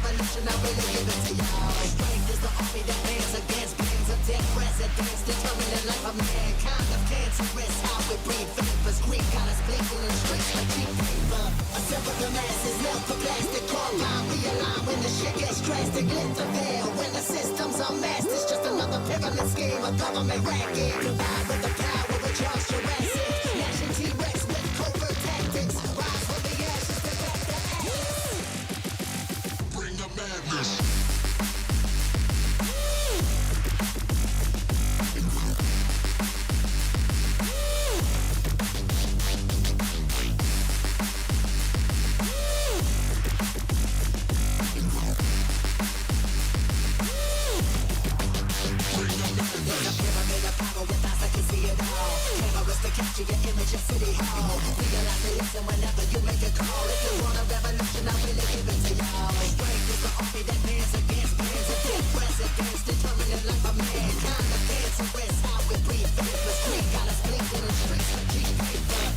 revolution, I really give it to y'all. Strength is the army that bands against bands of dead presidents, determining life of mankind of cancerous. How we breathe vapors, Greek got us blinking in streets like cheap paper. Assemble the masses, melt the plastic, carbine, realign when the shit gets drastic. Lift the veil when the system's unmasked. It's just another pyramid scheme, a government racket. Combined with the power of Charles Jurassic, gnashing T-Rex with covert tactics. Rise from the ashes to back the ashes. Bring the madness. Capture your image in City Hall. Realize they listen whenever you make a call. If you want a revolution, I really give it to y'all. Strength is the army that bands against bands of dead presidents, determining life of mankind of cancerous. How we breathe vapors, Greek got us blinking in streets like cheap paper.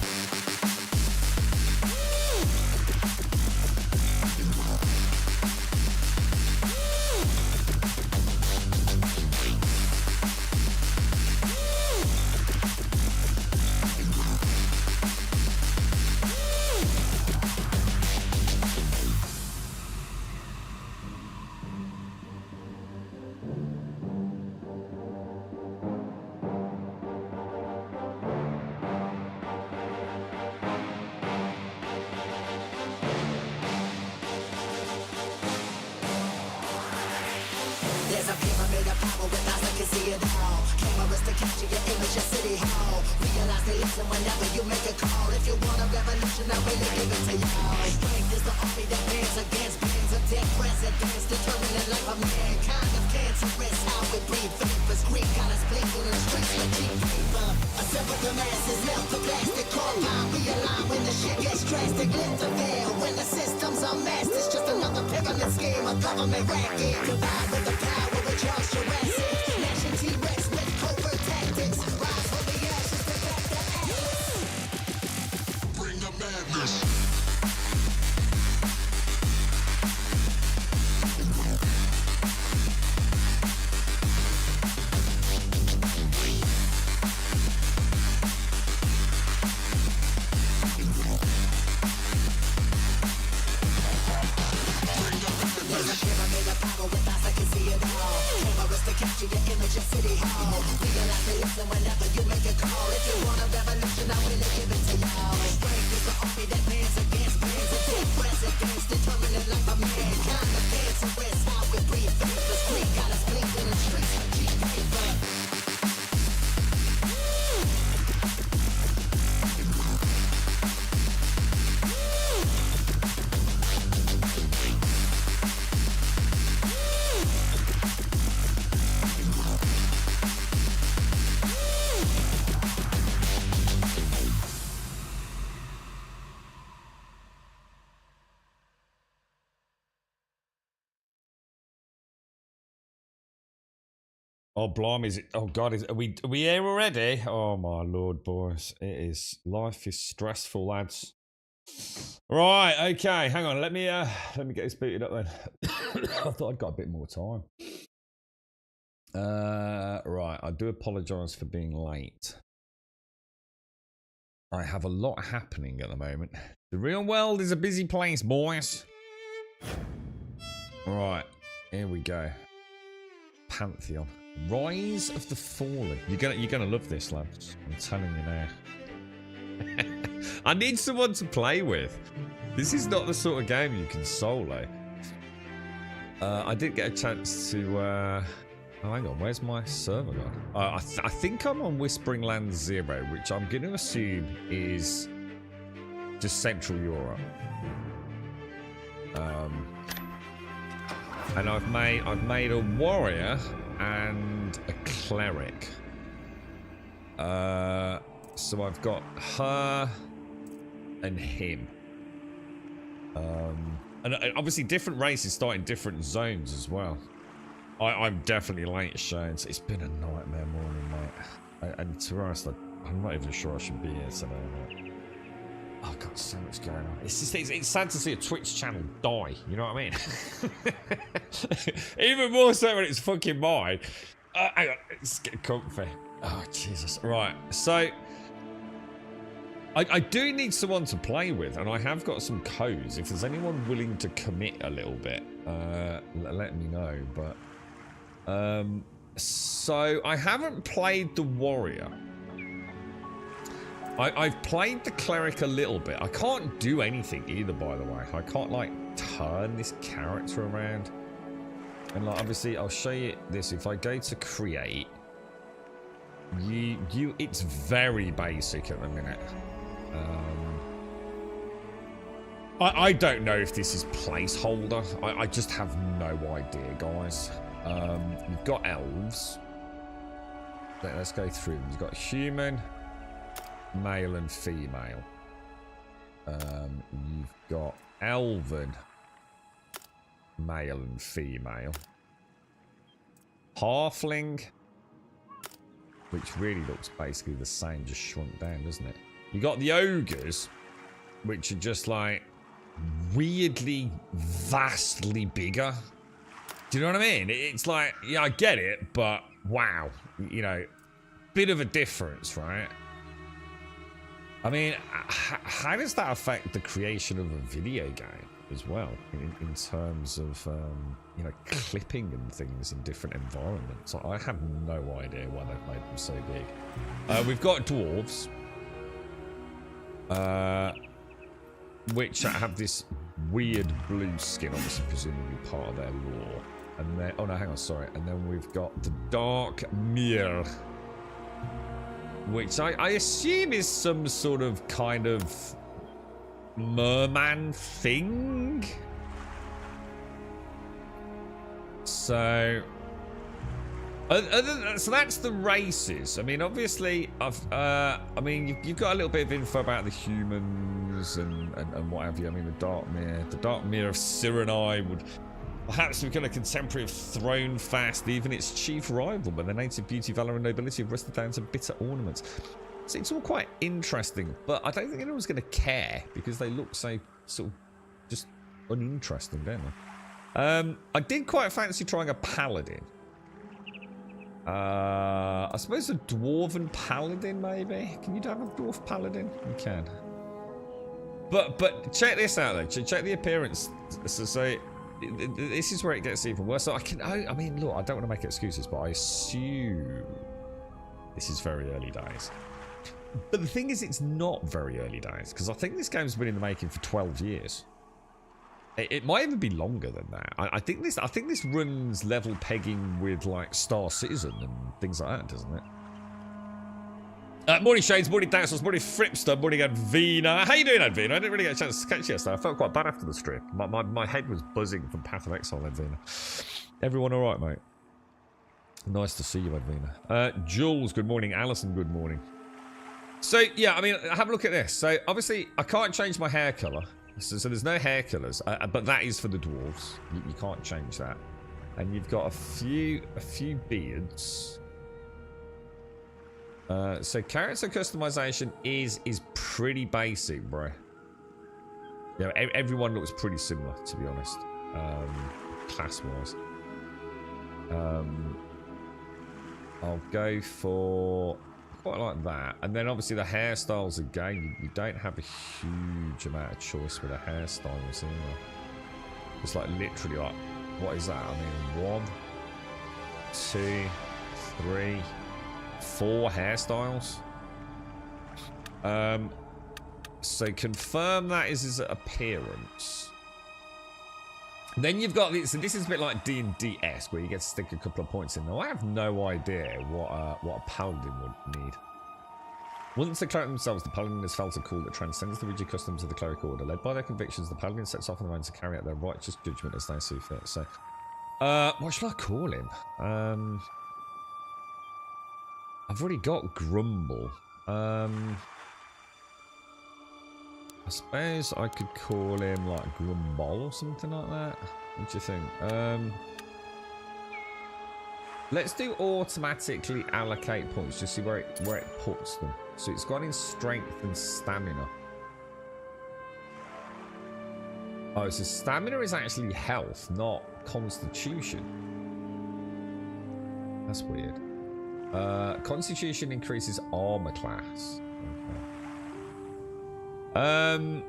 There's a pyramid of power with eyes that can see it all. Cameras to capture your image in City Hall. Realize they listen whenever you make a call. If you want a revolution, I really give it to y'all. Strength is the army that bands against bands of dead presidents, determining life of mankind of cancerous. How we breathe vapors, Greek got us blinking in streets like cheap paper. Assemble the masses, melt the plastic, carbine, realign when the shit gets drastic. Lift the veil when the system's unmasked. It's just another pyramid scheme, a government racket. Combined with the power of Charles Jurassic, gnashing T-Rex with covert tactics. Rise from the ashes to back the ashes. Bring the madness. Capture your image in City Hall. Realize they listen whenever you make a call. If you want a revolution, I really give it to y'all. Strength is the army that bands against bands of dead presidents, determining life of mankind of cancerous. How we breathe vapors, Greek got us blinking in streets like cheap paper. Oh, blimey, is it? Oh, God, are we here already? Oh, my Lord, boys. It is. Life is stressful, lads. Right, okay, hang on. Let me get this booted up then. I thought I'd got a bit more time. Right, I do apologise for being late. I have a lot happening at the moment. The real world is a busy place, boys. Right, here we go. Pantheon. Rise of the Fallen. You're gonna love this, lads. I'm telling you now. I need someone to play with. This is not the sort of game you can solo. I did get a chance to. Oh, hang on. Where's my server gone? I think I'm on Whispering Land 0, which I'm going to assume is just Central Europe. And I've made a warrior and a cleric. So I've got her and him. And obviously different races start in different zones as well. I'm definitely late, Shane. It's been a nightmare morning, mate. And to be honest, I'm not even sure I should be here today, mate. Oh god, so much going on. It's just it's sad to see a Twitch channel die. You know what I mean? Even more so when it's fucking mine. Hang on, let's get comfy. Oh Jesus! Right, so I do need someone to play with, and I have got some codes. If there's anyone willing to commit a little bit, let me know. But so I haven't played the warrior. I've played the cleric a little bit. I can't do anything either, by the way. I can't like turn this character around. And like obviously I'll show you this. If I go to create, it's very basic at the minute. I don't know if this is placeholder. I just have no idea, guys. You've got elves. Let's go through them. You've got human, male and female. You've got elven, male and female. Halfling, which really looks basically the same, just shrunk down, doesn't it? You got the ogres, which are just like weirdly, vastly bigger. Do you know what I mean? It's like, yeah, I get it, but wow, you know, bit of a difference, right? I mean, how does that affect the creation of a video game as well, in terms of, you know, clipping and things in different environments? I have no idea why they've made them so big. We've got dwarves, which have this weird blue skin, obviously presumably part of their lore. And then, oh no, hang on, sorry. And then we've got the dark mirror, which I assume is some sort of kind of merman thing. So, so that's the races. I mean, obviously, I mean, you've got a little bit of info about the humans and what have you. I mean, the dark mirror of Cyrenai would perhaps become a contemporary of Thronefast, even its chief rival, but the native beauty, valor, and nobility have rusted down to bitter ornaments. So it's all quite interesting, but I don't think anyone's going to care because they look so sort of just uninteresting, don't they? I did quite fancy trying a paladin. I suppose a dwarven paladin, maybe. Can you have a dwarf paladin? You can. But check this out though. Check the appearance. So this is where it gets even worse. So I mean, look, I don't want to make excuses, but I assume this is very early days. But the thing is, it's not very early days, because I think this game's been in the making for 12 years. It might even be longer than that. I think this runs level pegging with like Star Citizen and things like that, doesn't it? Morning Shades, morning Daxos, morning Fripster, morning Advina. How you doing, Advina? I didn't really get a chance to catch you yesterday. I felt quite bad after the stream. My head was buzzing from Path of Exile, Advina. Everyone all right, mate? Nice to see you, Advina. Jules, good morning. Alison, good morning. So yeah, I mean, have a look at this. So obviously, I can't change my hair color. So there's no hair colours, but that is for the dwarves. You can't change that. And you've got a few beards. So character customization is pretty basic, bro. Yeah, everyone looks pretty similar, to be honest, class-wise. I'll go for quite like that, and then obviously the hairstyles again. You don't have a huge amount of choice with the hairstyles either. It's like literally like, what is that? I mean, 1, 2, 3, 4 hairstyles. So confirm that is his appearance. Then you've got this. So this is a bit like D&D-esque, where you get to stick a couple of points in. Now I have no idea what a paladin would need. Once the cleric themselves, the paladin has felt a call that transcends the rigid customs of the cleric order. Led by their convictions, the paladin sets off on their own to carry out their righteous judgment as they see fit. So, what should I call him? I've already got Grumble. I suppose I could call him like Grumbol or something like that. What do you think? Let's do automatically allocate points, just see where it puts them. So it's got in strength and stamina. Oh, so stamina is actually health, not constitution. That's weird. Constitution increases armor class. Okay.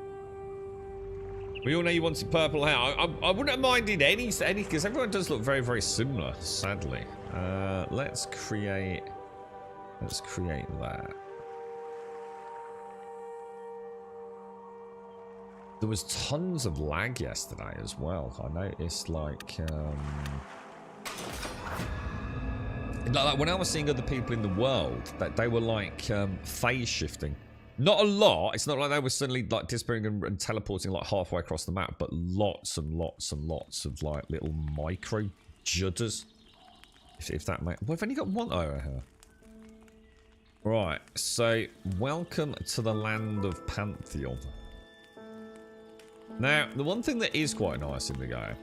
We all know you wanted purple hair. I wouldn't have minded any because everyone does look very, very similar, sadly. Let's create that. There was tons of lag yesterday as well. I noticed like when I was seeing other people in the world that they were like phase shifting. Not a lot. It's not like they were suddenly like disappearing and teleporting like halfway across the map, but lots and lots and lots of like little micro judders. If that makes. Well, I've only got one over here. Right. So welcome to the land of Pantheon. Now, the one thing that is quite nice in the game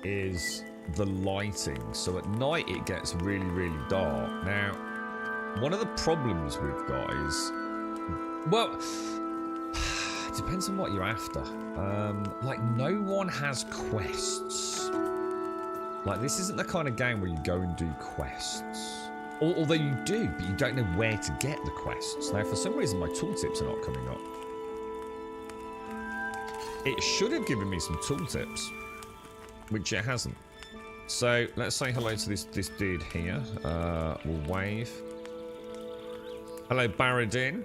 is the lighting. So at night it gets really, really dark. Now, one of the problems we've got is, well, it depends on what you're after. Like, no one has quests. Like, this isn't the kind of game where you go and do quests. Although you do, but you don't know where to get the quests. Now, for some reason, my tooltips are not coming up. It should have given me some tooltips, which it hasn't. So let's say hello to this dude here. We'll wave. Hello, Baradin.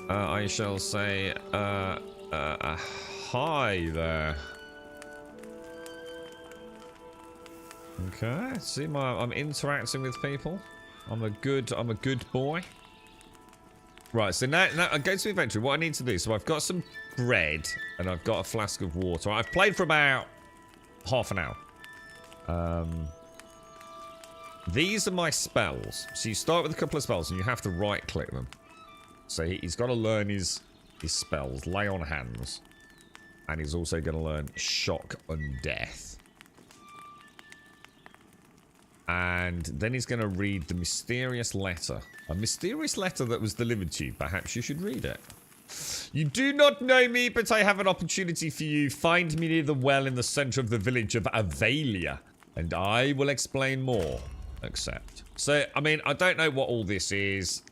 I shall say hi there. Okay, see, I'm interacting with people. I'm a good boy. Right, so now I go to inventory. What I need to do, so I've got some bread and I've got a flask of water. I've played for about half an hour. These are my spells. So you start with a couple of spells and you have to right click them. So he's got to learn his spells. Lay on hands. And he's also going to learn shock undeath. And then he's going to read the mysterious letter. A mysterious letter that was delivered to you. Perhaps you should read it. You do not know me, but I have an opportunity for you. Find me near the well in the center of the village of Avelia, and I will explain more. Accept. So, I mean, I don't know what all this is.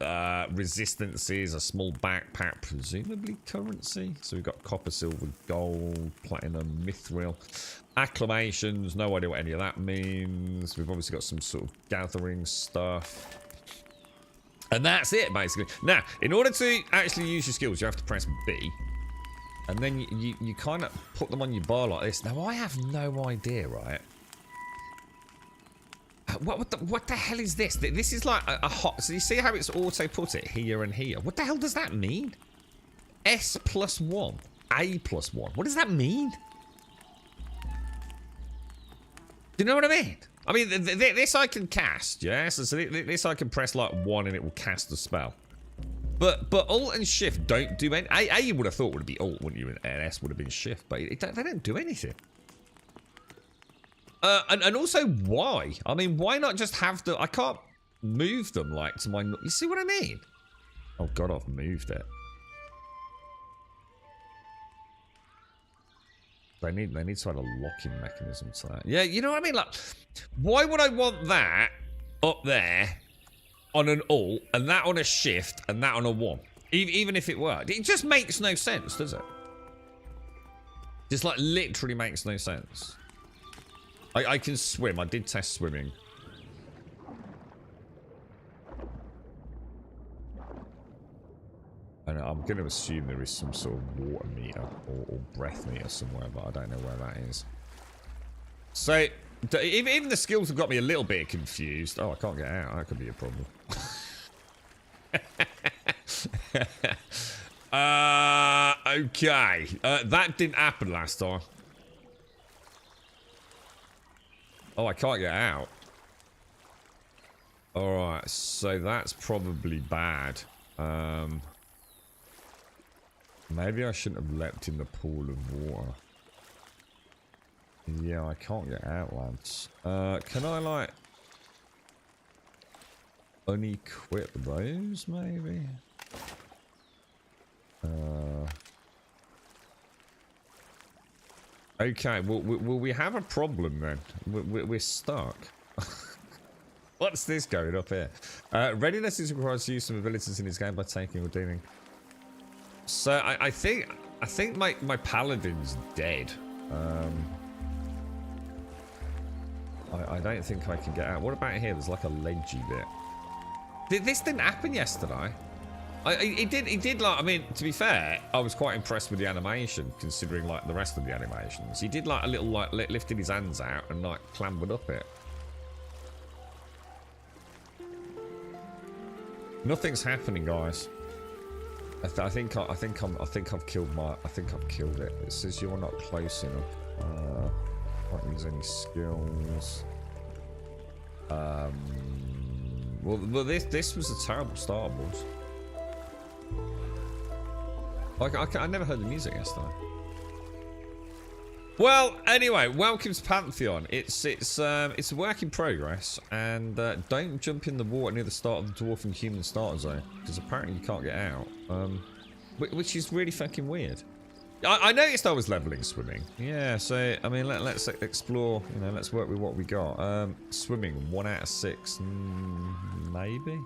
Resistance is a small backpack, presumably currency. So we've got copper, silver, gold, platinum, mithril. Acclamations, no idea what any of that means. We've obviously got some sort of gathering stuff. And that's it, basically. Now, in order to actually use your skills, you have to press B. And then you kind of put them on your bar like this. Now, I have no idea, right? What the hell is this? This is like a hot... So you see how it's auto-put it here and here? What the hell does that mean? S+1. A+1. What does that mean? Do you know what I mean? I mean, this I can cast, yeah? So this I can press like 1 and it will cast the spell. But Alt and Shift don't do any... A you would have thought would be Alt, wouldn't you? And S would have been Shift, but they don't do anything. And also, why? I mean, why not just have the... I can't move them, like, to my... You see what I mean? Oh, God, I've moved it. They need to add a locking mechanism to that. Yeah, you know what I mean? Like, why would I want that up there on an Alt, and that on a Shift, and that on a 1? Even if it worked. It just makes no sense, does it? Just, like, literally makes no sense. I can swim. I did test swimming. And I'm going to assume there is some sort of water meter or breath meter somewhere, but I don't know where that is. So, even the skills have got me a little bit confused. Oh, I can't get out. That could be a problem. Okay. That didn't happen last time. Oh, I can't get out. Alright, so that's probably bad. Maybe I shouldn't have leapt in the pool of water. Yeah, I can't get out, lads. Can I, like... unequip those, maybe? Okay, well, we have a problem then. We're stuck. What's this going up here? Readiness is required to use some abilities in his game by taking or dealing. So I think my paladin's dead. I don't think I can get out. What about here? There's like a ledgy bit. This didn't happen yesterday. It did like, I mean, to be fair, I was quite impressed with the animation, considering like the rest of the animations. He did like a little like lifted his hands out and like clambered up it. Nothing's happening, guys. I think I've killed it. It says you're not close enough. Can't use any skills. Well, this was a terrible start, boys. Like I never heard the music yesterday. Well, anyway, welcome to Pantheon. It's a work in progress, and don't jump in the water near the start of the dwarf and human starter zone, because apparently you can't get out. Which is really fucking weird. I noticed I was leveling swimming. Yeah, so I mean, let's explore. You know, let's work with what we got. Swimming 1 out of 6, maybe.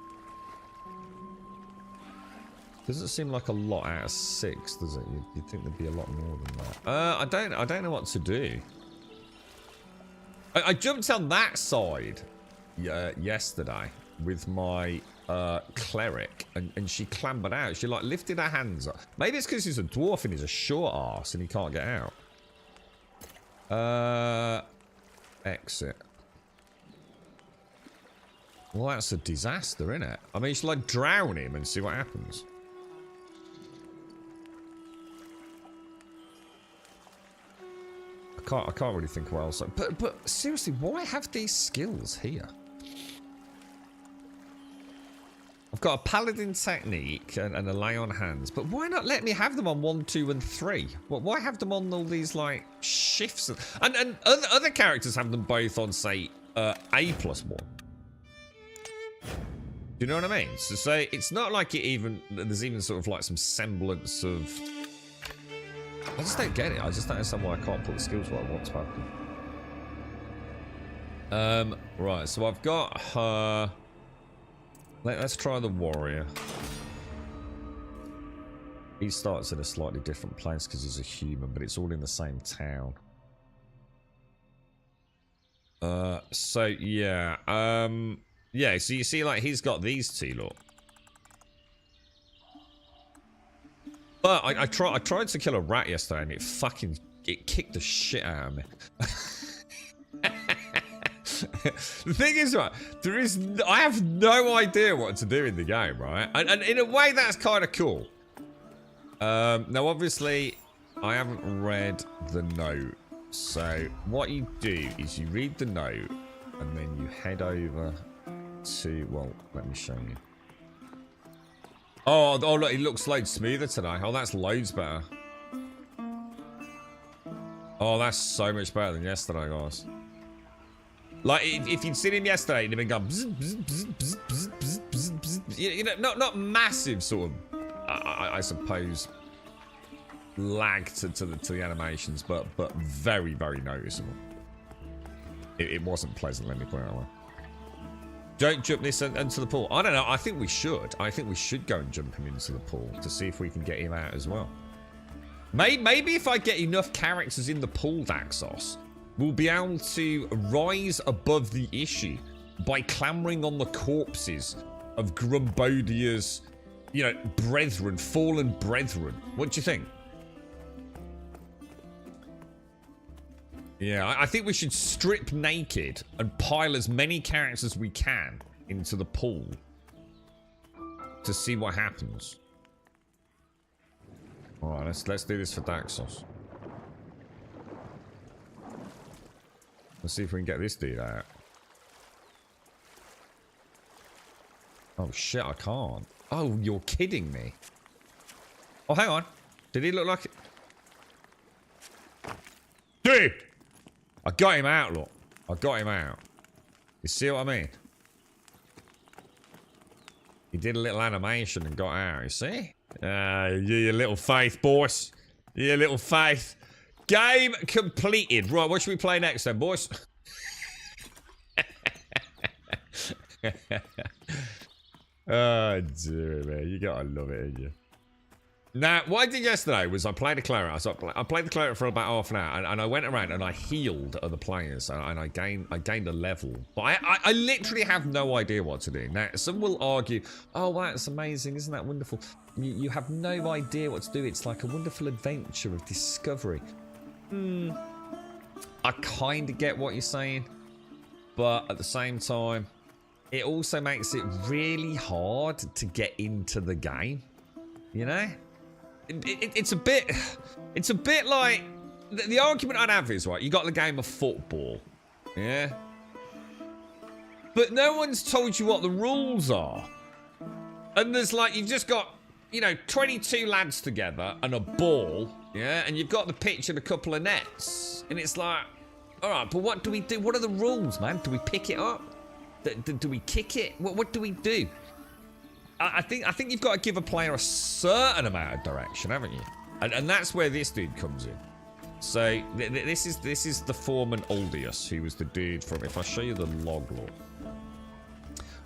Doesn't seem like a lot out of 6, does it? You'd think there'd be a lot more than that. I don't know what to do. I jumped on that side yesterday with my cleric, and she clambered out. She like lifted her hands up. Maybe it's because he's a dwarf and he's a short arse and he can't get out. Exit. Well, that's a disaster, isn't it? I mean, you should like drown him and see what happens. I can't really think what else. But seriously, why have these skills here? I've got a paladin technique and a lay on hands, but why not let me have them on 1, 2, and 3? Why have them on all these like shifts? And other characters have them both on, say, A+1. Do you know what I mean? So say it's not like there's even sort of like some semblance of. I just don't get it. I just don't understand why I can't put the skills where I want to have them. Right, so I've got her. Let's try the warrior. He starts in a slightly different place because he's a human, but it's all in the same town. So yeah. Yeah, so you see like he's got these two, look. But I tried to kill a rat yesterday and it kicked the shit out of me. The thing is, right, I have no idea what to do in the game, right? And in a way that's kind of cool. Now obviously I haven't read the note. So what you do is you read the note and then you head over to, well, let me show you. Oh, look, it looks loads smoother today. Oh, that's loads better. Oh, that's so much better than yesterday, guys. Like, if you'd seen him yesterday, he'd have been going bzz, bzz, bzz, bzz, bzz, bzz, bzz, bzz. You know, not massive sort of, I suppose, lag to the animations, but very, very noticeable. It wasn't pleasant, let me put it that way. Don't jump this into the pool. I don't know. I think we should. I think we should go and jump him into the pool to see if we can get him out as well. Maybe if I get enough characters in the pool, Daxos, we'll be able to rise above the issue by clambering on the corpses of Grumbodia's, you know, brethren, fallen brethren. What do you think? Yeah, I think we should strip naked and pile as many characters as we can into the pool to see what happens. All right, let's do this for Daxos. Let's see if we can get this dude out. Oh shit, I can't. Oh, you're kidding me. Oh, hang on. Did he look like it? Dude! I got him out, look. I got him out. You see what I mean? He did a little animation and got out, you see? You little faith, boys. You little faith. Game completed. Right, what should we play next then, boys? Oh, dear, man. You gotta love it, ain't you? Now, what I did yesterday was I played a cleric. So I played the cleric for about half an hour, and I went around and I healed other players, and I gained a level. But I literally have no idea what to do. Now, some will argue, oh, that's amazing, isn't that wonderful? You have no idea what to do. It's like a wonderful adventure of discovery. I kind of get what you're saying, but at the same time, it also makes it really hard to get into the game, you know? It's a bit like the argument I'd have is, right, you got the game of football, yeah, but no one's told you what the rules are, and there's like, you've just got, you know, 22 lads together and a ball, yeah, and you've got the pitch and a couple of nets, and it's like, all right, but what do we do? What are the rules, man? Do we pick it up? Do we kick it? What do we do? I think you've got to give a player a certain amount of direction, haven't you? And that's where this dude comes in. So this is the foreman Aldius, who was the dude from. If I show you the log lore,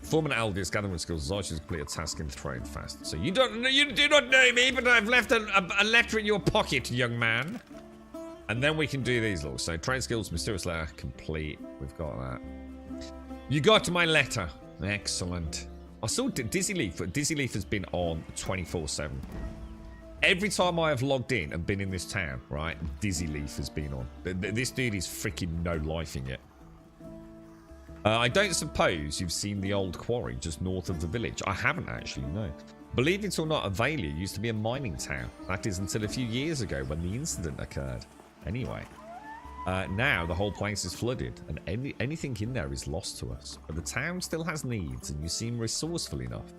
foreman Aldius, gathering skills as archers complete a task and throwing fast. So you do not know me, but I've left a letter in your pocket, young man. And then we can do these laws. So trade skills, mysterious letter, complete. We've got that. You got my letter. Excellent. I saw Dizzy Leaf. Dizzy Leaf has been on 24/7. Every time I have logged in and been in this town, right, Dizzy Leaf has been on. This dude is freaking no-lifing it. I don't suppose you've seen the old quarry just north of the village. I haven't actually, no. Believe it or not, Avalia used to be a mining town. That is until a few years ago when the incident occurred. Anyway. Now the whole place is flooded and anything in there is lost to us. But the town still has needs and you seem resourceful enough.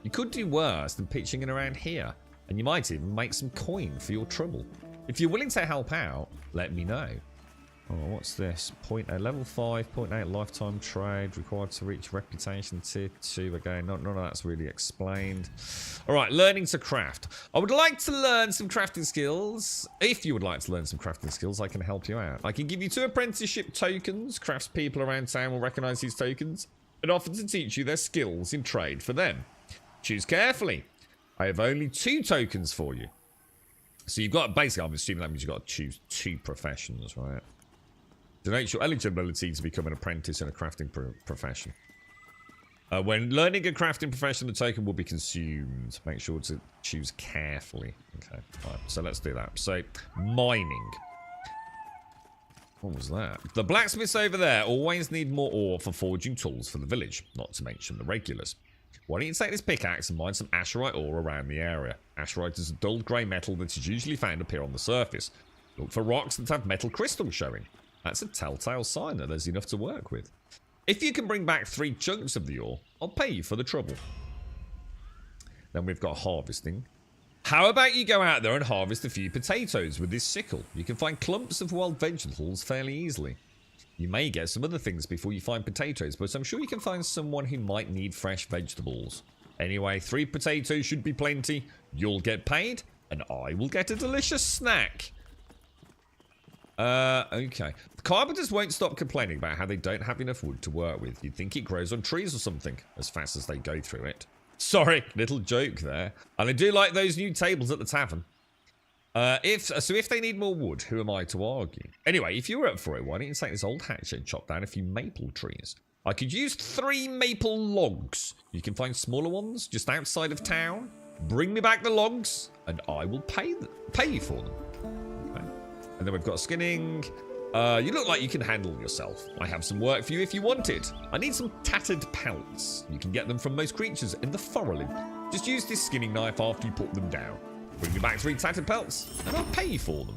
You could do worse than pitching in around here, and you might even make some coin for your trouble. If you're willing to help out, let me know. Oh, what's this? Level 5, 0.8 lifetime trade, required to reach reputation tier 2. Again, none of that's really explained. Alright, learning to craft. I would like to learn some crafting skills. If you would like to learn some crafting skills, I can help you out. I can give you 2 apprenticeship tokens. Craftspeople around town will recognize these tokens and offer to teach you their skills in trade for them. Choose carefully. I have only 2 tokens for you. So you've got, basically, I'm assuming that means you've got to choose 2 professions, right? Denotes your eligibility to become an apprentice in a crafting profession. When learning a crafting profession, the token will be consumed. Make sure to choose carefully. Okay, right, so let's do that. So, mining. What was that? The blacksmiths over there always need more ore for forging tools for the village, not to mention the regulars. Why don't you take this pickaxe and mine some azurite ore around the area? Azurite is a dull grey metal that is usually found up here on the surface. Look for rocks that have metal crystals showing. That's a telltale sign that there's enough to work with. If you can bring back 3 chunks of the ore, I'll pay you for the trouble. Then we've got harvesting. How about you go out there and harvest a few potatoes with this sickle? You can find clumps of wild vegetables fairly easily. You may get some other things before you find potatoes, but I'm sure you can find someone who might need fresh vegetables. Anyway, 3 potatoes should be plenty. You'll get paid, and I will get a delicious snack. Okay. The carpenters won't stop complaining about how they don't have enough wood to work with. You'd think it grows on trees or something, as fast as they go through it. Sorry, little joke there. And I do like those new tables at the tavern. If they need more wood, who am I to argue? Anyway, if you're up for it, why don't you take this old hatchet and chop down a few maple trees? I could use 3 maple logs. You can find smaller ones just outside of town. Bring me back the logs, and I will pay you for them. Okay. And then we've got skinning. You look like you can handle yourself. I have some work for you if you want it. I need some tattered pelts. You can get them from most creatures in the Forelin. Just use this skinning knife after you put them down. Bring me back 3 tattered pelts, and I'll pay you for them.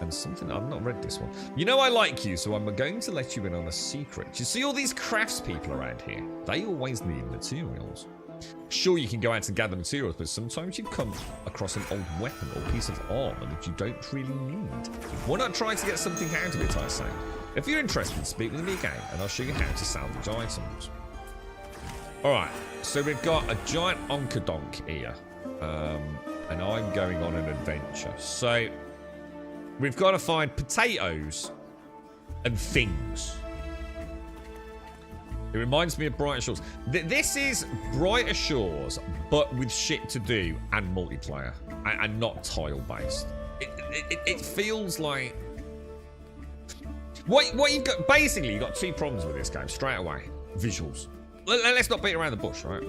And something, I've not read this one. You know I like you, so I'm going to let you in on a secret. You see all these craftspeople around here? They always need materials. Sure, you can go out and gather materials, but sometimes you come across an old weapon or piece of armor that you don't really need. Why not try to get something out of it, I say? If you're interested, speak with me again, and I'll show you how to salvage items. Alright, so we've got a giant onkadonk here. And I'm going on an adventure. So, We've got to find potatoes and things. It reminds me of Brighter Shores. This is Brighter Shores, but with shit to do and multiplayer, and not tile-based. It feels like... What you've got... Basically, you've got two problems with this game, straight away. Visuals. Let's not beat around the bush, right?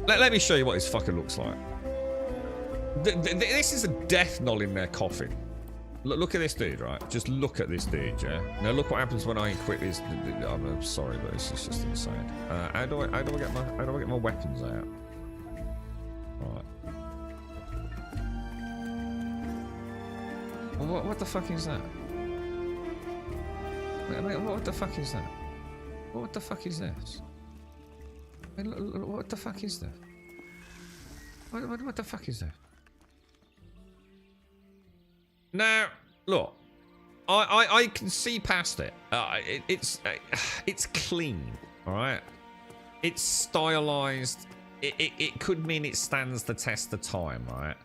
Let me show you what this fucker looks like. This is a death knell in their coffin. Look at this dude, right? Just look at this dude, yeah? Now look what happens when I equip this... I'm sorry, but this is just insane. How do I get my weapons out? Right. What the fuck is that? What the fuck is that? What the fuck is this? What the fuck is that? What the fuck is that? Now, look, I can see past it. It's clean, all right? It's stylized. It could mean it stands the test of time, right?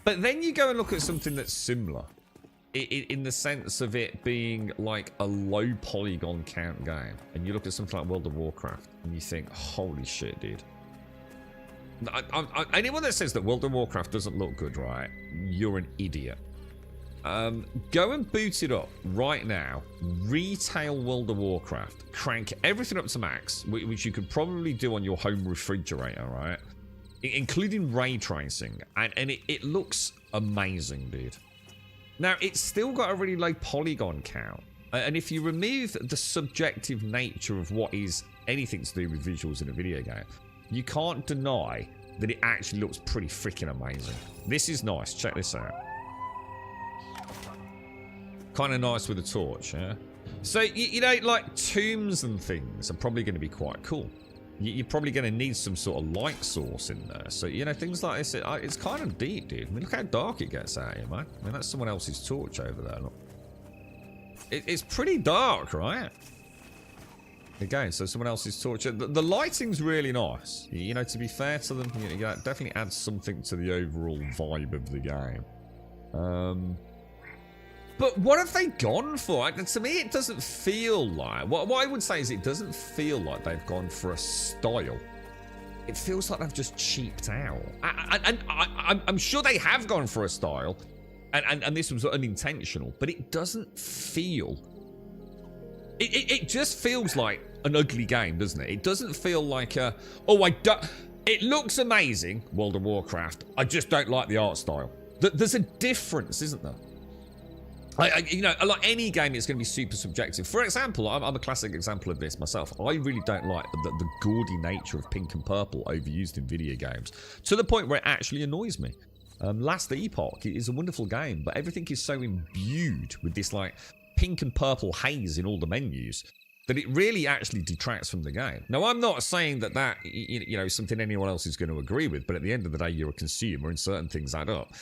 But then you go and look at something that's similar, in the sense of it being like a low polygon count game, and you look at something like World of Warcraft, and you think, holy shit, dude. Anyone that says that World of Warcraft doesn't look good, right, you're an idiot. Go and boot it up right now. Retail World of Warcraft. Crank everything up to max, which you could probably do on your home refrigerator, right? Including ray tracing. And it looks amazing, dude. Now, it's still got a really low polygon count. And if you remove the subjective nature of what is anything to do with visuals in a video game, you can't deny that it actually looks pretty freaking amazing. This is nice. Check this out. Kind of nice with a torch, yeah? So, you know, like tombs and things are probably going to be quite cool. You're probably going to need some sort of light source in there. So, you know, things like this, it's kind of deep, dude. I mean, look how dark it gets out here, man. I mean, that's someone else's torch over there, look. It's pretty dark, right? Again, so someone else's torch. The lighting's really nice. You know, to be fair to them, you know, that definitely adds something to the overall vibe of the game. But what have they gone for? To me, it doesn't feel like... What I would say is it doesn't feel like they've gone for a style. It feels like they've just cheaped out. I'm sure they have gone for a style, and this was unintentional, but it doesn't feel... It just feels like an ugly game, doesn't it? It doesn't feel like a... Oh, it looks amazing, World of Warcraft. I just don't like the art style. There's a difference, isn't there? You know, like any game, it's going to be super subjective. For example, I'm a classic example of this myself. I really don't like the gaudy nature of pink and purple overused in video games, to the point where it actually annoys me. Last Epoch is a wonderful game, but everything is so imbued with this, like, pink and purple haze in all the menus that it really actually detracts from the game. Now, I'm not saying that you know, is something anyone else is going to agree with, but at the end of the day, you're a consumer and certain things add up.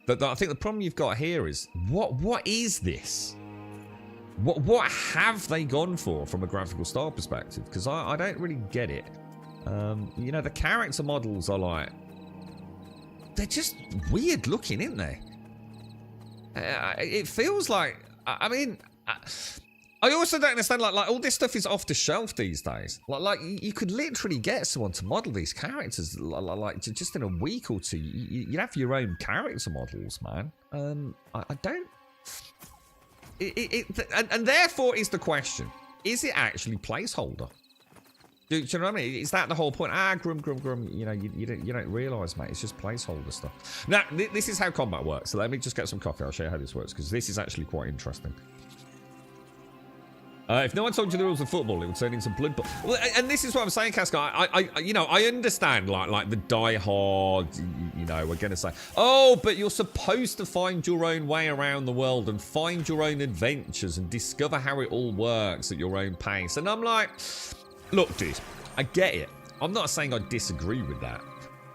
But I think the problem you've got here is, what is this? What have they gone for from a graphical style perspective? Because I don't really get it. You know, the character models are like... They're just weird looking, aren't they? It feels like... I mean... I also don't understand, like all this stuff is off the shelf these days. Like you could literally get someone to model these characters, like just in a week or two. You'd have your own character models, man. I don't. And therefore is the question: is it actually placeholder? Do you know what I mean? Is that the whole point? Grum. You know, you don't realise, mate. It's just placeholder stuff. Now, this is how combat works. So let me just get some coffee. I'll show you how this works, because this is actually quite interesting. If no one told you the rules of football, it would turn into blood. Well, and this is what I'm saying, Casca. You know, I understand, like the die-hard, you know, we're going to say, oh, but you're supposed to find your own way around the world and find your own adventures and discover how it all works at your own pace. And I'm like, look, dude, I get it. I'm not saying I disagree with that.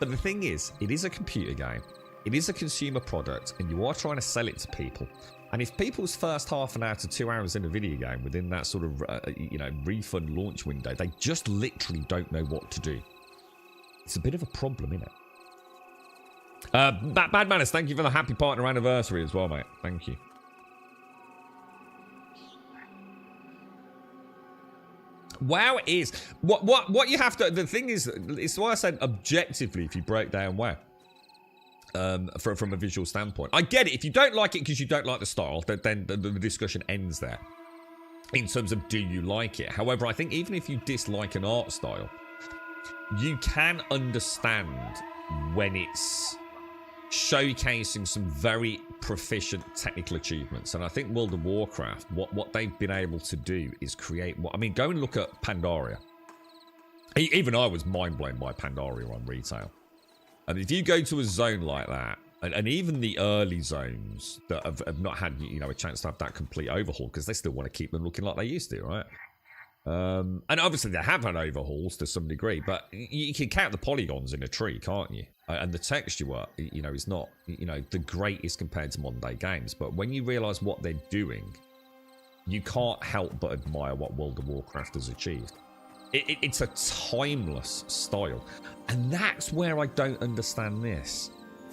But the thing is, it is a computer game. It is a consumer product, and you are trying to sell it to people. And if people's first half an hour to 2 hours in a video game within that sort of, you know, refund launch window, they just literally don't know what to do. It's a bit of a problem, isn't it? Bad Manners, thank you for the happy partner anniversary as well, mate. Thank you. WoW is what you have to. The thing is, it's why I said objectively, if you break down WoW, from a visual standpoint, I get it. If you don't like it because you don't like the style, then the discussion ends there. In terms of do you like it? However, I think even if you dislike an art style, you can understand when it's showcasing some very proficient technical achievements. And I think World of Warcraft, what they've been able to do is create what I mean, go and look at Pandaria. Even I was mind blown by Pandaria on retail. And if you go to a zone like that, and even the early zones that have not had, you know, a chance to have that complete overhaul, because they still want to keep them looking like they used to, right? And obviously they have had overhauls to some degree, but you can count the polygons in a tree, can't you? And the texture work, you know, is not, you know, the greatest compared to modern day games. But when you realise what they're doing, you can't help but admire what World of Warcraft has achieved. It's a timeless style. And that's where I don't understand this.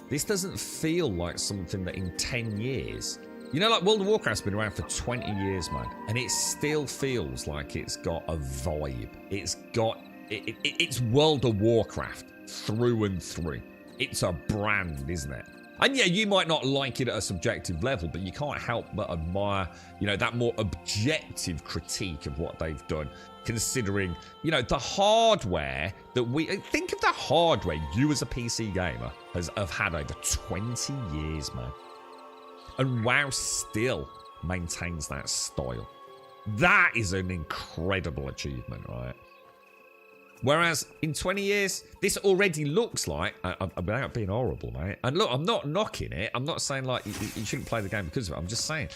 This doesn't feel like something that in 10 years... You know, like World of Warcraft's been around for 20 years, man. And it still feels like it's got a vibe. It's got... It's World of Warcraft through and through. It's a brand, isn't it? And yeah, you might not like it at a subjective level, but you can't help but admire, you know, that more objective critique of what they've done, considering, you know, the hardware that we... Think of the hardware you as a PC gamer have had over 20 years, man. And WoW still maintains that style. That is an incredible achievement, right? Whereas in 20 years, this already looks like, without being horrible, mate. And look, I'm not knocking it. I'm not saying like you shouldn't play the game because of it. I'm just saying,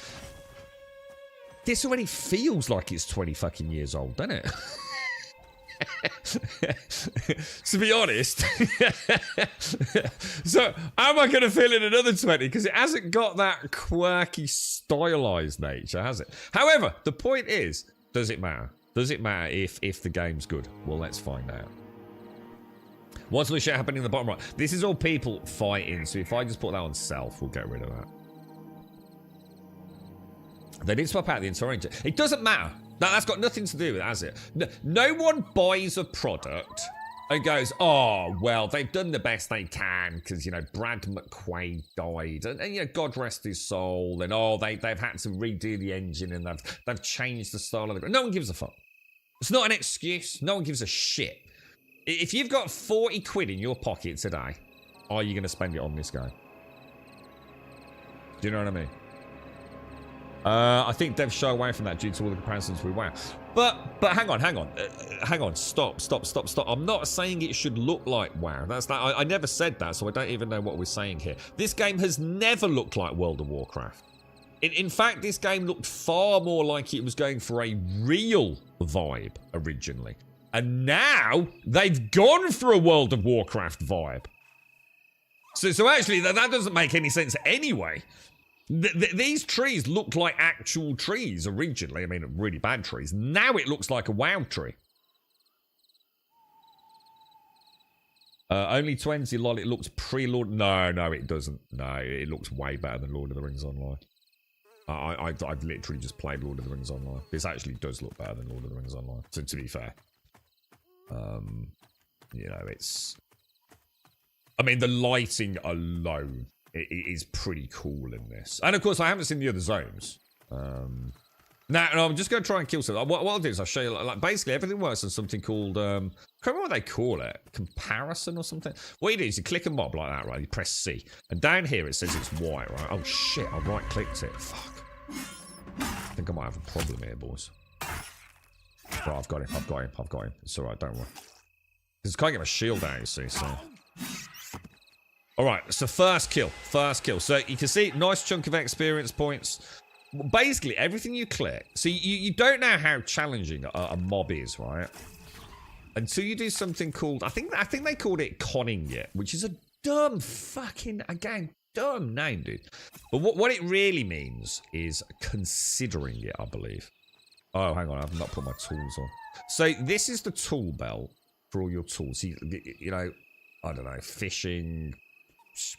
this already feels like it's 20 fucking years old, doesn't it? To be honest. So how am I going to feel in another 20? Because it hasn't got that quirky stylized nature, has it? However, the point is, does it matter? Does it matter if the game's good? Well, let's find out. What's all the shit happening in the bottom right? This is all people fighting, so if I just put that on self, we'll get rid of that. They did swap out the entire... It doesn't matter. That's got nothing to do with it, has it? No one buys a product and goes, oh, well, they've done the best they can because, you know, Brad McQuaid died. And you know, God rest his soul. And, oh, they've had to redo the engine and they've changed the style of the... No one gives a fuck. It's not an excuse. No one gives a shit. If you've got 40 quid in your pocket today, are you going to spend it on this game? Do you know what I mean? I think devs shy away from that due to all the comparisons with WoW. But hang on, stop. I'm not saying it should look like WoW. I never said that, so I don't even know what we're saying here. This game has never looked like World of Warcraft. In fact, this game looked far more like it was going for a real vibe originally. And now, they've gone for a World of Warcraft vibe. So actually, that doesn't make any sense anyway. These trees looked like actual trees originally. I mean, really bad trees. Now it looks like a WoW tree. Only 20, lol. It looks pre-Lord... No, it doesn't. No, it looks way better than Lord of the Rings Online. I've literally just played Lord of the Rings Online. This actually does look better than Lord of the Rings Online, to be fair. You know, it's... I mean, the lighting alone... It is pretty cool in this. And of course, I haven't seen the other zones. Now, I'm just going to try and kill something. What I'll do is I'll show you, like, basically everything works on something called, I can't remember what they call it. Comparison or something. What you do is you click a mob like that, right? You press C. And down here it says it's white, right? Oh shit, I right-clicked it. Fuck. I think I might have a problem here, boys. Right, I've got him. It's alright, don't worry. Because I can't get my shield out, you see, so... Alright, so first kill. So you can see, nice chunk of experience points. Basically, everything you click... So you don't know how challenging a mob is, right? Until you do something called... I think they called it conning it, which is a dumb fucking... Again, dumb name, dude. But what it really means is considering it, I believe. Oh, hang on, I've not put my tools on. So this is the tool belt for all your tools. You know, I don't know, fishing...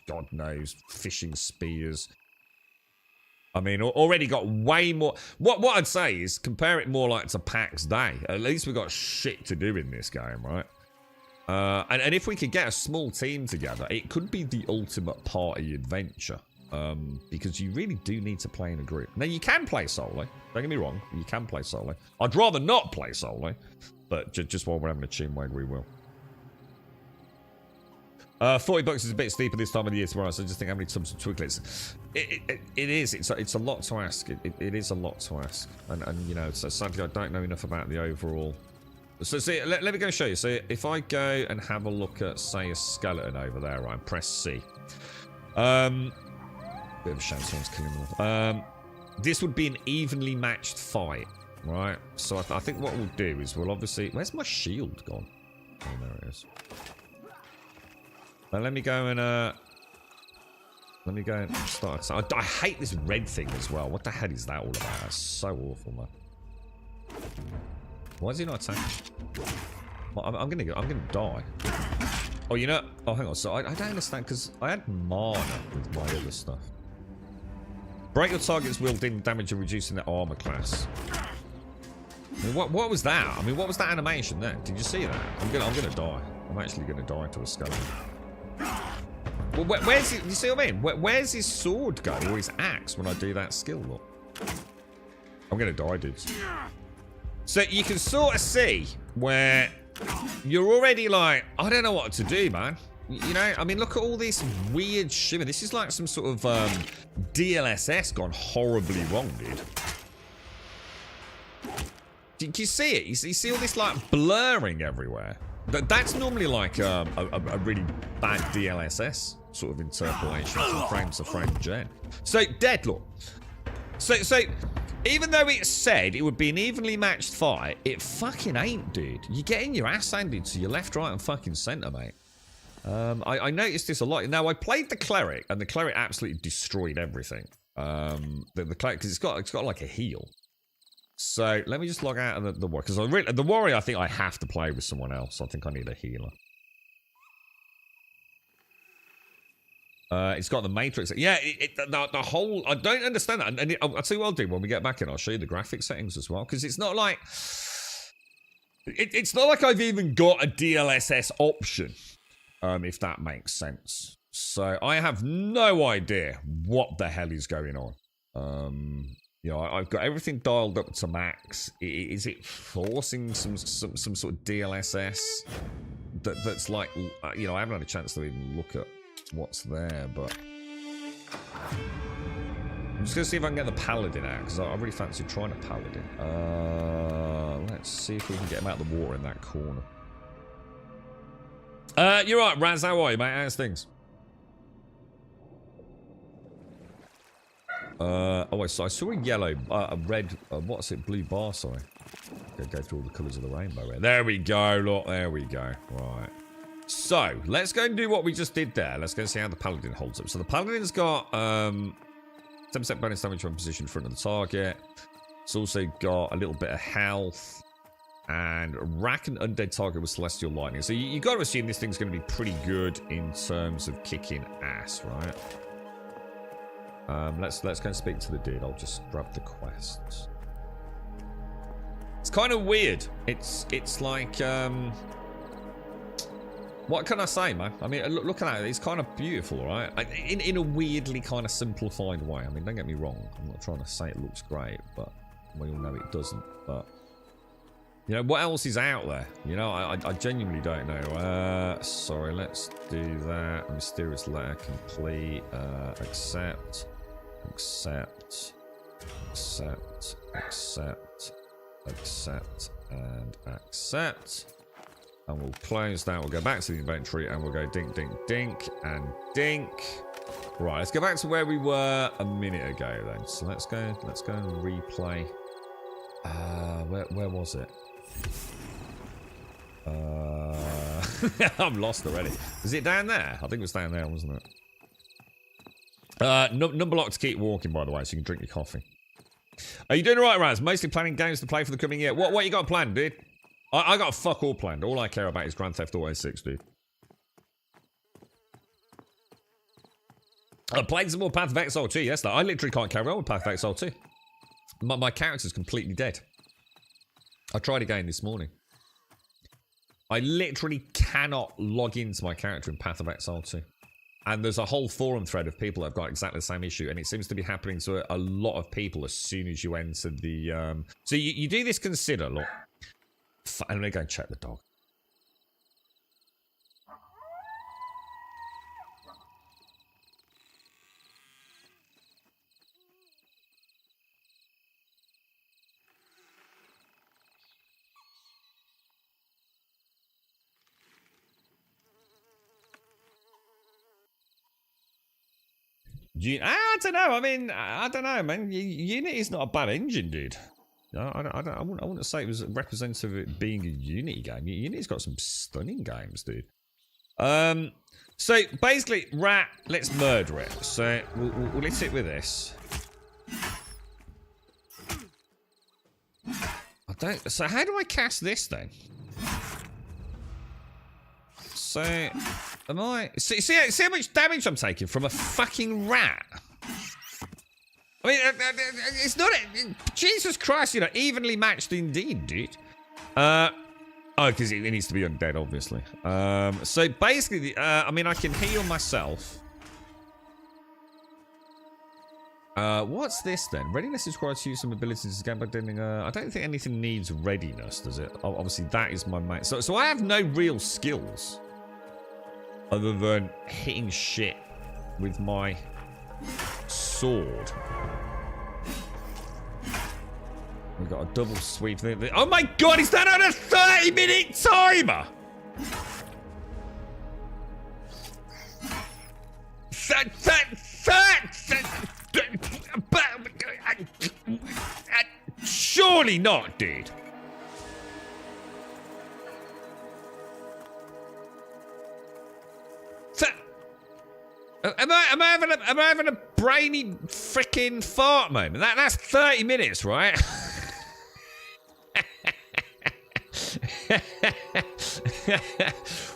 God knows, fishing spears. I mean, already got way more. What I'd say is compare it more like to PAX Day. At least we got shit to do in this game, right? And if we could get a small team together, it could be the ultimate party adventure. Because you really do need to play in a group. Now, you can play solo. Don't get me wrong. You can play solo. I'd rather not play solo. But just while we're having a chin wag, we will. $40 is a bit steep at this time of the year tomorrow, so I just think how many tubs of twiglets. It is. It's a lot to ask. It is a lot to ask. And you know, so sadly, I don't know enough about the overall. So see, let me go show you. So if I go and have a look at, say, a skeleton over there, right, and press C. Bit of a shame someone's killing them. This would be an evenly matched fight, right? So I think what we'll do is we'll obviously... Where's my shield gone? Oh, there it is. Now let me go and... Let me go and start... I hate this red thing as well. What the hell is that all about? That's so awful, man. Why is he not attacking? Well, I'm gonna die. Oh, you know... Oh, hang on. So I don't understand, because I had mana with my other stuff. Break your target's will deal damage and reducing their armor class. I mean, what was that? I mean, what was that animation there? Did you see that? I'm gonna die. I'm actually gonna die to a skeleton. Well, where's it? You see what I mean? Where's his sword go or his axe when I do that skill? Look, I'm gonna die, dudes. So you can sort of see where you're already like, I don't know what to do, man. You know, I mean, look at all this weird shimmer. This is like some sort of DLSS gone horribly wrong, dude. Do you see it? You see all this like blurring everywhere? That's normally like a really bad DLSS sort of interpolation from frame to frame gen. So, Deadlock. So even though it said it would be an evenly matched fight, it fucking ain't, dude. You're getting your ass handed to your left, right, and fucking centre, mate. I noticed this a lot. Now, I played the cleric, and the cleric absolutely destroyed everything. The cleric, because it's got like a heal. So let me just log out of the warrior, because the warrior, I think I have to play with someone else. I think I need a healer. It's got the matrix. Yeah, the whole... I don't understand that. And I'll tell you what I'll do when we get back in. I'll show you the graphic settings as well, because it's not like... It's not like I've even got a DLSS option. If that makes sense. So I have no idea what the hell is going on. You know, I've got everything dialed up to max. Is it forcing some sort of DLSS that's like, you know, I haven't had a chance to even look at what's there, but I'm just gonna see if I can get the paladin out, because I really fancy trying a paladin. Let's see if we can get him out of the water in that corner. You're right, Raz. How are you, mate? How's things? Oh, I saw a yellow, a red, what's it? Blue bar, sorry. Go through all the colours of the rainbow here. There we go, look, there we go. Right. So, let's go and do what we just did there. Let's go see how the paladin holds up. So the paladin's got 10% bonus damage when positioned in front of the target. It's also got a little bit of health. And rack an undead target with celestial lightning. So you got to assume this thing's going to be pretty good in terms of kicking ass, right? Let's go and speak to the dude. I'll just grab the quests. It's kind of weird. It's like what can I say, man? I mean, look at that. It's kind of beautiful, right? In a weirdly kind of simplified way. I mean, don't get me wrong. I'm not trying to say it looks great, but we all know it doesn't. But you know, what else is out there? You know, I genuinely don't know. Sorry, let's do that. Mysterious letter complete. Accept, and accept. And we'll close that. We'll go back to the inventory and we'll go dink, dink, dink, and dink. Right, let's go back to where we were a minute ago then. So let's go and replay. Where was it? I'm lost already. Is it down there? I think it was down there, wasn't it? Number lock to keep walking, by the way, so you can drink your coffee. Are you doing all right, Raz? Mostly planning games to play for the coming year. What you got planned, dude? I got fuck all planned. All I care about is Grand Theft Auto 6, dude. I played some more Path of Exile 2 yesterday. I literally can't carry on with Path of Exile 2. My character's completely dead. I tried again this morning. I literally cannot log into my character in Path of Exile 2. And there's a whole forum thread of people that have got exactly the same issue. And it seems to be happening to a lot of people as soon as you enter the... So you do this consider, look. I'm going to go and check the dog. I don't know. I mean, I don't know, man. Unity's not a bad engine, dude. I wouldn't say it was representative of it being a Unity game. Unity's got some stunning games, dude. So basically, Rat, let's murder it. So we'll hit it with this. So how do I cast this then? So, am I... See how much damage I'm taking from a fucking rat? I mean, it's not... Jesus Christ, you know, evenly matched indeed, dude. Oh, because it needs to be undead, obviously. So, basically, I mean, I can heal myself. What's this, then? Readiness is required to use some abilities again by doing... I don't think anything needs readiness, does it? Obviously, that is my main... So I have no real skills. Other than hitting shit with my sword. We've got a double sweep. Oh my god, is that on a 30-minute timer? Surely not, dude. Am I having a brainy freaking fart moment? That's 30 minutes, right?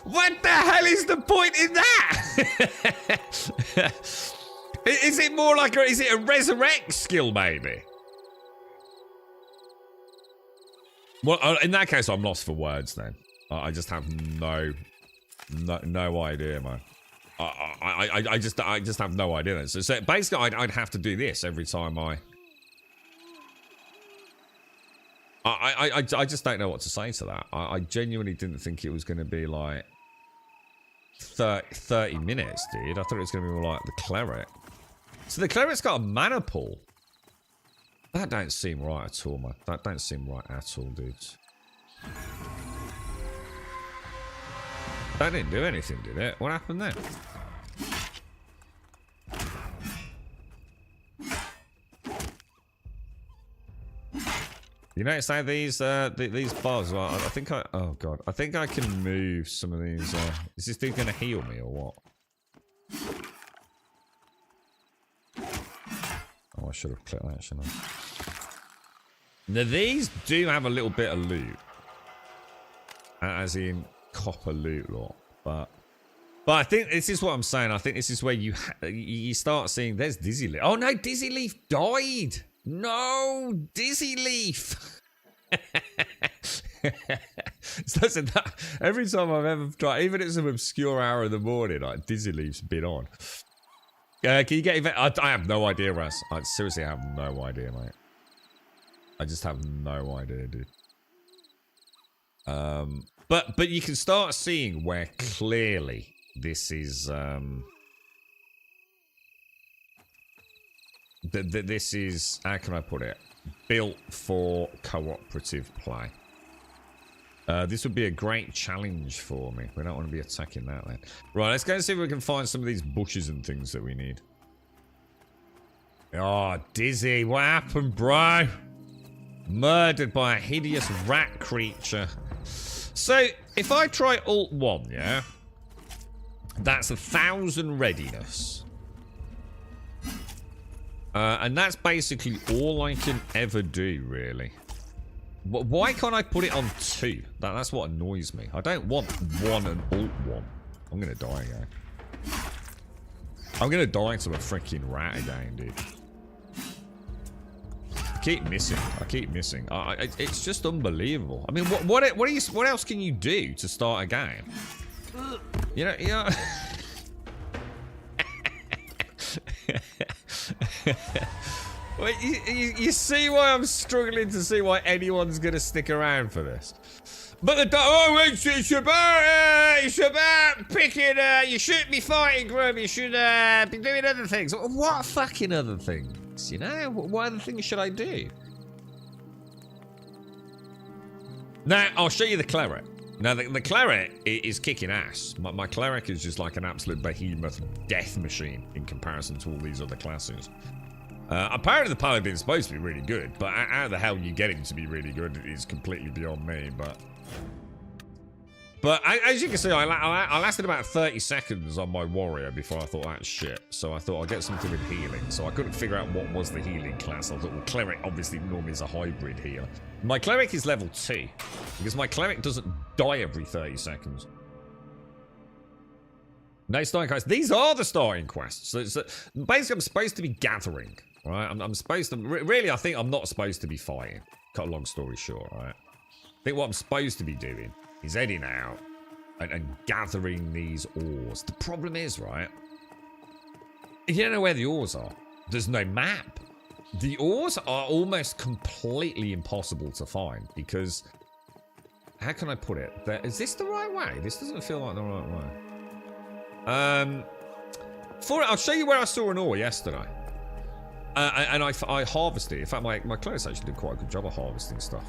What the hell is the point in that? Is it more like is it a resurrect skill, maybe? Well, in that case, I'm lost for words. Then I just have no idea, man. I just have no idea then. So basically, I'd have to do this every time I just don't know what to say to that. I genuinely didn't think it was going to be like 30 minutes, dude. I thought it was going to be more like the cleric. So the cleric's got a mana pool. That don't seem right at all, man. That don't seem right at all, dudes. That didn't do anything, did it? What happened then? You notice how these bars are? I think oh god, I think I can move some of these. Is this dude gonna heal me or what? Oh, I should have clicked that, shouldn't I? Now these do have a little bit of loot, as in copper loot lot, but I think this is what I'm saying. I think this is where you start seeing there's Dizzy Leaf. Oh no, Dizzy Leaf died. No, Dizzy Leaf. So that, every time I've ever tried, even at some obscure hour of the morning, like Dizzy Leaf's been on. Can you get event? I have no idea, Raz. I seriously have no idea, mate. I just have no idea, dude. But you can start seeing where clearly this is this is, how can I put it, built for cooperative play. This would be a great challenge for me. We don't want to be attacking that then. Right, let's go and see if we can find some of these bushes and things that we need. Oh, Dizzy, what happened, bro? Murdered by a hideous rat creature. So, if I try Alt 1, yeah? That's 1,000 readiness. And that's basically all I can ever do, really. Why can't I put it on 2? That's what annoys me. I don't want 1 and Alt 1. I'm going to die again. I'm gonna die to a freaking rat again, dude. I keep missing. It's just unbelievable. I mean, what else can you do to start a game? You know. Well, you see why I'm struggling to see why anyone's gonna stick around for this. But it's about picking. You shouldn't be fighting, Grub. You should be doing other things. What fucking other things? You know, what other things should I do? Now I'll show you the cleric. Now the cleric is kicking ass. My cleric is just like an absolute behemoth death machine in comparison to all these other classes. Apparently the paladin's supposed to be really good, but how the hell you get him to be really good is completely beyond me. But as you can see, I lasted about 30 seconds on my warrior before I thought that's shit. So I thought I'd get something with healing. So I couldn't figure out what was the healing class. I thought, well, cleric obviously normally is a hybrid healer. My cleric is level 2 because my cleric doesn't die every 30 seconds. No starting quests. These are the starting quests. So basically, I'm supposed to be gathering, right? I'm supposed to... Really, I think I'm not supposed to be fighting. Cut a long story short, right? I think what I'm supposed to be doing is heading out and gathering these ores. The problem is, right? If you don't know where the ores are, there's no map. The ores are almost completely impossible to find because... How can I put it? Is this the right way? This doesn't feel like the right way. I'll show you where I saw an ore yesterday. And I harvested it. In fact, my clerics actually did quite a good job of harvesting stuff.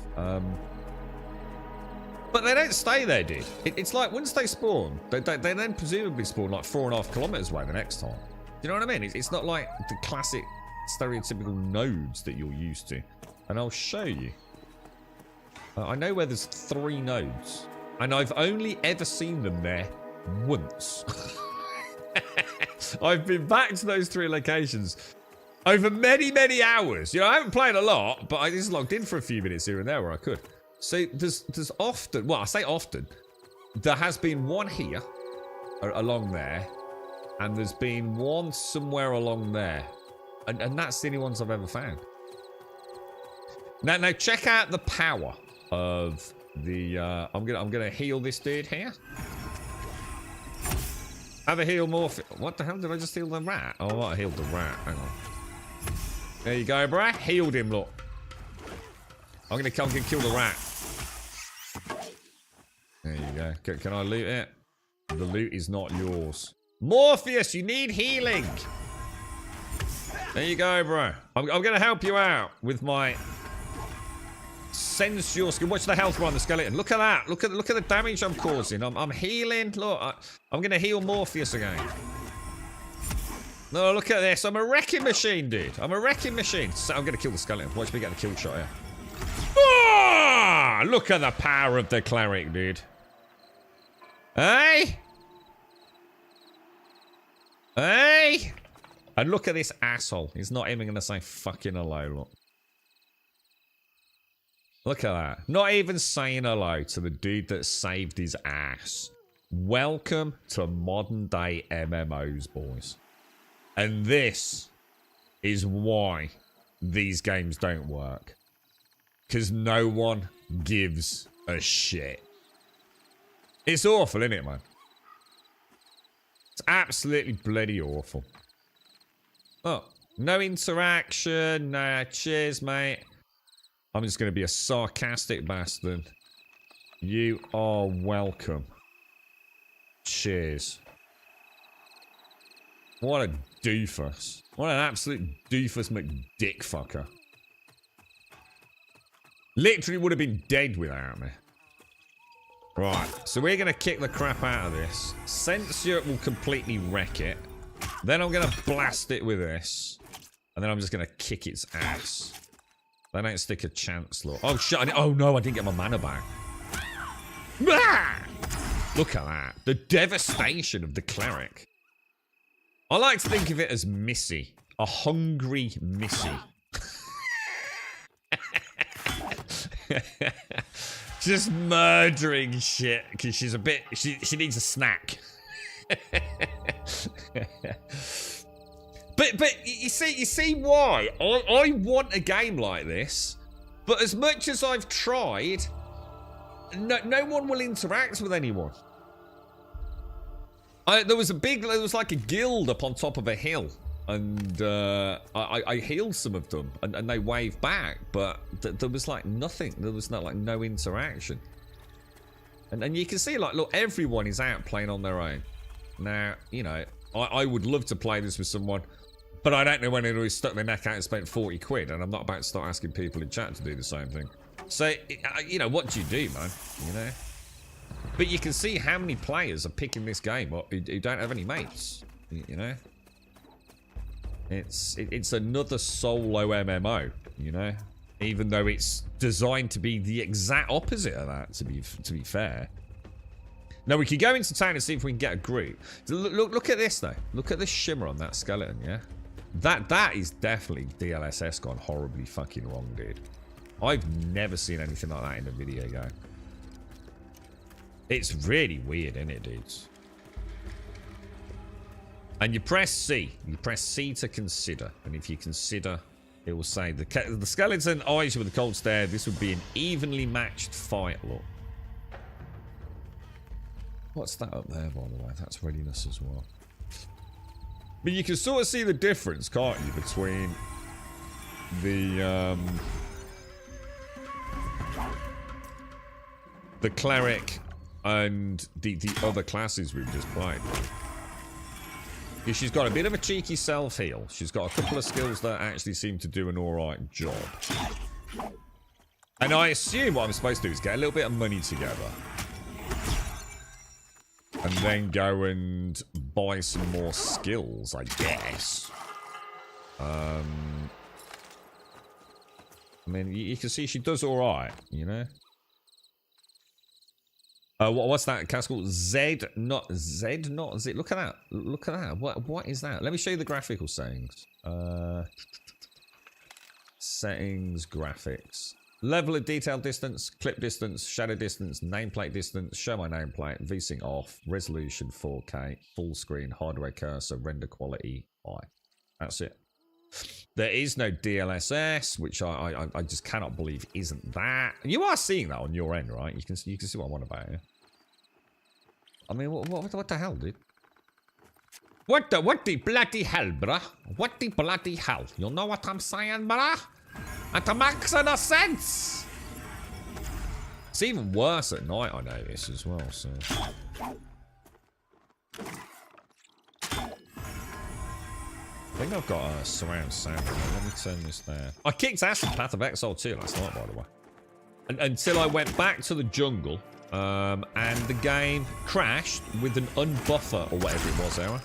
But they don't stay there, dude. It's like once they spawn, they then presumably spawn like 4.5 kilometers away the next time. You know what I mean? It's not like the classic stereotypical nodes that you're used to. And I'll show you. I know where there's 3 nodes. And I've only ever seen them there once. I've been back to those 3 locations over many, many hours. You know, I haven't played a lot, but I just logged in for a few minutes here and there where I could. So there's often, well, I say often, there has been one here, along there, and there's been one somewhere along there, and that's the only ones I've ever found. Now check out the power of the. I'm gonna heal this dude here. Have a heal more. What the hell did I just heal the rat? Oh, I healed the rat. Hang on. There you go, bruh. Healed him. Look. I'm gonna come and kill the rat. There you go. Can I loot it? The loot is not yours. Morpheus, you need healing. There you go, bro. I'm gonna help you out with my sense your skill. Watch the health bar on the skeleton. Look at that. Look at the damage I'm causing. I'm healing. Look, I'm gonna heal Morpheus again. No, look at this. I'm a wrecking machine, dude. I'm a wrecking machine. So I'm gonna kill the skeleton. Watch me get the kill shot here. Ah! Look at the power of the cleric, dude. Hey? Hey? And look at this asshole. He's not even gonna say fucking hello, look. Look at that. Not even saying hello to the dude that saved his ass. Welcome to modern day MMOs, boys. And this is why these games don't work. Because no one gives a shit. It's awful, isn't it, man? It's absolutely bloody awful. Oh, no interaction. Nah, cheers, mate. I'm just going to be a sarcastic bastard. You are welcome. Cheers. What a doofus. What an absolute doofus McDickfucker. Literally would have been dead without me. Right, so we're going to kick the crap out of this. Censure will completely wreck it. Then I'm going to blast it with this. And then I'm just going to kick its ass. They don't stick a chance, look. Oh, shit. Oh, no, I didn't get my mana back. Ah! Look at that. The devastation of the cleric. I like to think of it as Missy. A hungry Missy. Just murdering shit because she's a bit... She needs a snack. But you see why I want a game like this. But as much as I've tried, no one will interact with anyone. There was like a guild up on top of a hill, and I healed some of them, and they waved back, but there was like nothing. There was no interaction. And you can see, like, look, everyone is out playing on their own. Now, you know, I would love to play this with someone, but I don't know when anyone stuck their neck out and spent 40 quid, and I'm not about to start asking people in chat to do the same thing. So, you know, what do you do, man? You know? But you can see how many players are picking this game up who don't have any mates, you know? It's another solo MMO, you know? Even though it's designed to be the exact opposite of that, to be fair. Now, we can go into town and see if we can get a group. Look at this, though. Look at the shimmer on that skeleton, yeah? That is definitely DLSS gone horribly fucking wrong, dude. I've never seen anything like that in a video game. It's really weird, isn't it, dudes? And you press C. You press C to consider. And if you consider, it will say the skeleton eyes you with a cold stare. This would be an evenly matched fight. Look. What's that up there, by the way? That's readiness as well. But you can sort of see the difference, can't you, between the cleric and the other classes we've just played. Yeah, she's got a bit of a cheeky self-heal. She's got a couple of skills that actually seem to do an alright job. And I assume what I'm supposed to do is get a little bit of money together. And then go and buy some more skills, I guess. I mean, you can see she does alright, you know? What's that cast called? Z, not Z. Look at that. Look at that. What is that? Let me show you the graphical settings. Settings, graphics. Level of detail distance, clip distance, shadow distance, nameplate distance, show my nameplate, VSync off, resolution 4K, full screen, hardware cursor, render quality high. That's it. There is no DLSS, which I just cannot believe isn't that. And you are seeing that on your end, right? You can see what I'm on about here. I mean, what the hell, dude? What the bloody hell, bruh? What the bloody hell? You know what I'm saying, bruh? It makes no sense. It's even worse at night, I notice as well. So. I think I've got a surround sound. Let me turn this there. I kicked ass in Path of Exile 2 last night, by the way. Until I went back to the jungle, and the game crashed with an unbuffer or whatever it was, error.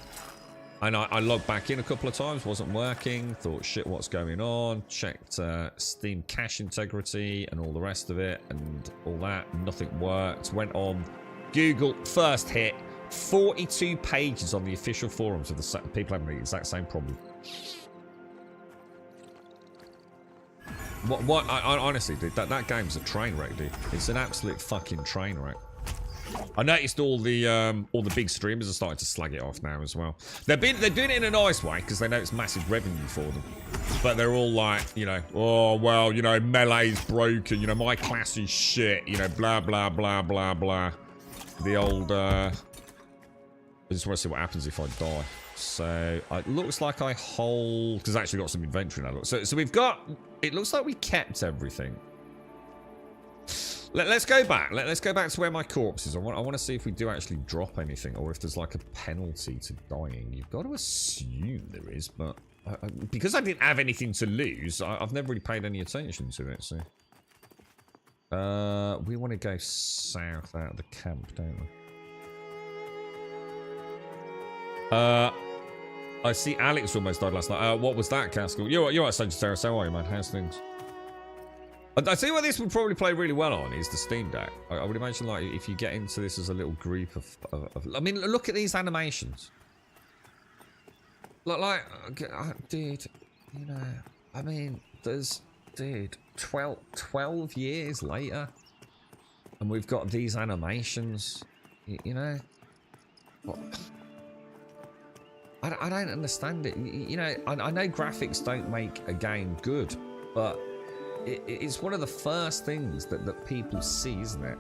And I logged back in a couple of times, wasn't working, thought, shit, what's going on? Checked Steam cache integrity and all the rest of it, and all that, nothing worked. Went on Google, first hit, 42 pages on the official forums of the people having the exact same problem. I honestly, dude, that game's a train wreck, dude. It's an absolute fucking train wreck. I noticed all the big streamers are starting to slag it off now as well. They're doing it in a nice way because they know it's massive revenue for them. But they're all like, you know, oh well, you know, melee's broken. You know, my class is shit. You know, blah blah blah blah blah. The old. I just want to see what happens if I die. So it looks like I hold because I actually got some inventory now. So we've got. It looks like we kept everything. Let's go back. Let's go back to where my corpse is. I want to see if we do actually drop anything or if there's like a penalty to dying. You've got to assume there is, but because I didn't have anything to lose, I've never really paid any attention to it. So we want to go south out of the camp, don't we? I see Alex almost died last night. What was that, Castle? You're right, Sagittarius. How are you, man? How's things? I tell you what, this would probably play really well on is the Steam Deck. I would imagine, like, if you get into this as a little group of I mean, look at these animations. Like, dude, you know, I mean, there's, dude, 12 years later, and we've got these animations, you know. What? I don't understand it. You know, I know graphics don't make a game good, but it's one of the first things that people see, isn't it?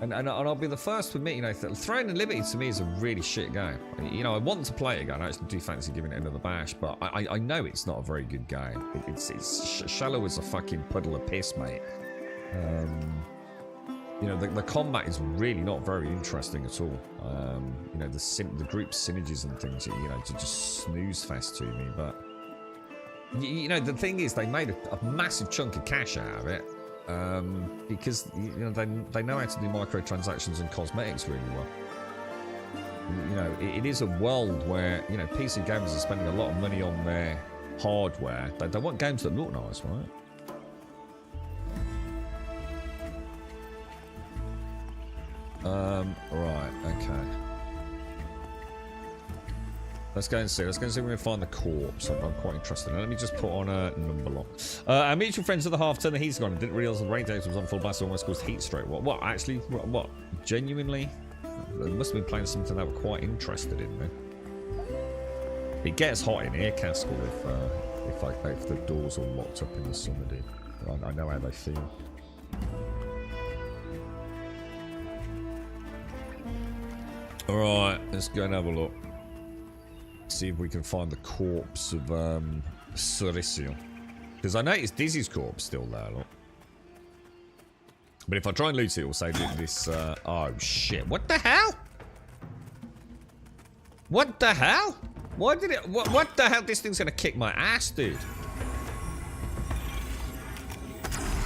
And I'll be the first to admit, you know, Throne and Liberty to me is a really shit game. You know, I want to play it again. I actually do fancy giving it another bash, but I know it's not a very good game. It's shallow as a fucking puddle of piss, mate. You know, the combat is really not very interesting at all. You know, the group synergies and things, you know, to just snooze fest to me. But you know, the thing is, they made a massive chunk of cash out of it. Because you know they know how to do microtransactions and cosmetics really well. You know, it is a world where, you know, PC gamers are spending a lot of money on their hardware. They want games that look nice, right? Right, okay. Let's go and see. Let's go and see if we can find the corpse. I'm quite interested. Now, let me just put on a number lock. Our mutual friends of the half turn the heat's gone. I didn't realise the rain data was on full blast. Almost caused heat stroke. What? Actually, what? Genuinely? They must have been playing something they were quite interested in then. It gets hot in here, Castle, if the doors are locked up in the summer, dude. I know how they feel. Alright, let's go and have a look. See if we can find the corpse of Cerecio. Because I noticed Dizzy's corpse still there, look. But if I try and loot it, it'll say that this... oh, shit. What the hell? What the hell? Why did it... What the hell? This thing's going to kick my ass, dude.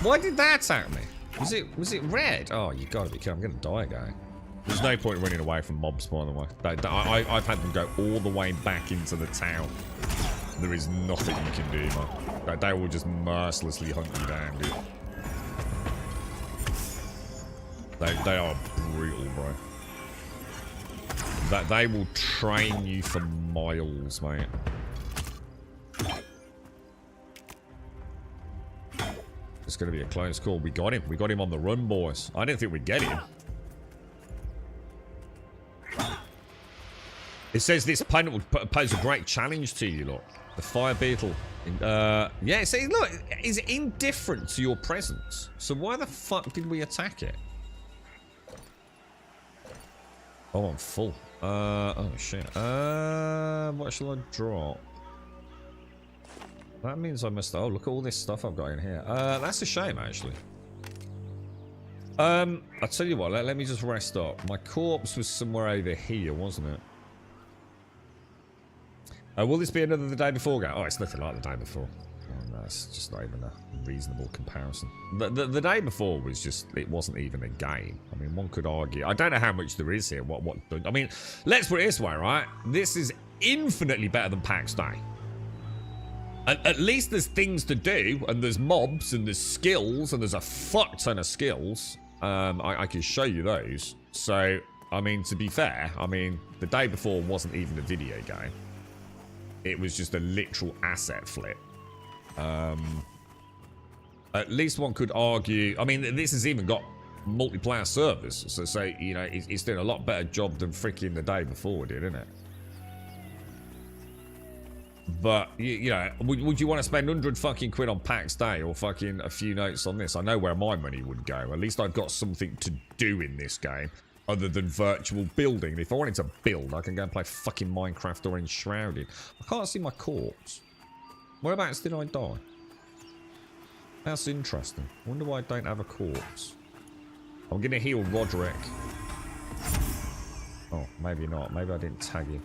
Why did that attack me? Was it red? Oh, you gotta be kidding. I'm going to die, guy. There's no point running away from mobs, by the way. I've had them go all the way back into the town. There is nothing you can do, man. They will just mercilessly hunt you down, dude. They are brutal, bro. They will train you for miles, mate. It's going to be a close call. We got him. We got him on the run, boys. I didn't think we'd get him. It says this opponent would pose a great challenge to you, look. The fire beetle. Yeah, see, look, is indifferent to your presence. So why the fuck did we attack it? Oh, I'm full. Oh shit. What shall I drop? That means I must. Oh, look at all this stuff I've got in here. That's a shame, actually. I'll tell you what. Let me just rest up. My corpse was somewhere over here, wasn't it? Will this be another the day before game? Oh, it's nothing like the day before. Oh, no, it's just not even a reasonable comparison. The day before was just, it wasn't even a game. I mean, one could argue. I don't know how much there is here. I mean, let's put it this way, right? This is infinitely better than PAX Day. At least there's things to do, and there's mobs, and there's skills, and there's a fuck ton of skills. I can show you those. So, I mean, to be fair, I mean, the day before wasn't even a video game. It was just a literal asset flip. At least one could argue... I mean, this has even got multiplayer servers. So you know, it's doing a lot better job than freaking the day before did, isn't it? But, you know, would you want to spend 100 fucking quid on PAX Day or fucking a few notes on this? I know where my money would go. At least I've got something to do in this game. Other than virtual building. If I wanted to build, I can go and play fucking Minecraft or Enshrouded. I can't see my corpse. Whereabouts did I die? That's interesting. I wonder why I don't have a corpse. I'm gonna heal Roderick. Oh, maybe not. Maybe I didn't tag him.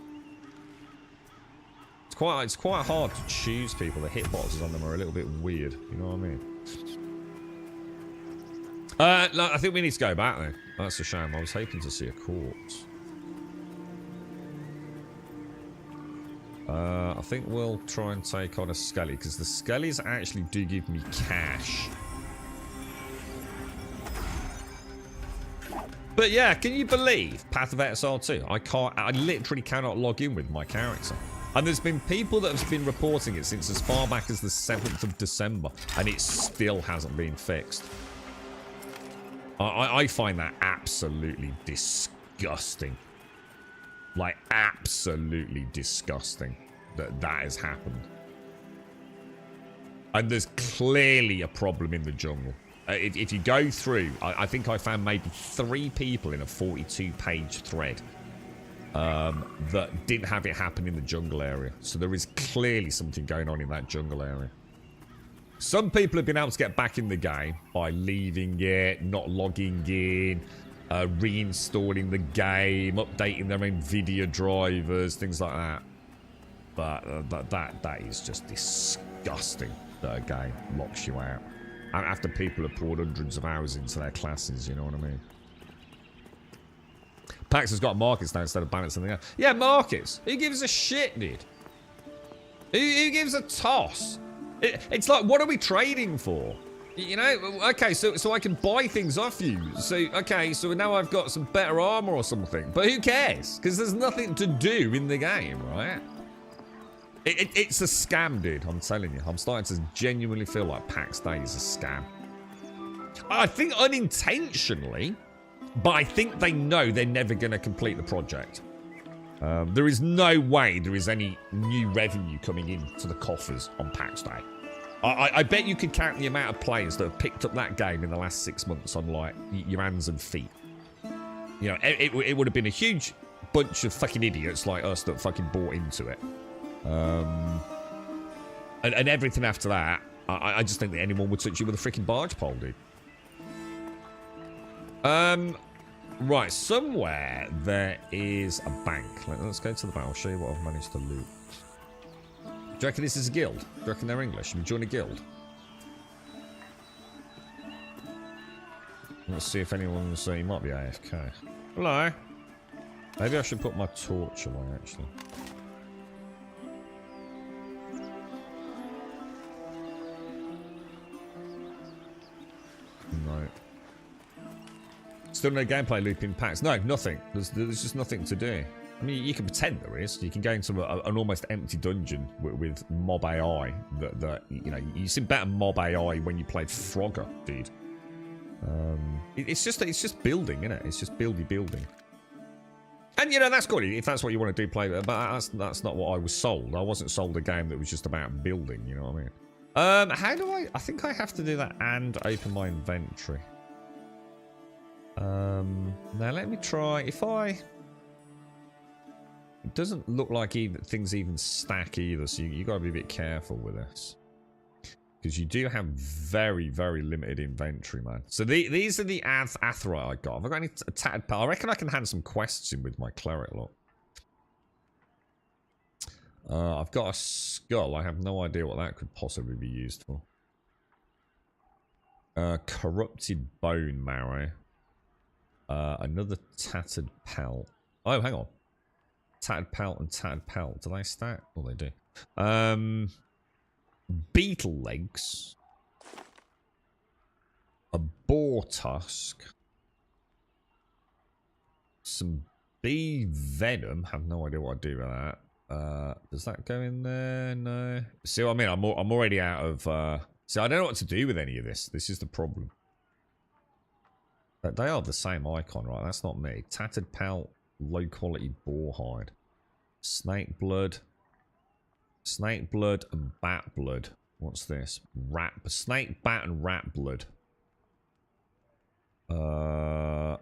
It's quite hard to choose people. The hitboxes on them are a little bit weird. You know what I mean? No, I think we need to go back then. That's a shame. I was hoping to see a corpse. I think we'll try and take on a Skelly, because the Skellies actually do give me cash. But yeah, can you believe Path of Exile 2? I literally cannot log in with my character. And there's been people that have been reporting it since as far back as the 7th of December, and it still hasn't been fixed. I find that absolutely disgusting. Like, absolutely disgusting that that has happened. And there's clearly a problem in the jungle. If you go through, I think I found maybe 3 people in a 42-page thread that didn't have it happen in the jungle area. So there is clearly something going on in that jungle area. Some people have been able to get back in the game by leaving it, not logging in, reinstalling the game, updating their NVIDIA drivers, things like that. But that is just disgusting that a game locks you out. And after people have poured hundreds of hours into their classes, you know what I mean? PAX has got markets now instead of banners and something else. Yeah, markets. Who gives a shit, dude? Who gives a toss? It's like, what are we trading for? You know, okay, so I can buy things off you. So, okay, so now I've got some better armor or something. But who cares? Because there's nothing to do in the game, right? It's a scam, dude. I'm telling you. I'm starting to genuinely feel like PAX Day is a scam. I think unintentionally, but I think they know they're never going to complete the project. There is no way there is any new revenue coming into the coffers on PAX Day. I bet you could count the amount of players that have picked up that game in the last 6 months on, like, your hands and feet. You know, it would have been a huge bunch of fucking idiots like us that fucking bought into it. And everything after that, I just think that anyone would touch you with a freaking barge pole, dude. Right, somewhere there is a bank. Let's go to the bank. I'll show you what I've managed to loot. Do you reckon this is a guild? Do you reckon they're English? Should we join a guild? Let's see if anyone's... he might be AFK. Hello. Maybe I should put my torch away, actually. No. Still no gameplay loop in PAX. No, nothing. There's just nothing to do. I mean, you can pretend there is. You can go into an almost empty dungeon with mob AI. That you know, you see better mob AI when you played Frogger, dude. It's just building, isn't it? It's just building. And you know, that's good if that's what you want to do. Play, but that's not what I was sold. I wasn't sold a game that was just about building. You know what I mean? How do I think I have to do that and open my inventory. Now let me try. If I... It doesn't look like things even stack either, so you got to be a bit careful with this. Because you do have very, very limited inventory, man. So these are the Atherite I got. Have I got any tattered pal? I reckon I can hand some quests in with my cleric, look. I've got a skull. I have no idea what that could possibly be used for. Corrupted bone marrow. Another tattered pelt. Oh, hang on. Tattered pelt and tattered pelt. Do they stack? Oh, they do. Beetle legs. A boar tusk. Some bee venom. Have no idea what I'd do with that. Does that go in there? No. See what I mean? I'm already out of... See, I don't know what to do with any of this. This is the problem. They are the same icon, right? That's not me. Tattered pelt, low quality boar hide. Snake blood. Snake blood and bat blood. What's this? Snake, bat and rat blood. A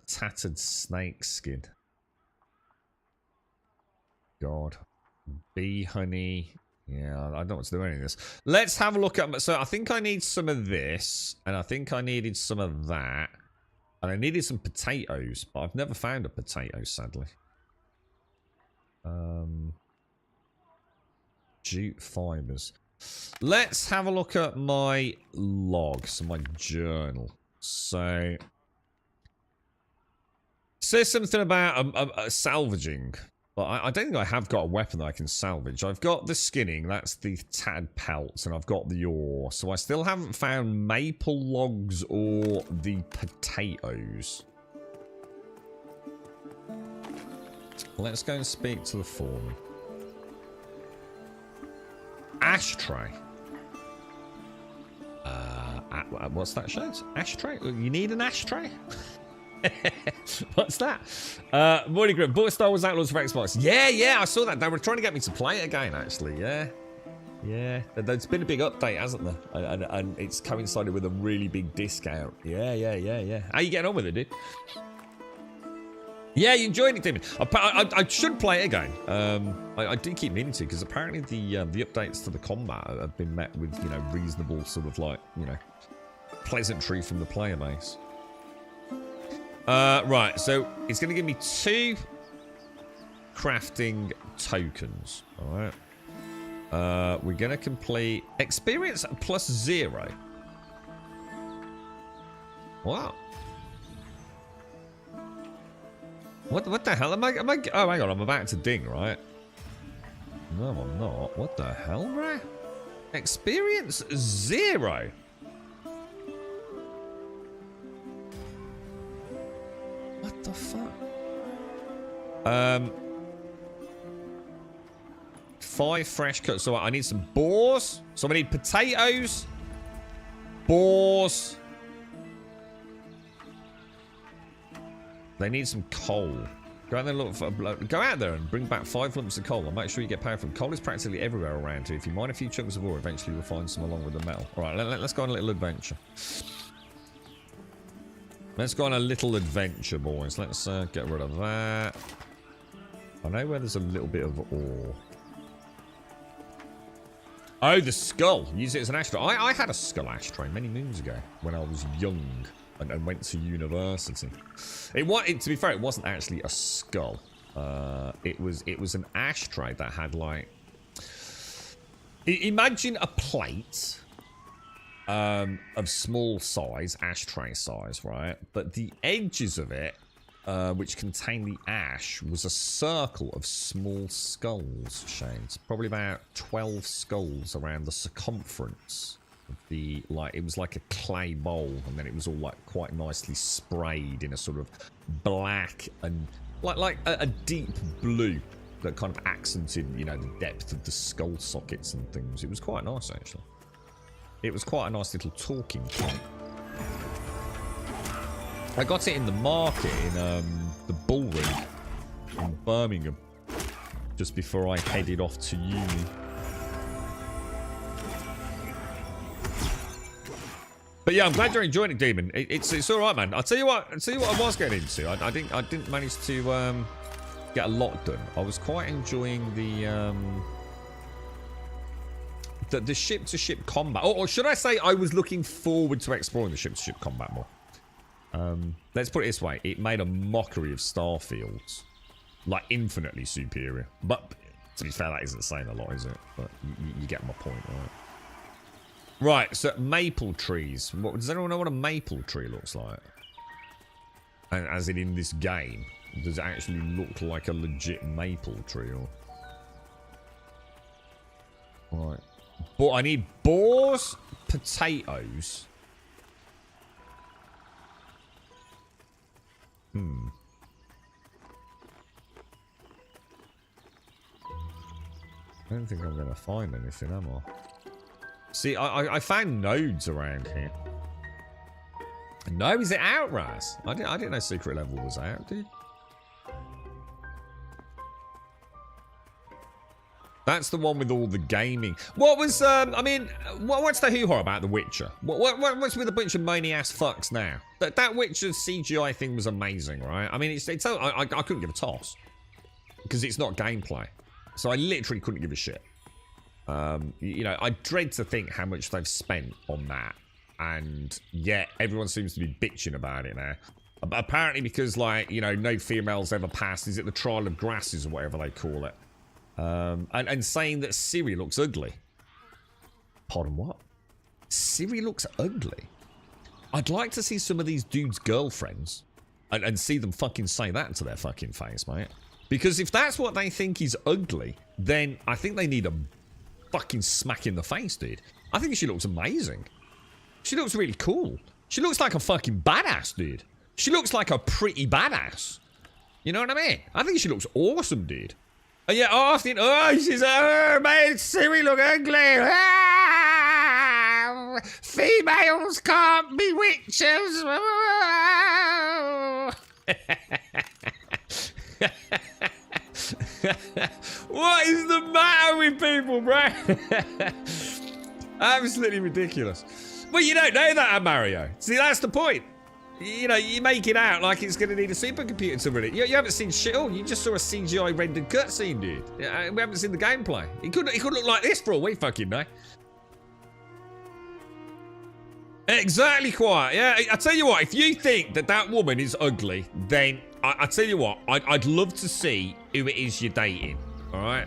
tattered snake skin. God. Bee honey. Yeah, I don't know what to do with any of this. Let's have a look at... So I think I need some of this. And I think I needed some of that. And I needed some potatoes. But I've never found a potato, sadly. Jute fibers. Let's have a look at my logs, my journal. So... It says something about salvaging. But I don't think I have got a weapon that I can salvage. I've got the skinning, that's the tattered pelts, and I've got the ore. So I still haven't found maple logs or the potatoes. Let's go and speak to the foreman. Ashtray. What's that shirt? Ashtray? You need an ashtray? What's that? Morning Grim. Bought Star Wars Outlaws for Xbox. Yeah, I saw that. They were trying to get me to play it again, actually. Yeah. There's been a big update, hasn't there? And it's coincided with a really big discount. Yeah. How you getting on with it, dude? Yeah, you enjoyed it, David. I should play it again. I do keep meaning to, because apparently the updates to the combat have been met with, you know, reasonable sort of like, you know, pleasantry from the player base. Right, so it's going to give me 2 crafting tokens. All right. We're going to complete experience plus 0. Wow. What the hell am I? Oh, hang on, I'm about to ding, right? No, I'm not. What the hell, right? Experience 0. What the fuck? 5 fresh cuts. So I need some boars. So I need potatoes, boars. They need some coal. Go out there and go out there and bring back 5 lumps of coal. And make sure you get power from coal. Is practically everywhere around here. If you mine a few chunks of ore, eventually you'll find some along with the metal. All right, let's go on a little adventure. Let's go on a little adventure, boys. Let's get rid of that. I know where there's a little bit of ore. Oh, the skull. Use it as an ashtray. I had a skull ashtray many moons ago when I was young and went to university. To be fair, it wasn't actually a skull. It was an ashtray that had like... Imagine a plate of small size, ashtray size, right? But the edges of it, which contained the ash, was a circle of small skulls, Shane. It's probably about 12 skulls around the circumference of the, like, it was like a clay bowl, and then it was all like quite nicely sprayed in a sort of black and like a deep blue that kind of accented, you know, the depth of the skull sockets and things. It was quite nice, actually. It was quite a nice little talking point. I got it in the market in the Bull Ring in Birmingham just before I headed off to uni. But yeah, I'm glad you're enjoying it, Demon. It's all right, man. I'll tell you what I was getting into. I didn't manage to get a lot done. I was quite enjoying the ship-to-ship combat. Or should I say I was looking forward to exploring the ship-to-ship combat more. Let's put it this way. It made a mockery of Starfield's. Like, infinitely superior. But, to be fair, that isn't saying a lot, is it? But you get my point, right? Right, so maple trees. Does anyone know what a maple tree looks like? And as in this game, does it actually look like a legit maple tree? Or... Right. But I need boars, potatoes. I don't think I'm going to find anything, am I? See, I found nodes around here. No, is it out, Raz? I didn't know secret level was out, dude. That's the one with all the gaming. What was, I mean, what's the hoo-ha about The Witcher? What's with a bunch of moany-ass fucks now? That Witcher CGI thing was amazing, right? I mean, I couldn't give a toss. Because it's not gameplay. So I literally couldn't give a shit. You know, I dread to think how much they've spent on that. And yet, everyone seems to be bitching about it now. Apparently because, like, you know, no females ever passed. Is it the Trial of Grasses or whatever they call it? And saying that Siri looks ugly. Pardon, what? Siri looks ugly? I'd like to see some of these dudes' girlfriends and see them fucking say that to their fucking face, mate. Because if that's what they think is ugly, then I think they need a fucking smack in the face, dude. I think she looks amazing. She looks really cool. She looks like a fucking badass, dude. She looks like a pretty badass. You know what I mean? I think she looks awesome, dude. And yeah, Austin, she's made Siri look ugly. Ah, females can't be witches. Ah. What is the matter with people, bro? Absolutely ridiculous. Well, you don't know that, Mario. See, that's the point. You know, you make it out like it's going to need a supercomputer to run it. You haven't seen shit all. You just saw a CGI rendered cutscene, dude. We haven't seen the gameplay. It could look like this for all we fucking know. Exactly, quiet. Yeah, I tell you what, if you think that woman is ugly, then I tell you what, I'd love to see who it is you're dating. All right.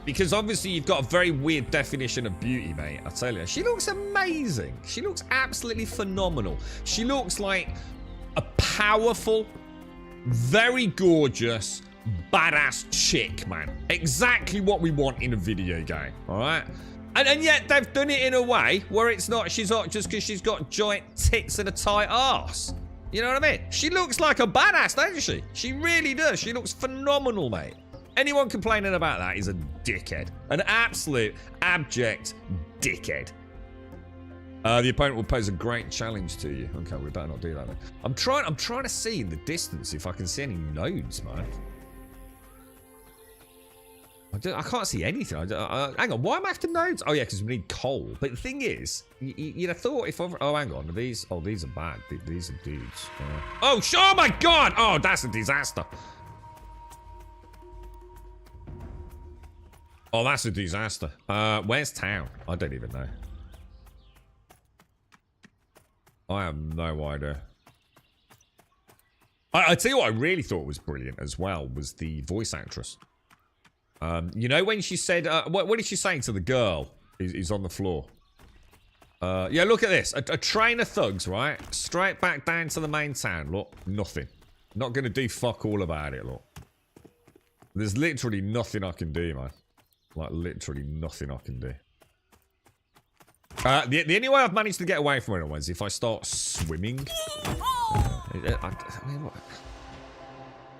Because obviously you've got a very weird definition of beauty, mate. I tell you, she looks amazing. She looks absolutely phenomenal. She looks like a powerful, very gorgeous, badass chick, man. Exactly what we want in a video game, all right? And yet they've done it in a way where it's not she's hot just because she's got giant tits and a tight ass. You know what I mean? She looks like a badass, doesn't she? She really does. She looks phenomenal, mate. Anyone complaining about that is a dickhead. An absolute, abject dickhead. The opponent will pose a great challenge to you. Okay, we better not do that then. I'm trying to see in the distance if I can see any nodes, man. I can't see anything. Hang on, why am I after nodes? Oh yeah, because we need coal. But the thing is, you'd have thought if... Oh, hang on. These are bad. These are dudes. Oh my God! Oh, that's a disaster. Oh, that's a disaster. Where's town? I don't even know. I have no idea. I tell you what I really thought was brilliant as well was the voice actress. You know when she said... what did she say to the girl who's on the floor? Yeah, look at this. A train of thugs, right? Straight back down to the main town. Look, nothing. Not going to do fuck all about it, look. There's literally nothing I can do, man. Like, literally nothing I can do. The only way I've managed to get away from it is if I start swimming. I mean, what?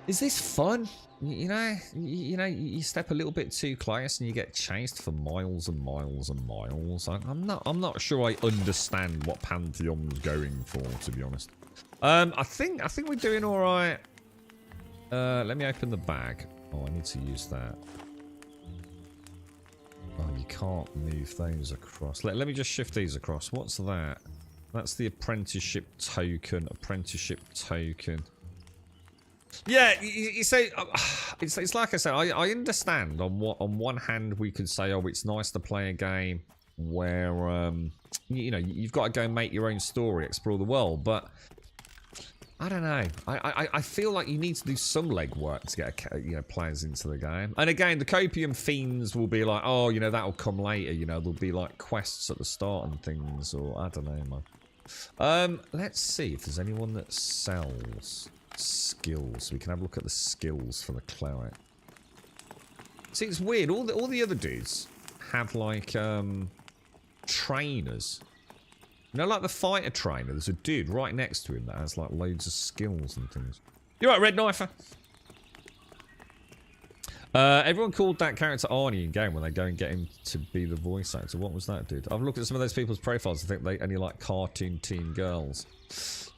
Is this fun? You know, you step a little bit too close and you get chased for miles and miles and miles. I'm not sure I understand what Pantheon's going for, to be honest. I think we're doing all right. Let me open the bag. Oh, I need to use that. Oh, you can't move those across. Let me just shift these across. What's that? That's the apprenticeship token. Apprenticeship token. Yeah, you say it's like I said. I understand. On one hand, we could say, oh, it's nice to play a game where you know you've got to go make your own story, explore the world, but. I don't know. I feel like you need to do some legwork to get players into the game. And again, the copium fiends will be like, oh, you know, that'll come later. You know, there'll be like quests at the start and things, or I don't know, man. Let's see if there's anyone that sells skills. We can have a look at the skills for the cleric. See, it's weird. All the other dudes have like trainers. You know, like the fighter trainer, there's a dude right next to him that has like loads of skills and things. You're right, Red Knifer. Everyone called that character Arnie in game when they go and get him to be the voice actor. What was that, dude? I've looked at some of those people's profiles. I think they only like cartoon teen girls.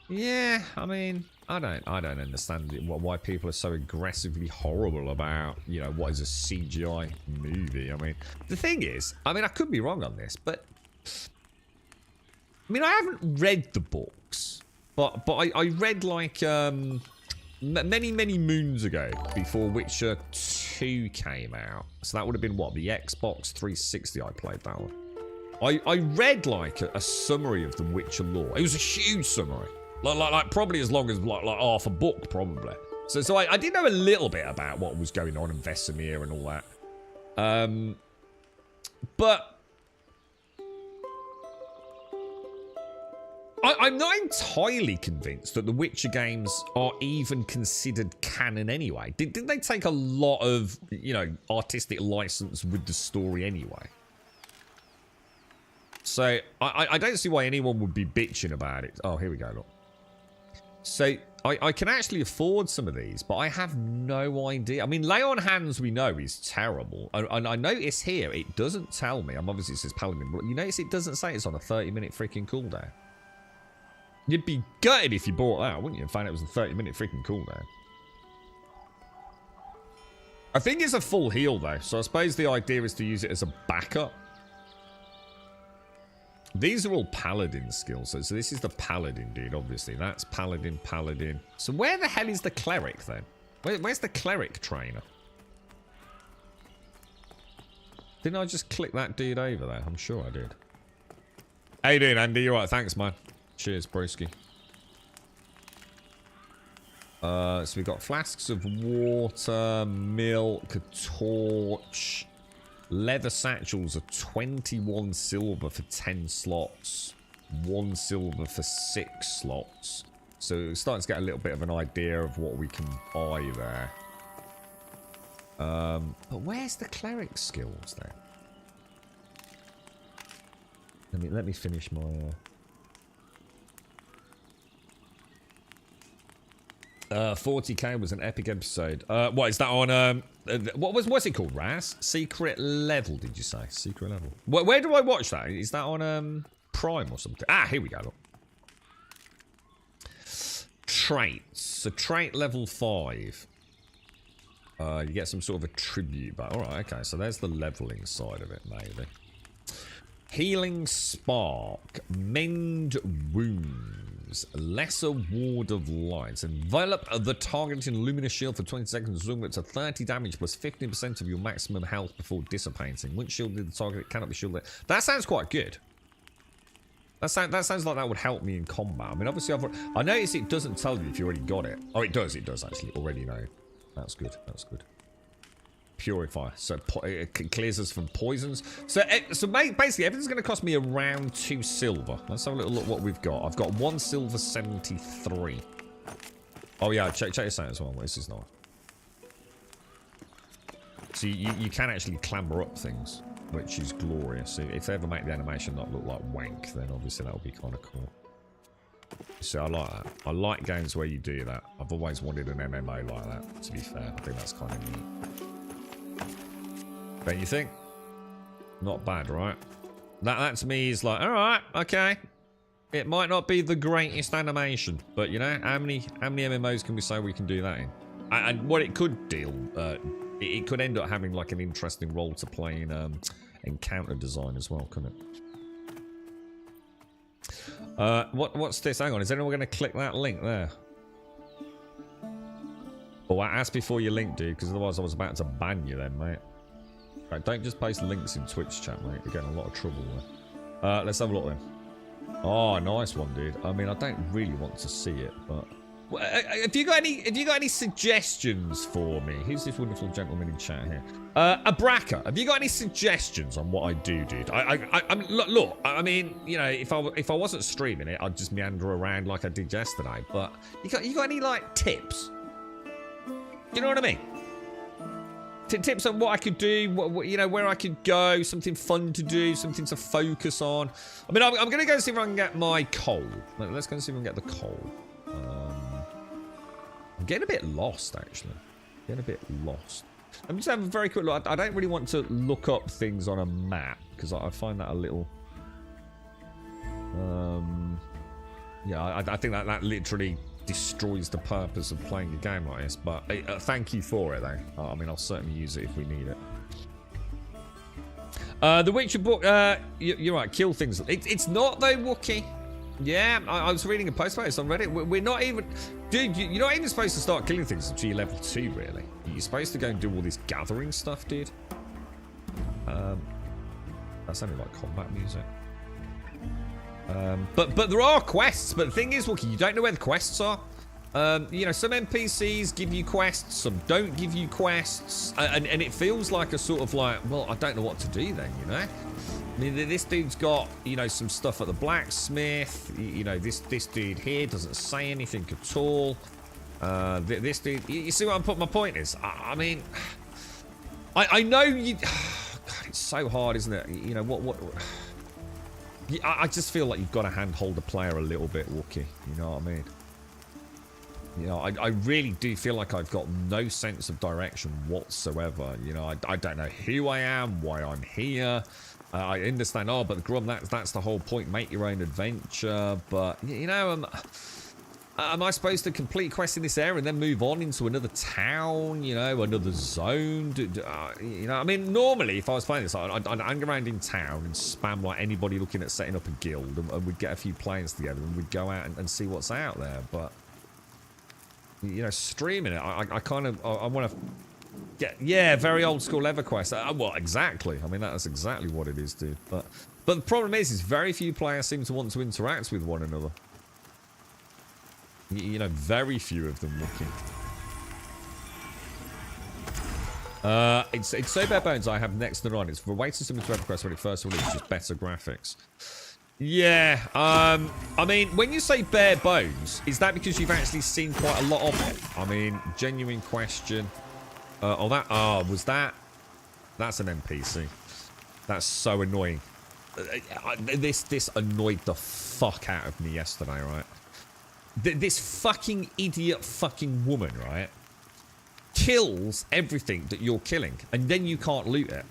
Yeah, I mean, I don't understand why people are so aggressively horrible about, you know, what is a CGI movie. I mean, the thing is, I mean, I could be wrong on this, but. I mean, I haven't read the books, but I read like many moons ago before Witcher 2 came out. So that would have been what, the Xbox 360 I played that one. I read like a summary of the Witcher lore. It was a huge summary, like probably as long as like half a book probably. So I did know a little bit about what was going on in Vesemir and all that. But. I'm not entirely convinced that the Witcher games are even considered canon anyway. Didn't they take a lot of, you know, artistic license with the story anyway? So, I don't see why anyone would be bitching about it. Oh, here we go, look. So, I can actually afford some of these, but I have no idea. I mean, Lay on Hands we know is terrible. And I notice here, it doesn't tell me. Obviously, it says Paladin, but you notice it doesn't say it's on a 30-minute freaking cooldown. You'd be gutted if you bought that, wouldn't you? And found it was a 30-minute freaking cooldown. I think it's a full heal, though. So I suppose the idea is to use it as a backup. These are all paladin skills. So this is the paladin, dude, obviously. That's paladin, paladin. So where the hell is the cleric, then? Where's the cleric trainer? Didn't I just click that dude over there? I'm sure I did. How you doing, Andy? You alright? Thanks, man. Cheers, broski. So we've got flasks of water, milk, a torch, leather satchels are 21 silver for 10 slots, 1 silver for 6 slots. So we're starting to get a little bit of an idea of what we can buy there. But where's the cleric skills then? Let me finish my 40k was an epic episode. What is that on? What's it called? Raz? Secret level? Did you say secret level? Where do I watch that? Is that on Prime or something? Ah, here we go. Look. Traits. So trait level 5. You get some sort of a tribute back. All right, okay. So there's the leveling side of it, maybe. Healing Spark, Mend Wounds, Lesser Ward of Light, envelop the target in Luminous Shield for 20 seconds, zoom it to 30 damage plus 15% of your maximum health before dissipating. Once shielded, the target cannot be shielded. That sounds quite good. That sounds like that would help me in combat. I mean, obviously, I notice it doesn't tell you if you already got it. Oh, it does actually. Already know. That's good, that's good. Purify, so it clears us from poisons. So basically everything's going to cost me around 2 silver. Let's have a little look what we've got. I've got 1 silver 73. Oh yeah, check this out as well. This is nice. So you can actually clamber up things, which is glorious. If they ever make the animation not look like wank, then obviously that'll be kind of cool. So I like that. I like games where you do that. I've always wanted an MMO like that, to be fair. I think that's kind of neat. Don't you think? Not bad, right? That to me is like, alright, okay. It might not be the greatest animation, but you know, how many MMOs can we say we can do that in? And what it could deal, it could end up having like an interesting role to play in encounter design as well, couldn't it? What's this? Hang on, is anyone going to click that link there? Oh, ask before you link, dude, because otherwise I was about to ban you then, mate. Right, don't just post links in Twitch chat, mate. You're getting a lot of trouble there. Let's have a look then. Oh, nice one, dude. I mean, I don't really want to see it, but have you got any suggestions for me? Who's this wonderful gentleman in chat here? Abraka, have you got any suggestions on what I do, dude? Look, I mean, you know, if I wasn't streaming it, I'd just meander around like I did yesterday. But you got any like tips? You know what I mean? Tips on what I could do, what you know, where I could go, something fun to do, something to focus on. I mean, I'm going to go see if I can get my coal. Let's go and see if we can get the coal. I'm getting a bit lost, actually. Getting a bit lost. Let me just have a very quick look. I don't really want to look up things on a map, because I find that a little... yeah, I think that literally destroys the purpose of playing a game like this, but thank you for it though. I mean, I'll certainly use it if we need it. The Witcher book, you're right, kill things. It's not though, Wookie. Yeah, I was reading a post about this on Reddit. We're not even, dude, you're not even supposed to start killing things until you're level 2, really. You're supposed to go and do all this gathering stuff, dude. That sounded like combat music. But there are quests. But the thing is, Wookie, you don't know where the quests are. You know, some NPCs give you quests, some don't give you quests, and it feels like a sort of like, well, I don't know what to do then, you know. I mean, this dude's got, you know, some stuff at the blacksmith. You know, this dude here doesn't say anything at all. This dude, you see what I'm putting my point is? I mean, I know you. God, it's so hard, isn't it? You know what? I just feel like you've got to handhold the player a little bit, Wookie. You know what I mean? You know, I really do feel like I've got no sense of direction whatsoever. You know, I don't know who I am, why I'm here. I understand, oh, but Grum, that's the whole point. Make your own adventure. But, you know, Am I supposed to complete quests in this area and then move on into another town, you know, another zone? You know, I mean, normally if I was playing this, I'd hang around in town and spam like anybody looking at setting up a guild, and we'd get a few players together and we'd go out and see what's out there. But, you know, streaming it, I kind of, I want to get, yeah, very old school EverQuest. Well, exactly. I mean, that's exactly what it is, dude. But the problem is very few players seem to want to interact with one another. You know, very few of them looking. It's so bare bones I have next to on. It's for way too similar to EverQuest when it first released, just better graphics. Yeah, I mean, when you say bare bones, is that because you've actually seen quite a lot of it? I mean, genuine question. Was that? That's an NPC. That's so annoying. This annoyed the fuck out of me yesterday, right? This fucking idiot fucking woman, right, kills everything that you're killing, and then you can't loot it.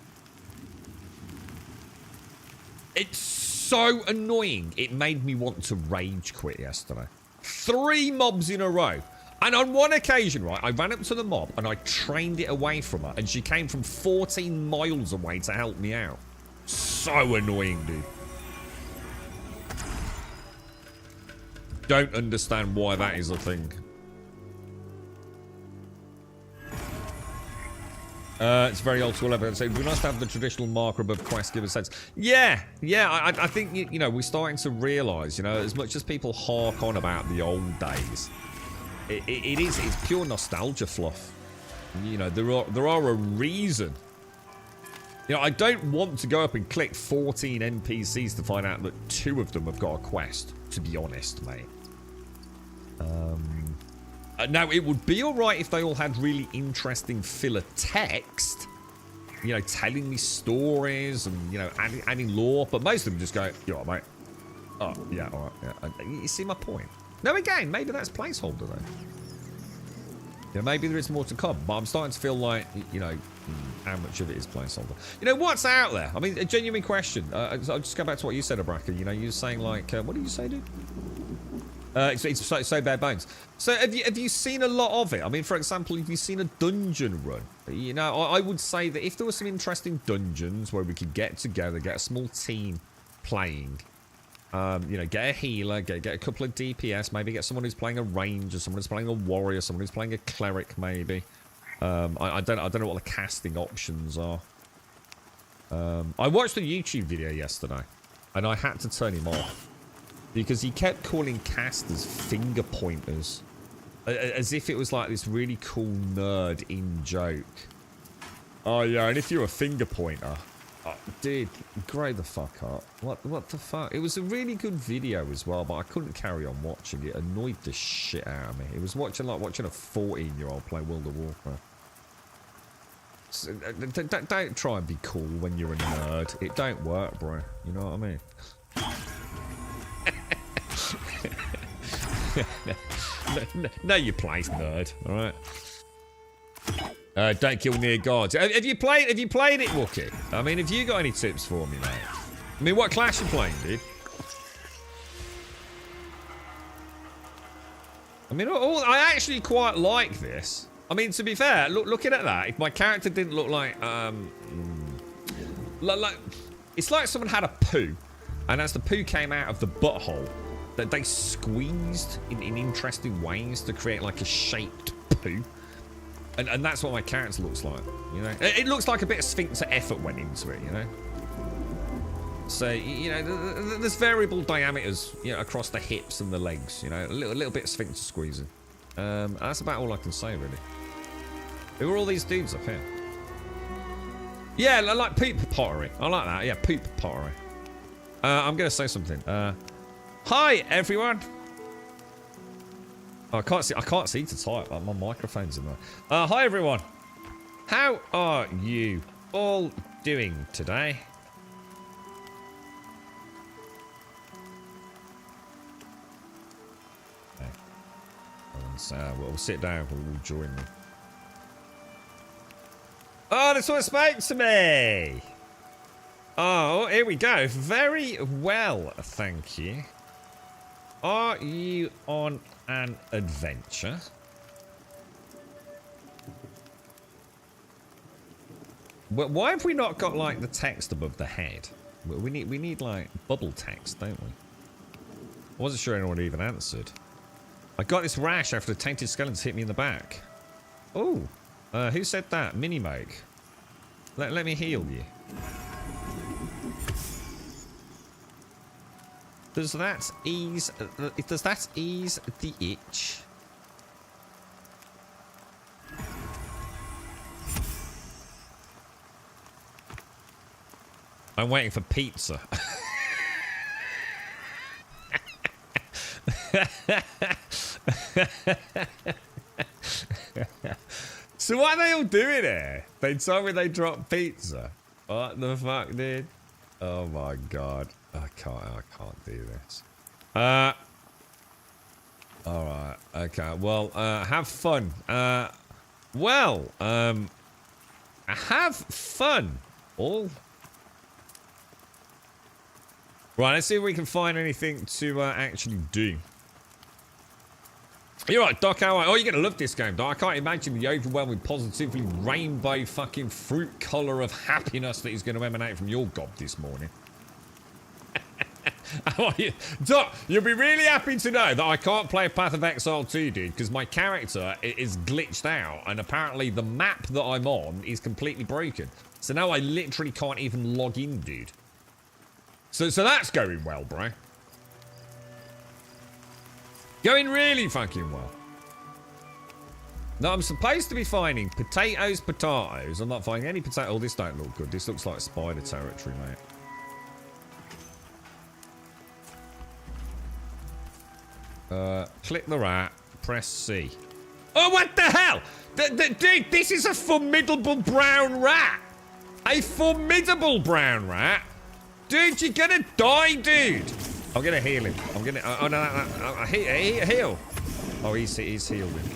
It's so annoying. It made me want to rage quit yesterday. 3 mobs in a row. And on one occasion, right, I ran up to the mob and I trained it away from her, and she came from 14 miles away to help me out. So annoying, dude. Don't understand why that is a thing. It's very old school evidence. It'd be nice to have the traditional marker above quest give a sense. Yeah, I think, you know, we're starting to realise, you know, as much as people hark on about the old days, it's pure nostalgia fluff. You know, there are a reason. You know, I don't want to go up and click 14 NPCs to find out that 2 of them have got a quest, to be honest, mate. Now, it would be alright if they all had really interesting filler text, you know, telling me stories and, you know, adding lore, but most of them just go, you all right, mate? Oh, yeah, alright, yeah. You see my point? Now, again, maybe that's placeholder, though. You know, maybe there is more to come, but I'm starting to feel like, you know, how much of it is placeholder. You know, what's out there? I mean, a genuine question. I'll just go back to what you said, Abraka. You know, you were saying, like, what did you say, dude? It's so bare bones. So have you seen a lot of it? I mean, for example, have you seen a dungeon run? You know, I would say that if there were some interesting dungeons where we could get together, get a small team playing, you know, get a healer, get a couple of DPS, maybe get someone who's playing a ranger, someone who's playing a warrior, someone who's playing a cleric, maybe. I don't know what the casting options are. I watched a YouTube video yesterday, and I had to turn him off. Because he kept calling casters finger pointers. As if it was like this really cool nerd-in joke. Oh yeah, and if you're a finger pointer... Oh, dude, grow the fuck up. What the fuck? It was a really good video as well, but I couldn't carry on watching it. It annoyed the shit out of me. It was watching a 14-year-old play World of Warcraft. So, don't try and be cool when you're a nerd. It don't work, bro. You know what I mean? Know your place, nerd. All right. Don't kill near gods. Have you played it, Wookie? I mean, have you got any tips for me, mate? I mean, what class you playing, dude? I mean, I actually quite like this. I mean, to be fair, looking at that, if my character didn't look like it's like someone had a poo, and as the poo came out of the butthole, that they squeezed in interesting ways to create like a shaped poo. And that's what my character looks like, you know? It looks like a bit of sphincter effort went into it, you know? So, you know, there's variable diameters, you know, across the hips and the legs, you know? A little bit of sphincter squeezing. That's about all I can say, really. Who are all these dudes up here? Yeah, like poop pottery. I like that. Yeah, poop pottery. I'm going to say something. Hi, everyone. Oh, I can't see to type. My microphone's in there. Hi, everyone. How are you all doing today? Okay. We'll sit down. We'll join me. Oh, this one spoke to me. Oh, here we go. Very well, thank you. Are you on an adventure? Why have we not got like the text above the head? We need like bubble text, don't we? I wasn't sure anyone even answered. I got this rash after a tainted skeleton hit me in the back. Oh, who said that? Minimoke. Let me heal you. Does that ease the itch? I'm waiting for pizza. So what are they all doing here? They told me they dropped pizza. What the fuck, dude? Oh my god. I can't do this. Alright, okay. Well, have fun. Have fun, all. Right, let's see if we can find anything to actually do. You're right, Doc, how are you? Oh, you're going to love this game, Doc. I can't imagine the overwhelming, positively rainbow fucking fruit colour of happiness that is going to emanate from your gob this morning. How are you? Doc, you'll be really happy to know that I can't play Path of Exile 2, dude, because my character is glitched out, and apparently the map that I'm on is completely broken. So now I literally can't even log in, dude. So that's going well, bro. Going really fucking well. Now, I'm supposed to be finding potatoes. I'm not finding any potato. Oh, this don't look good. This looks like spider territory, mate. Click the rat. Press C. Oh, what the hell? Dude, this is a formidable brown rat. A formidable brown rat. Dude, you're gonna die, dude. I'm gonna heal him. I'm gonna. Oh no, heal. Oh, he's healed him.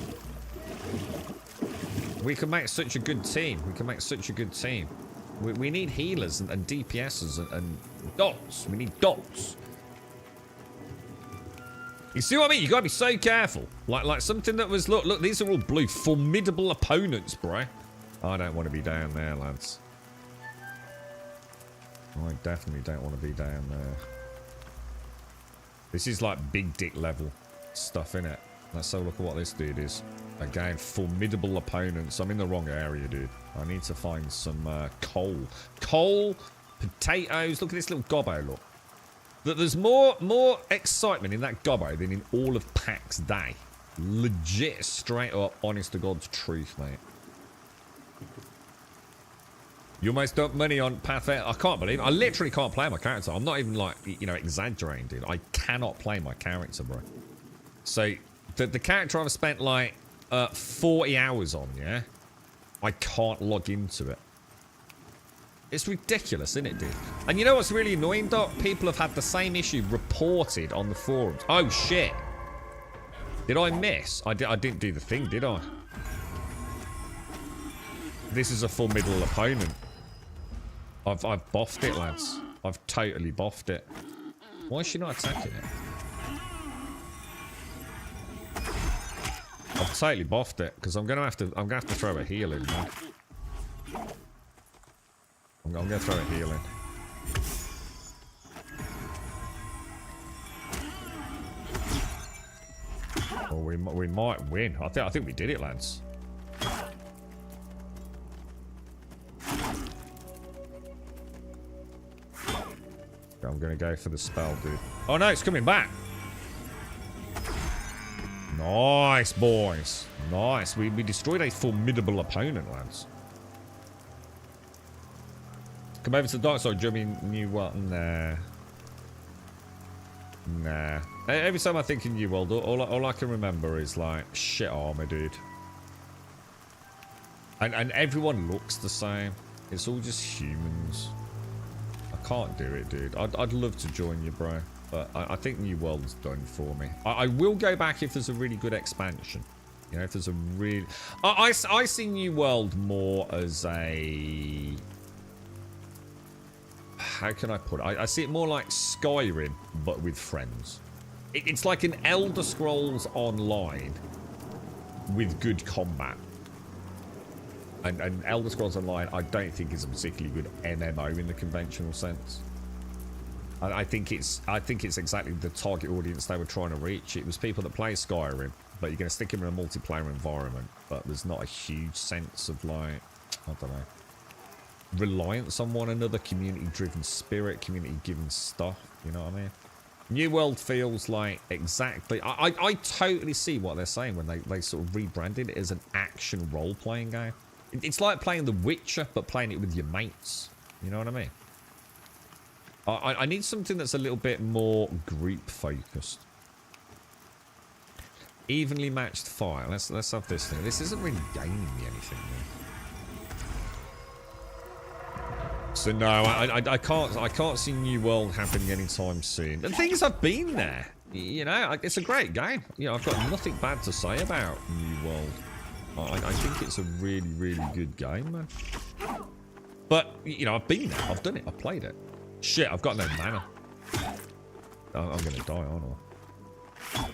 We can make such a good team. We need healers and DPSs and dots. We need dots. You see what I mean? You gotta be so careful. Like something that was look. These are all blue. Formidable opponents, bro. I don't want to be down there, lads. I definitely don't want to be down there. This is like big dick level stuff, innit? Let's have a look at what this dude is. Again, formidable opponents. I'm in the wrong area, dude. I need to find some coal. Coal, potatoes. Look at this little gobbo, look. There's more excitement in that gobbo than in all of PAX Day. Legit, straight up, honest to God's truth, mate. You almost dumped money on Path. I can't believe it. I literally can't play my character. I'm not even like, you know, exaggerating, dude. I cannot play my character, bro. So, the character I've spent like 40 hours on, yeah? I can't log into it. It's ridiculous, isn't it, dude? And you know what's really annoying, Doc? People have had the same issue reported on the forums. Oh, shit. Did I miss? I didn't do the thing, did I? This is a formidable opponent. I've boffed it, lads. I've totally boffed it. Why is she not attacking it? I've totally boffed it because I'm gonna have to throw a heal in, man. I'm gonna throw a heal in. Oh, we might win. I think we did it, lads. I'm gonna go for the spell, dude. Oh no, it's coming back. Nice, boys. Nice. We destroyed a formidable opponent, lads. Come over to the dark side, Jimmy. New World. Nah. Nah. Every time I think of New World, all I can remember is like shit armor, dude. And everyone looks the same. It's all just humans. I can't do it, dude. I'd love to join you, bro. But I think New World's done for me. I will go back if there's a really good expansion. You know, if there's a really... I see New World more as a... How can I put it? I see it more like Skyrim, but with friends. It's like an Elder Scrolls Online with good combat. And Elder Scrolls Online, I don't think is a particularly good MMO in the conventional sense. I think it's exactly the target audience they were trying to reach. It was people that play Skyrim, but you're going to stick them in a multiplayer environment. But there's not a huge sense of, like, I don't know, reliance on one another, community-driven spirit, community-given stuff. You know what I mean? New World feels like exactly... I totally see what they're saying when they sort of rebranded it as an action role-playing game. It's like playing The Witcher, but playing it with your mates. You know what I mean? I need something that's a little bit more group-focused. Evenly matched fire. Let's have this thing. This isn't really gaining me anything, though. So no, I can't see New World happening anytime soon. The thing is, I've been there. You know, it's a great game. You know, I've got nothing bad to say about New World. I think it's a really, really good game, man. But, you know, I've been there. I've done it. I've played it. Shit, I've got no mana. I'm going to die, aren't I?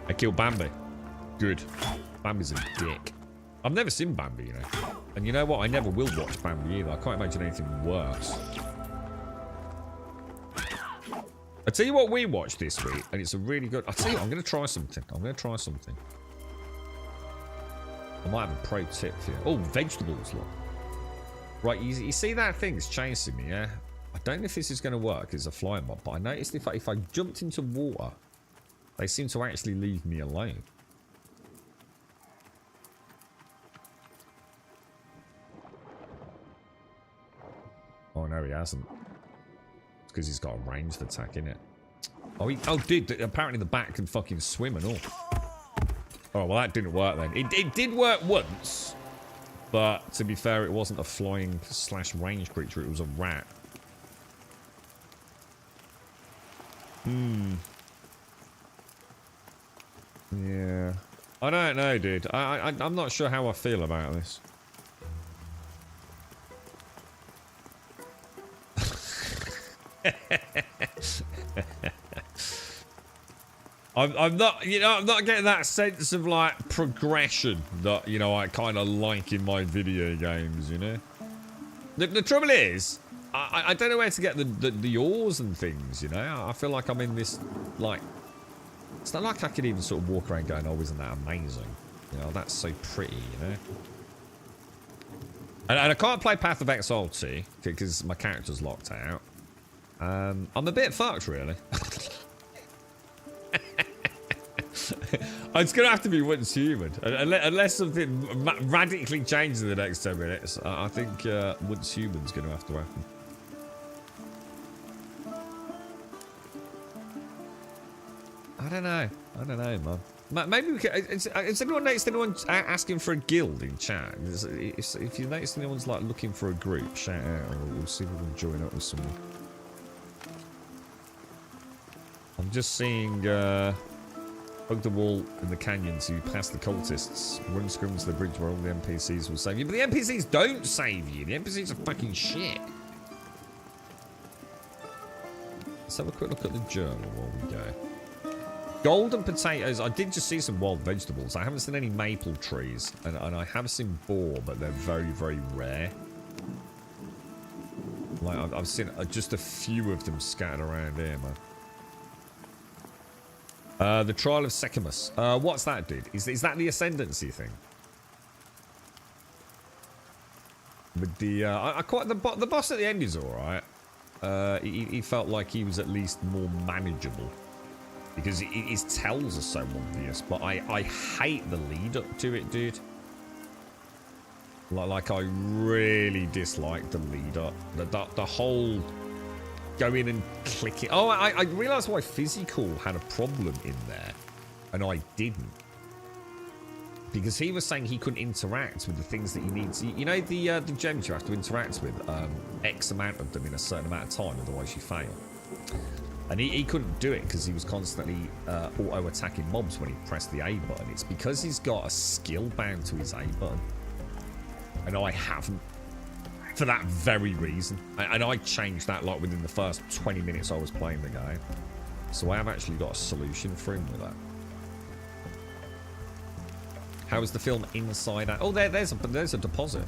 I killed Bambi. Good. Bambi's a dick. I've never seen Bambi, you know. And you know what? I never will watch Bambi either. I can't imagine anything worse. I'll tell you what we watched this week, and it's a really good... I'll tell you what, I'm going to try something. I might have a pro tip for you. Oh, vegetables, look. Right, you see that thing's chasing me, yeah? I don't know if this is going to work as a flying mob, but I noticed if I jumped into water, they seem to actually leave me alone. Oh, no, he hasn't. It's because he's got a ranged attack, innit? Oh, dude, apparently the bat can fucking swim and all. Oh, well, that didn't work then. It did work once. But, to be fair, it wasn't a flying / range creature. It was a rat. Yeah. I don't know, dude. I'm not sure how I feel about this. I'm not, you know, I'm not getting that sense of, like, progression that, you know, I kind of like in my video games, you know? The trouble is, I don't know where to get the ores and things, you know? I feel like I'm in this, like... It's not like I could even sort of walk around going, oh, isn't that amazing? You know, that's so pretty, you know? And I can't play Path of Exile 2, because my character's locked out. I'm a bit fucked, really. It's going to have to be once human. Unless something radically changes in the next 10 minutes, I think once human's going to have to happen. I don't know, man. Maybe we can... Has anyone noticed anyone asking for a guild in chat? If you notice anyone's like looking for a group, shout out, or we'll see if we can join up with someone. I'm just seeing... hug the wall in the canyon so you pass the cultists. Run scream to the bridge where all the NPCs will save you. But the NPCs don't save you. The NPCs are fucking shit. Let's have a quick look at the journal while we go. Golden potatoes. I did just see some wild vegetables. I haven't seen any maple trees. And I have seen boar, but they're very, very rare. Like, I've seen just a few of them scattered around here, man. The Trial of Secamus. What's that, dude? Is that the Ascendancy thing? With the, I quite the boss at the end is all right. He felt like he was at least more manageable because his tells are so obvious. But I hate the lead up to it, dude. Like I really dislike the lead up. The whole. Go in and click it. Oh, I realised why Physical had a problem in there. And I didn't. Because he was saying he couldn't interact with the things that you need to... You know the gems you have to interact with? X amount of them in a certain amount of time, otherwise you fail. And he couldn't do it because he was constantly auto-attacking mobs when he pressed the A button. It's because he's got a skill bound to his A button. And I haven't. For that very reason. And I changed that like within the first 20 minutes I was playing the game. So I have actually got a solution for him with that. How is the film Inside Out? Oh, there's a deposit.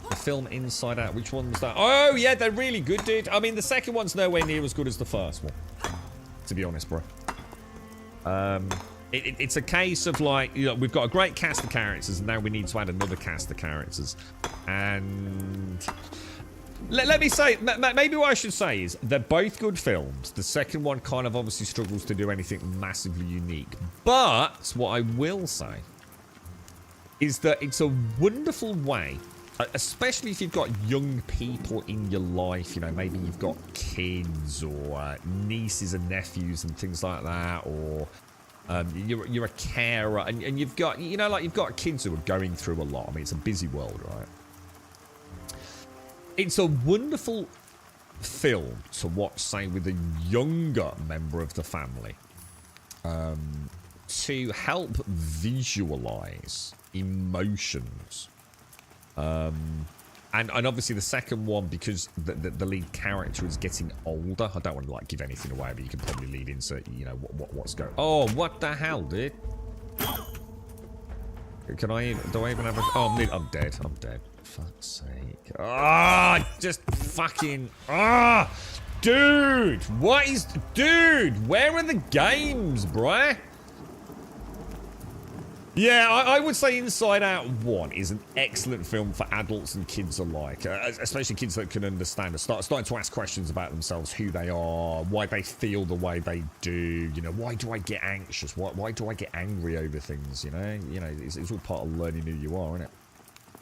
The film Inside Out. Which one was that? Oh, yeah, they're really good, dude. I mean, the second one's nowhere near as good as the first one. To be honest, bro. It's a case of like, you know, we've got a great cast of characters and now we need to add another cast of characters. And let me say, maybe what I should say is they're both good films. The second one kind of obviously struggles to do anything massively unique. But what I will say is that it's a wonderful way, especially if you've got young people in your life, you know, maybe you've got kids or nieces and nephews and things like that, or you're a carer and you've got, you know, like you've got kids who are going through a lot. I mean, it's a busy world, right? It's a wonderful film to watch, say, with a younger member of the family, to help visualize emotions. And obviously the second one, because the lead character is getting older. I don't want to like give anything away, but you can probably lead into, you know, what's going. Oh, what the hell, dude? Can I even, do I even have a, oh, I'm dead. I'm dead. Fuck's sake. Ah, just fucking, dude, what is, dude, where are the games, bruh? Yeah, I would say Inside Out 1 is an excellent film for adults and kids alike, especially kids that can understand and starting to ask questions about themselves, who they are, why they feel the way they do, you know, why do I get anxious, why do I get angry over things, you know, it's all part of learning who you are, isn't it?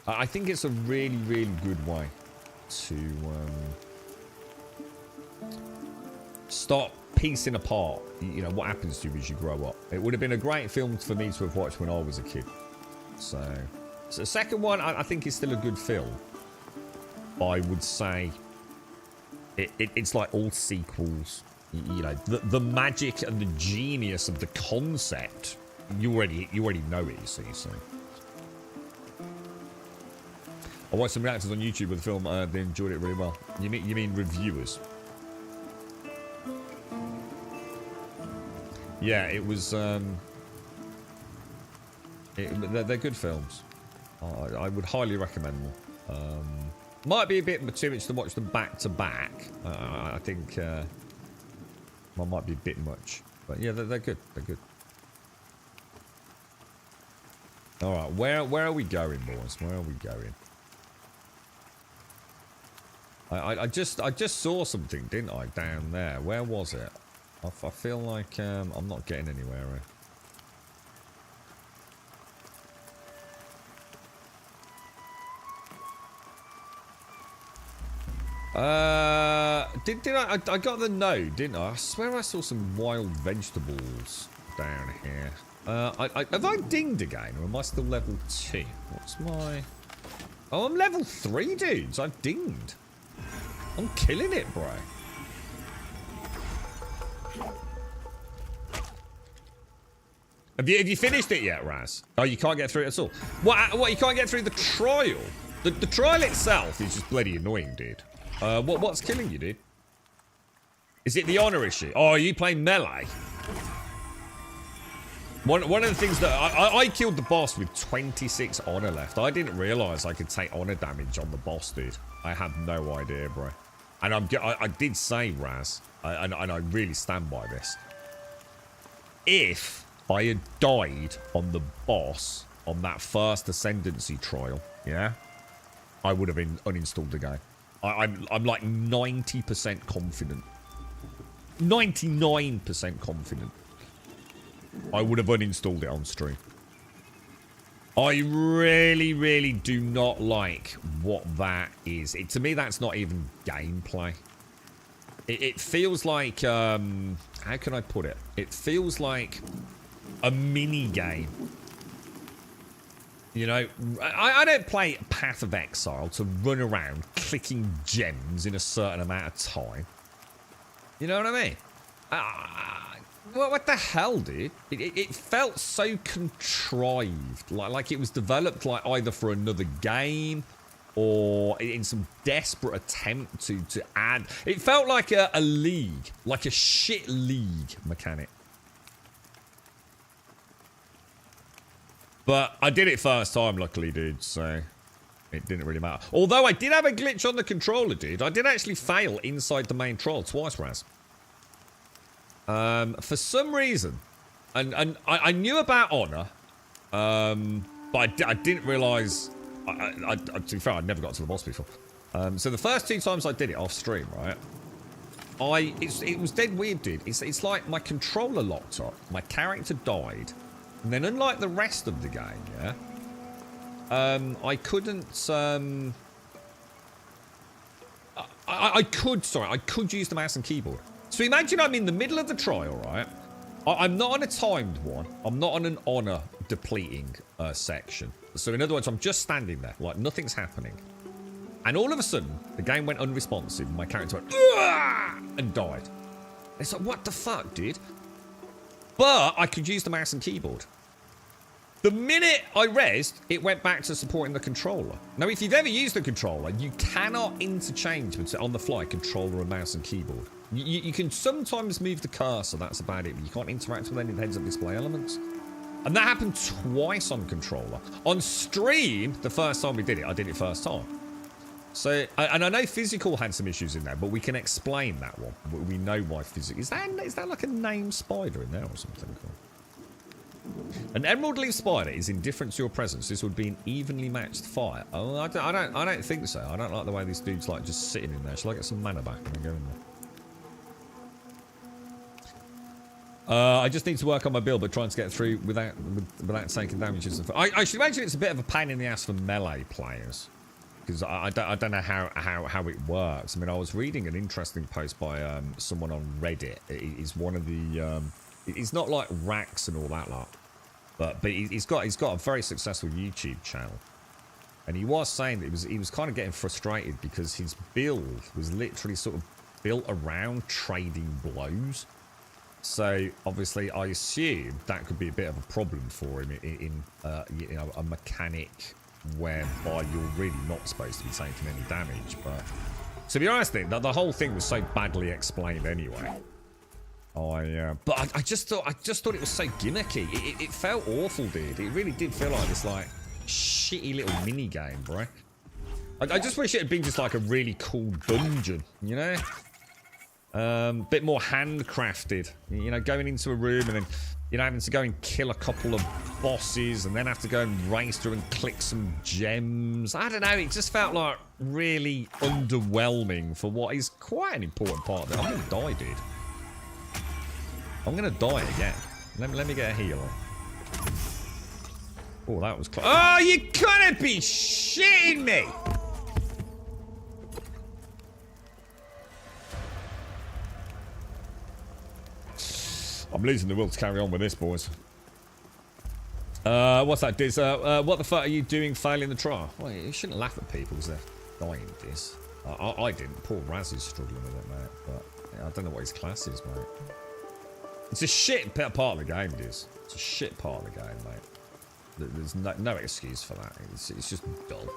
I think it's a really, really good way to start piecing apart, you know, what happens to you as you grow up. It would have been a great film for me to have watched when I was a kid. So the second one, I think is still a good film. I would say it's like all sequels. You know, the magic and the genius of the concept, you already know it, you see. So I watched some reactors on YouTube with the film. They enjoyed it really well. You mean reviewers? Yeah, it was. They're good films. I would highly recommend them. Might be a bit too much to watch them back to back. I think might be a bit much, but yeah, they're good. They're good. All right, where are we going, boys? Where are we going? I just saw something, didn't I, down there? Where was it? I feel like I'm not getting anywhere. I got the node, didn't I? I swear I saw some wild vegetables down here. Have I dinged again, or am I still level 2? What's my... Oh, I'm level 3, dudes. I've dinged. I'm killing it, bro. Have you finished it yet, Raz? Oh, you can't get through it at all. What? You can't get through the trial? The trial itself is just bloody annoying, dude. What's killing you, dude? Is it the honor issue? Oh, are you playing melee? One of the things that I killed the boss with 26 honor left. I didn't realize I could take honor damage on the boss, dude. I had no idea, bro. And I did say, Raz, and I really stand by this. If I had died on the boss on that first ascendancy trial, yeah, I would have uninstalled the game. I'm like 90% confident. 99% confident. I would have uninstalled it on stream. I really, really do not like what that is. To me, that's not even gameplay. It feels like, how can I put it? It feels like a mini game. You know, I don't play Path of Exile to run around clicking gems in a certain amount of time. You know what I mean? What the hell, dude? It felt so contrived, like it was developed like either for another game or in some desperate attempt to add. It felt like a league, like a shit league mechanic. But I did it first time, luckily, dude, so it didn't really matter. Although I did have a glitch on the controller, dude. I did actually fail inside the main trial twice, Raz. For some reason, and I knew about Honor, but I didn't realise. To be fair, I'd never got to the boss before. So the first 2 times I did it off stream, right? It was dead weird, dude. It's like my controller locked up, my character died, and then unlike the rest of the game, yeah, I couldn't. I could use the mouse and keyboard. So imagine I'm in the middle of the trial, right? I'm not on a timed one. I'm not on an honor depleting section. So in other words, I'm just standing there, like nothing's happening. And all of a sudden, the game went unresponsive. And my character went, "Ugh!" and died. It's like, what the fuck, dude? But I could use the mouse and keyboard. The minute I resed, it went back to supporting the controller. Now, if you've ever used the controller, you cannot interchange on the fly controller and mouse and keyboard. You can sometimes move the cursor, that's about it, but you can't interact with any of the heads-up display elements. And that happened twice on controller. On stream, the first time we did it, I did it first time. So, and I know physical had some issues in there, but we can explain that one. We know why physical. Is that like a named spider in there or something? An emerald leaf spider is indifferent to your presence. This would be an evenly matched fight. Oh, I don't think so. I don't like the way this dude's like just sitting in there. Shall I get some mana back and then go in there? I just need to work on my build, but trying to get through without taking damages. I should imagine it's a bit of a pain in the ass for melee players, because I don't know how it works. I mean, I was reading an interesting post by someone on Reddit. He's one of the it's not like Rax and all that lot, but he's got a very successful YouTube channel, and he was saying that he was kind of getting frustrated because his build was literally sort of built around trading blows. So obviously, I assume that could be a bit of a problem for him in you know, a mechanic whereby you're really not supposed to be taking any damage. But to be honest, the whole thing was so badly explained anyway. But I just thought it was so gimmicky. It felt awful, dude. It really did feel like this like shitty little mini game, bro. I just wish it had been just like a really cool dungeon, you know? Bit more handcrafted, you know, going into a room and then, you know, having to go and kill a couple of bosses and then have to go and race through and click some gems. I don't know, it just felt like really underwhelming for what is quite an important part of it. I'm gonna die, dude. I'm gonna die again. Let me get a heal on. Oh, that was close. Oh, you gotta be shitting me! I'm losing the will to carry on with this, boys. What's that, Diz? What the fuck are you doing failing the trial? Well, you shouldn't laugh at people because they're dying, Diz. I didn't. Poor Raz is struggling with it, mate. But yeah, I don't know what his class is, mate. It's a shit part of the game, Diz. It's a shit part of the game, mate. There's no excuse for that. It's just dull.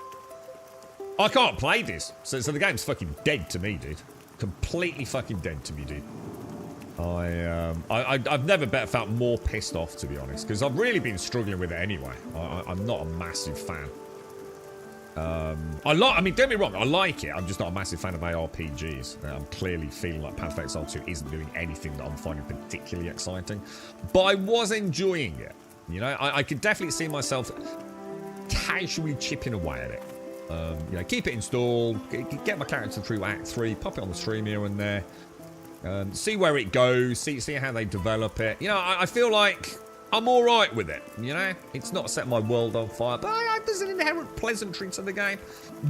I can't play this. So the game's fucking dead to me, dude. Completely fucking dead to me, dude. I've never felt more pissed off, to be honest, because I've really been struggling with it anyway. I'm not a massive fan. I mean, don't get me wrong, I like it. I'm just not a massive fan of ARPGs. I'm clearly feeling like Path of Exile 2 isn't doing anything that I'm finding particularly exciting. But I was enjoying it. You know, I could definitely see myself casually chipping away at it. You know, keep it installed, get my character through Act 3, pop it on the stream here and there. See where it goes, see how they develop it. You know, I feel like I'm all right with it, you know? It's not set my world on fire, but there's an inherent pleasantry to the game.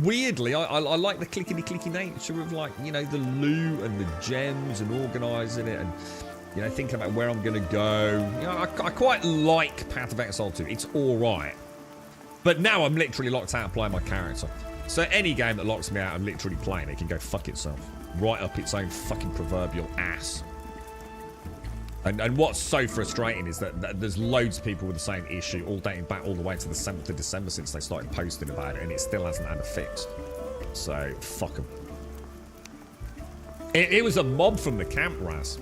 Weirdly, I like the clickety-clicky nature of, like, you know, the loot and the gems and organising it and, you know, thinking about where I'm going to go. You know, I quite like Path of Exile 2. It's all right. But now I'm literally locked out of playing my character. So any game that locks me out of literally playing it can go fuck itself. Right up its own fucking proverbial ass. And what's so frustrating is that there's loads of people with the same issue, all dating back all the way to the 7th of December since they started posting about it, and it still hasn't had a fix. So, fuck them. It was a mob from the camp, Raz.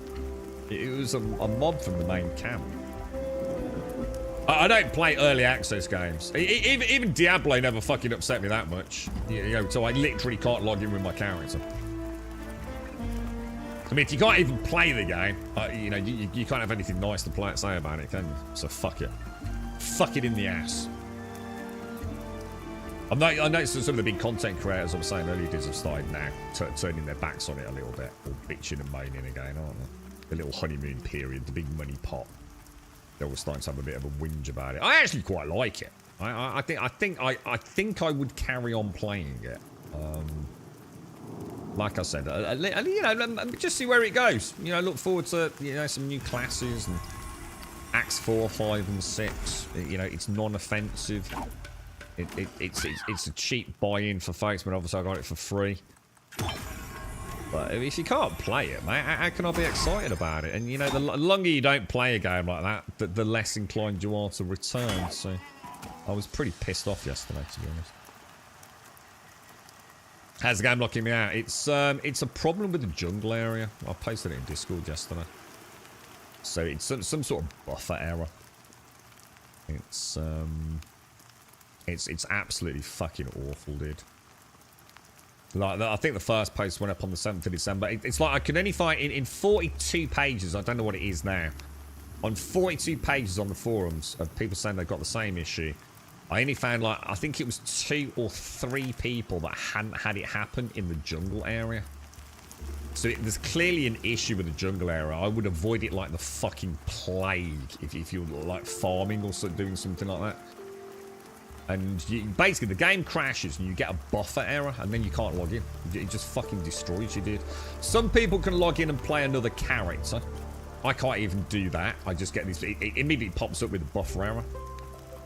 It was a mob from the main camp. I don't play early access games. Even Diablo never fucking upset me that much. You know, so I literally can't log in with my character. I mean, if you can't even play the game, you know, you can't have anything nice to say about it, can you? So fuck it. Fuck it in the ass. I noticed that some of the big content creators, I was saying earlier, have started now turning their backs on it a little bit, or bitching and moaning again, aren't they? The little honeymoon period, the big money pot. They're all starting to have a bit of a whinge about it. I actually quite like it. I think I would carry on playing it. Like I said, you know, just see where it goes. You know, look forward to, you know, some new classes and Acts 4, 5, and 6. You know, it's non-offensive. It's a cheap buy-in for folks, but obviously I got it for free. But if you can't play it, mate, how can I be excited about it? And you know, the longer you don't play a game like that, the less inclined you are to return. So I was pretty pissed off yesterday, to be honest. How's the game locking me out? It's a problem with the jungle area. I posted it in Discord yesterday. So it's some sort of buffer error. It's absolutely fucking awful, dude. Like, I think the first post went up on the 7th of December. It's like I could only find in 42 pages, I don't know what it is now, on 42 pages on the forums of people saying they've got the same issue, I only found, like, I think it was 2 or 3 people that hadn't had it happen in the jungle area. So there's clearly an issue with the jungle area. I would avoid it like the fucking plague if you're, like, farming or doing something like that. And basically, the game crashes and you get a buffer error, and then you can't log in. It just fucking destroys you, dude. Some people can log in and play another character. I can't even do that. I just get this. It immediately pops up with a buffer error.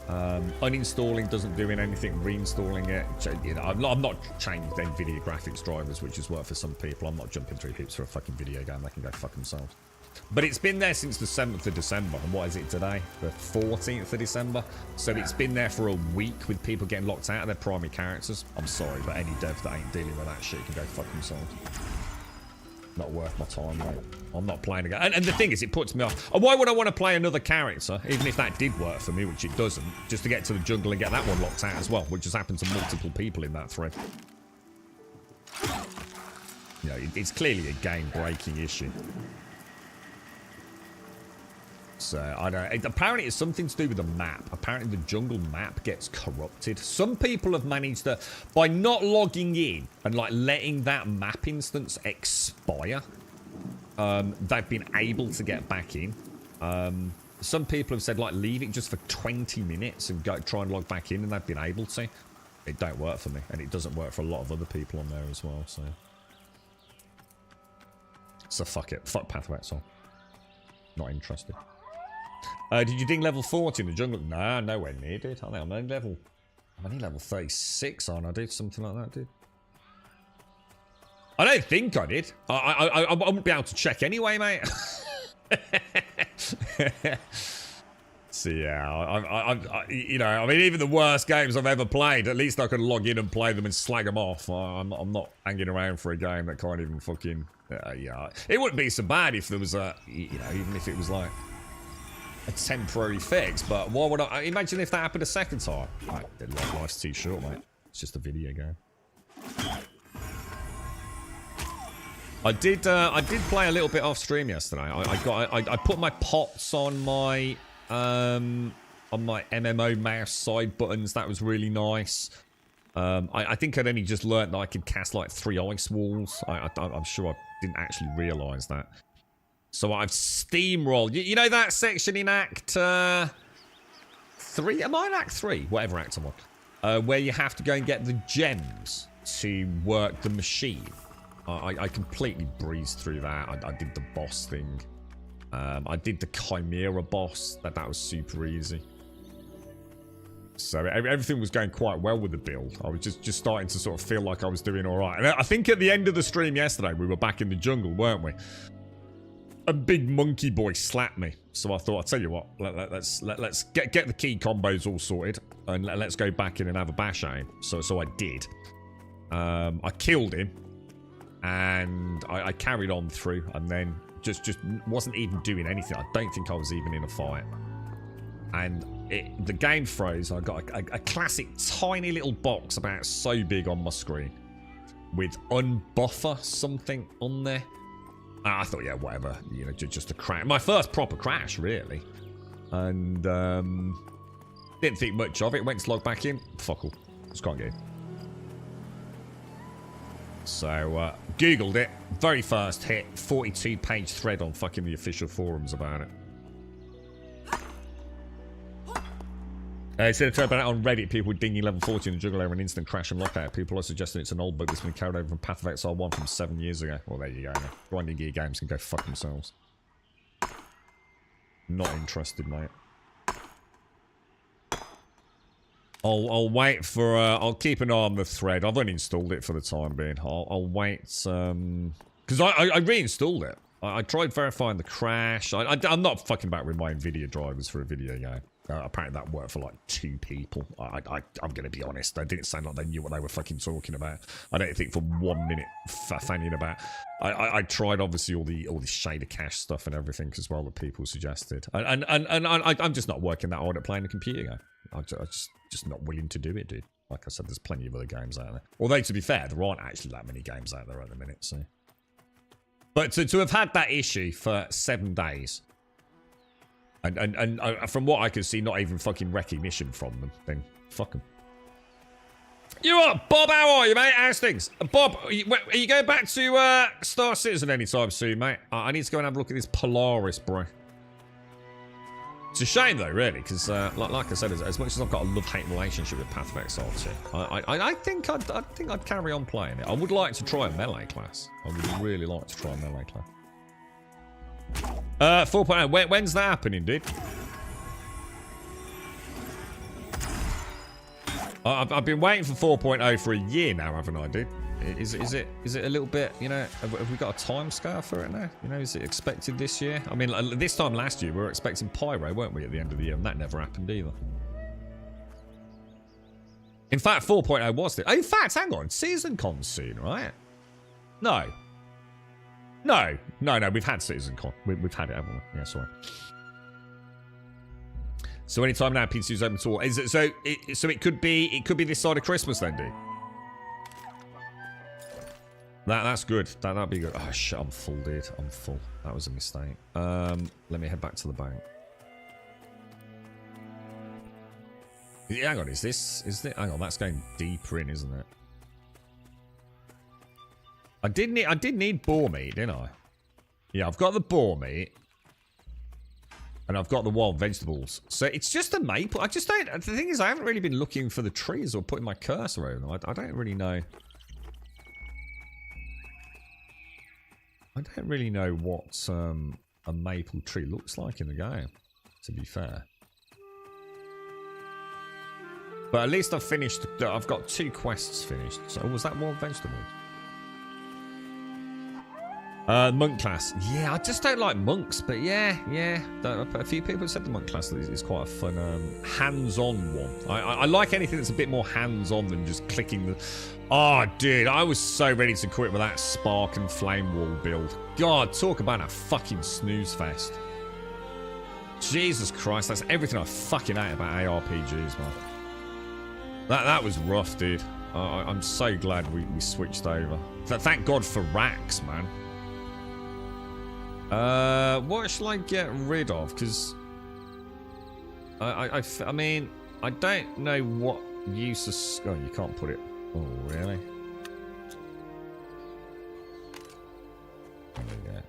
Uninstalling doesn't do anything. Reinstalling it. You know, I'm not changing NVIDIA graphics drivers, which has worked for some people. I'm not jumping through hoops for a fucking video game. They can go fuck themselves. But it's been there since the 7th of December. And what is it today? The 14th of December? So it's been there for a week with people getting locked out of their primary characters. I'm sorry, but any dev that ain't dealing with that shit can go fuck themselves. Not worth my time, mate. I'm not playing again. And the thing is, it puts me off. And why would I want to play another character, even if that did work for me, which it doesn't, just to get to the jungle and get that one locked out as well, which has happened to multiple people in that thread. You know, it's clearly a game-breaking issue. So, I don't know. Apparently, it's something to do with the map. Apparently, the jungle map gets corrupted. Some people have managed to, by not logging in and, like, letting that map instance expire, they've been able to get back in. Some people have said, like, leave it just for 20 minutes and go try and log back in, and they've been able to. It don't work for me, and it doesn't work for a lot of other people on there as well, so. So, fuck it. Fuck Pathway, so. Not interested. Did you ding level 40 in the jungle? Nah, nowhere near, dude. I think I'm only level 36 on. I did something like that, dude. I don't think I did. I wouldn't be able to check anyway, mate. So yeah, you know, I mean, even the worst games I've ever played, at least I can log in and play them and slag them off. I'm not hanging around for a game that can't even fucking. Yeah, it wouldn't be so bad if there was a, you know, even if it was like a temporary fix. But why would I imagine if that happened a second time? Like, life's too short, mate. It's just a video game. I did play a little bit off stream yesterday. I put my pots on my MMO mouse side buttons. That was really nice. I think I'd only just learnt that I could cast like 3 ice walls. I'm sure I didn't actually realise that. So I've steamrolled. You know that section in Act 3? Am I in Act 3? Whatever Act I'm on. Where you have to go and get the gems to work the machine. I completely breezed through that. I did the boss thing. I did the Chimera boss. That was super easy. So everything was going quite well with the build. I was just starting to sort of feel like I was doing all right. And I think at the end of the stream yesterday, we were back in the jungle, weren't we? a big monkey boy slapped me. So I thought, I'll tell you what, let's get the key combos all sorted, and let's go back in and have a bash at him. So I did. I killed him, and I carried on through, and then just wasn't even doing anything. I don't think I was even in a fight. And the game froze. I got a classic tiny little box about so big on my screen with unbuffer something on there. I thought, yeah, whatever, you know, just a crash. My first proper crash, really. And didn't think much of it. Went to log back in. Fuck all. Just can't get in. So, Googled it. Very first hit. 42-page thread on fucking the official forums about it. Instead of talking about it on Reddit, people dinging level 40 in the jungle over an instant crash and lockout. People are suggesting it's an old bug that's been carried over from Path of Exile 1 from 7 years ago. Well, there you go. Grinding gear games can go fuck themselves. Not interested, mate. I'll wait for... I'll keep an eye on the thread. I've only installed it for the time being. I'll wait... Because I reinstalled it. I tried verifying the crash. I'm not fucking about with my NVIDIA drivers for a video game. Apparently that worked for like 2 people. I'm going to be honest. They didn't sound like they knew what they were fucking talking about. I don't think for 1 minute fanning about. I tried obviously all the shader cache stuff and everything as well that people suggested. And I'm just not working that hard at playing a computer game. I'm just not willing to do it, dude. Like I said, there's plenty of other games out there. Although to be fair, there aren't actually that many games out there at the minute. So, but to have had that issue for 7 days. And from what I can see, not even fucking recognition from them. Then fuck them. You what, Bob? How are you, mate? How's things? Bob, are you going back to Star Citizen anytime soon, mate? I need to go and have a look at this Polaris, bro. It's a shame though, really, because like I said, as much as I've got a love-hate relationship with Path of Exile 2, I think I'd carry on playing it. I would like to try a melee class. I would really like to try a melee class. 4.0. When's that happening, dude? I've been waiting for 4.0 for a year now, haven't I, dude? Is it a little bit, you know, have we got a time scale for it now? You know, is it expected this year? I mean, this time last year, we were expecting Pyro, weren't we, at the end of the year? And that never happened either. In fact, 4.0 was it. Oh, in fact, hang on. Season Con's soon, right? No, we've had Citizen Con. We've had it, haven't we? Yeah, sorry. So anytime now, PC's open to all. Is it so? It could be this side of Christmas then, dude. That's good. That'd be good. Oh shit, I'm full, dude. I'm full. That was a mistake. Let me head back to the bank. Yeah, hang on. Is it? Hang on. That's going deeper in, isn't it? I did need boar meat, didn't I? Yeah, I've got the boar meat. And I've got the wild vegetables. So it's just a maple. I just don't... The thing is, I haven't really been looking for the trees or putting my cursor over them. I don't really know. I don't really know what a maple tree looks like in the game, to be fair. But at least I've finished... I've got 2 quests finished. So was that wild vegetables? Monk class. Yeah, I just don't like monks, but yeah. A few people have said the monk class is quite a fun, hands-on one. I like anything that's a bit more hands-on than just clicking the... Oh, dude, I was so ready to quit with that spark and flame wall build. God, talk about a fucking snooze fest. Jesus Christ, that's everything I fucking hate about ARPGs, man. That was rough, dude. I'm so glad we switched over. Thank God for racks, man. What shall I get rid of? Because I mean, I don't know what use of... Oh, you can't put it... Oh, really? There we go.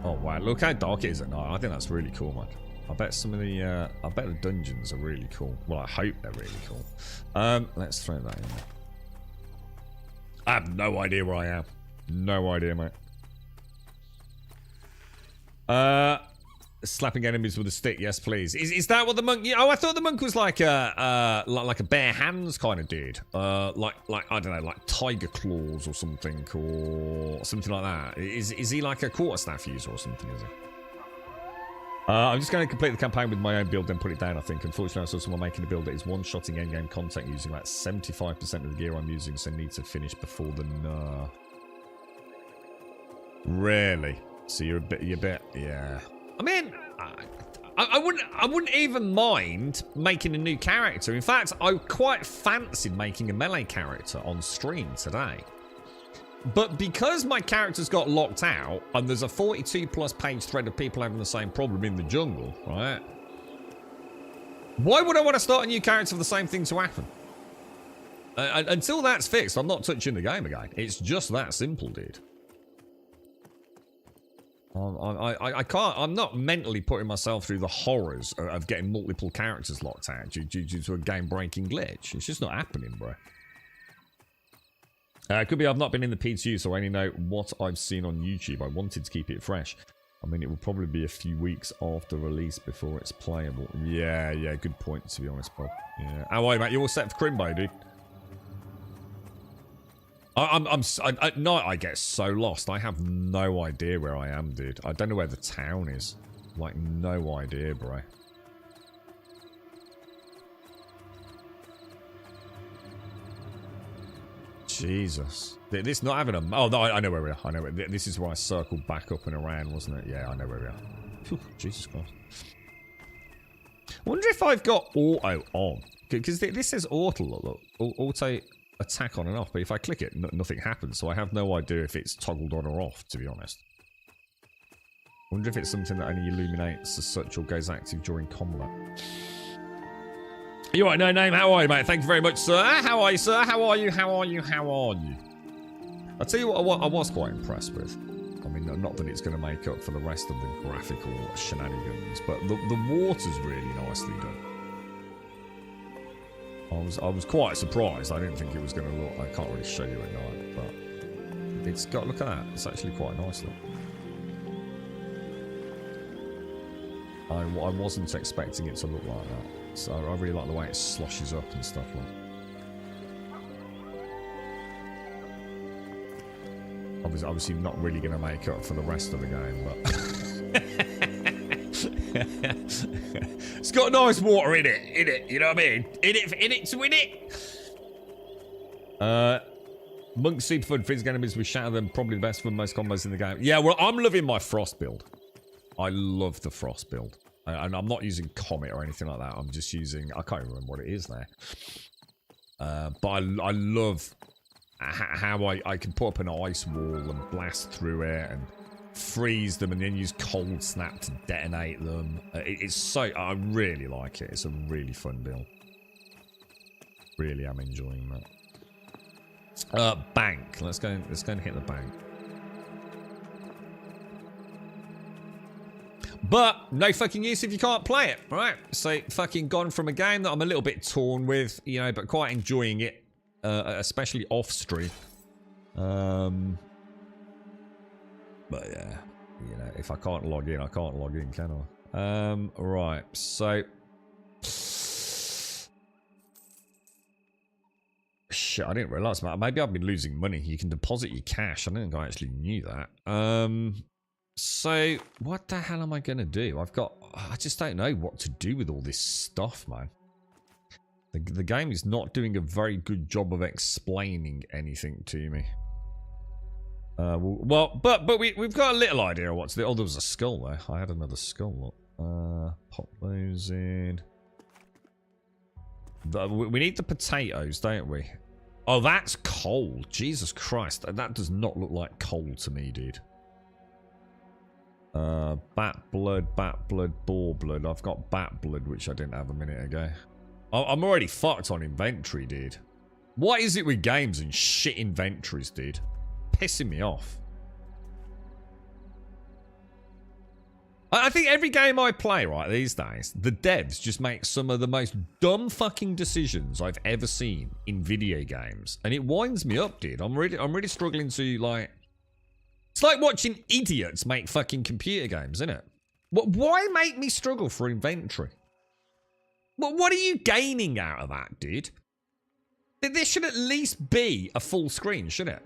Oh, wow. Look how dark it is at night. I think that's really cool, man. I bet some of the... I bet the dungeons are really cool. Well, I hope they're really cool. Let's throw that in there. I have no idea where I am. No idea, mate. Slapping enemies with a stick, yes, please. Is that what the monk? Oh, I thought the monk was like a bare hands kind of dude. Like I don't know, like tiger claws or something like that. Is he like a quarterstaff user or something? Is he? I'm just going to complete the campaign with my own build, then put it down. I think. Unfortunately, I saw someone making a build that is one-shotting endgame content using about 75% of the gear I'm using, so need to finish before the nerf. Really? So you're a bit, yeah. I mean, I wouldn't even mind making a new character. In fact, I quite fancied making a melee character on stream today. But because my characters got locked out, and there's a 42+ page thread of people having the same problem in the jungle, right? Why would I want to start a new character for the same thing to happen? Until that's fixed, I'm not touching the game again. It's just that simple, dude. I can't. I'm not mentally putting myself through the horrors of getting multiple characters locked out due to a game-breaking glitch. It's just not happening, bro. It could be I've not been in the P2, so I only know what I've seen on YouTube. I wanted to keep it fresh. I mean, it will probably be a few weeks after release before it's playable. Yeah, good point, to be honest, Bob. Yeah. How are you, mate? You all set for Crimbo, dude? At night I get so lost. I have no idea where I am, dude. I don't know where the town is. Like, no idea, bro. Jesus. This not having a... Oh, no, I know where we are. I know where... This is where I circled back up and around, wasn't it? Yeah, I know where we are. Whew, Jesus Christ. I wonder if I've got auto on. Because this says auto, look. Auto attack on and off. But if I click it, nothing happens. So I have no idea if it's toggled on or off, to be honest. I wonder if it's something that only illuminates as such or goes active during combat. You right, no name. How are you, mate? Thank you very much, sir. How are you, sir? How are you? How are you? How are you? I'll tell you what I was quite impressed with. I mean, not that it's going to make up for the rest of the graphical shenanigans, but the water's really nicely done. I was quite surprised. I didn't think it was going to look... I can't really show you at night, but it's got... Look at that. It's actually quite nice, look. I wasn't expecting it to look like that. So I really like the way it sloshes up and stuff like. Obviously not really going to make up for the rest of the game, but... It's got nice water in it, you know what I mean? In it to win it! Monk Superfood Fizz enemies with Shatter them, probably the best for most combos in the game. Yeah, well, I'm loving my Frost build. I love the Frost build. And I'm not using Comet or anything like that. I'm just using... I can't remember what it is there. But I love how I can put up an ice wall and blast through it and freeze them and then use Cold Snap to detonate them. It's so... I really like it. It's a really fun build. Really am enjoying that. Bank. Let's go and hit the bank. But no fucking use if you can't play it, right? So fucking gone from a game that I'm a little bit torn with, you know, but quite enjoying it, especially off stream. But yeah, you know, if I can't log in, I can't log in, can I? Right. So shit, I didn't realise, man. Maybe I've been losing money. You can deposit your cash. I didn't think I actually knew that. So, what the hell am I going to do? I just don't know what to do with all this stuff, man. The game is not doing a very good job of explaining anything to me. Well, but we've got a little idea of what to do. Oh, there was a skull there. I had another skull. Pop those in. We need the potatoes, don't we? Oh, that's coal. Jesus Christ. That does not look like coal to me, dude. Bat blood, boar blood. I've got bat blood, which I didn't have a minute ago. I'm already fucked on inventory, dude. What is it with games and shit inventories, dude? Pissing me off. I think every game I play, right, these days, the devs just make some of the most dumb fucking decisions I've ever seen in video games. And it winds me up, dude. I'm really struggling to, like... It's like watching idiots make fucking computer games, isn't it? Why make me struggle for inventory? What are you gaining out of that, dude? This should at least be a full screen, shouldn't it?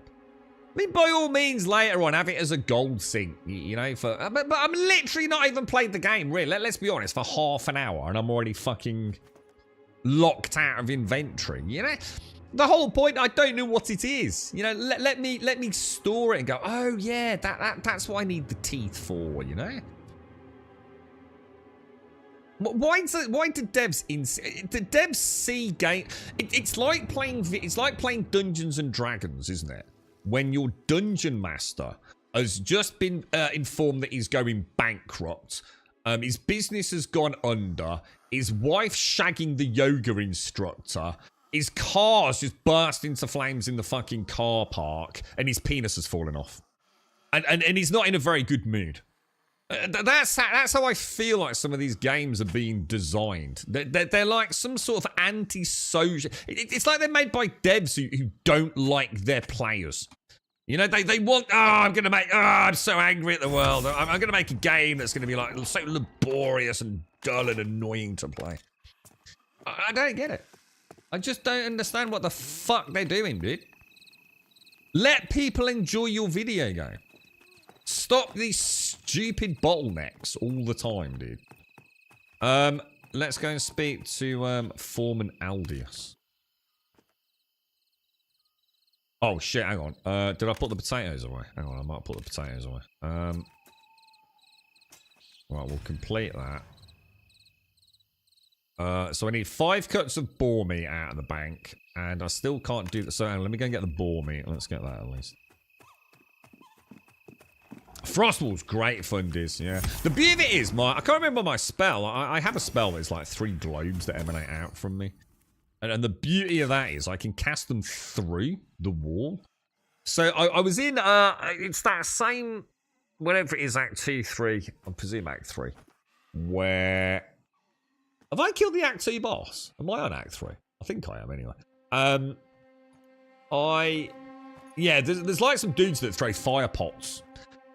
I mean, by all means, later on, have it as a gold sync, you know, but I'm literally not even played the game, really. Let's be honest, for half an hour, and I'm already fucking locked out of inventory, you know? The whole point, I don't know what it is. You know, let me store it and go, oh, yeah, that's what I need the teeth for, you know? Why do devs see game? It's like playing Dungeons and Dragons, isn't it? When your dungeon master has just been informed that he's going bankrupt, his business has gone under, his wife shagging the yoga instructor, his car's just burst into flames in the fucking car park, and his penis has fallen off, and he's not in a very good mood. That's how I feel like some of these games are being designed. They're like some sort of anti-social... It's like they're made by devs who don't like their players. You know, they want... I'm so angry at the world. I'm going to make a game that's going to be like so laborious and dull and annoying to play. I don't get it. I just don't understand what the fuck they're doing, dude. Let people enjoy your video game. Stop these stupid bottlenecks all the time, dude. Let's go and speak to Foreman Aldius. Oh shit, hang on. Did I put the potatoes away? Hang on, I might put the potatoes away. Right, we'll complete that. So I need 5 cuts of boar meat out of the bank, and I still can't do that. So hang on, let me go and get the boar meat. Let's get that at least. Frostwall's great fun, Diz, yeah. The beauty of it is, I can't remember my spell. I have a spell that's like 3 globes that emanate out from me. And the beauty of that is I can cast them through the wall. So I was in, it's that same, whatever it is, Act 2, 3, I presume Act 3, where... Have I killed the Act 2 boss? Am I on Act 3? I think I am, anyway. Yeah, there's like some dudes that throw fire pots.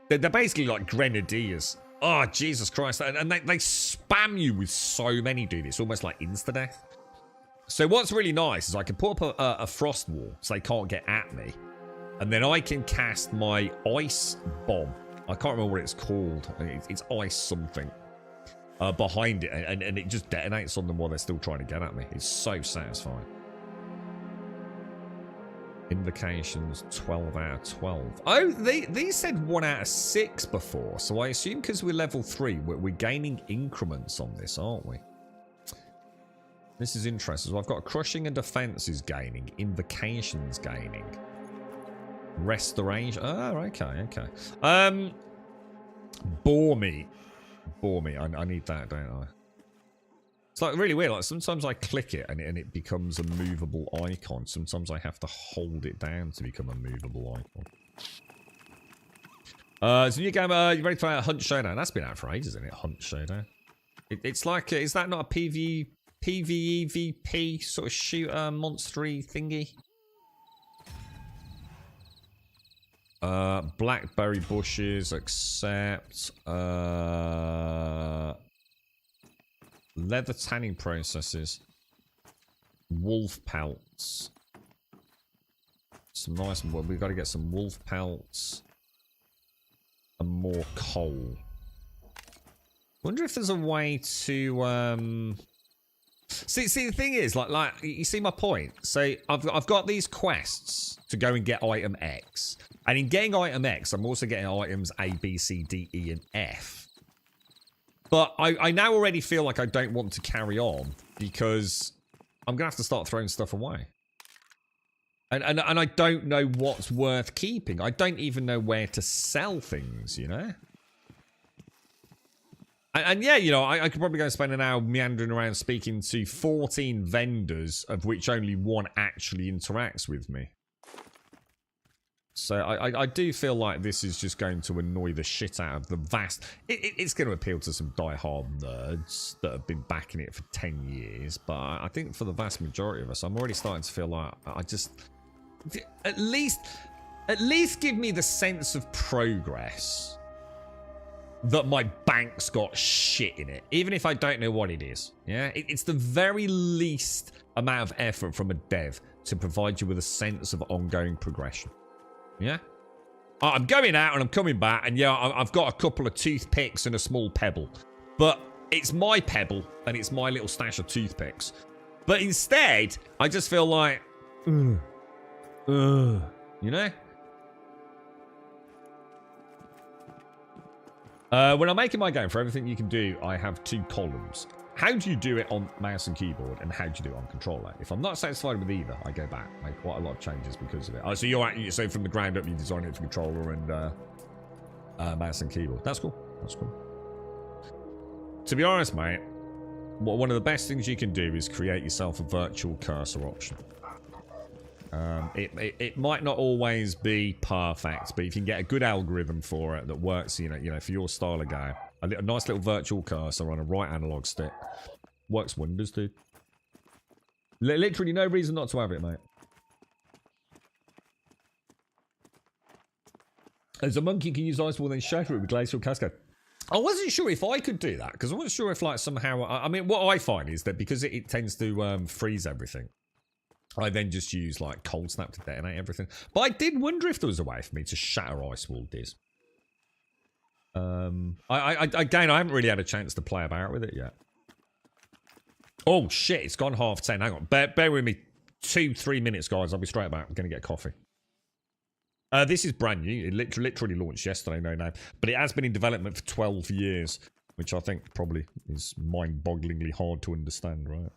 They're basically like grenadiers. Oh, Jesus Christ. And they spam you with so many, dude. It's almost like insta-death. So what's really nice is I can put up a frost wall so they can't get at me. And then I can cast my ice bomb. I can't remember what it's called. It's ice something. Behind it. And it just detonates on them while they're still trying to get at me. It's so satisfying. Invocations 12 out of 12. Oh, these said 1 out of 6 before, so I assume because we're level 3, we're gaining increments on this, aren't we? This is interesting. So I've got crushing and defenses gaining, invocations gaining, restoration. Oh, okay. Boar meat. I need that, don't I? It's like really weird. Like sometimes I click it and it becomes a movable icon. Sometimes I have to hold it down to become a movable icon. So new game. You ready for Hunt Showdown? That's been out for ages, isn't it? Hunt Showdown. It's like, is that not a PvEVP sort of shooter monstery thingy? Blackberry bushes. Accept. Leather tanning processes. Wolf pelts. Some nice... Well, we've got to get some wolf pelts. And more coal. Wonder if there's a way to... See, the thing is, like, you see my point? So, I've got these quests to go and get item X. And in getting item X, I'm also getting items A, B, C, D, E, and F. But I now already feel like I don't want to carry on because I'm going to have to start throwing stuff away. And I don't know what's worth keeping. I don't even know where to sell things, you know? And yeah, you know, I could probably go and spend an hour meandering around speaking to 14 vendors, of which only 1 actually interacts with me. So I do feel like this is just going to annoy the shit out of the vast... It's going to appeal to some die-hard nerds that have been backing it for 10 years. But I think for the vast majority of us, I'm already starting to feel like I just... At least give me the sense of progress. that my bank's got shit in it, even if I don't know what it is. Yeah, it's the very least amount of effort from a dev to provide you with a sense of ongoing progression. Yeah, I'm going out and I'm coming back, and yeah, I've got a couple of toothpicks and a small pebble, but it's my pebble and it's my little stash of toothpicks. But instead, I just feel like, you know? When I'm making my game, for everything you can do, I have 2 columns. How do you do it on mouse and keyboard, and how do you do it on controller? If I'm not satisfied with either, I go back, make quite a lot of changes because of it. Oh, so from the ground up, you design it for controller and mouse and keyboard. That's cool. That's cool. To be honest, mate, one of the best things you can do is create yourself a virtual cursor option. It might not always be perfect, but if you can get a good algorithm for it that works, you know, for your style of game, a nice little virtual cursor on a right analog stick works wonders, dude. Literally no reason not to have it, mate. As a monkey can use ice ball, then shatter it with glacial cascade. I wasn't sure if I could do that, because I wasn't sure if, like, somehow... I mean, what I find is that because it tends to freeze everything, I then just use, like, cold snap to detonate everything. But I did wonder if there was a way for me to shatter ice wall, Diz. Again, I haven't really had a chance to play about with it yet. Oh, shit, it's gone 10:30. Hang on, bear with me 2-3 minutes, guys. I'll be straight back. I'm going to get coffee. This is brand new. It literally launched yesterday, no name. But it has been in development for 12 years, which I think probably is mind-bogglingly hard to understand, right?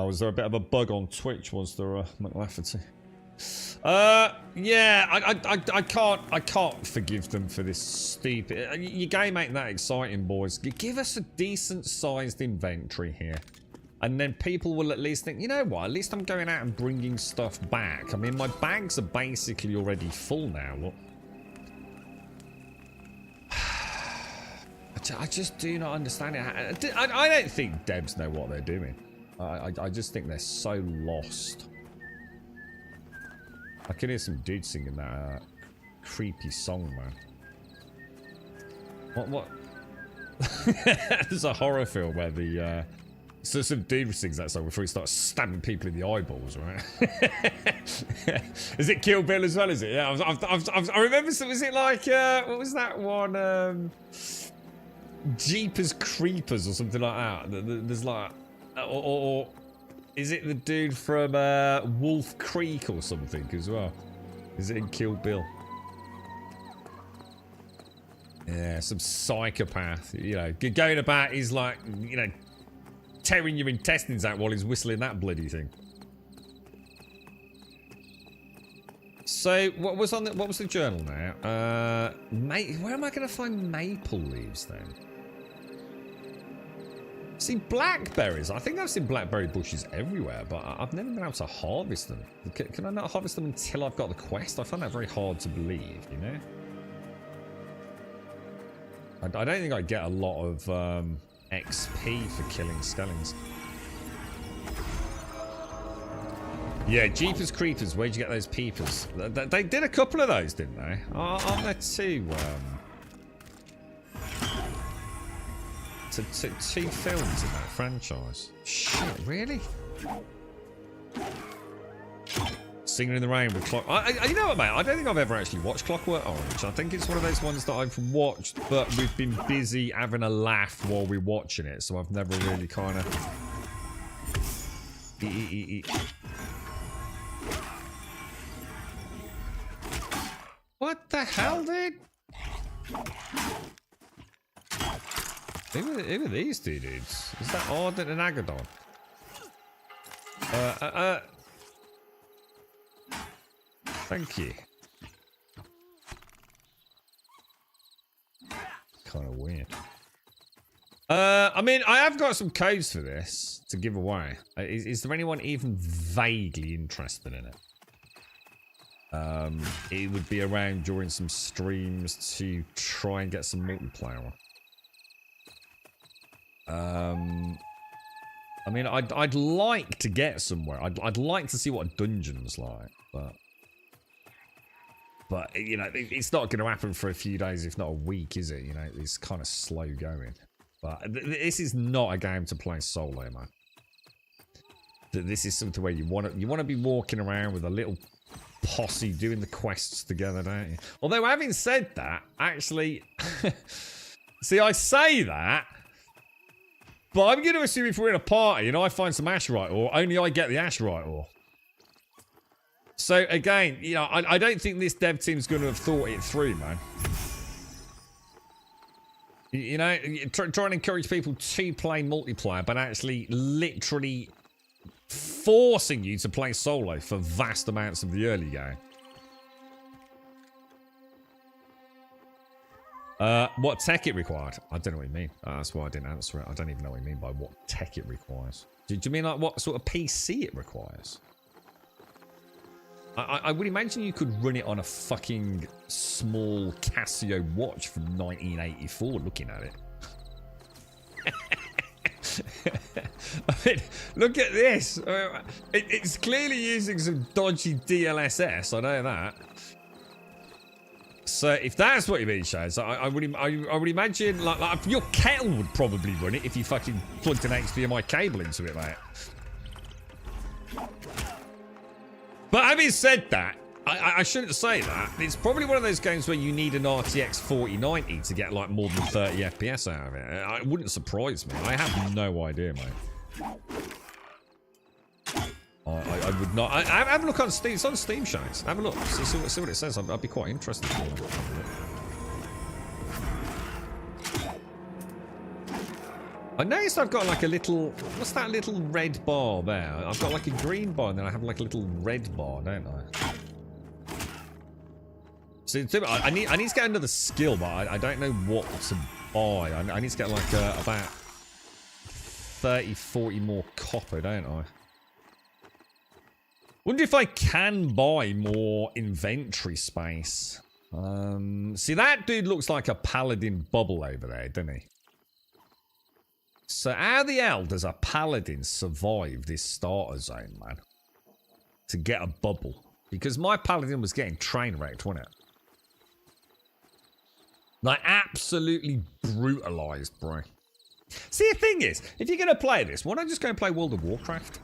Was there a bit of a bug on Twitch? Was there, McLafferty? Yeah, I can't forgive them for this stupid. Your game ain't that exciting, boys. Give us a decent sized inventory here. And then people will at least think, you know what, at least I'm going out and bringing stuff back. I mean, my bags are basically already full now, look. I just do not understand it. I don't think devs know what they're doing. I just think they're so lost. I can hear some dude singing that creepy song, man. What? There's a horror film where the... So some dude sings that song before he starts stabbing people in the eyeballs, right? Is it Kill Bill as well, is it? Yeah, I remember, so was it like, what was that one? Jeepers Creepers or something like that. There's like, or is it the dude from Wolf Creek or something as well? Is it in Kill Bill? Yeah, some psychopath, you know, going about, he's like, you know, tearing your intestines out while he's whistling that bloody thing. So what was the journal now? Where am I going to find maple leaves then? See, blackberries. I think I've seen blackberry bushes everywhere, but I've never been able to harvest them. Can I not harvest them until I've got the quest? I find that very hard to believe, you know? I don't think I get a lot of XP for killing skellings. Yeah, Jeepers Creepers, where'd you get those peepers? They did a couple of those, didn't they? Aren't there two films in that franchise? Shit, really? Singing in the Rain with Clock... you know what, mate? I don't think I've ever actually watched Clockwork Orange. I think it's one of those ones that I've watched, but we've been busy having a laugh while we're watching it, so I've never really kind of... What the hell, dude? Who are these two dudes? Is that Ardent and Agadon? Thank you. Kind of weird. I mean, I have got some codes for this to give away. Is there anyone even vaguely interested in it? It would be around during some streams to try and get some multiplayer. I mean, I'd like to get somewhere. I'd like to see what a dungeon's like, but you know, it's not going to happen for a few days, if not a week, is it? You know, it's kind of slow going. But this is not a game to play solo, man. This is something where you want to be walking around with a little posse doing the quests together, don't you? Although, having said that, actually, see, I say that, but I'm going to assume if we're in a party and I find some Asherite ore, only I get the Asherite ore. So again, you know, I don't think this dev team's going to have thought it through, man. You know, trying to encourage people to play multiplayer, but actually literally forcing you to play solo for vast amounts of the early game. What tech it required? I don't know what you mean. That's why I didn't answer it. I don't even know what you mean by what tech it requires. Do you mean like what sort of PC it requires? I would imagine you could run it on a fucking small Casio watch from 1984 looking at it. I mean, look at this. It's clearly using some dodgy DLSS, I know that. So if that's what you mean, Shaz, I would imagine like your kettle would probably run it if you fucking plugged an HDMI cable into it, mate. But having said that, I shouldn't say that. It's probably one of those games where you need an RTX 4090 to get like more than 30 FPS out of it. It wouldn't surprise me. I have no idea, mate. I would not. Have a look on Steam. It's on Steam, Shines. Have a look. See what it says. I'd be quite interested. I noticed I've got like a little, what's that little red bar there? I've got like a green bar and then I have like a little red bar, don't I? So I need to get another skill, but I don't know what to buy. I need to get like about 30, 40 more copper, don't I? Wonder if I can buy more inventory space. See, that dude looks like a paladin bubble over there, doesn't he? So how the hell does a paladin survive this starter zone, man? To get a bubble. Because my paladin was getting train wrecked, wasn't it? Like, absolutely brutalized, bro. See, the thing is, if you're going to play this, why not just go and play World of Warcraft?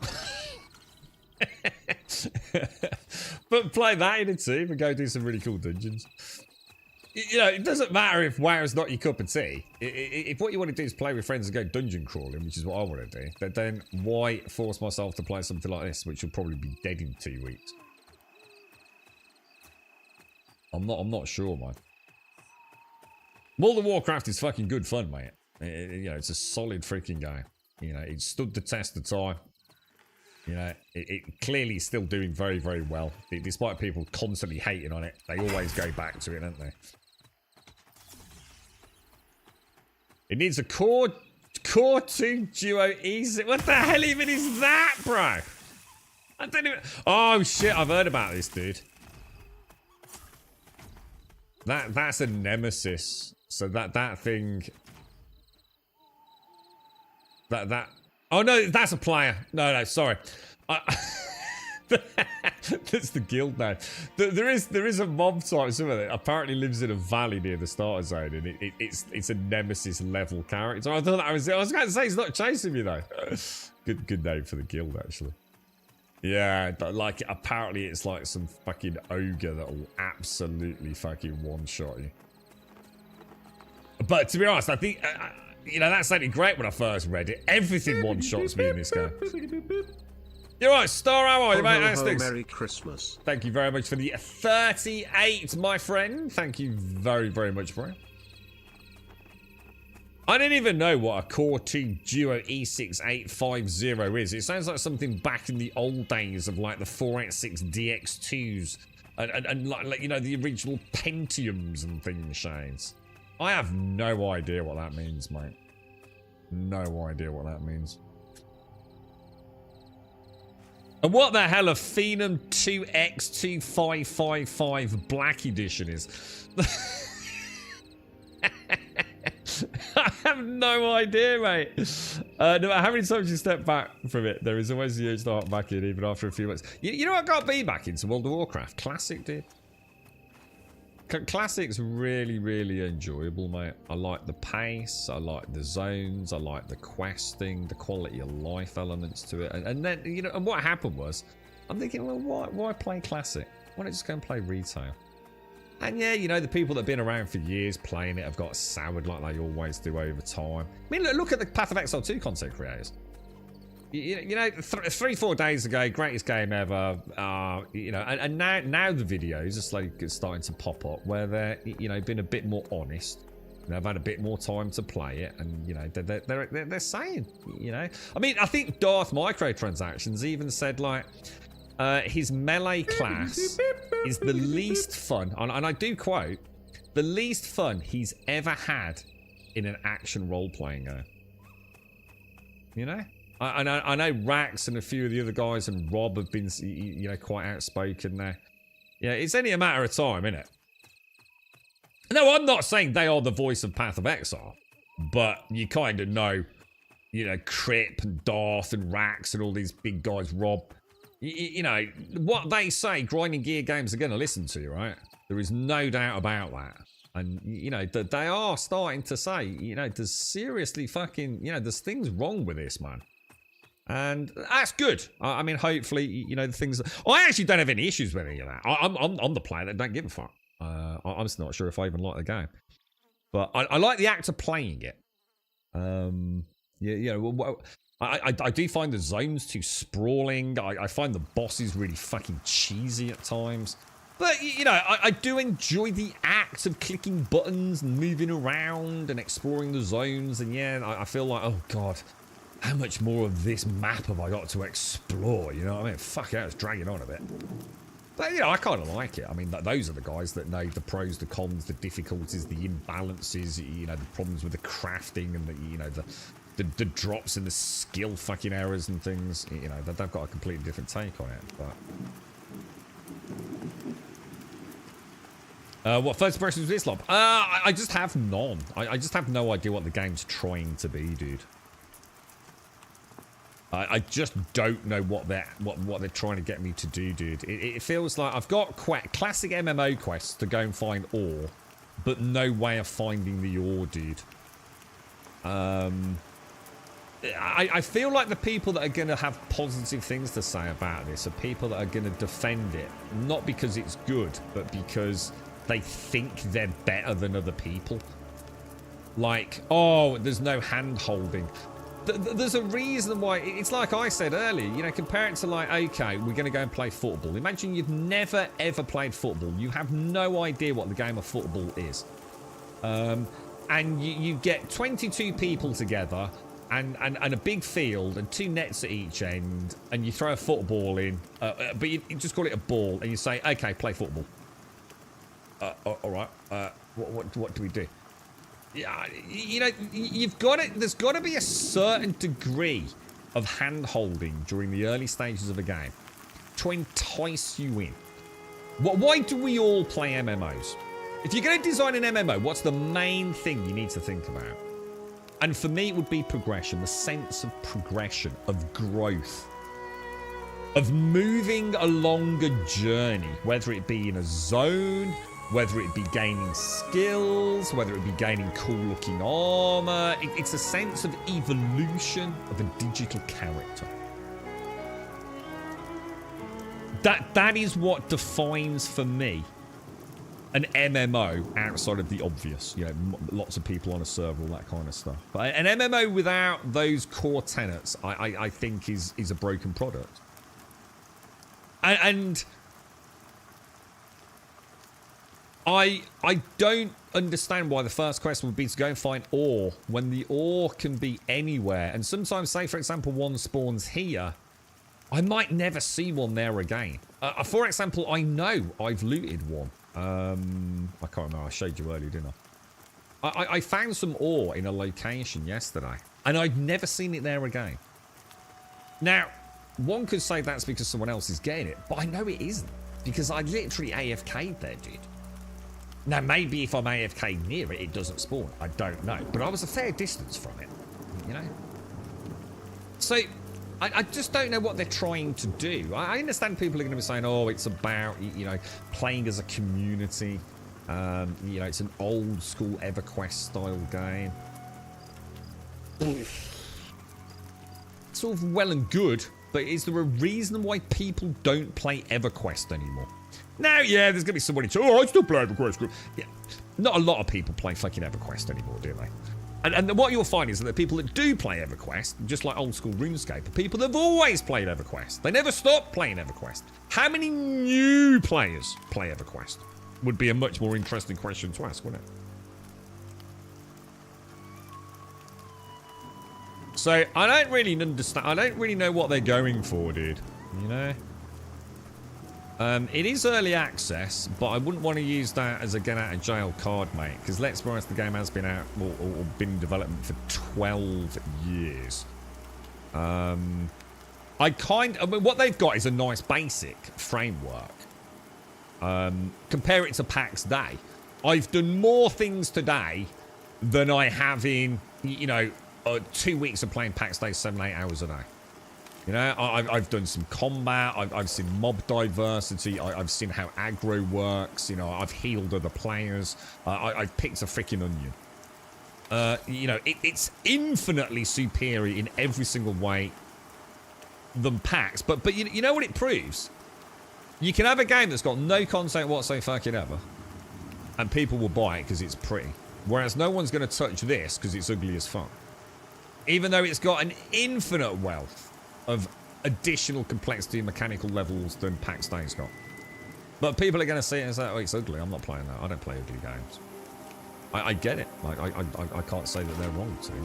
But play that in a team and go do some really cool dungeons. You know, it doesn't matter if WoW's not your cup of tea. If what you want to do is play with friends and go dungeon crawling, which is what I want to do, then why force myself to play something like this, which will probably be dead in 2 weeks? I'm not sure, man. World of Warcraft is fucking good fun, mate. You know, it's a solid freaking game. You know, it stood the test of time. You know, it clearly is still doing very, very well. Despite people constantly hating on it, they always go back to it, don't they? It needs a core 2 duo easy. What the hell even is that, bro? I don't even... Oh, shit, I've heard about this, dude. That's a nemesis. So that thing... That... Oh, no, that's a player. No, sorry. That's the guild now. There is a mob type somewhere that apparently lives in a valley near the starter zone, and it's a nemesis level character. I thought I was going to say he's not chasing me though. Good name for the guild actually. Yeah, like apparently it's like some fucking ogre that will absolutely fucking one-shot you. But to be honest, I think you know, that sounded great when I first read it. Everything one-shots me in this game. You're right, Star, how are you, mate? How's things? Merry Christmas. Thank you very much for the 38, my friend. Thank you very, very much, bro. I didn't even know what a Core 2 Duo E6850 is. It sounds like something back in the old days of like the 486 DX2s and like you know, the original Pentiums and things, Shades. I have no idea what that means, mate. No idea what that means. And what the hell a Phenom 2X2555 Black Edition is. I have no idea, mate. No matter how many times you step back from it, there is always the urge to hop back in, even after a few months. You know what got me back into World of Warcraft? Classic, dude. Classic's really, really enjoyable, mate. I like the pace, I like the zones, I like the questing, the quality of life elements to it. And then, you know, and what happened was, I'm thinking, well, why play Classic? Why not just go and play Retail? And yeah, you know, the people that have been around for years playing it have got soured like they always do over time. I mean, look at the Path of Exile 2 content creators. You know, 3-4 days ago, greatest game ever. You know, and now the videos are slowly starting to pop up where they're, you know, been a bit more honest. They've had a bit more time to play it, and you know, they're saying, you know, I mean, I think Darth Microtransactions even said like his melee class is the least fun, and I do quote, the least fun he's ever had in an action role-playing game. You know. I know Rax and a few of the other guys and Rob have been, you know, quite outspoken there. Yeah, it's only a matter of time, isn't it? No, I'm not saying they are the voice of Path of Exile, but you kind of know, you know, Crip and Darth and Rax and all these big guys, Rob. You know, what they say, grinding gear games are going to listen to, right? There is no doubt about that. And, you know, they are starting to say, you know, there's seriously fucking, you know, there's things wrong with this, man. And that's good. I mean, hopefully, you know, the things... I actually don't have any issues with any of that. I'm the player that don't give a fuck. I'm just not sure if I even like the game. But I like the act of playing it. Yeah, you know, I do find the zones too sprawling. I find the bosses really fucking cheesy at times. But, you know, I do enjoy the act of clicking buttons and moving around and exploring the zones. And yeah, I feel like, oh God, how much more of this map have I got to explore? You know what I mean? Fuck yeah, it's dragging on a bit. But, you know, I kind of like it. I mean, those are the guys that know the pros, the cons, the difficulties, the imbalances, you know, the problems with the crafting and the, you know, the drops and the skill fucking errors and things. You know, they've got a completely different take on it. But what first impressions of this lob? I just have none. I just have no idea what the game's trying to be, dude. I just don't know what they're trying to get me to do, dude. It feels like I've got classic MMO quests to go and find ore, but no way of finding the ore, dude. I feel like the people that are going to have positive things to say about this are people that are going to defend it, not because it's good, but because they think they're better than other people. Like, oh, there's no hand-holding. There's a reason why. It's like I said earlier, you know, compare it to like, okay, we're going to go and play football. Imagine you've never, ever played football. You have no idea what the game of football is. And you get 22 people together and a big field and 2 nets at each end, and you throw a football in, but you just call it a ball, and you say, okay, play football. All right. What do we do? Yeah, you know, you've got it. There's got to be a certain degree of hand-holding during the early stages of a game to entice you in. Why do we all play MMOs? If you're going to design an MMO, what's the main thing you need to think about? And for me, it would be progression, the sense of progression, of growth, of moving along a journey, whether it be in a zone, whether it be gaining skills, whether it be gaining cool-looking armor. It's a sense of evolution of a digital character. That is what defines, for me, an MMO outside of the obvious. You know, lots of people on a server, all that kind of stuff. But an MMO without those core tenets, I think, is a broken product. And I don't understand why the first quest would be to go and find ore when the ore can be anywhere. And sometimes, say for example, one spawns here, I might never see one there again. For example, I know I've looted one. I can't remember. I showed you earlier, didn't I? I found some ore in a location yesterday, and I'd never seen it there again. Now, one could say that's because someone else is getting it, but I know it isn't, because I literally AFK'd there, dude. Now, maybe if I'm AFK near it, it doesn't spawn. I don't know. But I was a fair distance from it, you know? So, I just don't know what they're trying to do. I understand people are going to be saying, oh, it's about, you know, playing as a community. You know, it's an old school EverQuest style game. Sort of well and good, but is there a reason why people don't play EverQuest anymore? Now, yeah, there's going to be somebody who, oh, I still play EverQuest. Yeah, not a lot of people play fucking EverQuest anymore, do they? And what you'll find is that the people that do play EverQuest, just like old school RuneScape, are people that have always played EverQuest. They never stop playing EverQuest. How many new players play EverQuest? Would be a much more interesting question to ask, wouldn't it? So, I don't really understand. I don't really know what they're going for, dude. You know? It is early access, but I wouldn't want to use that as a get out of jail card, mate. Because let's be honest, the game has been out or been in development for 12 years. I mean, what they've got is a nice basic framework. Compare it to PAX Day. I've done more things today than I have in, you know, 2 weeks of playing PAX Day 7-8 hours a day. You know, I've done some combat, I've seen mob diversity, I've seen how aggro works, you know, I've healed other players, I've picked a freaking onion. You know, it's infinitely superior in every single way than PAX, but you know what it proves? You can have a game that's got no content whatsoever, and people will buy it because it's pretty, whereas no one's going to touch this because it's ugly as fuck. Even though it's got an infinite wealth of additional complexity and mechanical levels than PAX Day's got. But people are going to see it and say, oh, it's ugly. I'm not playing that. I don't play ugly games. I get it. Like, I can't say that they're wrong, to be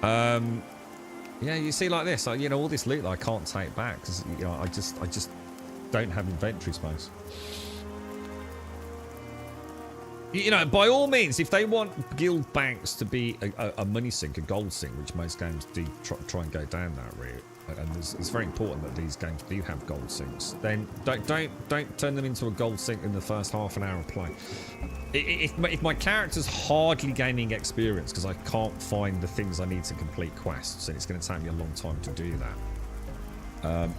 honest. Yeah, you see like this, you know, all this loot that I can't take back because, you know, I just don't have inventory space. You know, by all means, if they want guild banks to be a money sink, a gold sink, which most games do try and go down that route, and it's very important that these games do have gold sinks, then don't turn them into a gold sink in the first half an hour of play. If my character's hardly gaining experience because I can't find the things I need to complete quests, and it's going to take me a long time to do that.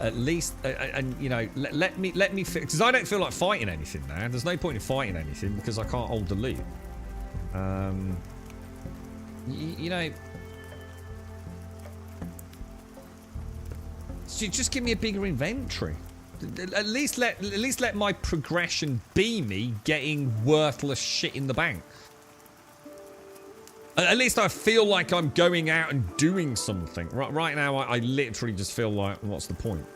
At least, and you know, let me because I don't feel like fighting anything now. There's no point in fighting anything because I can't hold the loot. You know, so just give me a bigger inventory. At least let my progression be me getting worthless shit in the bank. At least I feel like I'm going out and doing something. Right now, I literally just feel like, what's the point?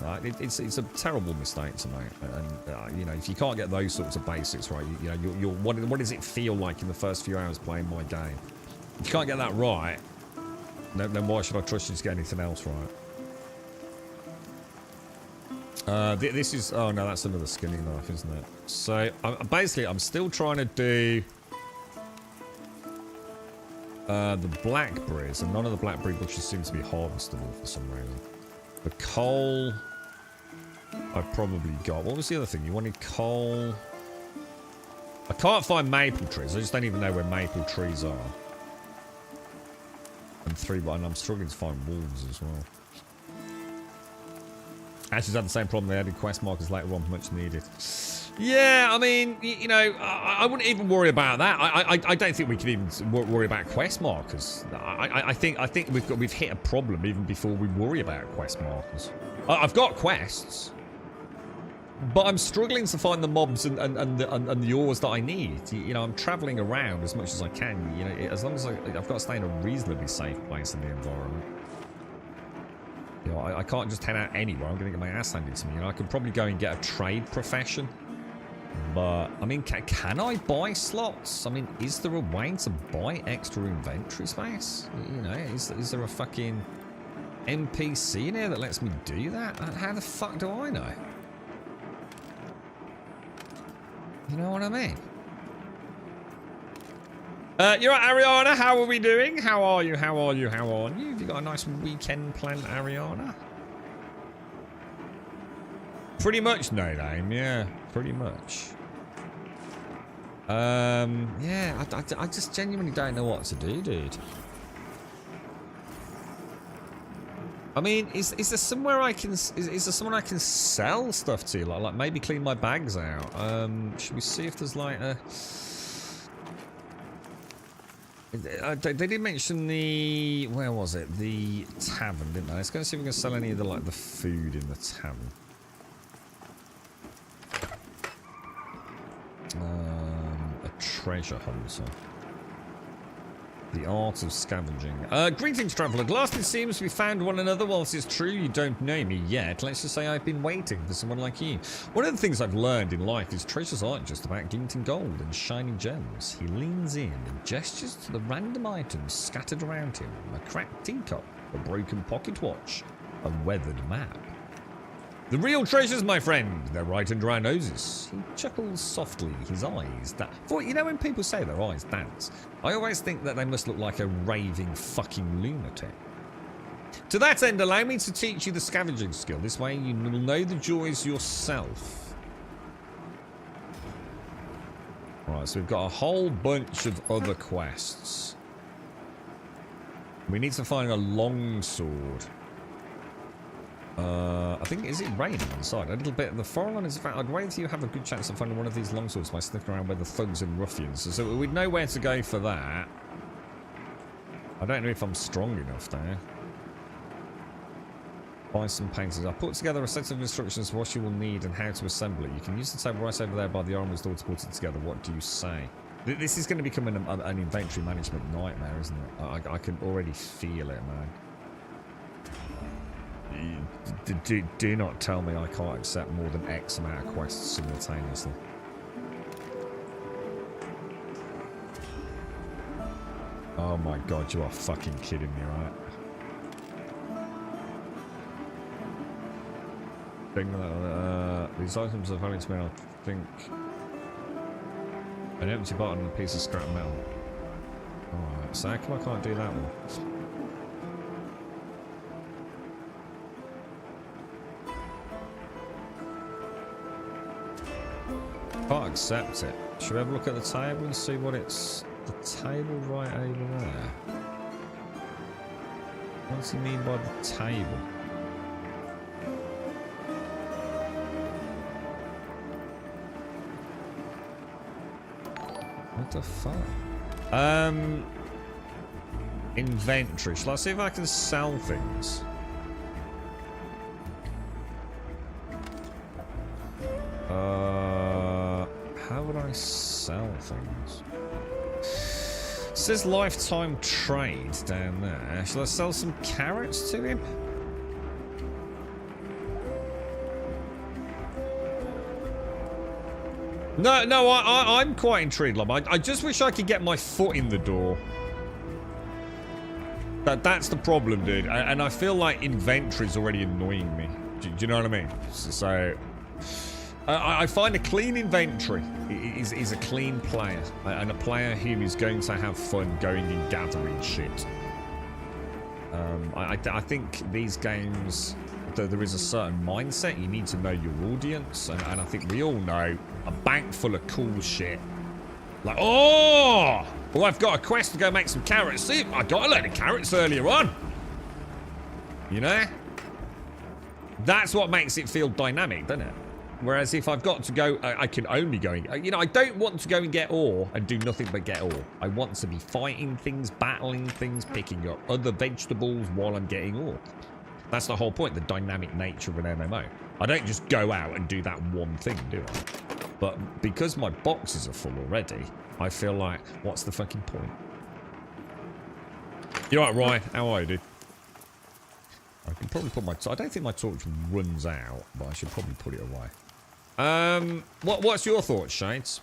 Right? It's a terrible mistake to make. And you know, if you can't get those sorts of basics right, you know, what does it feel like in the first few hours playing my game? If you can't get that right, then why should I trust you to get anything else right? This is... Oh, no, that's another skinning knife, isn't it? So, basically, I'm still trying to do... the blackberries, and none of the blackberry bushes seem to be harvestable for some reason. The coal... I've probably got... What was the other thing? You wanted coal... I can't find maple trees. I just don't even know where maple trees are. And I'm struggling to find wolves as well. Ashes had the same problem. They added quest markers later on, much needed. Yeah, I mean, you know, I wouldn't even worry about that. I don't think we can even worry about quest markers. I think we've hit a problem even before we worry about quest markers. I've got quests, but I'm struggling to find the mobs and the ores that I need. You know, I'm traveling around as much as I can. You know, as long as I've got to stay in a reasonably safe place in the environment. You know, I can't just head out anywhere. I'm going to get my ass handed to me. You know, I could probably go and get a trade profession. But, I mean, can I buy slots? I mean, is there a way to buy extra inventory space? You know, is there a fucking NPC in here that lets me do that? How the fuck do I know? You know what I mean? You're right, Ariana. How are we doing? How are you? How are you? How are you? Have you got a nice weekend planned, Ariana? Pretty much, no name. Yeah, pretty much. Yeah, I just genuinely don't know what to do, dude. I mean, is there somewhere I can is there someone I can sell stuff to? Like maybe clean my bags out. Should we see if there's like a... They did mention the... Where was it? The tavern, didn't they? Let's go and see if we can sell any of the, like, the food in the tavern. A treasure hunter. The art of scavenging. Greetings, traveller. At last it seems we found one another. Whilst it's true you don't know me yet, let's just say I've been waiting for someone like you. One of the things I've learned in life is treasures aren't just about glinting gold and shining gems. He leans in and gestures to the random items scattered around him. A cracked teacup, a broken pocket watch, a weathered map. The real treasures, my friend, they're right under our noses. He chuckles softly, his eyes you know when people say their eyes dance, I always think that they must look like a raving fucking lunatic. To that end, allow me to teach you the scavenging skill. This way you will know the joys yourself. Right, so we've got a whole bunch of other quests. We need to find a longsword. I think, is it raining inside? A little bit. The foreign is, in fact, I'd wait till you have a good chance of finding one of these longswords by sniffing around where the thugs and ruffians. So we'd know where to go for that. I don't know if I'm strong enough there. Buy some paintings. I put together a set of instructions for what you will need and how to assemble it. You can use the table right over there by the armorer's door to put it together. What do you say? This is going to become an inventory management nightmare, isn't it? I can already feel it, man. Do not tell me I can't accept more than X amount of quests simultaneously. Oh my god, you are fucking kidding me, right? These items are value to me, I think. An empty bottle and a piece of scrap metal. Alright, so how come I can't do that one? Can't accept it. Should we have a look at the table and see what it's... The table right over there. What does he mean by the table? What the fuck? Inventory. Shall I see if I can sell things? How would I sell things? It says lifetime trade down there. Shall I sell some carrots to him? No, I'm quite intrigued, Lum. I just wish I could get my foot in the door. That's the problem, dude. And I feel like inventory's already annoying me. Do you know what I mean? So I find a clean inventory is a clean player. And a player who is going to have fun going and gathering shit. I think these games... There is a certain mindset. You need to know your audience, and I think we all know a bank full of cool shit. Like, oh, well, I've got a quest to go make some carrot soup. I got a load of carrots earlier on. You know, that's what makes it feel dynamic, doesn't it? Whereas if I've got to go, I can only go. You know, I don't want to go and get ore and do nothing but get ore. I want to be fighting things, battling things, picking up other vegetables while I'm getting ore. That's the whole point, the dynamic nature of an MMO. I don't just go out and do that one thing, do I? But because my boxes are full already, I feel like, what's the fucking point? You alright, Ryan? How are you, dude? I can probably put my... I don't think my torch runs out, but I should probably put it away. What's your thoughts, Shades?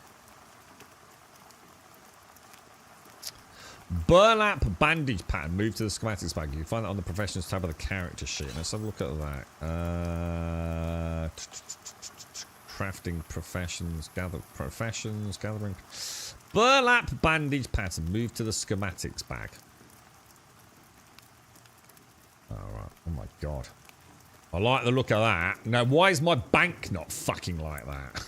Burlap bandage pattern. Move to the schematics bag. You can find that on the professions tab of the character sheet. Let's have a look at that. Crafting professions. Gathering. Burlap bandage pattern. Move to the schematics bag. Alright. Oh my god. I like the look of that. Now, why is my bank not fucking like that?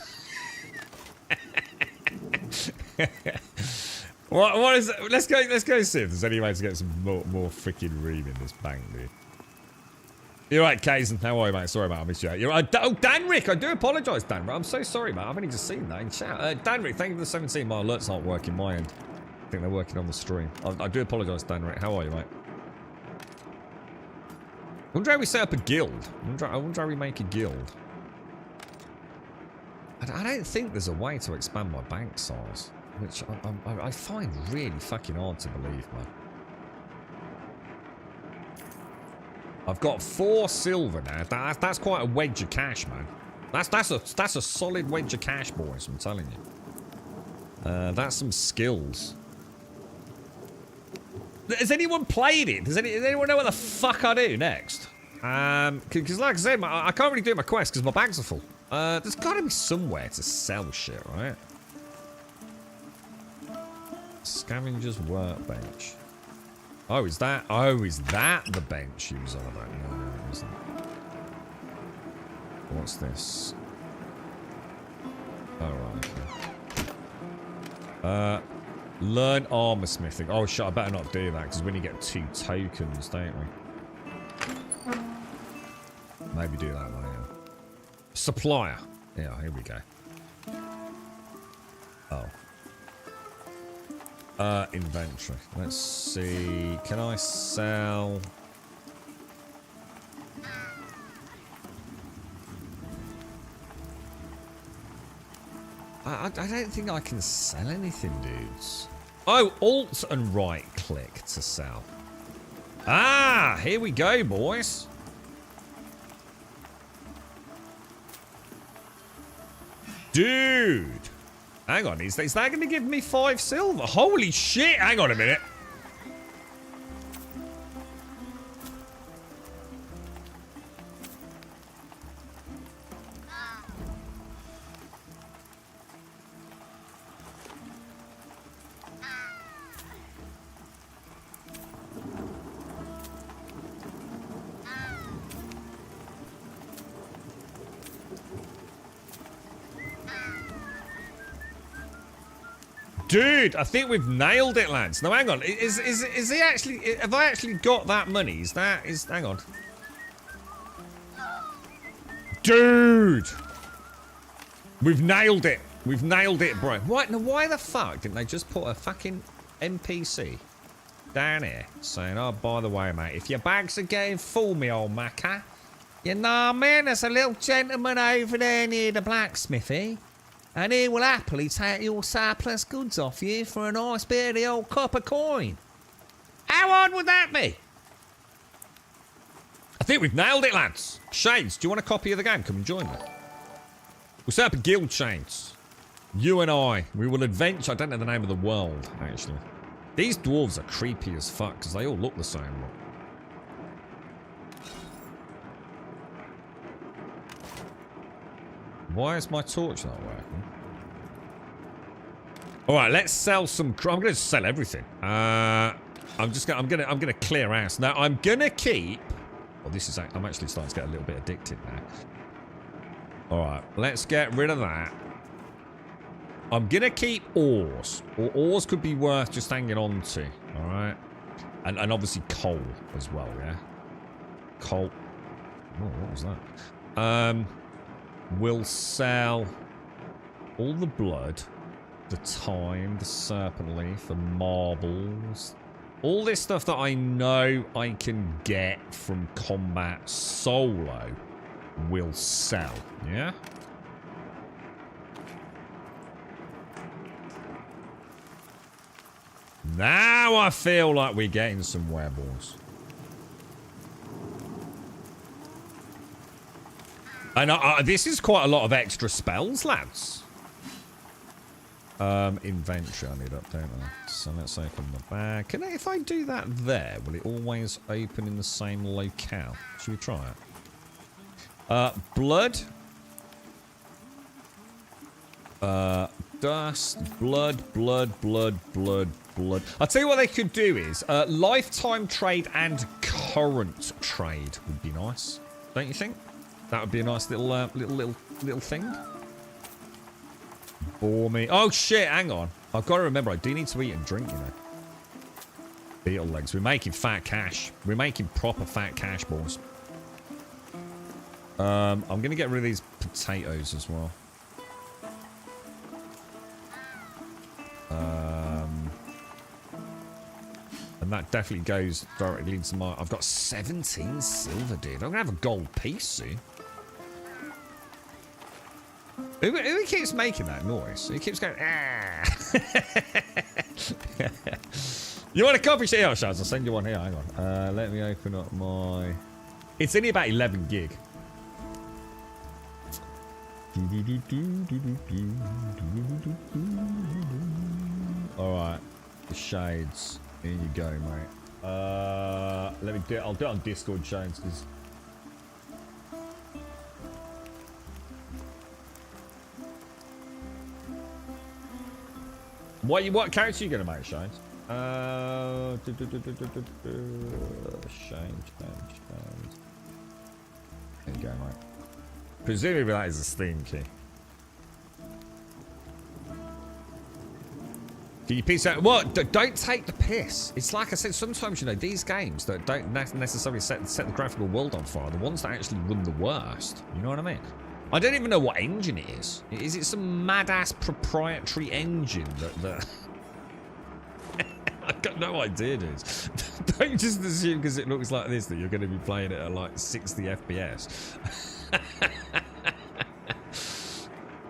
What is it? Let's go see if there's any way to get some more freaking room in this bank, dude. You're right, Kaizen. How are you, mate? Sorry, mate, I missed you. You're right. Oh, Danrick, I do apologise, Danrick. I'm so sorry, mate. I've only just seen that in chat. Danrick, thank you for the 17. My alerts aren't working my end. I think they're working on the stream. I do apologise, Danrick. How are you, mate? I wonder how we set up a guild. I wonder how we make a guild. I don't think there's a way to expand my bank size. Which I find really fucking hard to believe, man. I've got 4 silver now. That's quite a wedge of cash, man. That's a solid wedge of cash, boys. I'm telling you. That's some skills. Has anyone played it? Does anyone know what the fuck I do next? Because like I said, I can't really do my quest because my bags are full. There's got to be somewhere to sell shit, right? Scavenger's workbench. Oh, is that the bench he was on about? No, it isn't. What's this? Oh, right, okay. Learn armor smithing. Oh, shit, I better not do that, because when you get 2 tokens, don't we? Maybe do that one, yeah. Supplier. Yeah, here we go. Oh. Inventory. Let's see. Can I sell... I don't think I can sell anything, dudes. Oh, Alt and right click to sell. Ah, here we go, boys. Dude. Hang on, is that going to give me 5 silver? Holy shit, hang on a minute. Dude, I think we've nailed it, lads. Now, hang on. Is he actually... Have I actually got that money? Hang on. Dude! We've nailed it. We've nailed it, bro. What? Now, why the fuck didn't they just put a fucking NPC down here saying, oh, by the way, mate, if your bags are getting full, me old macker, you know what I mean? There's a little gentleman over there near the blacksmithy. And he will happily take your surplus goods off you for a nice bit of the old copper coin. How hard would that be? I think we've nailed it, lads. Shades, do you want a copy of the game? Come and join me. We'll set up a guild, Shades. You and I, we will adventure. I don't know the name of the world, actually. These dwarves are creepy as fuck because they all look the same. Look. Why is my torch not working? All right, let's sell some. I'm going to sell everything. I'm gonna clear out. Now I'm gonna keep. Well, this is. I'm actually starting to get a little bit addicted now. All right, let's get rid of that. I'm gonna keep ores. Or ores could be worth just hanging on to. All right, and obviously coal as well. Yeah, coal. Oh, what was that? We'll sell all the blood, the thyme, the serpent leaf, the marbles, all this stuff that I know I can get from combat solo, we'll sell, yeah? Now I feel like we're getting some werewolves. And this is quite a lot of extra spells, lads. Inventory, I need up, don't I? So let's open the bag. Can I, if I do that there, will it always open in the same locale? Should we try it? Blood. Dust. Blood. I'll tell you what they could do is, lifetime trade and current trade would be nice. Don't you think? That would be a nice little thing. Bore me. Oh shit! Hang on. I've got to remember. I do need to eat and drink. You know. Beetle legs. We're making fat cash. We're making proper fat cash, boys. I'm gonna get rid of these potatoes as well. And that definitely goes directly into my... I've got 17 silver, dude. I'm gonna have a gold piece soon. Who keeps making that noise? Who keeps going, ah? You want a copy? Yeah, Shaz, I'll send you one here. Hang on. Let me open up my... It's only about 11 gig. Alright. The shades. Here you go, mate. Let me do it. I'll do it on Discord, Shades, because... What character are you going to make, Shades? Change. There you go, mate. Presumably that is a Steam key. Can you piece out? What? Don't take the piss. It's like I said, sometimes, you know, these games that don't necessarily set the graphical world on fire are the ones that actually run the worst. You know what I mean? I don't even know what engine it is. Is it some mad-ass proprietary engine that... I've got no idea, dude. Don't just assume because it looks like this that you're going to be playing it at like 60 FPS.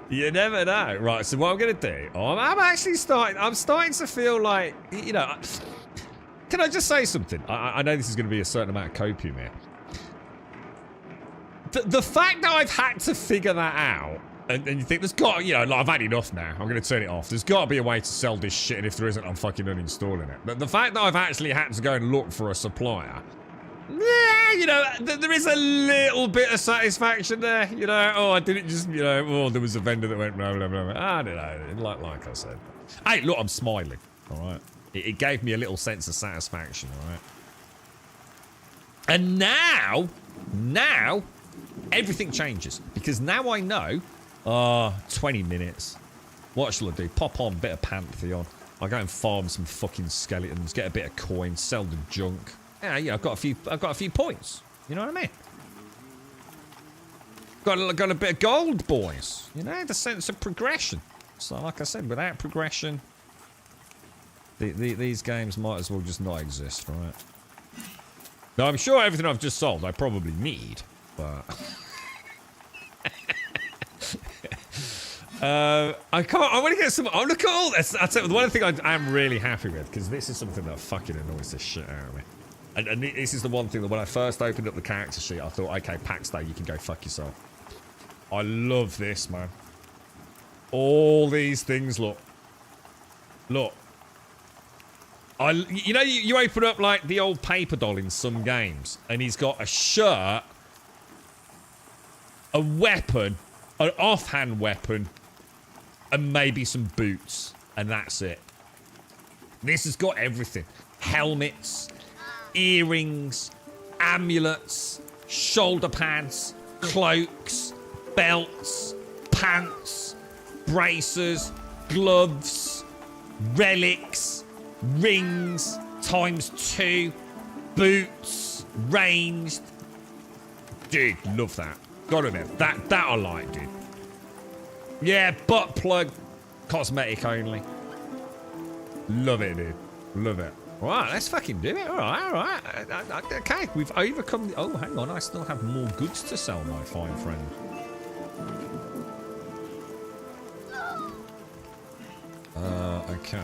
You never know. Right, so what I'm going to do, I'm actually starting to feel like, you know, can I just say something? I know this is going to be a certain amount of copium here. The fact that I've had to figure that out And you think, there's got, you know, like, I've had enough now. I'm going to turn it off. There's got to be a way to sell this shit, and if there isn't, I'm fucking uninstalling it. But the fact that I've actually had to go and look for a supplier, yeah, you know, there is a little bit of satisfaction there. You know, oh, I didn't just, you know, oh, there was a vendor that went blah, blah, blah. I don't know, like I said. Hey, look, I'm smiling, all right? It gave me a little sense of satisfaction, all right? And now, everything changes. Because now I know, 20 minutes. What shall I do? Pop on a bit of Pantheon. I'll go and farm some fucking skeletons, get a bit of coin, sell the junk. Yeah, I've got a few points. You know what I mean? Got a bit of gold, boys. You know, the sense of progression. So, like I said, without progression, these games might as well just not exist, right? Now, I'm sure everything I've just sold I probably need, but I can't. I want to get some. Oh, look at all this. I'll tell you, the one thing I am really happy with, because this is something that fucking annoys the shit out of me. And this is the one thing that when I first opened up the character sheet, I thought, okay, Pax Day, you can go fuck yourself. I love this, man. All these things, look. Look. You know, you open up, like, the old paper doll in some games, and he's got a shirt, a weapon, an offhand weapon, and maybe some boots, and that's it. This has got everything. Helmets, earrings, amulets, shoulder pads, cloaks, belts, pants, bracers, gloves, relics, rings, ×2, boots, ranged. Dude, love that. Gotta admit, that I like, dude. Yeah, butt plug, cosmetic only. Love it, dude. Love it. All right, let's fucking do it. All right. Okay, we've overcome the... Oh, hang on, I still have more goods to sell, my fine friend. Okay.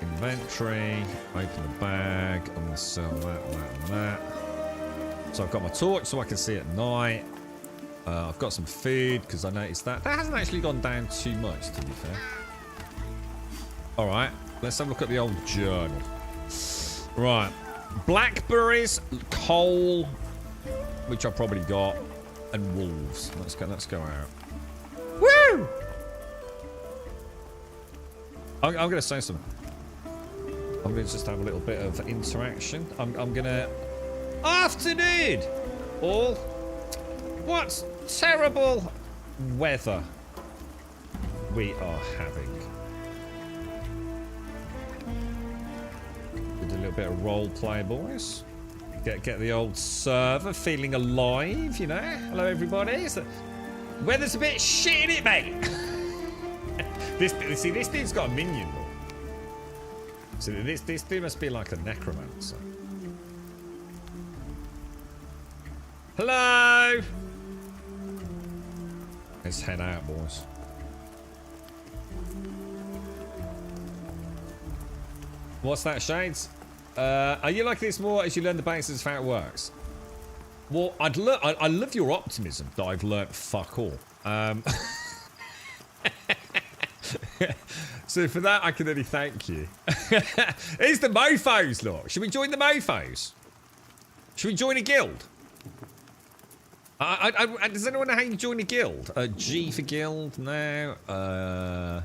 Inventory, open the bag, I'm gonna sell that, and that. So I've got my torch so I can see at night. I've got some food because I noticed that hasn't actually gone down too much, to be fair. All right, let's have a look at the old journal. Right, blackberries, coal, which I probably got, and wolves. Let's go out. Woo! I'm going to say something. I'm going to just have a little bit of interaction. I'm going to... Afternoon! All. What terrible weather we are having. We did a little bit of role play, boys. Get the old server feeling alive, you know? Hello, everybody. Weather's a bit shit, in it, mate? See, this dude's got a minion, though. So this dude must be like a necromancer. Hello! Let's head out, boys. What's that, Shades? Are you like this more as you learn the basics of how it works? Well, I love your optimism that I've learnt fuck all. So for that, I can only thank you. Here's the mofos, look. Should we join the mofos? Should we join a guild? Does anyone know how you join a guild? G for guild now.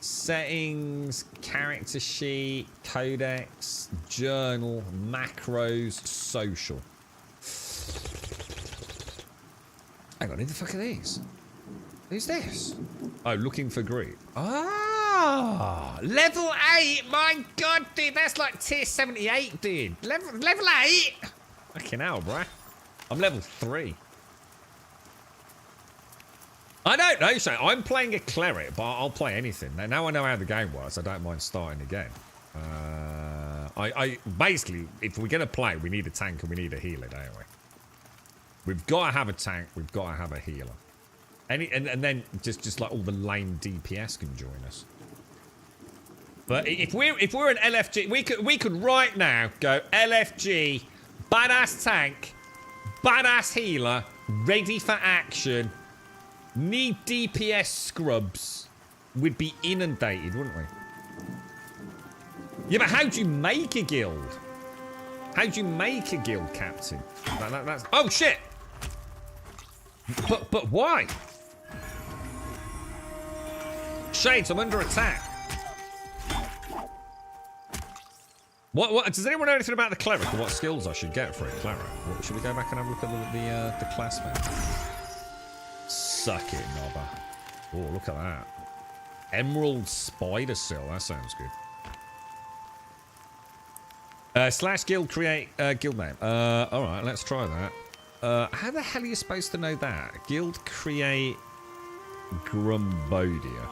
Settings, character sheet, codex, journal, macros, social. Hang on, who the fuck are these? Who's this? Oh, looking for group. Ah, level 8. My God, dude, that's like tier 78, dude. Level 8. Fucking hell, bruh. I'm level 3. I don't know, Shane. I'm playing a cleric, but I'll play anything. Now I know how the game works, I don't mind starting again. I basically, if we're gonna play, we need a tank and we need a healer, don't we? We've got to have a tank. We've got to have a healer. And then just like all the lame DPS can join us. But if we're an LFG, we could right now go LFG, badass tank, badass healer, ready for action. Need DPS scrubs. We'd be inundated, wouldn't we? Yeah, but how'd you make a guild? How'd you make a guild captain? That's... Oh, shit! But why? Shades, I'm under attack. What does anyone know anything about the cleric or what skills I should get for a cleric? Should we go back and have a look at the class map? Suck it, Nobber. Oh, look at that. Emerald spider sill. That sounds good. Slash guild create guild name. Alright, let's try that. How the hell are you supposed to know that? Guild create Grumbodia.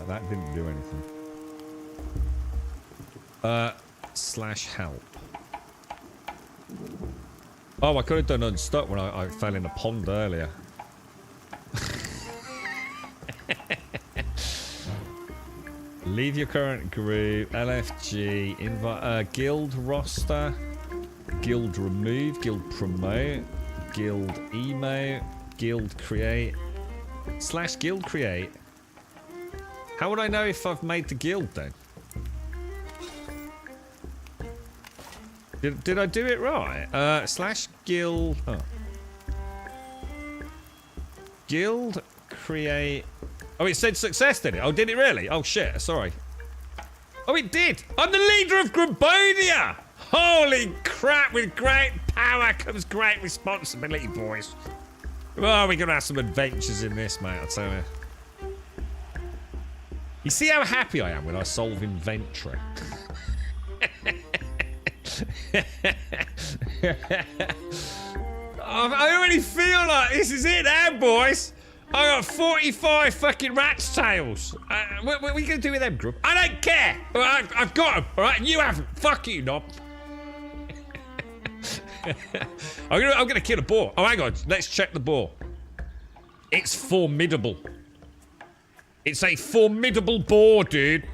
That didn't do anything. Slash help. Oh, I could have done unstuck when I fell in a pond earlier. Leave your current group. LFG. Invite. Guild roster. Guild remove. Guild promote. Guild emote. Guild create. Slash guild create. How would I know if I've made the guild then? Did I do it right? Slash guild. Oh. Guild create. Oh, it said success, did it? Oh, did it really? Oh, shit. Sorry. Oh, it did. I'm the leader of Grumbodia. Holy crap. With great power comes great responsibility, boys. Oh, we're going to have some adventures in this, mate, I'll tell you. You see how happy I am when I solve inventory? I already feel like this is it now, boys. I got 45 fucking rat's tails. What are you going to do with them, Grub? I don't care. I've got them, all right? And you haven't. Fuck you, knob. I'm gonna kill a boar. Oh, hang on. Let's check the boar. It's formidable. It's a formidable boar, dude.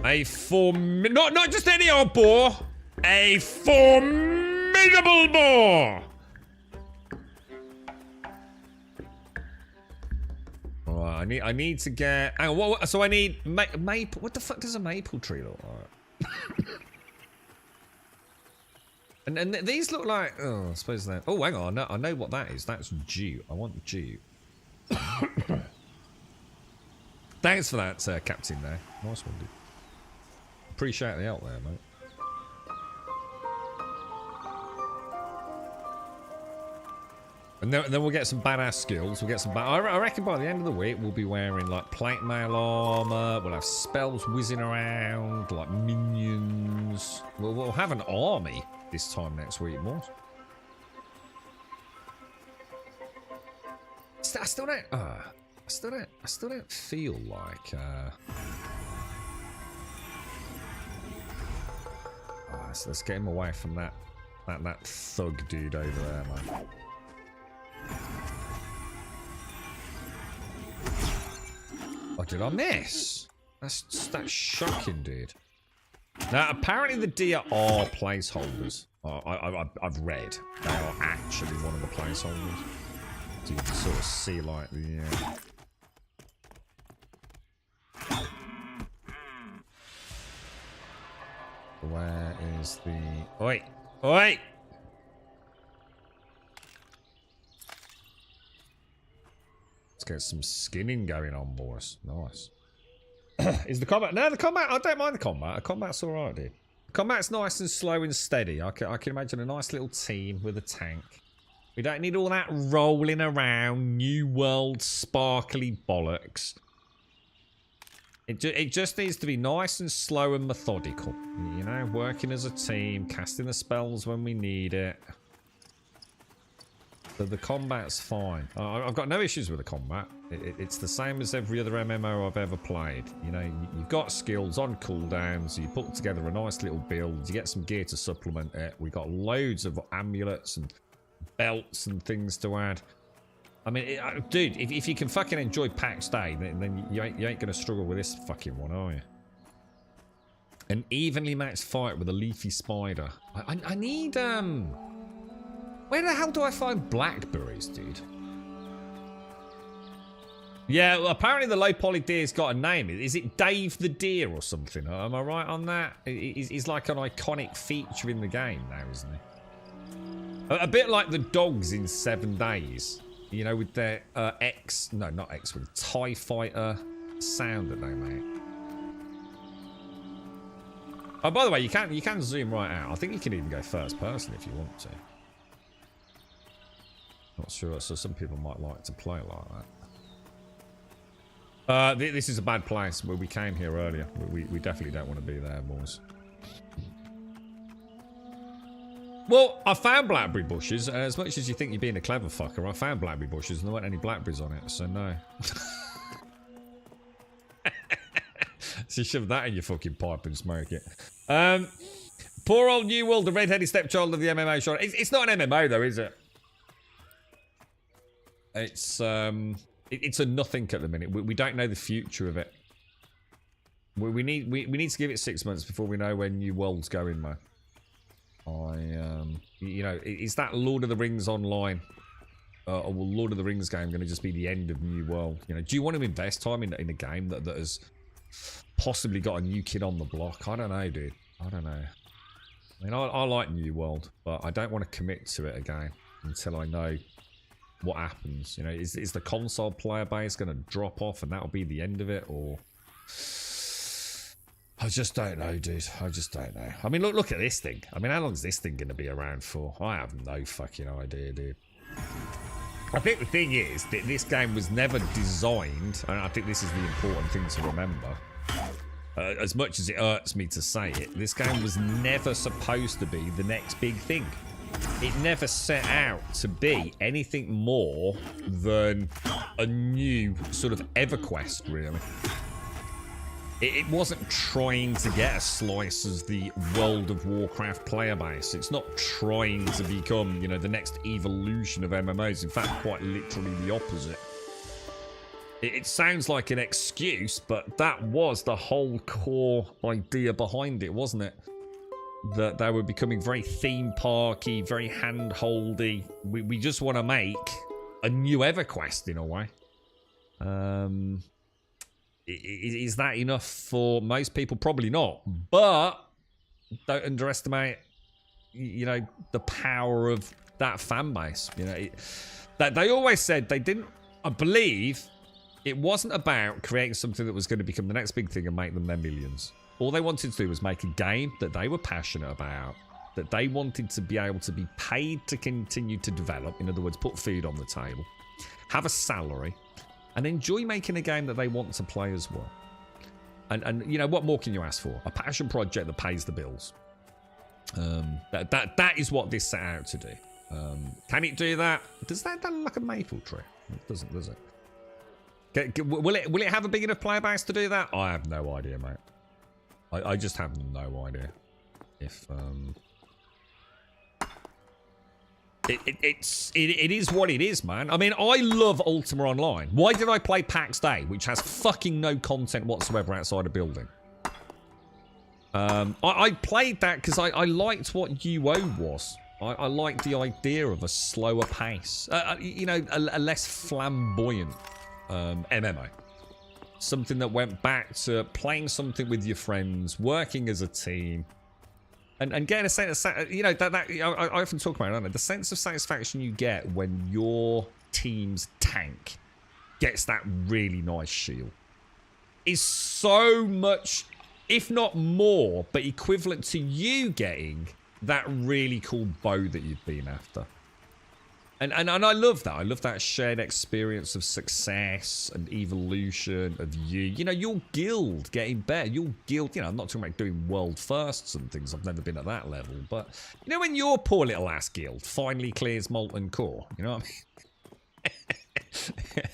Not just any old boar. A formidable boar. Alright, I need to get. Hang on, so I need maple. What the fuck does a maple tree look like? And these look like. Oh, I suppose that. Oh, hang on. I know what that is. That's jute. I want jute. Thanks for that, Captain. There, nice one, dude. Appreciate the help there, mate. And then we'll get some badass skills. We'll get some. I reckon by the end of the week we'll be wearing like plate mail armor. We'll have spells whizzing around like minions. We'll have an army this time next week, boys. I still don't feel like. So let's get him away from that thug dude over there, man. Oh, did I miss? That's shocking, dude. Now, apparently the deer are placeholders. I've read they are actually one of the placeholders. So you can sort of see like the. Where is the? Oi! Oi! Let's get some skinning going on, boys. Nice. Is the combat? No, the combat. I don't mind the combat. The combat's all right, dude. The combat's nice and slow and steady. I can imagine a nice little team with a tank. We don't need all that rolling around, new world sparkly bollocks. It just needs to be nice and slow and methodical. You know, working as a team, casting the spells when we need it. So the combat's fine. I've got no issues with the combat. It's the same as every other MMO I've ever played. You know, you've got skills on cooldowns. You put together a nice little build. You get some gear to supplement it. We got loads of amulets and belts and things to add. I mean, dude, if you can fucking enjoy PAX Day, then you ain't going to struggle with this fucking one, are you? An evenly matched fight with a leafy spider. I need, where the hell do I find blackberries, dude? Yeah, well, apparently the low poly deer's got a name. Is it Dave the Deer or something? Am I right on that? He's like an iconic feature in the game now, isn't he? A bit like the dogs in 7 Days. You know, with their no, not X-Wing, TIE Fighter sound that they make. Oh, by the way, you can zoom right out. I think you can even go first person if you want to. Not sure. So some people might like to play like that. This is a bad place where we came here earlier. We definitely don't want to be there, boys. Well, I found blackberry bushes. As much as you think you're being a clever fucker, I found blackberry bushes and there weren't any blackberries on it, so no. So you shove that in your fucking pipe and smoke it. Poor old New World, the red-headed stepchild of the MMO genre. It's not an MMO though, is it? It's a nothing at the minute. We don't know the future of it. We need to give it 6 months before we know where New World's going, man. You know, is that Lord of the Rings online, or will Lord of the Rings game going to just be the end of New World? You know, do you want to invest time in a game that has possibly got a new kid on the block? I don't know, dude. I don't know. I mean, I like New World, but I don't want to commit to it again until I know what happens. You know, is the console player base going to drop off and that'll be the end of it, or I just don't know, dude. I just don't know. I mean, look at this thing. I mean, how long is this thing going to be around for? I have no fucking idea, dude. I think the thing is that this game was never designed, and I think this is the important thing to remember. As much as it hurts me to say it, this game was never supposed to be the next big thing. It never set out to be anything more than a new sort of EverQuest, really. It wasn't trying to get a slice of the World of Warcraft player base. It's not trying to become, you know, the next evolution of MMOs. In fact, quite literally the opposite. It sounds like an excuse, but that was the whole core idea behind it, wasn't it? That they were becoming very theme parky, very hand-holdy. We just want to make a new EverQuest in a way. Is that enough for most people? Probably not. But don't underestimate, you know, the power of that fan base. You know, that they always said they didn't. I believe it wasn't about creating something that was going to become the next big thing and make them their millions. All they wanted to do was make a game that they were passionate about, that they wanted to be able to be paid to continue to develop. In other words, put food on the table, have a salary, and enjoy making a game that they want to play as well. And you know, what more can you ask for? A passion project that pays the bills. That is what this set out to do. Can it do that? Does that look like a maple tree? It doesn't, does it? Will it have a big enough player base to do that? I have no idea, mate. I just have no idea if it is what it is, man. I mean, I love Ultima Online. Why did I play PAX Day, which has fucking no content whatsoever outside a building? I played that because I liked what UO was. I liked the idea of a slower pace, you know, a less flamboyant MMO. Something that went back to playing something with your friends, working as a team, and getting a sense of, you know, I often talk about it, don't I? The sense of satisfaction you get when your team's tank gets that really nice shield is so much, if not more, but equivalent to you getting that really cool bow that you've been after. And I love that. I love that shared experience of success and evolution of you know, your guild getting better. Your guild, you know, I'm not talking about doing world firsts and things. I've never been at that level. But, you know, when your poor little ass guild finally clears Molten Core, you know what I mean?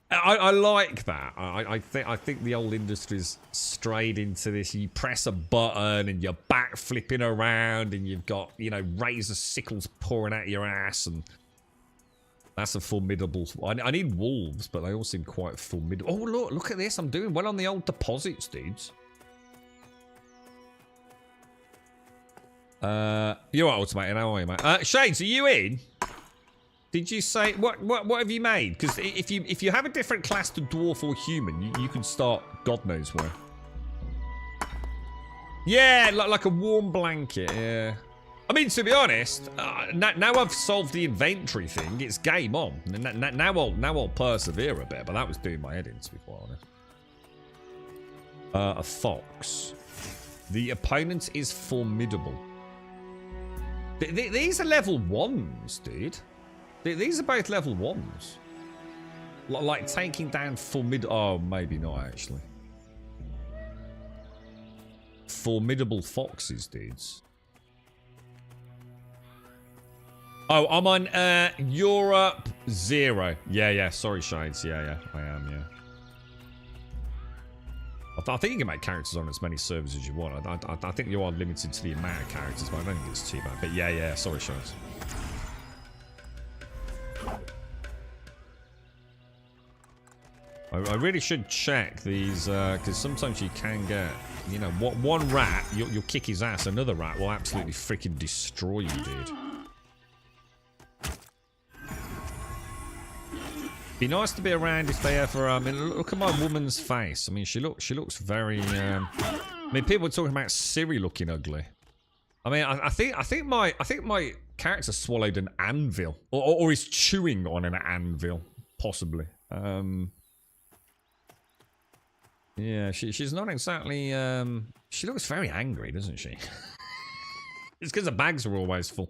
I like that. I think the old industry's strayed into this. You press a button and you're back flipping around and you've got, you know, razor sickles pouring out your ass, and that's a formidable. I need wolves, but they all seem quite formidable. Oh, look at this. I'm doing well on the old deposits, dudes. You're automated, how are you, mate? Shades, are you in? Did you say what have you made? Because if you have a different class to dwarf or human, you can start God knows where. Yeah, like a warm blanket. Yeah. I mean, to be honest, now I've solved the inventory thing. It's game on. Now I'll persevere a bit, but that was doing my head in, to be quite honest. A fox. The opponent is formidable. These are level 1s, dude. These are both level 1s. Like taking down formidable... Oh, maybe not, actually. Formidable foxes, dudes. Oh, I'm on Europe 0. Yeah. Sorry, Shades. Yeah. I am, yeah. I think you can make characters on as many servers as you want. I think you are limited to the amount of characters, but I don't think it's too bad. But yeah. Sorry, Shades. I really should check these, because sometimes you can get, you know, one rat, you'll kick his ass, another rat will absolutely freaking destroy you, dude. Be nice to be around if they ever, I mean, look at my woman's face. I mean, she looks very, I mean, people are talking about Siri looking ugly. I mean, I think my character swallowed an anvil, or is chewing on an anvil, possibly. Yeah, she's not exactly, she looks very angry, doesn't she? It's because the bags are always full.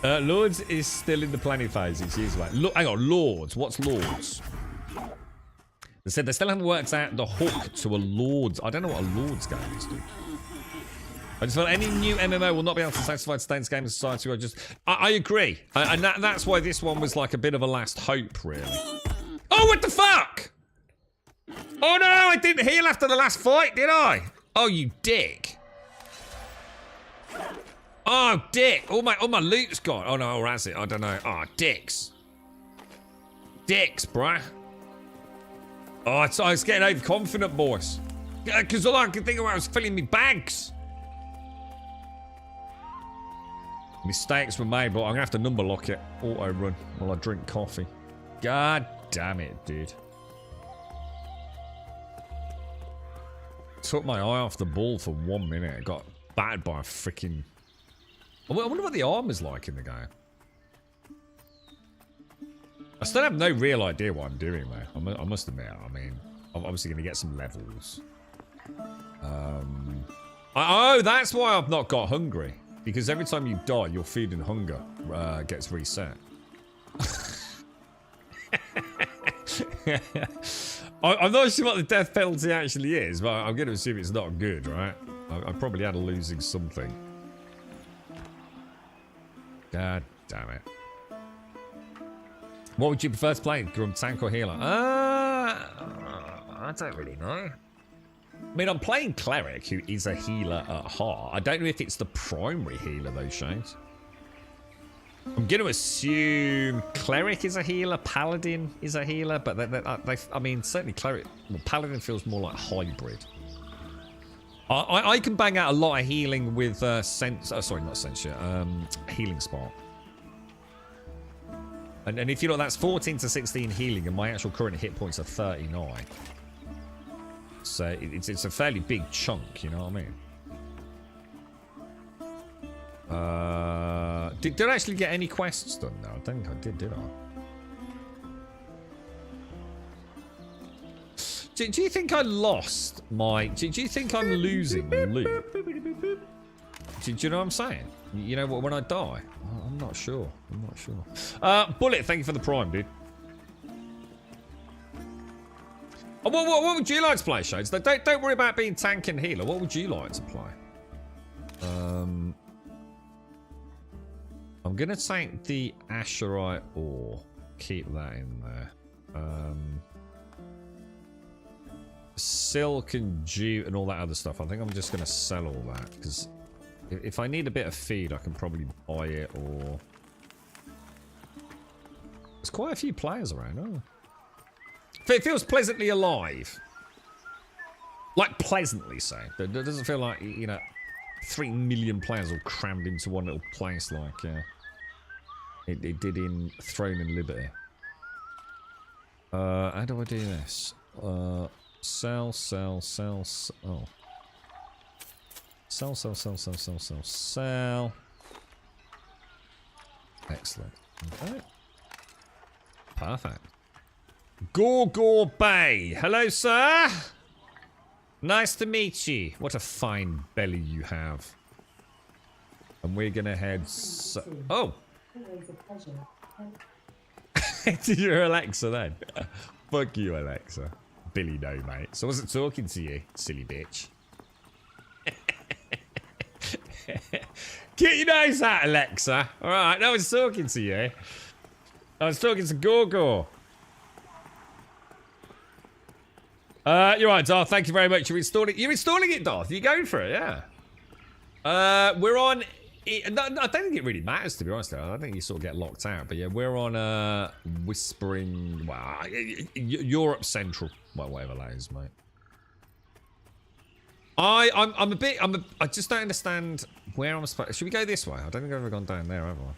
Lords is still in the planning phase. It's years away. Look, hang on, Lords. What's Lords? They said they still haven't worked out the hook to a Lords. I don't know what a Lords game is, dude. I just feel any new MMO will not be able to satisfy today's game society. I agree. And that's why this one was like a bit of a last hope, really. Oh, what the fuck? Oh no, I didn't heal after the last fight, did I? Oh, you dick. Oh, dick. All my loot's gone. Oh, no, or has it? I don't know. Oh, dicks. Dicks, bruh. Oh, I was getting overconfident, boys. Because all I could think about was filling me bags. Mistakes were made, but I'm going to have to number lock it. Auto run while I drink coffee. God damn it, dude. Took my eye off the ball for 1 minute. I got battered by a freaking... I wonder what the armor's like in the game. I still have no real idea what I'm doing, though. I must admit. I mean, I'm obviously going to get some levels. Oh, that's why I've not got hungry. Because every time you die, your food and hunger gets reset. I'm not sure what the death penalty actually is, but I'm going to assume it's not good, right? I probably had a losing something. God damn it. What would you prefer to play? Grum, tank or healer? I don't really know. I mean, I'm playing Cleric, who is a healer at heart. I don't know if it's the primary healer, though, Shades. I'm going to assume Cleric is a healer, Paladin is a healer, but I mean, certainly Cleric... Well, Paladin feels more like hybrid. I can bang out a lot of healing with sorry, not Censure. Healing Spark. And if you know, that's 14 to 16 healing, and my actual current hit points are 39. So it's a fairly big chunk, you know what I mean? Did I actually get any quests done? No, I don't think I did I? Do you think I lost my... Do you think I'm losing loot? Do you know what I'm saying? You know what, when I die? I'm not sure. I'm not sure. Bullet, thank you for the prime, dude. Oh, what would you like to play, Shades? Don't worry about being tank and healer. What would you like to play? I'm going to take the Asherite ore. Keep that in there. Silk and jute and all that other stuff. I think I'm just going to sell all that, because if I need a bit of feed, I can probably buy it, or... There's quite a few players around, oh. It feels pleasantly alive. Like, pleasantly so. It doesn't feel like, you know, 3 million players all crammed into one little place like it did in Throne and Liberty. How do I do this? Sell. Oh. Sell. Sell. Excellent. Okay. Perfect. Gorgor Bay. Hello, sir. Nice to meet you. What a fine belly you have. And we're gonna head. Oh. You're Alexa then. Fuck you, Alexa. Billy, no, mate. So I wasn't talking to you, silly bitch. Get your nose out, Alexa. Alright, no one's talking to you. I was talking to Gorgor. You're right, Darth. Thank you very much. You're installing it, Darth. You're going for it, yeah. We're on. No, I don't think it really matters, to be honest. I think you sort of get locked out. But yeah, we're on Whispering. Well, Europe Central. Well, whatever that is, mate. I just don't understand where I'm supposed. Should we go this way? I don't think I've ever gone down there, have I?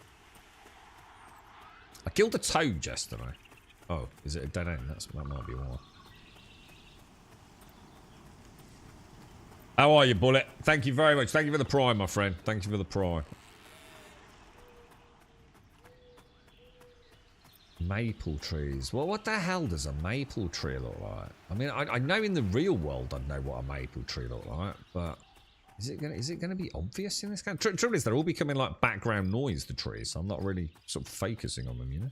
I killed a toad yesterday. Oh, is it a dead end? That might be why. How are you, Bullet? Thank you very much. Thank you for the prime, my friend. Thank you for the prime. Maple trees. Well, what the hell does a maple tree look like? I mean, I know in the real world I'd know what a maple tree look like, but is it gonna be obvious in this game? Trouble is, they're all becoming like background noise, the trees. So I'm not really sort of focusing on them, you know.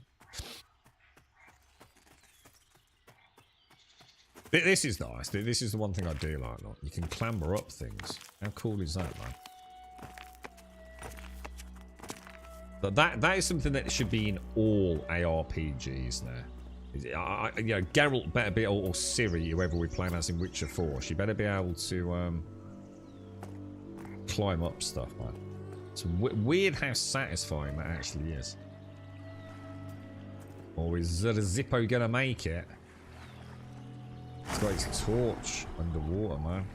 This is nice. This is the one thing I do like. Look, you can clamber up things. How cool is that, man? But that is something that should be in all ARPGs now. You know, Geralt better be, or Ciri, whoever we're playing as in Witcher 4, she better be able to climb up stuff, man. It's weird how satisfying that actually is. Or is Zippo gonna make it? It's got his torch underwater, man.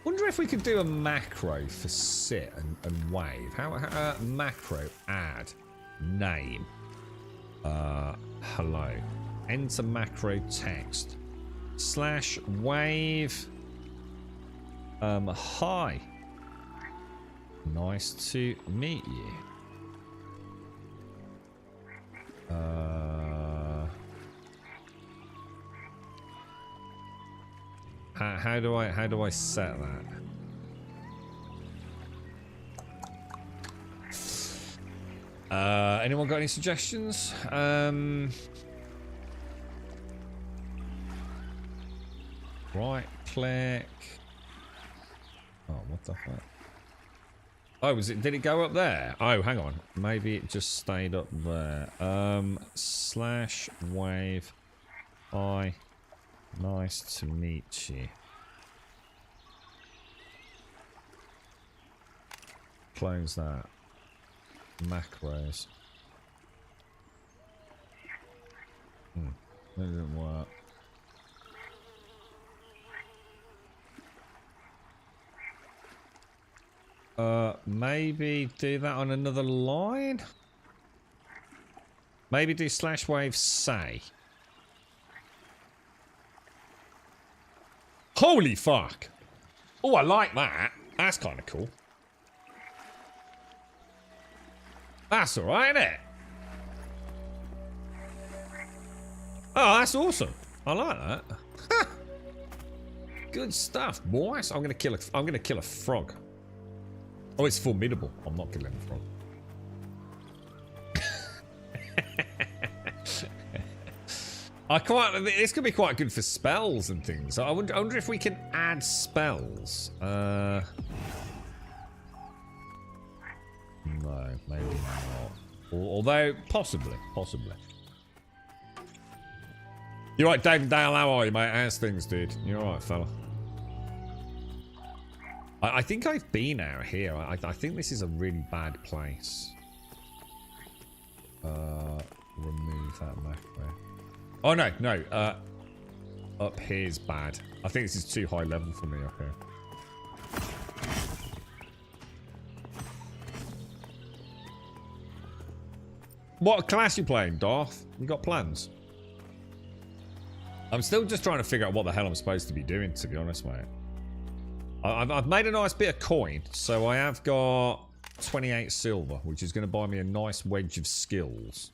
Wonder if we could do a macro for sit and wave. How macro add name hello, enter macro text / wave hi, nice to meet you. How do I set that? Anyone got any suggestions? Right click. Oh, what the fuck? Oh, did it go up there? Oh, hang on. Maybe it just stayed up there. / wave hi. Nice to meet you. Close that. Macros. That didn't work. Maybe do that on another line? Maybe do / wave say. Holy fuck! Oh, I like that. That's kind of cool. That's alright, isn't it? Oh, that's awesome. I like that. Good stuff, boys. I'm gonna kill a frog. Oh, it's formidable. I'm not killing a frog. This could be quite good for spells and things. I wonder if we can add spells. No, maybe not. Although, possibly. You're right, David Dale. How are you, mate? How's things, dude? You're all right, fella. I think I've been out here. I think this is a really bad place. Remove that macro. Oh, no. Up here's bad. I think this is too high level for me up here. What class you playing, Darth? You got plans? I'm still just trying to figure out what the hell I'm supposed to be doing, to be honest, mate. I've made a nice bit of coin, so I have got 28 silver, which is going to buy me a nice wedge of skills.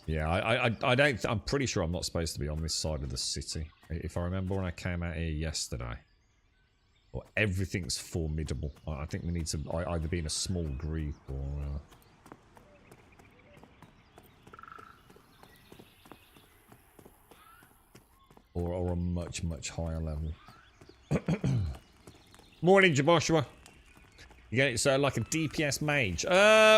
Yeah, I'm pretty sure I'm not supposed to be on this side of the city. If I remember when I came out here yesterday. Well, everything's formidable. I think we need to either be in a small group or a much, much higher level. Morning, Joshua. You get it, so like a DPS mage.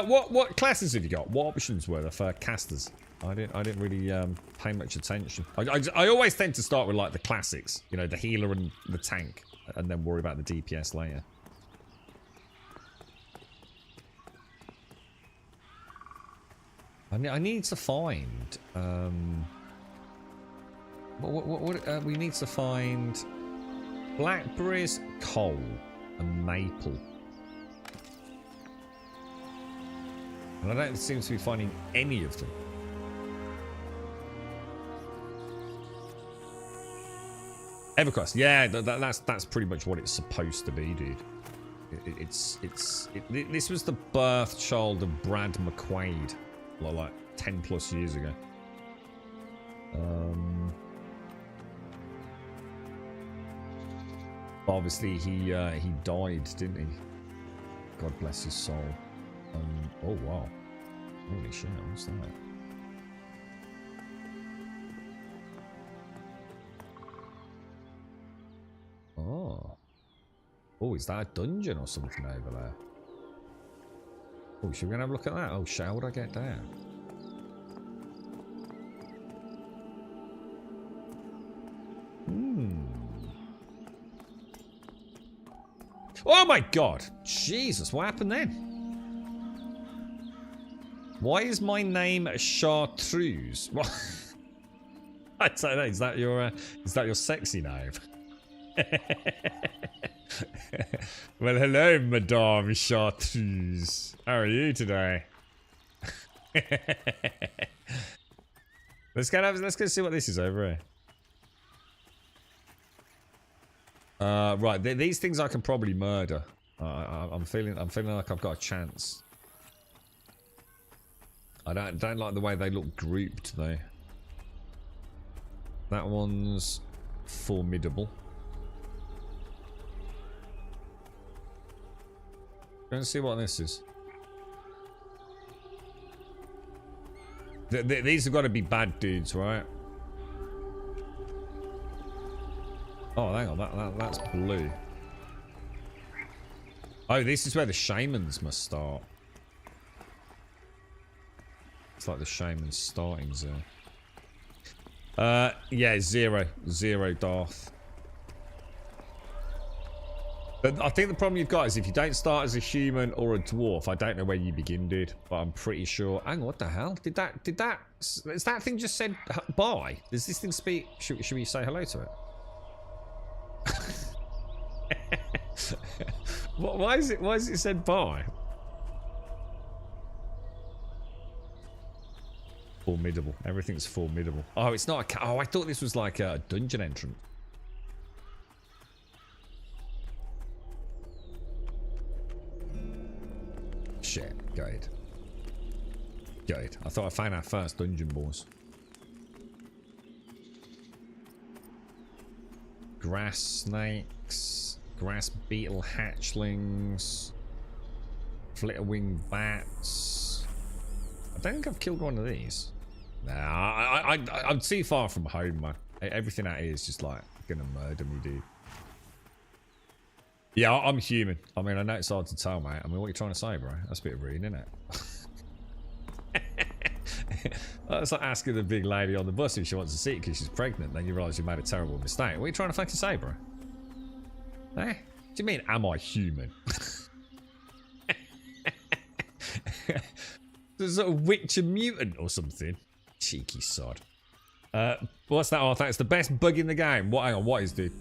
What classes have you got? What options were there for casters? I didn't really pay much attention. I always tend to start with like the classics, you know, the healer and the tank, and then worry about the DPS later. I need to find. We need to find blackberries, coal, and maple. And I don't seem to be finding any of them. EverQuest, yeah, that's pretty much what it's supposed to be, dude. This was the birth child of Brad McQuaid, like 10 plus years ago. Obviously, he died, didn't he? God bless his soul. Oh wow! Holy shit! What's that? Oh, is that a dungeon or something over there? Oh, should we go and have a look at that? Oh, shit, how would I get down? Oh my god! Jesus, what happened then? Why is my name Chartreuse? What? I don't know, is that your sexy name? Well, hello, Madame Chartreuse. How are you today? Let's go see what this is over here. Right, these things I can probably murder. I'm feeling like I've got a chance. I don't like the way they look grouped though. That one's formidable. Go and see what this is. These have got to be bad dudes, right? Oh, hang on, that's blue. Oh, this is where the shamans must start. It's like the shaman's starting zone. Yeah, zero Darth. But I think the problem you've got is if you don't start as a human or a dwarf, I don't know where you begin, dude. But I'm pretty sure. Hang on, what the hell? Is that thing just said bye? Does this thing speak? Should we say hello to it? Why is it said bye? Formidable. Everything's formidable. Oh, it's not a... Oh, I thought this was like a dungeon entrance. Shit. Good. Good. I thought I found our first dungeon boss. Grass snakes. Grass beetle hatchlings. Flitterwing bats. I don't think I've killed one of these. Nah, I'm too far from home, man. Everything out here is just like gonna murder me, dude. Yeah, I'm human. I mean, I know it's hard to tell, mate. I mean, what are you trying to say, bro? That's a bit rude, isn't it? That's like asking the big lady on the bus if she wants a seat because she's pregnant. Then you realise you made a terrible mistake. What are you trying to fucking say, bro? Eh? Do you mean, am I human? There's a witcher mutant or something. Cheeky sod. What's that? Oh, that's the best bug in the game. What? Hang on, what is dude?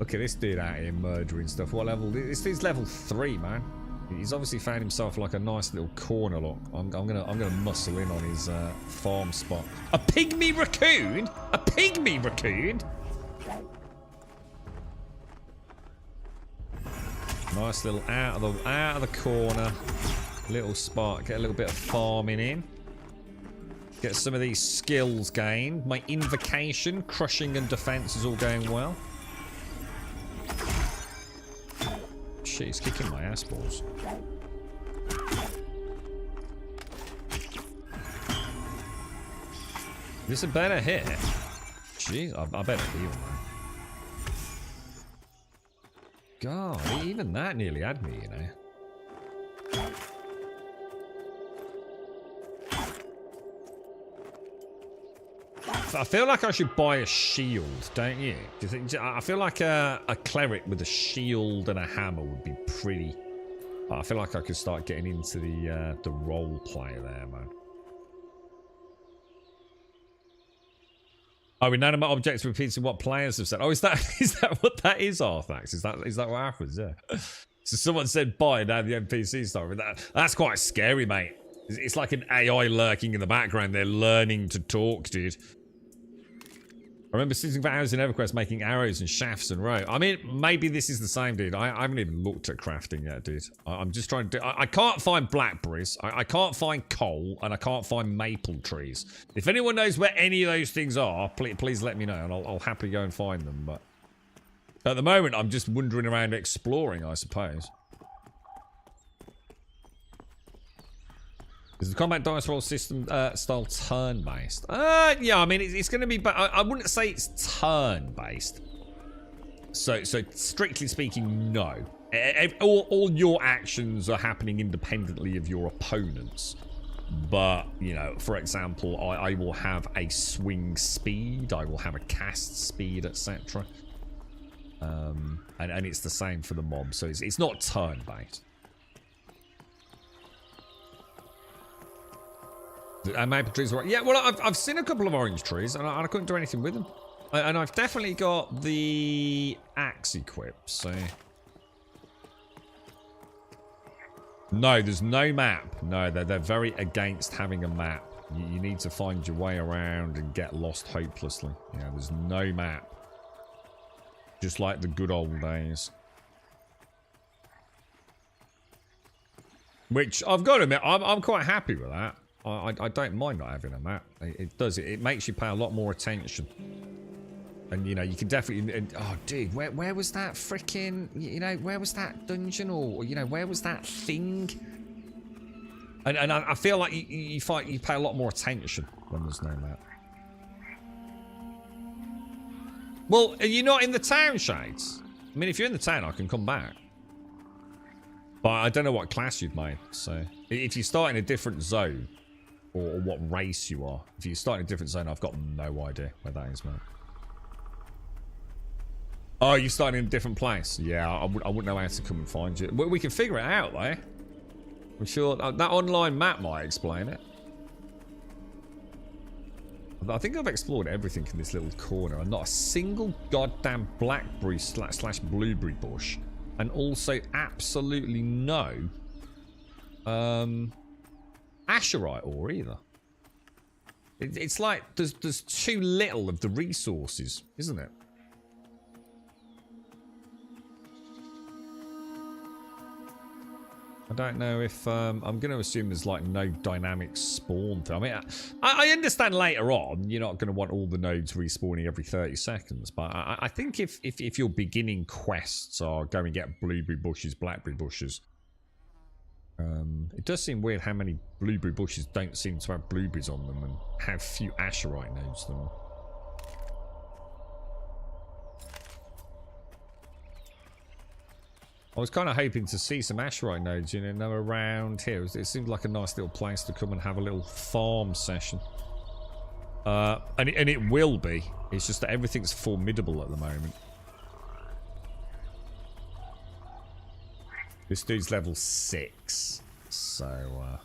Look at this dude out here murdering stuff. What level? This dude's level 3, man. He's obviously found himself like a nice little corner. Look, I'm gonna muscle in on his farm spot. A pygmy raccoon? A pygmy raccoon? Nice little out of the corner little spot. Get a little bit of farming in. Get some of these skills gained. My invocation, crushing, and defense is all going well. Shit, he's kicking my ass balls. Is this a better hit? Jeez, I better heal, man. God, even that nearly had me, you know. I feel like I should buy a shield, don't you? Do you think? I feel like a cleric with a shield and a hammer would be pretty. I feel like I could start getting into the role play there, man. Oh, inanimate objects repeating what players have said. Oh, is that what that is, Arthax? Is that what happens? Yeah. So someone said buy, now the NPC started. That's quite scary, mate. It's like an AI lurking in the background. They're learning to talk, dude. I remember sitting for hours in EverQuest making arrows and shafts and rope. I mean, maybe this is the same, dude. I haven't even looked at crafting yet, dude. I'm just trying to do... I can't find blackberries. I can't find coal. And I can't find maple trees. If anyone knows where any of those things are, please let me know. And I'll happily go and find them. But at the moment, I'm just wandering around exploring, I suppose. Is the combat dice roll system style turn-based? Yeah, I mean, it's going to be... But I wouldn't say it's turn-based. So strictly speaking, no. All your actions are happening independently of your opponents. But, you know, for example, I will have a swing speed. I will have a cast speed, etc. And it's the same for the mob. So it's not turn-based. And maple trees are... Yeah, well, I've seen a couple of orange trees, and I couldn't do anything with them. And I've definitely got the axe equipped, so... No, there's no map. No, they're very against having a map. You need to find your way around and get lost hopelessly. Yeah, there's no map. Just like the good old days. Which, I've got to admit, I'm quite happy with that. I don't mind not having a map. It makes you pay a lot more attention. And, you know, you can definitely... Oh, dude, where was that freaking... You know, where was that dungeon? Or, you know, where was that thing? And I feel like you pay a lot more attention when there's no map. Well, are you not in the town, Shades? I mean, if you're in the town, I can come back. But I don't know what class you've made, so... If you start in a different zone... Or what race you are. If you start in a different zone, I've got no idea where that is, man. Oh, you're starting in a different place? Yeah, I wouldn't know how to come and find you. We can figure it out, though. I'm sure that online map might explain it. I think I've explored everything in this little corner, and not a single goddamn blackberry slash blueberry bush. And also absolutely no... Asherite ore either. It's like there's too little of the resources, isn't it? I don't know if I'm going to assume there's like no dynamic spawn. I mean, I understand later on you're not going to want all the nodes respawning every 30 seconds, but I think if your beginning quests are go and get blueberry bushes, blackberry bushes. It does seem weird how many blueberry bushes don't seem to have blueberries on them and have few asherite nodes them. I was kind of hoping to see some asherite nodes, you know, around here. It seemed like a nice little place to come and have a little farm session. And it will be. It's just that everything's formidable at the moment. This dude's level 6, so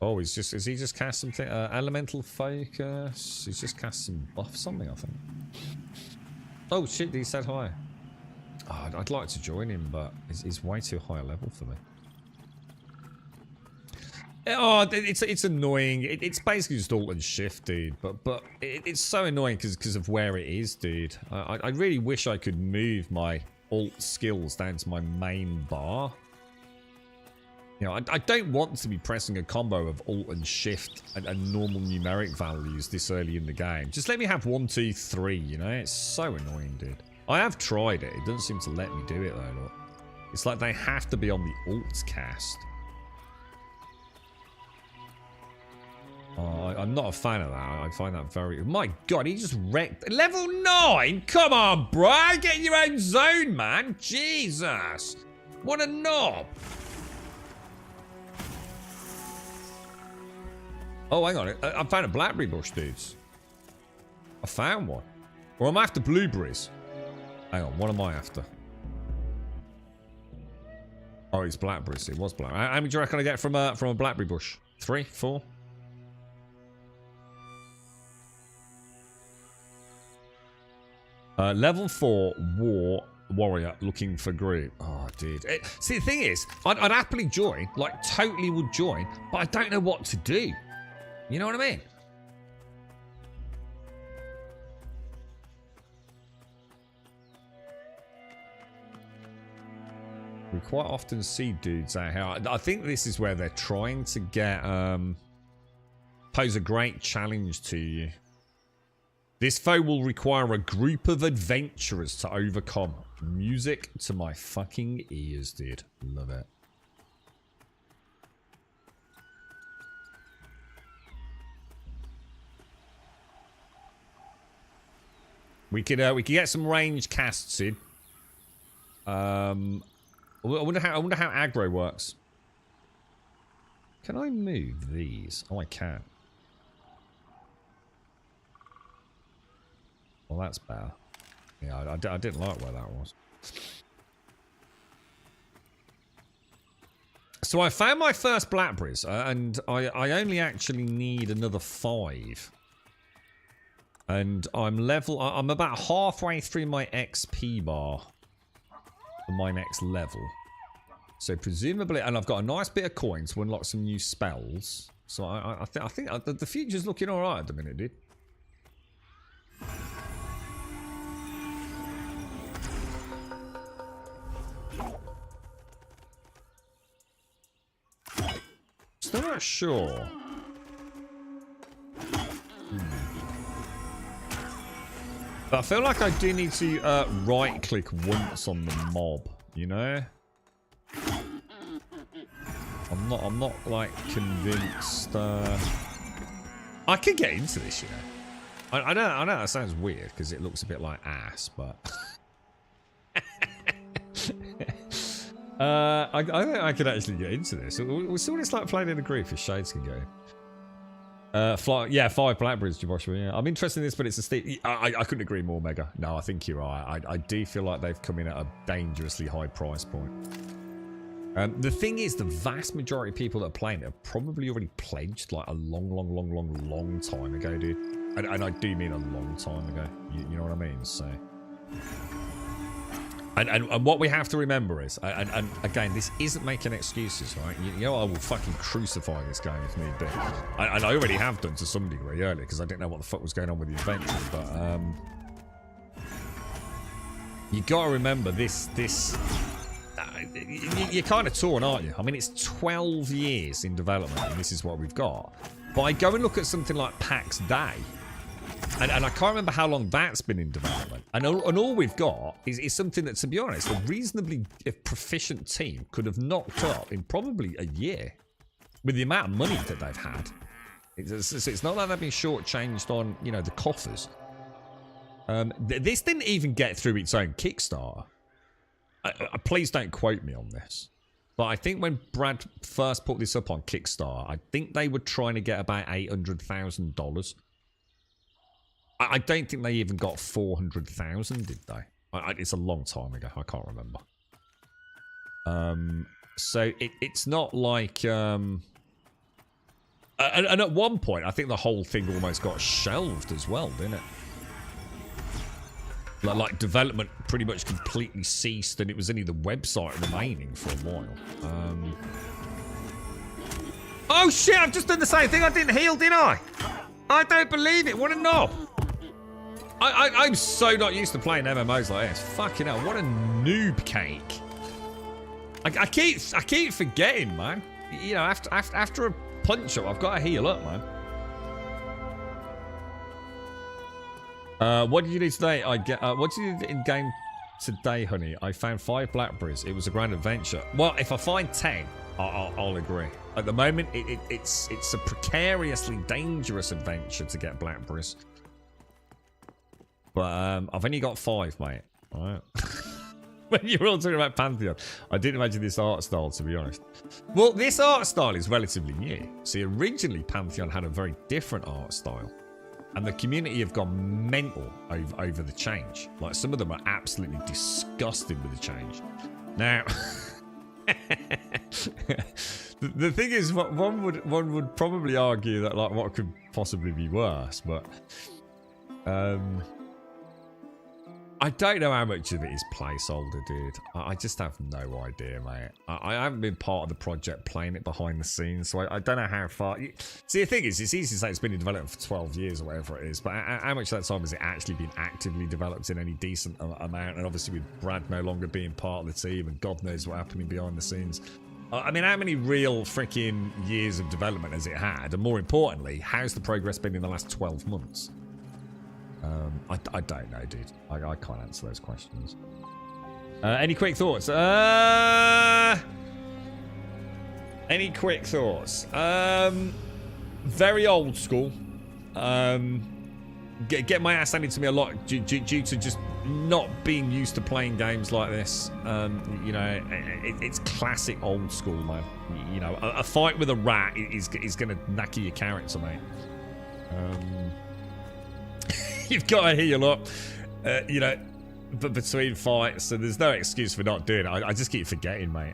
Oh, he's just, is he just cast something? Elemental focus. He's just cast some buff something, I think. Oh shit, he said hi. Oh, I'd like to join him, but he's way too high a level for me. Oh, it's annoying. It's basically just alt and shift, dude. But it's so annoying because of where it is, dude. I really wish I could move my alt skills down to my main bar. You know, I don't want to be pressing a combo of alt and shift and normal numeric values this early in the game. Just let me have 1, 2, 3, you know? It's so annoying, dude. I have tried it. It doesn't seem to let me do it, though, look. It's like they have to be on the alt cast. Oh, I'm not a fan of that. I find that very... My God, he just wrecked... Level 9? Come on, bro. Get in your own zone, man. Jesus. What a knob. Oh, hang on. I found a blackberry bush, dudes. I found one. Or I'm after blueberries. Hang on. What am I after? Oh, it's blackberries. It was blackberry. How many do you reckon I get from a blackberry bush? 3, 4? Level 4 warrior looking for group. Oh, dude. See, the thing is, I'd happily join, like totally would join, but I don't know what to do. You know what I mean? We quite often see dudes out here. I think this is where they're trying to get pose a great challenge to you. This foe will require a group of adventurers to overcome. Music to my fucking ears, dude. Love it. We could get some range casts in. I wonder how aggro works. Can I move these? Oh, I can. Well, that's bad. Yeah, I didn't like where that was. So I found my first blackberries, and I only actually need another 5. And I'm about halfway through my XP bar for my next level. So presumably, and I've got a nice bit of coins to unlock some new spells. So I think the future's looking all right at the minute, dude. Still not sure. But I feel like I do need to right click once on the mob, you know? I'm not like convinced I could get into this, you know. I know that sounds weird because it looks a bit like ass, but I think I could actually get into this. We'll see what it's like playing in a group if Shades can go. Yeah, 5 blackberries, Joshua. Yeah. I'm interested in this, but it's a steep. I couldn't agree more, Mega. No, I think you're right. I do feel like they've come in at a dangerously high price point. The thing is, the vast majority of people that are playing it have probably already pledged like a long time ago, dude. And I do mean a long time ago. You know what I mean? So. And what we have to remember is, and again, this isn't making excuses, right? You know, I will fucking crucify this game if need be. And I already have done to some degree earlier because I didn't know what the fuck was going on with the inventory. But you gotta remember this. You're kind of torn, aren't you? I mean, it's 12 years in development, and this is what we've got. But I go and look at something like PAX Day. And I can't remember how long that's been in development. And all we've got is something that, to be honest, a reasonably proficient team could have knocked up in probably a year. With the amount of money that they've had. It's not like they've been shortchanged on, you know, the coffers. This didn't even get through its own Kickstarter. Please don't quote me on this. But I think when Brad first put this up on Kickstarter, I think they were trying to get about $800,000. I don't think they even got 400,000, did they? It's a long time ago. I can't remember. So it's not like And at one point, I think the whole thing almost got shelved as well, didn't it? Like development pretty much completely ceased, and it was only the website remaining for a while. Oh shit! I've just done the same thing. I didn't heal, did I? I don't believe it. What a knob! I'm so not used to playing MMOs like this. Fucking hell! What a noob cake! I keep forgetting, man. You know, after a punch up, I've got to heal up, man. What did you do today? What did you do in game today, honey? I found 5 blackberries. It was a grand adventure. Well, if I find 10, I'll agree. At the moment, it's a precariously dangerous adventure to get blackberries. But I've only got 5, mate. All right. When you were all talking about Pantheon, I didn't imagine this art style, to be honest. Well, this art style is relatively new. See, originally Pantheon had a very different art style. And the community have gone mental over the change. Like, some of them are absolutely disgusted with the change. Now, the thing is, one would probably argue that, like, what could possibly be worse, but I don't know how much of it is placeholder, dude. I just have no idea, mate. I haven't been part of the project playing it behind the scenes, so I don't know how far... See, the thing is, it's easy to say it's been in development for 12 years or whatever it is, but how much of that time has it actually been actively developed in any decent amount? And obviously with Brad no longer being part of the team, and God knows what happening behind the scenes. I mean, how many real freaking years of development has it had? And more importantly, how's the progress been in the last 12 months? I don't know, dude. I can't answer those questions. Any quick thoughts? Any quick thoughts? Very old school. Get my ass handed to me a lot due to just not being used to playing games like this. You know, it's classic old school, man. You know, a fight with a rat is going to knacker your character, mate. You've got to heal up, you know, but between fights, so there's no excuse for not doing it. I just keep forgetting, mate.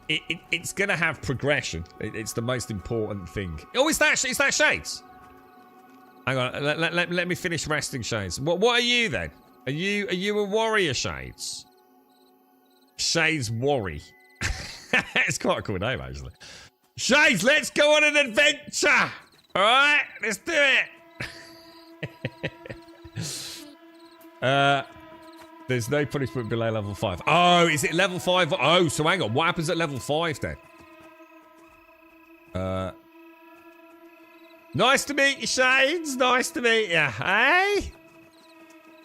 It's gonna have progression. It's the most important thing. Oh, is that Shades? Hang on, let me finish resting, Shades. What are you then? Are you a warrior, Shades? Shades Worry. It's quite a cool name, actually. Shades, let's go on an adventure. All right, let's do it. There's no punishment below level 5. Oh, is it level 5? Oh, so hang on. What happens at level 5 then? Nice to meet you, Shades. Nice to meet you. Hey?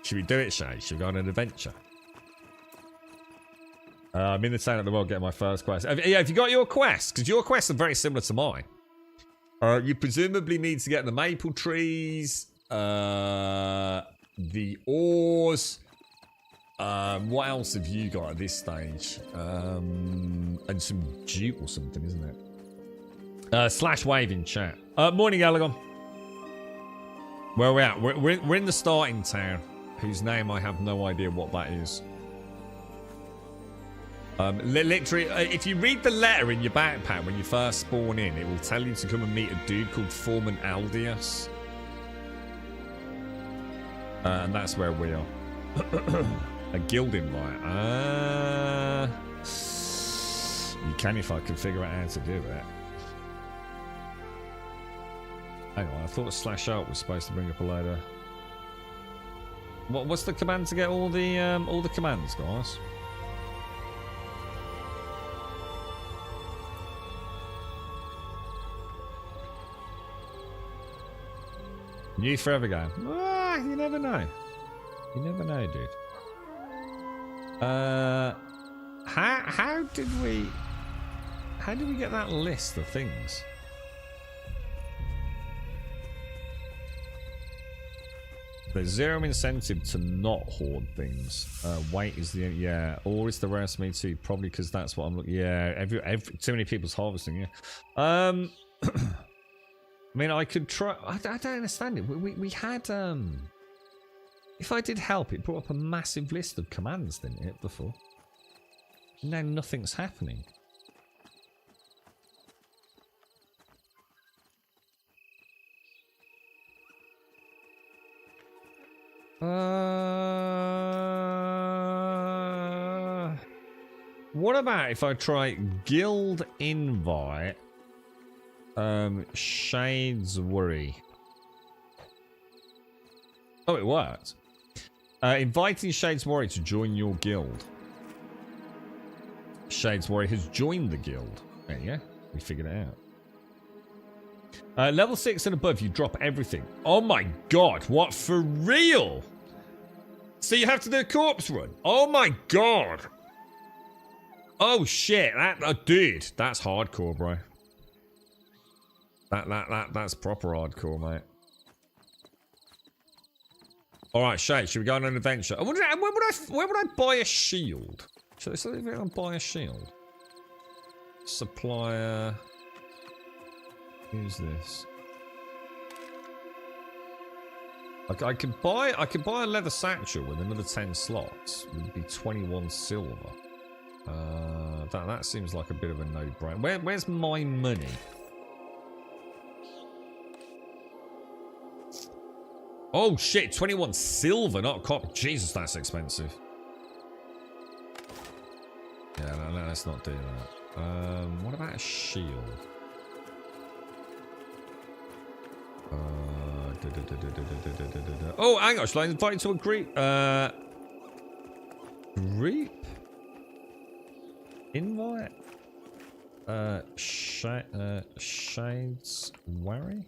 Should we do it, Shades? Should we go on an adventure? I'm in the town at the world getting my first quest. Have you got your quests? Because your quests are very similar to mine. You presumably need to get the maple trees, the ores. What else have you got at this stage? And some jute or something, isn't it? Slash wave in chat. Morning, Elegon. Where are we at? We're in the starting town, whose name I have no idea what that is. Literally, if you read the letter in your backpack when you first spawn in, it will tell you to come and meet a dude called Foreman Aldius. And that's where we are. A guild invite. You can if I can figure out how to do it. Hang on, I thought slash out was supposed to bring up a load of... What's the command to get all the commands, guys? New forever game. You never know. You never know, dude. How did we get that list of things? There's zero incentive to not hoard things. Weight is the or is the rarest me too? Probably because that's what I'm looking. Yeah, every too many people's harvesting. Yeah. I mean, I could try. I don't understand it. We had if I did help, it brought up a massive list of commands, didn't it? Before. Now nothing's happening. What about if I try guild invite? Shades worry. Oh, it worked. Inviting Shades Worry to join your guild. Shades Worry has joined the guild. There you go. We figured it out. Level 6 and above, you drop everything. Oh my god, what, for real? So you have to do a corpse run? Oh my god. Oh shit, dude, that's hardcore, bro. That's proper hardcore, mate. Alright, Shay, should we go on an adventure? Where would I buy a shield? Should I buy a shield? Supplier. Who's this? I could buy a leather satchel with another 10 slots. It would be 21 silver. That seems like a bit of a no-brainer. Where's my money? Oh shit, 21 silver, not copper. Jesus, that's expensive. Yeah, no, let's not do that. What about a shield? Oh, hang on, shall I invite you to a group? Group? Invite? Shades Worry?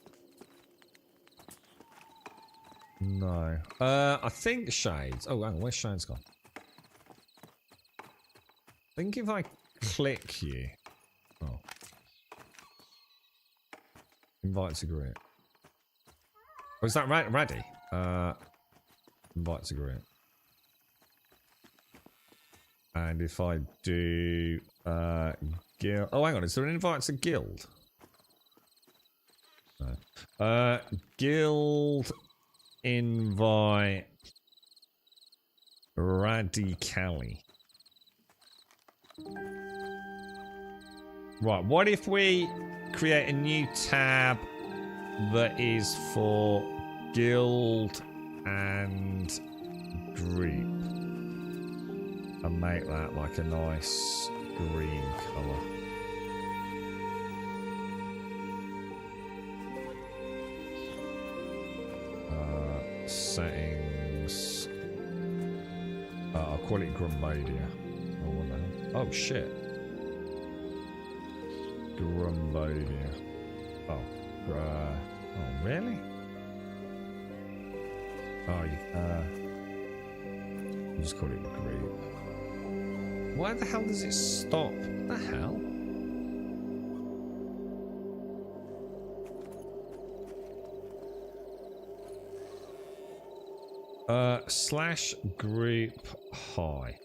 No. I think Shades. Oh, hang on, where's Shades gone? I think if I click you. Oh. Invite to group. Oh, is that ready? Invite to group. And if I do guild. Oh, hang on, is there an invite to guild? No. Guild invite radically. Right, what if we create a new tab that is for guild and group and make that like a nice green colour. Settings. I'll call it Grumbodia. Oh, what the hell? Oh shit. Grumbodia. Oh, oh really? Oh, you just call it group. Why the hell does it stop? What the hell? Slash group high.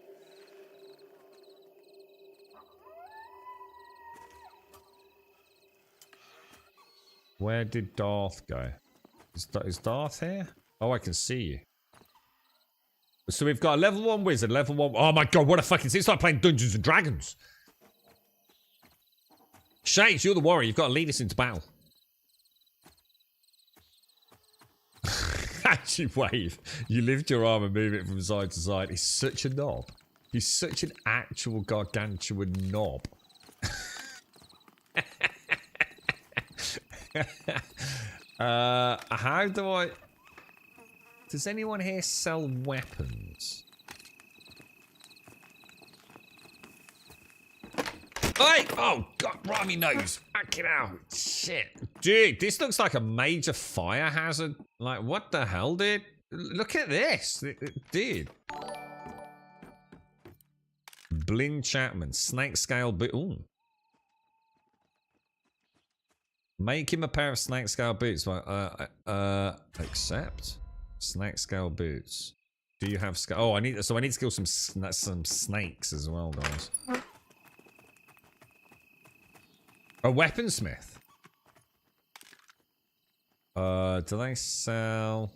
Where did Darth go? Is Darth here? Oh, I can see you. So we've got a level 1 wizard, level 1... Oh my god, what a fucking... It's like playing Dungeons and Dragons. Shades, you're the warrior. You've got to lead us into battle. As you wave, you lift your arm and move it from side to side. He's such a knob. He's such an actual gargantuan knob. How do I... Does anyone here sell weapons? Hey! Oh, God, right on my nose. Fuck it out. Shit. Dude, this looks like a major fire hazard. Like, what the hell, dude? Look at this. Dude. Blin Chapman. Snake scale boot. Ooh. Make him a pair of snake scale boots. Accept. Snake scale boots. Do you have scale? Oh, I need to kill some snakes as well, guys. A weaponsmith. Do they sell?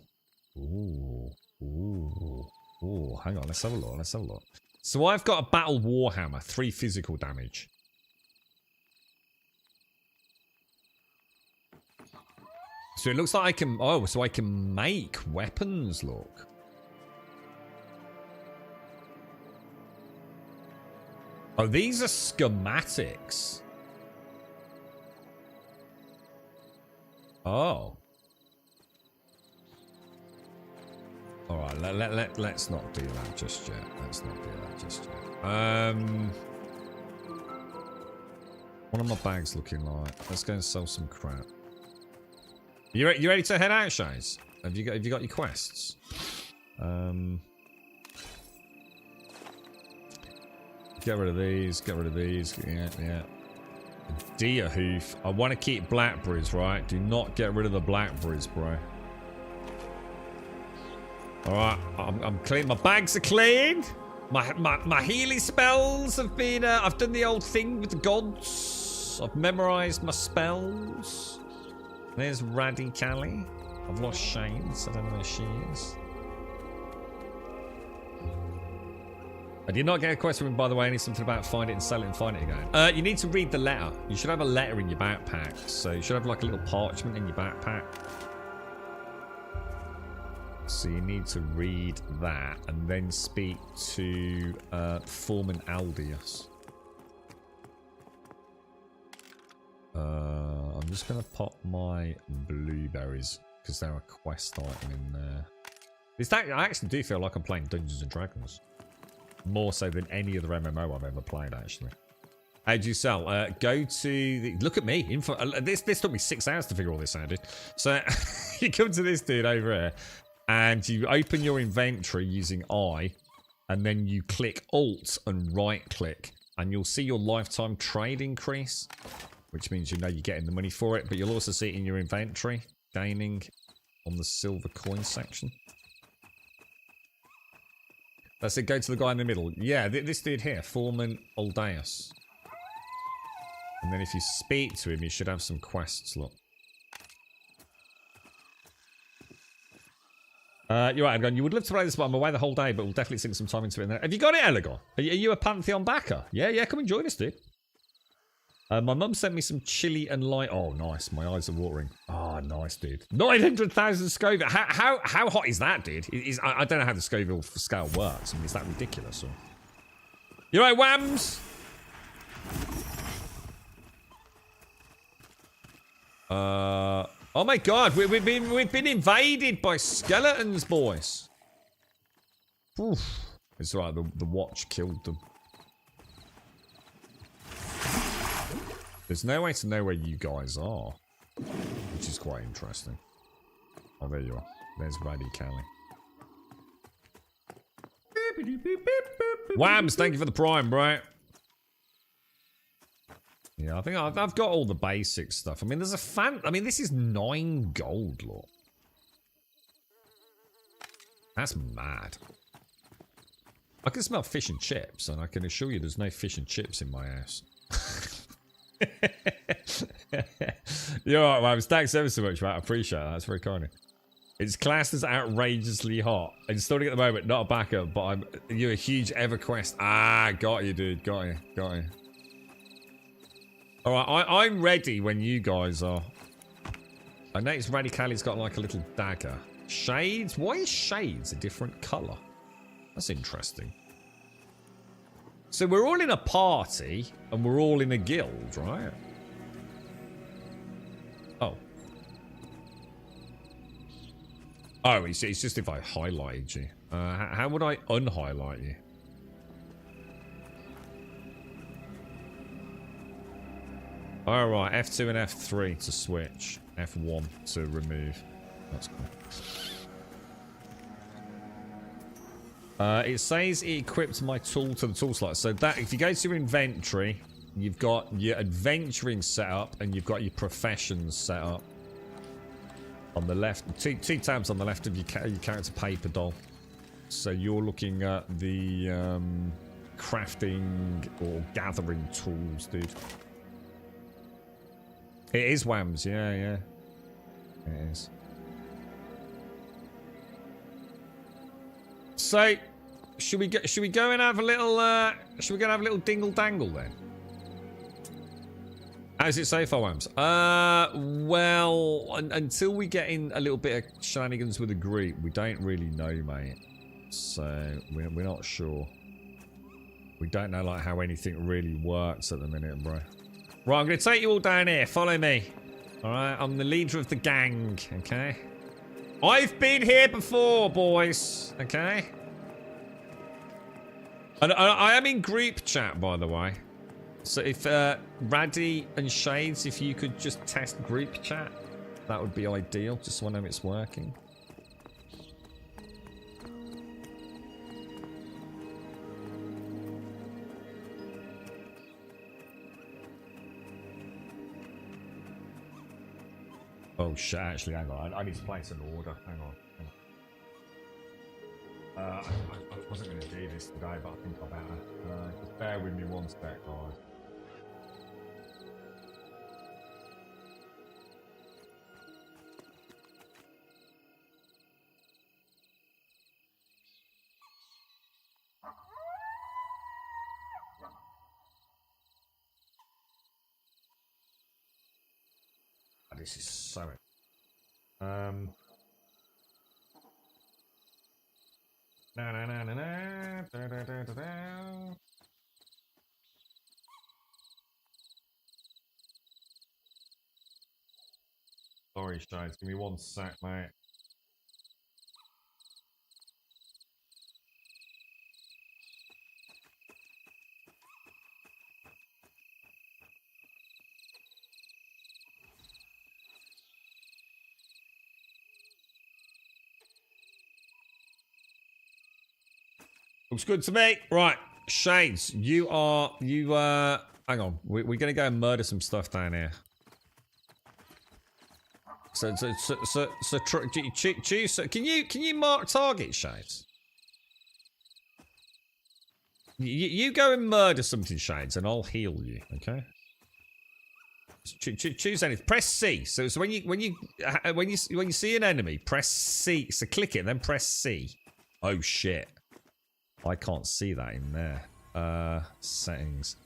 Ooh. Hang on, let's have a look. So I've got a battle warhammer, 3 physical damage. So it looks like I can. Oh, so I can make weapons. Look. Oh, these are schematics. Oh. All right, let's not do that just yet. Let's not do that just yet. What are my bags looking like? Let's go and sell some crap. You ready to head out, Shays? Have you got your quests? Get rid of these. Get rid of these. Yeah. Deer hoof. I want to keep blackberries, right? Do not get rid of the blackberries, bro. All right, I'm clean. My bags are clean. My healing spells have been. I've done the old thing with the gods. I've memorized my spells. There's Radicali. I've lost Shane, so I don't know where she is. I did not get a quest from him, by the way. I need something about find it and sell it and find it again. You need to read the letter. You should have a letter in your backpack. So you should have like a little parchment in your backpack. So you need to read that and then speak to Foreman Aldius. I'm just going to pop my blueberries because they're a quest item in there. I actually do feel like I'm playing Dungeons & Dragons. More so than any other MMO I've ever played, actually. How do you sell? Go to the... Look at me. This took me 6 hours to figure all this out, dude. So you come to this dude over here and you open your inventory using I, and then you click Alt and right click, and you'll see your lifetime trade increase, which means you know you're getting the money for it, but you'll also see it in your inventory, gaining on the silver coin section. That's it, go to the guy in the middle. Yeah, this dude here, Foreman Aldeus. And then if you speak to him, you should have some quests, look. You're right, Elgon. You would love to play this, but I'm away the whole day, but we'll definitely sink some time into it. Have you got it, Elgon? Are you a Pantheon backer? Yeah, come and join us, dude. My mum sent me some chili and light. Oh, nice. My eyes are watering. Oh, nice, dude. 900,000 Scoville. How hot is that, dude? I don't know how the Scoville scale works. I mean, is that ridiculous? Or... You right, Whams? Oh my God, we've been invaded by skeletons, boys. Oof. It's alright. The watch killed them. There's no way to know where you guys are, which is quite interesting. Oh, there you are. There's Radicali. Whams, thank you for the prime, bro. Yeah, I think I've got all the basic stuff. I mean, there's a I mean, this is 9 gold, look. That's mad. I can smell fish and chips, and I can assure you there's no fish and chips in my house. You're alright, Whams. Thanks ever so much, mate. I appreciate that. That's very kind of you. It's classed as outrageously hot. Installing at the moment, not a backup, but you're a huge EverQuest. Ah, got you, dude. Got you. Alright, I'm ready when you guys are. I noticed Radicali's got like a little dagger. Shades? Why is Shades a different colour? That's interesting. So we're all in a party, and we're all in a guild, right? Oh. Oh, it's just if I highlighted you. How would I unhighlight you? Alright, F2 and F3 to switch. F1 to remove. That's cool. It says it equipped my tool to the tool slot. So that if you go to your inventory, you've got your adventuring set up and you've got your professions set up. On the left, two tabs on the left of your character paper doll. So you're looking at the crafting or gathering tools, dude. It is Whams, yeah. It is. So, should we go and have a little dingle dangle then? How's it so far, Whams? Well, until we get in a little bit of shenanigans with the group, we don't really know, mate. So we're not sure. We don't know like how anything really works at the minute, bro. Right, I'm going to take you all down here. Follow me. All right, I'm the leader of the gang, okay? I've been here before, boys, okay? And I am in group chat, by the way. So if Raddy and Shades, if you could just test group chat, that would be ideal. Just so I know it's working. Oh shit, actually, hang on. I need to place an order. Hang on. I wasn't going to do this today, but I think I better. Just bear with me one sec, guys. This is so... Sorry, Shades. Give me one sec, mate. Looks good to me. Right, Shades, hang on. We're going to go and murder some stuff down here. Choose. Can you mark target, Shades? You go and murder something, Shades, and I'll heal you. Okay. Choose anything. Press C. So when you see an enemy, press C. So click it, and then press C. Oh shit. I can't see that in there. Settings.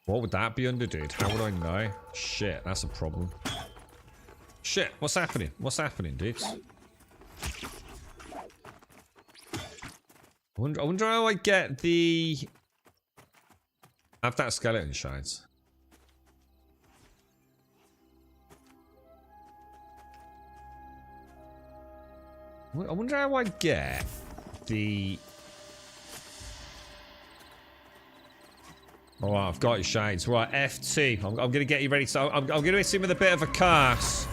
What would that be under, dude? How would I know? Shit, that's a problem. Shit, what's happening? What's happening, dudes? I wonder how I get the... Have that skeleton, Shades. I wonder how I get the... All right, I've got it, Shades. Right, F2. I'm going to get you ready. So I'm going to hit him with a bit of a curse.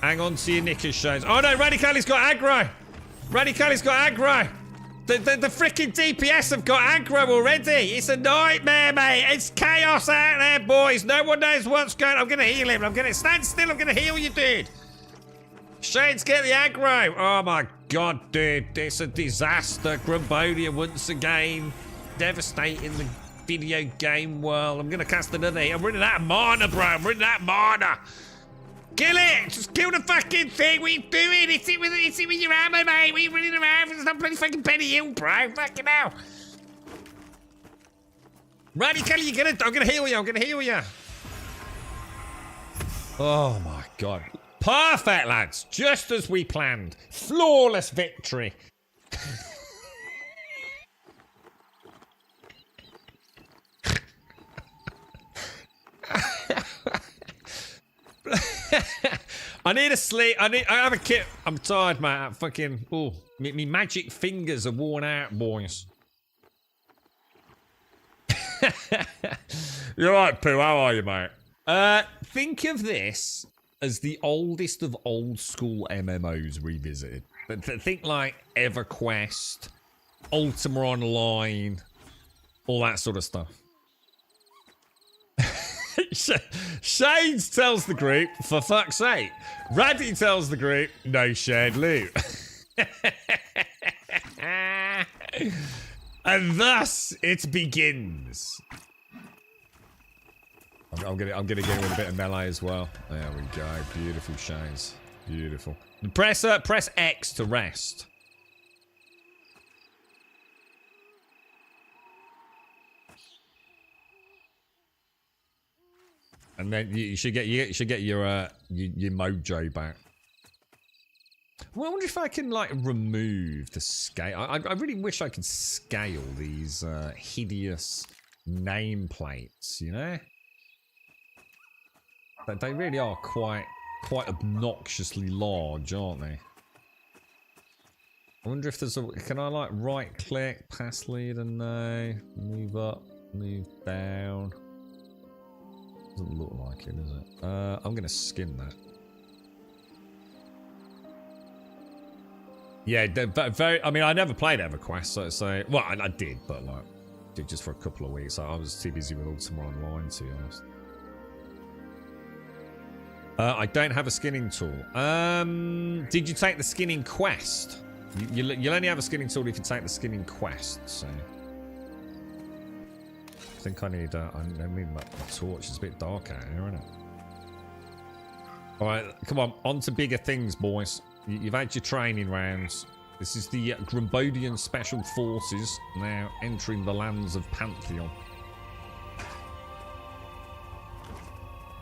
Hang on to your knickers, Shades. Oh no, Radicali's got aggro. Radicali's got aggro. The freaking DPS have got aggro already. It's a nightmare, mate. It's chaos out there, boys. No one knows what's going on. I'm going to heal him. I'm going to stand still. I'm going to heal you, dude. Shades, get the aggro. Oh my god, dude. It's a disaster. Grumbonia once again. Devastating the video game world. I'm going to cast another hit. I'm running out of mana, bro. I'm running out of mana. Kill it! Just kill the fucking thing! What are you doing? It's it with your ammo, mate! What are you running around? It's not bloody fucking Penny Hill, bro! Fucking hell! Radically, I'm gonna heal you! I'm gonna heal you! Oh my god. Perfect, lads! Just as we planned. Flawless victory. I need a sleep. I have a kit. I'm tired, mate. I'm fucking. Oh, me magic fingers are worn out, boys. You're right, Pooh. How are you, mate? Think of this as the oldest of old school MMOs revisited. But think like EverQuest, Ultima Online, all that sort of stuff. Shades tells the group, for fuck's sake. Raddy tells the group, no shared loot. And thus it begins. I'm gonna get in with a bit of melee as well. There we go. Beautiful, Shades. Beautiful. Press X to rest. And then you should get your mojo back. Well, I wonder if I can, like, remove the scale. I really wish I could scale these hideous nameplates, you know? But they really are quite obnoxiously large, aren't they? I wonder if there's a... Can I, like, right-click, pass leader? No. Move up, move down. Doesn't look like it, does it? I'm going to skin that. Yeah, very. I mean, I never played EverQuest, so well, I did, but like, did just for a couple of weeks. I was too busy with Ultima Online, to be honest. I don't have a skinning tool. Did you take the skinning quest? You'll only have a skinning tool if you take the skinning quest. So, I think I need. I need my torch. It's a bit dark out here, isn't it? All right, come on to bigger things, boys. You've had your training rounds. This is the Grumbodian Special Forces now entering the lands of Pantheon.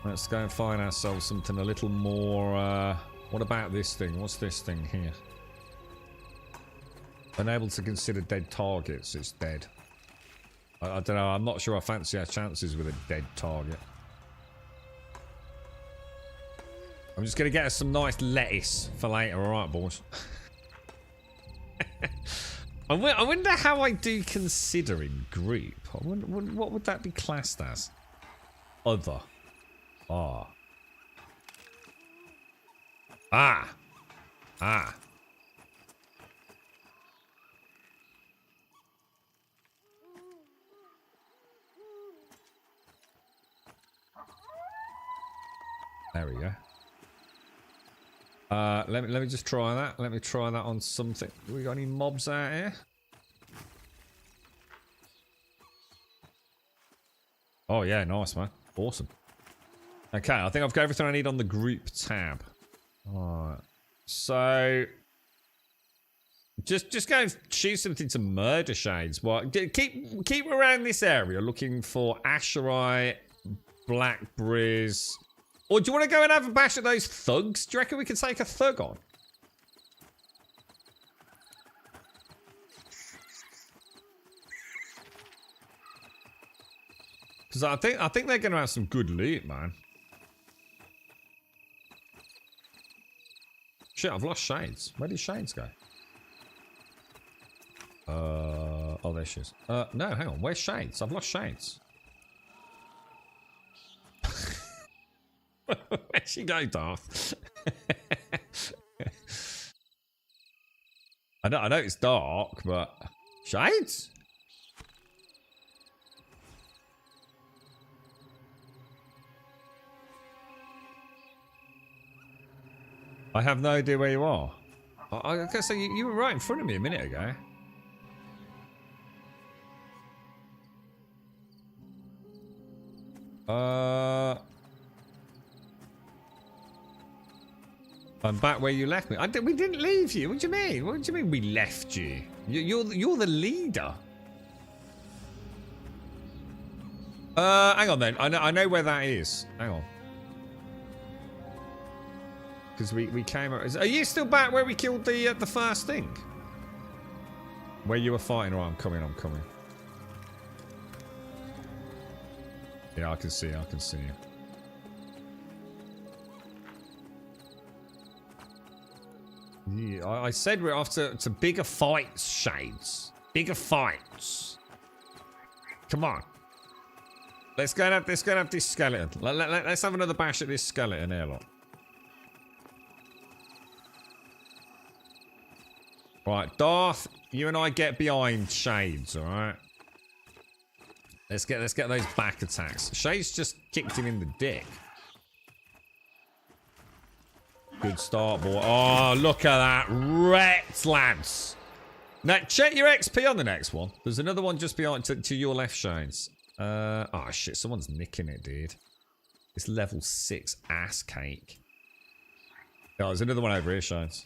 Let's go and find ourselves something a little more... what about this thing? What's this thing here? Unable to consider dead targets. It's dead. I don't know. I'm not sure I fancy our chances with a dead target. I'm just going to get us some nice lettuce for later, alright, boys? I wonder how I do consider in group. What would that be classed as? Other. Ah. Ah. Ah. There we go. Let me just try that. Let me try that on something. We got any mobs out here? Oh yeah, nice man. Awesome. Okay, I think I've got everything I need on the group tab. Alright. So just go and shoot something to murder shades. What? Keep around this area looking for Asherite, Blackberries. Or do you want to go and have a bash at those thugs? Do you reckon we can take a thug on? Because I think they're going to have some good loot, man. Shit, I've lost Shades. Where did Shades go? Oh, there she is. No, hang on. Where's Shades? I've lost Shades. Where'd she go, Darth? I know it's dark, but Shades? I have no idea where you are. I guess so you were right in front of me a minute ago. I'm back where you left me. We didn't leave you. What do you mean? What do you mean we left you? You're the leader. Hang on then. I know where that is. Hang on. Because we came... Are you still back where we killed the first thing? Where you were fighting? Oh, I'm coming. Yeah, I can see you. Yeah, I said we're after to bigger fights, Shades. Bigger fights. Come on. Let's go and have this skeleton. Let's have another bash at this skeleton here, look. Right, Darth, you and I get behind Shades, alright? Let's get those back attacks. Shades just kicked him in the dick. Good start, boy. Oh, look at that. Wrecked, lads. Now, check your XP on the next one. There's another one just behind to your left, Shades. Oh, shit. Someone's nicking it, dude. It's level 6 ass cake. Oh, there's another one over here, Shades.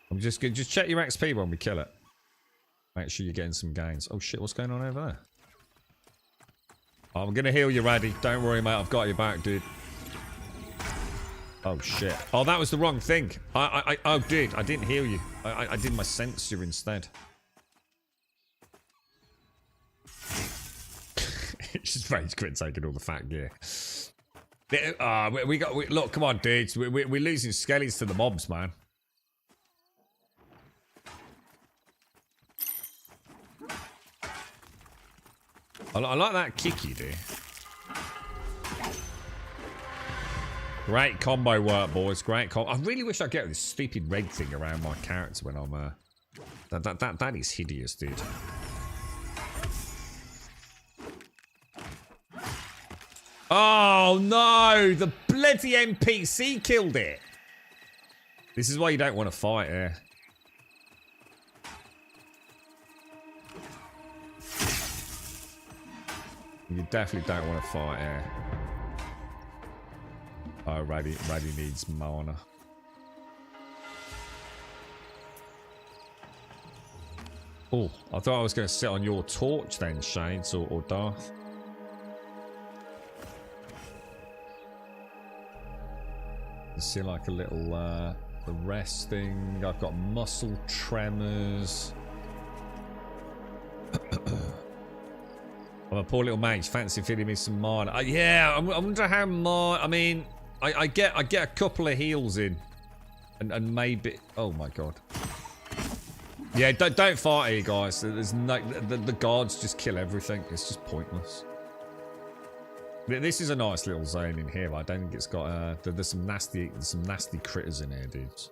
I'm just check your XP when we kill it. Make sure you're getting some gains. Oh, shit. What's going on over there? I'm gonna heal you, Raddy. Don't worry, mate. I've got your back, dude. Oh shit. Oh, that was the wrong thing. Oh, dude, I didn't hear you. I did my sensor instead. Just rage quit taking all the fat gear. Look, come on, dudes. We're losing skellies to the mobs, man. I like that kick you do. Great combo work, boys. Great combo. I really wish I get this stupid red thing around my character when I'm that is hideous, dude. Oh no! The bloody NPC killed it. This is why you don't want to fight here. You definitely don't want to fight here. Oh, Raddy needs mana. Oh, I thought I was going to sit on your torch then, Shades or Darth. I see like a little the resting. I've got muscle tremors. I'm a poor little mage. Fancy feeding me some mana. Yeah, I wonder how much. I mean, I get a couple of heals in, and maybe. Oh my god. Yeah, don't fight here, guys. There's no the guards just kill everything. It's just pointless. This is a nice little zone in here. I don't think it's got. There's some nasty critters in here, dudes.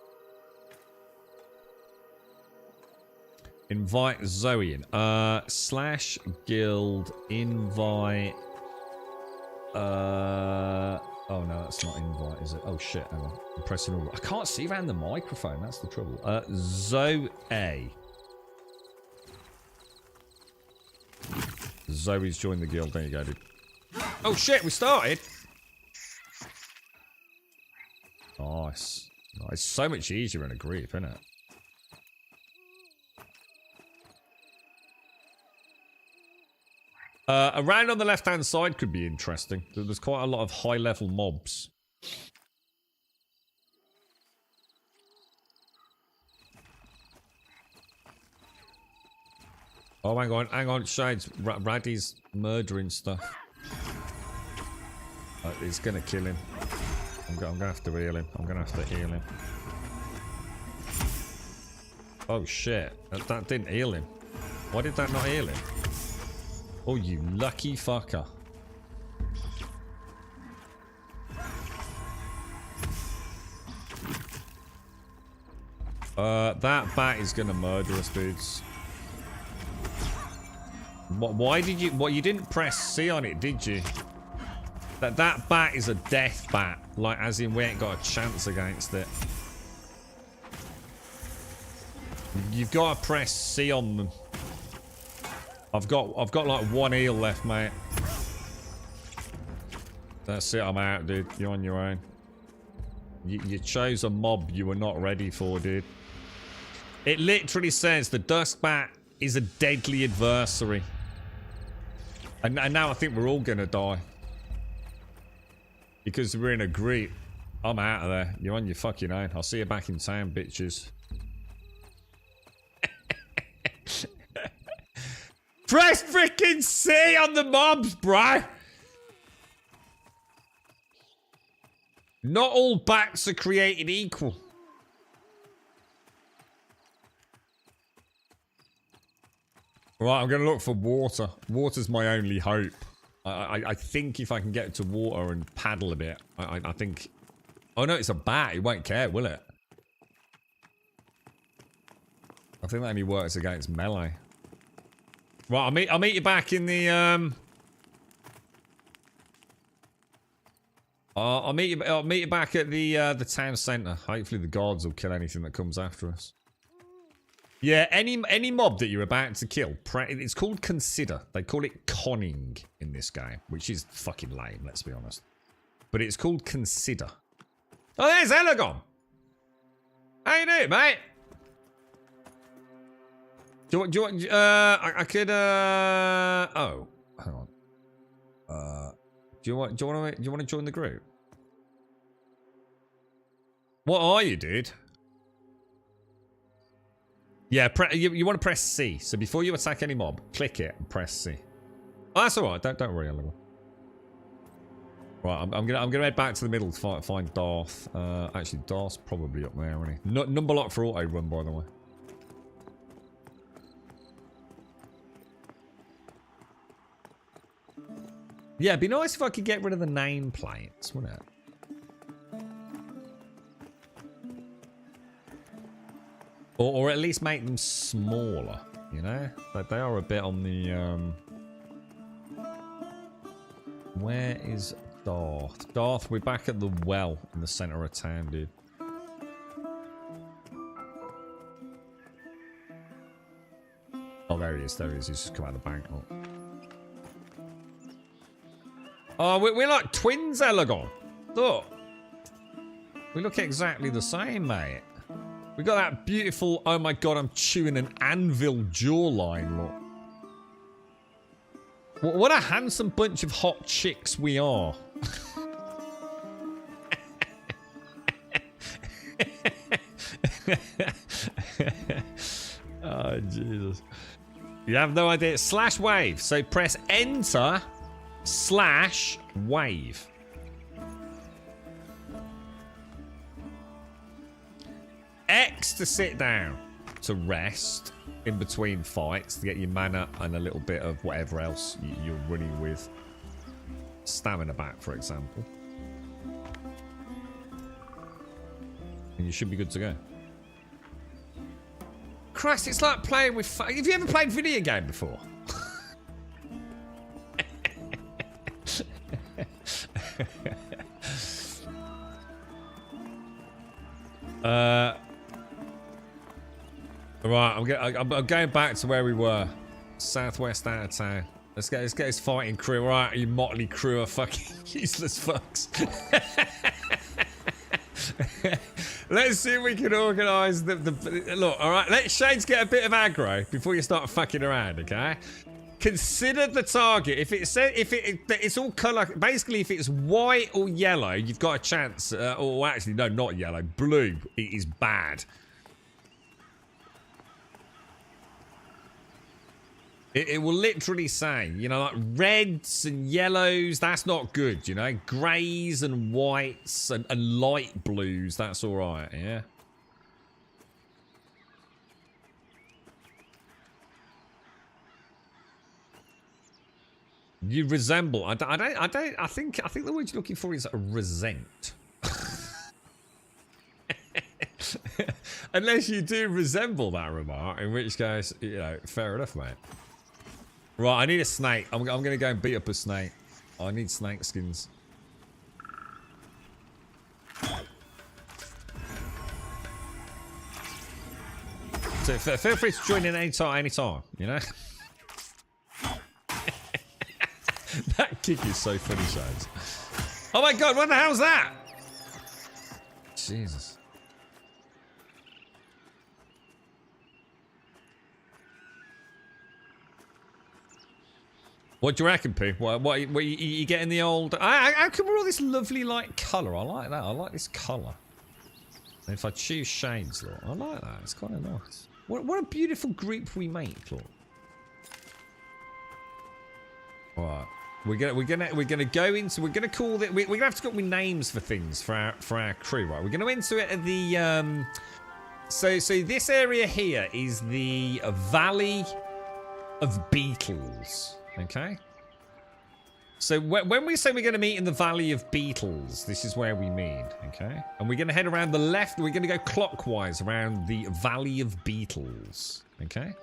Invite Zoe in. Slash guild invite. Oh no, that's not invite, is it? Oh shit, hang on. I'm pressing all. I can't see around the microphone, that's the trouble. Zoe. Zoe's joined the guild. There you go, dude. Oh shit, we started. Nice. It's so much easier in a group, isn't it? Around on the left-hand side could be interesting. There's quite a lot of high-level mobs. Oh, hang on, Shades. Raddy's murdering stuff. It's gonna kill him. I'm gonna have to heal him. Oh shit, that didn't heal him. Why did that not heal him? Oh, you lucky fucker. That bat is gonna murder us, dudes. Why did you... you didn't press C on it, did you? That bat is a death bat. Like, as in we ain't got a chance against it. You've got to press C on them. I've got like one heal left, mate. That's it, I'm out, dude. You're on your own. You chose a mob you were not ready for, dude. It literally says the Dusk Bat is a deadly adversary. And now I think we're all gonna die. Because we're in a group. I'm out of there. You're on your fucking own. I'll see you back in town, bitches. Press freaking C on the mobs, bro! Not all bats are created equal. Right, I'm going to look for water. Water's my only hope. I think if I can get to water and paddle a bit, I think... Oh no, it's a bat. It won't care, will it? I think that only works against melee. Right, I'll meet you back in the I'll meet you back at the town centre. Hopefully the guards will kill anything that comes after us. Yeah, any mob that you're about to kill, it's called consider. They call it conning in this game, which is fucking lame, let's be honest. But it's called consider. Oh, there's Elegon. How you doing, mate? Do you want, I could, oh, hang on. Do you want to join the group? What are you, dude? Yeah, you want to press C. So before you attack any mob, click it and press C. Oh, that's alright. Don't worry, Oliver. Right, I'm gonna head back to the middle to find Darth. Actually, Darth's probably up there, isn't he? Number lock for auto run, by the way. Yeah, it'd be nice if I could get rid of the nameplates, wouldn't it? Or at least make them smaller, you know? Like they are a bit on the, Where is Darth? Darth, we're back at the well in the center of town, dude. Oh, there he is. There he is. He's just come out of the bank. Oh, we're like twins, Elegon. Look. We look exactly the same, mate. We got that beautiful, oh my god, I'm chewing an anvil jawline, look. What a handsome bunch of hot chicks we are. Oh, Jesus. You have no idea. Slash wave. So press enter slash wave. X to sit down, to rest in between fights, to get your mana and a little bit of whatever else you're running with. Stamina back, for example. And you should be good to go. Christ, it's like playing with... Have you ever played video game before? Right, I'm going back to where we were. Southwest out of town. Let's get his fighting crew. Right, you motley crew of fucking useless fucks. Let's see if we can organise the look. All right, let Shades get a bit of aggro before you start fucking around. Okay. Consider the target. If it's all colour, basically, if it's white or yellow, you've got a chance. Or actually, no, not yellow. Blue. It is bad. It will literally say, you know, like reds and yellows, that's not good, you know. Greys and whites and light blues, that's all right, yeah. You resemble. I think the word you're looking for is resent. Unless you do resemble that remark, in which case, you know, fair enough, mate. Right, I need a snake. I'm going to go and beat up a snake. I need snake skins. So feel free to join in anytime, you know? That kick is so funny, Shades. Oh my god, what the hell's that? Jesus. What do you reckon, Pooh? What you getting the old... How come we're all this lovely, like, colour? I like that. I like this colour. And if I choose Shades, look, I like that. It's kind of nice. What a beautiful group we make, look. Alright. We're gonna go into... We're gonna call it... We're gonna have to come up with names for things for our crew, right? We're gonna enter it at the... So this area here is the Valley of Beetles. Okay. So when we say we're going to meet in the Valley of Beetles, this is where we mean. Okay. And we're going to head around the left. We're going to go clockwise around the Valley of Beetles. Okay.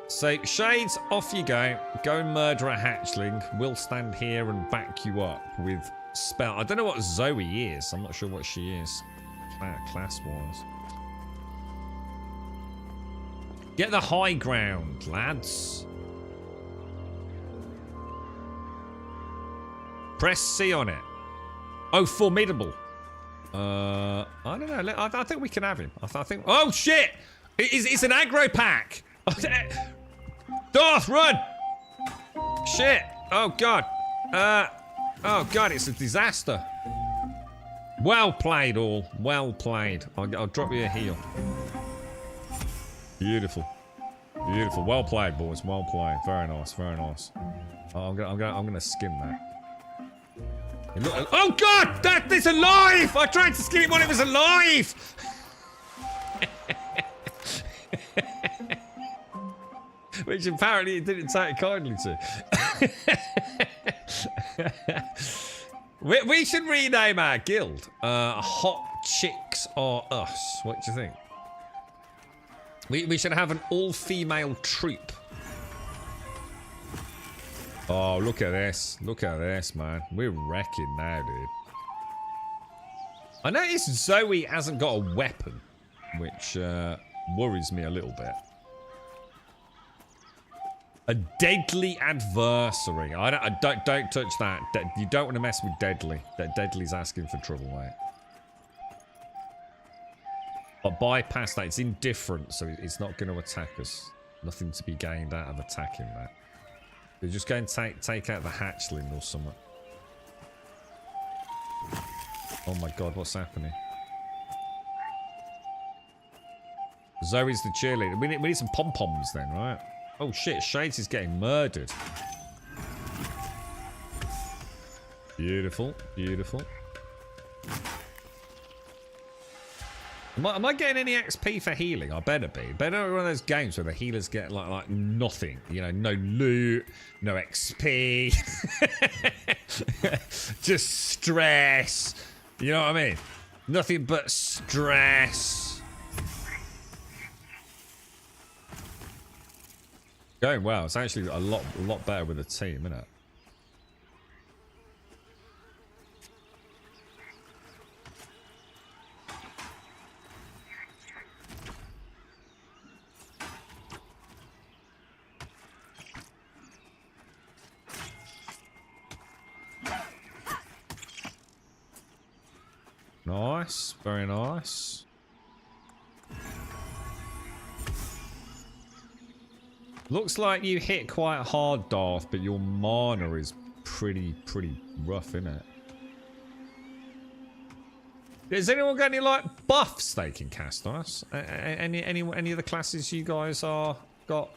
So Shades, off you go. Go and murder a hatchling. We'll stand here and back you up with spell. I don't know what Zoe is. I'm not sure what she is class-wise. Get the high ground, lads. Press C on it. Oh, formidable. I don't know. I think we can have him. I think. Oh shit! It's an aggro pack. Darth, run! Shit! Oh god. Oh god, it's a disaster. Well played, all. Well played. I'll drop you a heal. Beautiful. Beautiful. Well played, boys. Well played. Very nice. Very nice. Oh, I'm gonna skim that. Oh God! That is alive! I tried to skin it when it was alive. Which apparently it didn't take kindly to. We should rename our guild. Hot Chicks Are Us. What do you think? We should have an all-female troop. Oh, look at this. Look at this, man. We're wrecking now, dude. I noticed Zoe hasn't got a weapon, which worries me a little bit. A deadly adversary. I don't touch that. You don't want to mess with Deadly. That Deadly's asking for trouble, mate. But bypass that. It's indifferent, so it's not going to attack us. Nothing to be gained out of attacking that. We're just going to take out the hatchling or something. Oh my God, what's happening? Zoe's the cheerleader. We need some pom-poms then, right? Oh shit, Shades is getting murdered. Beautiful, beautiful. Am I getting any XP for healing? I better be. Better one of those games where the healers get like nothing. You know, no loot, no XP. Just stress. You know what I mean? Nothing but stress. Going well. It's actually a lot better with a team, isn't it? Nice. Very nice. Looks like you hit quite hard, Darth, but your mana is pretty rough, isn't it? Has anyone got any like buffs they can cast on us? Any of the classes you guys are got?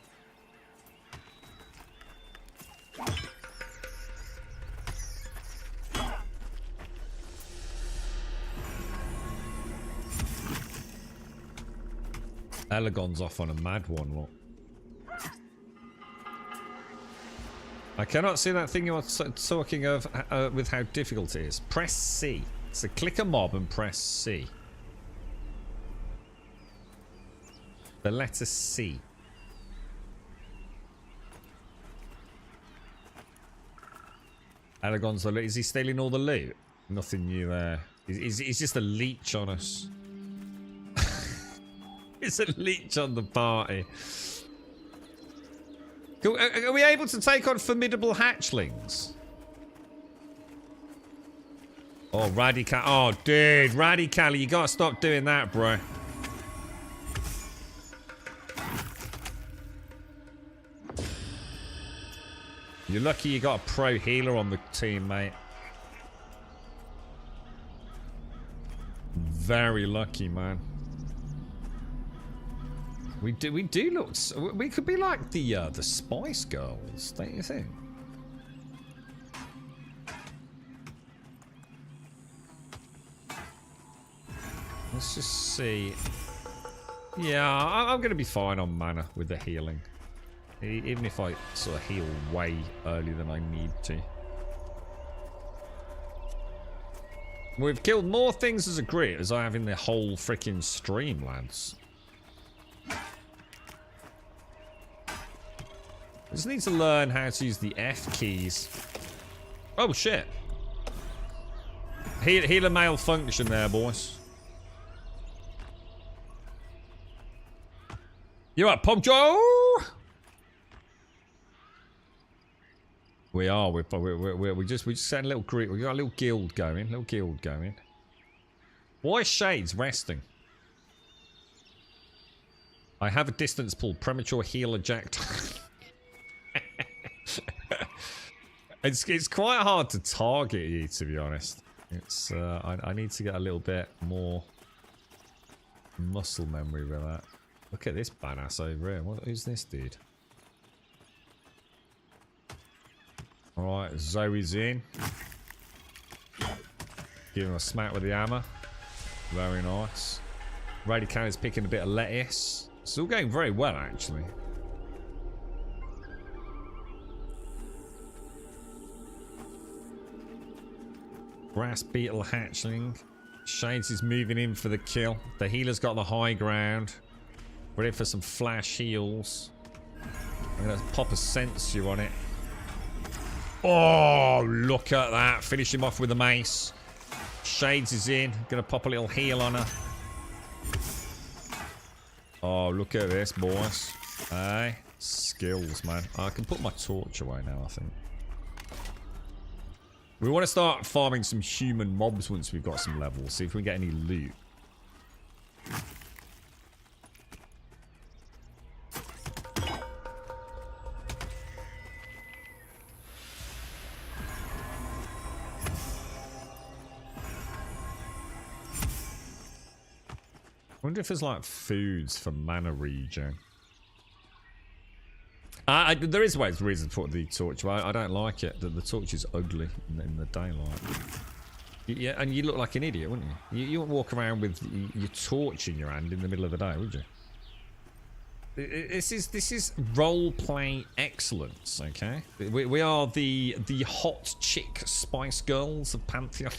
Elegon's off on a mad one, look. I cannot see that thing you're talking of with how difficult it is. Press C. So click a mob and press C. The letter C. Elegon's the loot. Is he stealing all the loot? Nothing new there. He's just a leech on us. It's a leech on the party. Are we able to take on formidable hatchlings? Oh, Radical. Oh, dude. Radical, you gotta stop doing that, bro. You're lucky you got a pro healer on the team, mate. Very lucky, man. We do look. We could be like the Spice Girls, don't you think? Let's just see. Yeah, I'm going to be fine on mana with the healing, even if I sort of heal way earlier than I need to. We've killed more things as a grid as I have in the whole freaking stream, lads. Just need to learn how to use the F keys. Oh shit. Healer malfunction there, boys. You up, Pop Joe? We are. We just set a little group. We got a little guild going. Why is Shades resting? I have a distance pull. Premature healer jacked. It's quite hard to target you, to be honest. It's I need to get a little bit more muscle memory with that. Look at this badass over here. Who's this dude? Alright, Zoe's in. Give him a smack with the hammer. Very nice. Radican's picking a bit of lettuce. It's all going very well, actually. Grass beetle hatchling. Shades is moving in for the kill. The healer's got the high ground. Ready for some flash heals. I'm going to pop a sensor on it. Oh, look at that. Finish him off with a mace. Shades is in. Going to pop a little heal on her. Oh, look at this, boys. Hey, skills, man. I can put my torch away now, I think. We want to start farming some human mobs once we've got some levels. See if we can get any loot. I wonder if there's like foods for mana regen. There is ways reason to put the torch away. I don't like it. The torch is ugly in the daylight. Yeah, and you look like an idiot, wouldn't you? You wouldn't walk around with your torch in your hand in the middle of the day, would you? This is roleplay excellence, okay? We are the hot chick Spice Girls of Pantheon.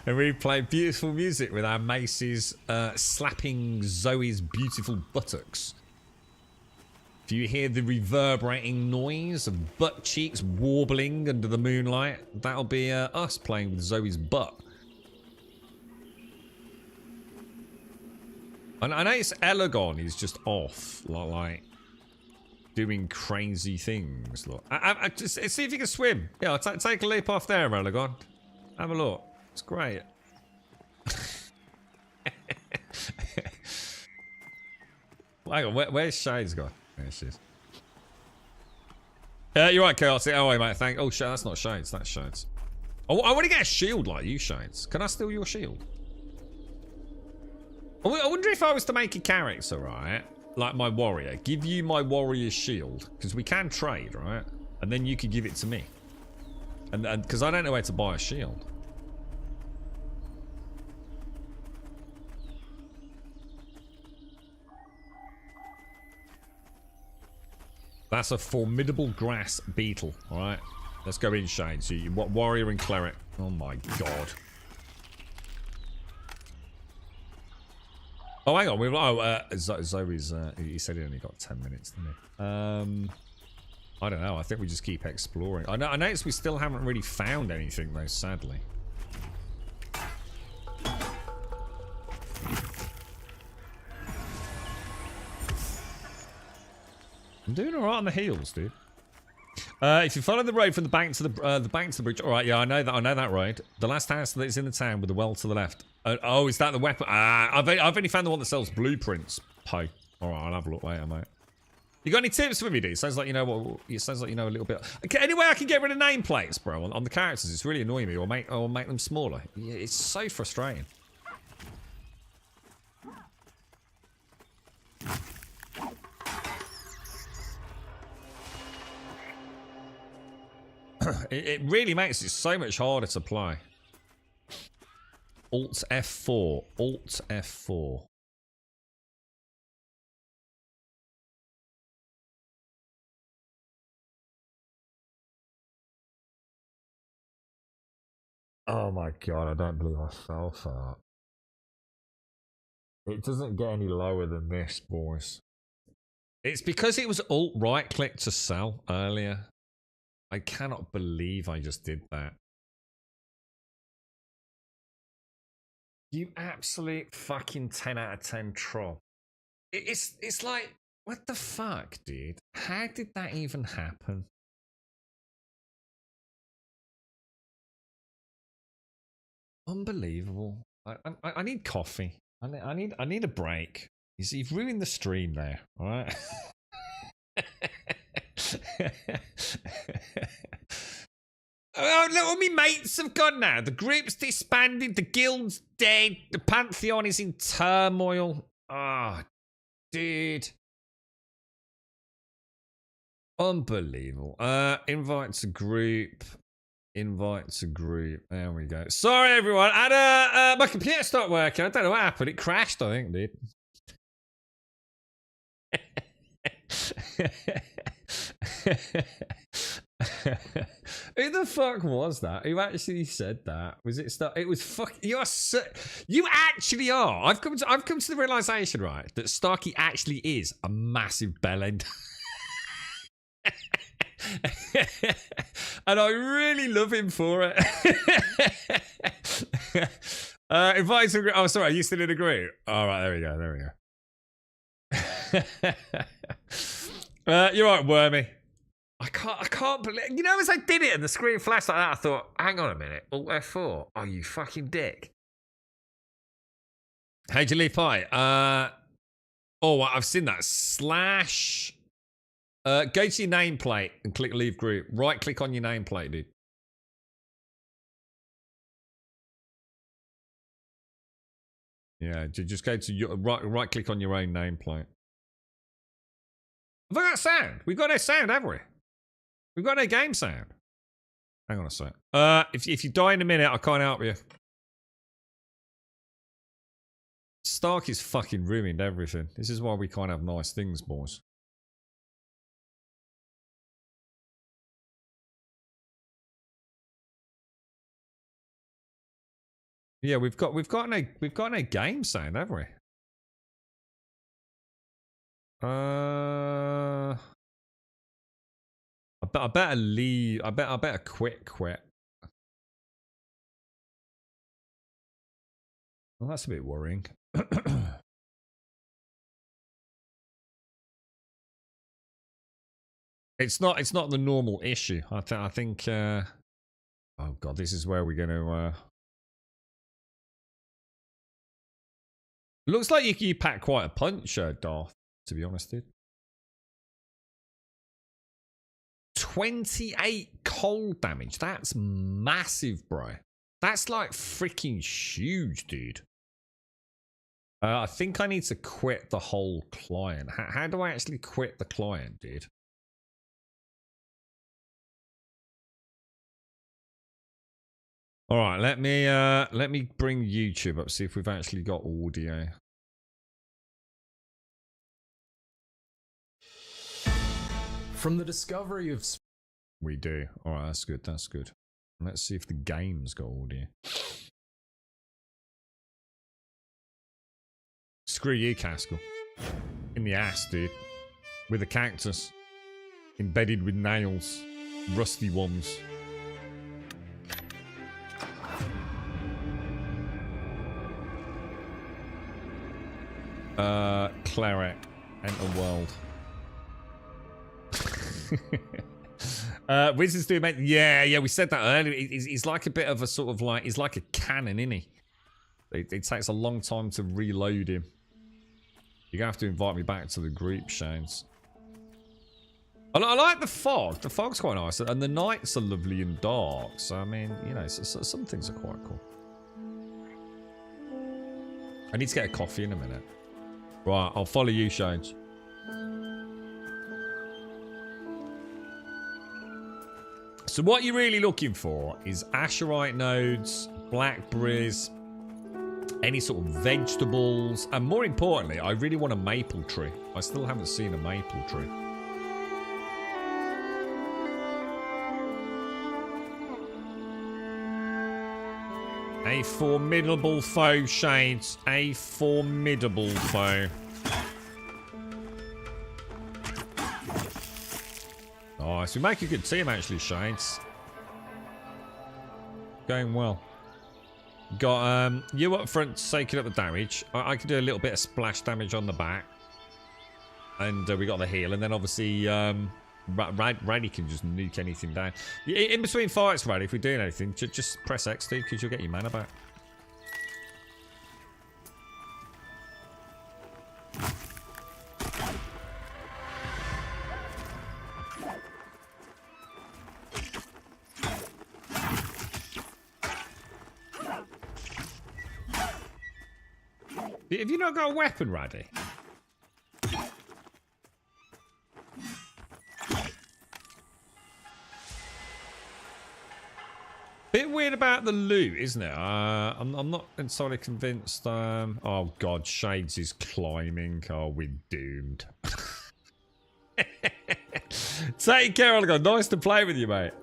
And we play beautiful music with our maces slapping Zoe's beautiful buttocks. If you hear the reverberating noise of butt cheeks warbling under the moonlight, that'll be us playing with Zoe's butt. And I notice Elegon is just off, like doing crazy things. Look, I just see if you can swim. Yeah, take a leap off there, Elegon. Have a look. It's great. Hang on, where's Shades gone? There she is. You're right, Chaos. Oh, wait, mate. Oh, shit, that's not Shades. That's Shades. Oh, I want to get a shield like you, Shades. Can I steal your shield? I wonder if I was to make a character, right? Like my warrior. Give you my warrior shield. Because we can trade, right? And then you could give it to me. And because I don't know where to buy a shield. That's a formidable grass beetle. All right, let's go in, Shane. So you what warrior and cleric? Oh my god. Oh, hang on. Zoe's. He said he only got 10 minutes, didn't he? I don't know. I think we just keep exploring. I noticed we still haven't really found anything though, sadly. I'm doing alright on the heels, dude. If you follow the road from the bank to the bridge, all right, yeah, I know that road. The last house that is in the town with the well to the left. Oh, is that the weapon? I've only found the one that sells blueprints. All right, I'll have a look later, mate. You got any tips for me, dude? Sounds like you know what. It sounds like you know a little bit. Okay, anyway, I can get rid of nameplates, bro, on the characters. It's really annoying me, or make them smaller. Yeah, it's so frustrating. It really makes it so much harder to play. Alt F4. Alt F4. Oh my god, I don't believe I fell for that. It doesn't get any lower than this, boys. It's because it was alt right click to sell earlier. I cannot believe I just did that. You absolute fucking 10 out of 10 troll. It's like, what the fuck, dude? How did that even happen? Unbelievable. I need coffee. I need a break. You see, you've ruined the stream there, alright? Oh, look, all my mates have gone now. The group's disbanded. The guild's dead. The Pantheon is in turmoil. Ah, dude. Unbelievable. Invite to group. Invite to group. There we go. Sorry, everyone. My computer stopped working. I don't know what happened. It crashed, I think, dude. Who the fuck was that? Who actually said that? Was it stuff? It was fuck. You actually are. I've come to the realization, right, that Starkey actually is a massive bellend. And I really love him for it. Invite to. Oh, sorry. Are you still in a group? All right. There we go. You're right, Wormy. I can't believe. You know, as I did it and the screen flashed like that, I thought, hang on a minute. Alt F4. Oh, you fucking dick. How'd you leave pie? Oh, I've seen that. Slash. Go to your nameplate and click leave group. Right click on your nameplate, dude. Yeah, just go to your right click on your own nameplate. Have I got sound? We've got no sound, have we? We've got no game sound. Hang on a sec. If you die in a minute, I can't help you. Stark is fucking ruined everything. This is why we can't have nice things, boys. Yeah, we've got no game sound, have we? I better leave. I better quit. Well, that's a bit worrying. It's not the normal issue. I think. Oh god, this is where we're gonna. Looks like you packed quite a punch, Darth. To be honest, dude. 28 cold damage. That's massive, bro. That's like freaking huge, dude. I think I need to quit the whole client. How do I actually quit the client, dude? All right, let me bring YouTube up, see if we've actually got audio. From the discovery of... We do. All right, that's good. That's good. Let's see if the game's got audio. Screw you, Caskell. In the ass, dude. With a cactus. Embedded with nails. Rusty ones. Cleric. Enter world. Wizards do make... Yeah, we said that earlier. He's like a bit of a sort of like... He's like a cannon, isn't he? It takes a long time to reload him. You're going to have to invite me back to the group, Shanes. I like the fog. The fog's quite nice. And the nights are lovely and dark. So, I mean, you know, some things are quite cool. I need to get a coffee in a minute. Right, I'll follow you, Shanes. So what you're really looking for is Asherite nodes, blackberries, any sort of vegetables, and more importantly, I really want a maple tree. I still haven't seen a maple tree. A formidable foe, Shades. A formidable foe. Nice. We make a good team, actually, Shades. Going well. Got you up front taking up the damage. I can do a little bit of splash damage on the back. And we got the heal. And then obviously Raddy can just nuke anything down. In between fights, Raddy, if we're doing anything, just press X, dude, because you'll get your mana back. have you not got a weapon, Raddy? Bit weird about the loot, isn't it? I'm not entirely convinced. Oh god, Shades is climbing. Oh, we're doomed. Take care, Oliver. Nice to play with you, mate.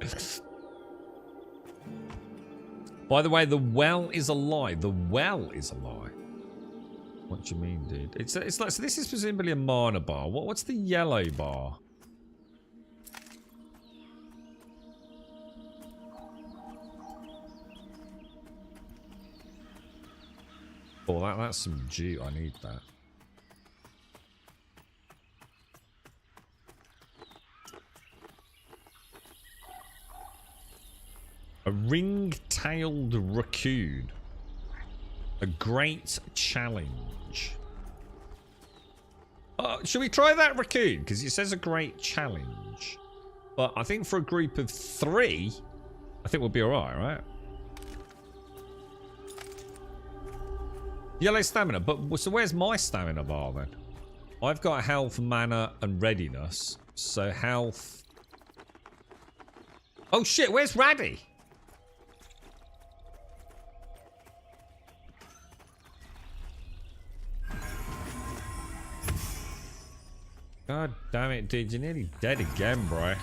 By the way, the well is a lie. The well is a lie. What do you mean, dude? It's like, so this is presumably a mana bar. What's the yellow bar? Oh, that's some jute. I need that. A ring-tailed raccoon. A great challenge. Should we try that raccoon? Because it says a great challenge. But I think for a group of 3, I think we'll be alright, right? Yellow stamina. But so where's my stamina bar then? I've got health, mana, and readiness. So health. Oh shit, where's Raddy? God damn it, dude. You're nearly dead again, bro.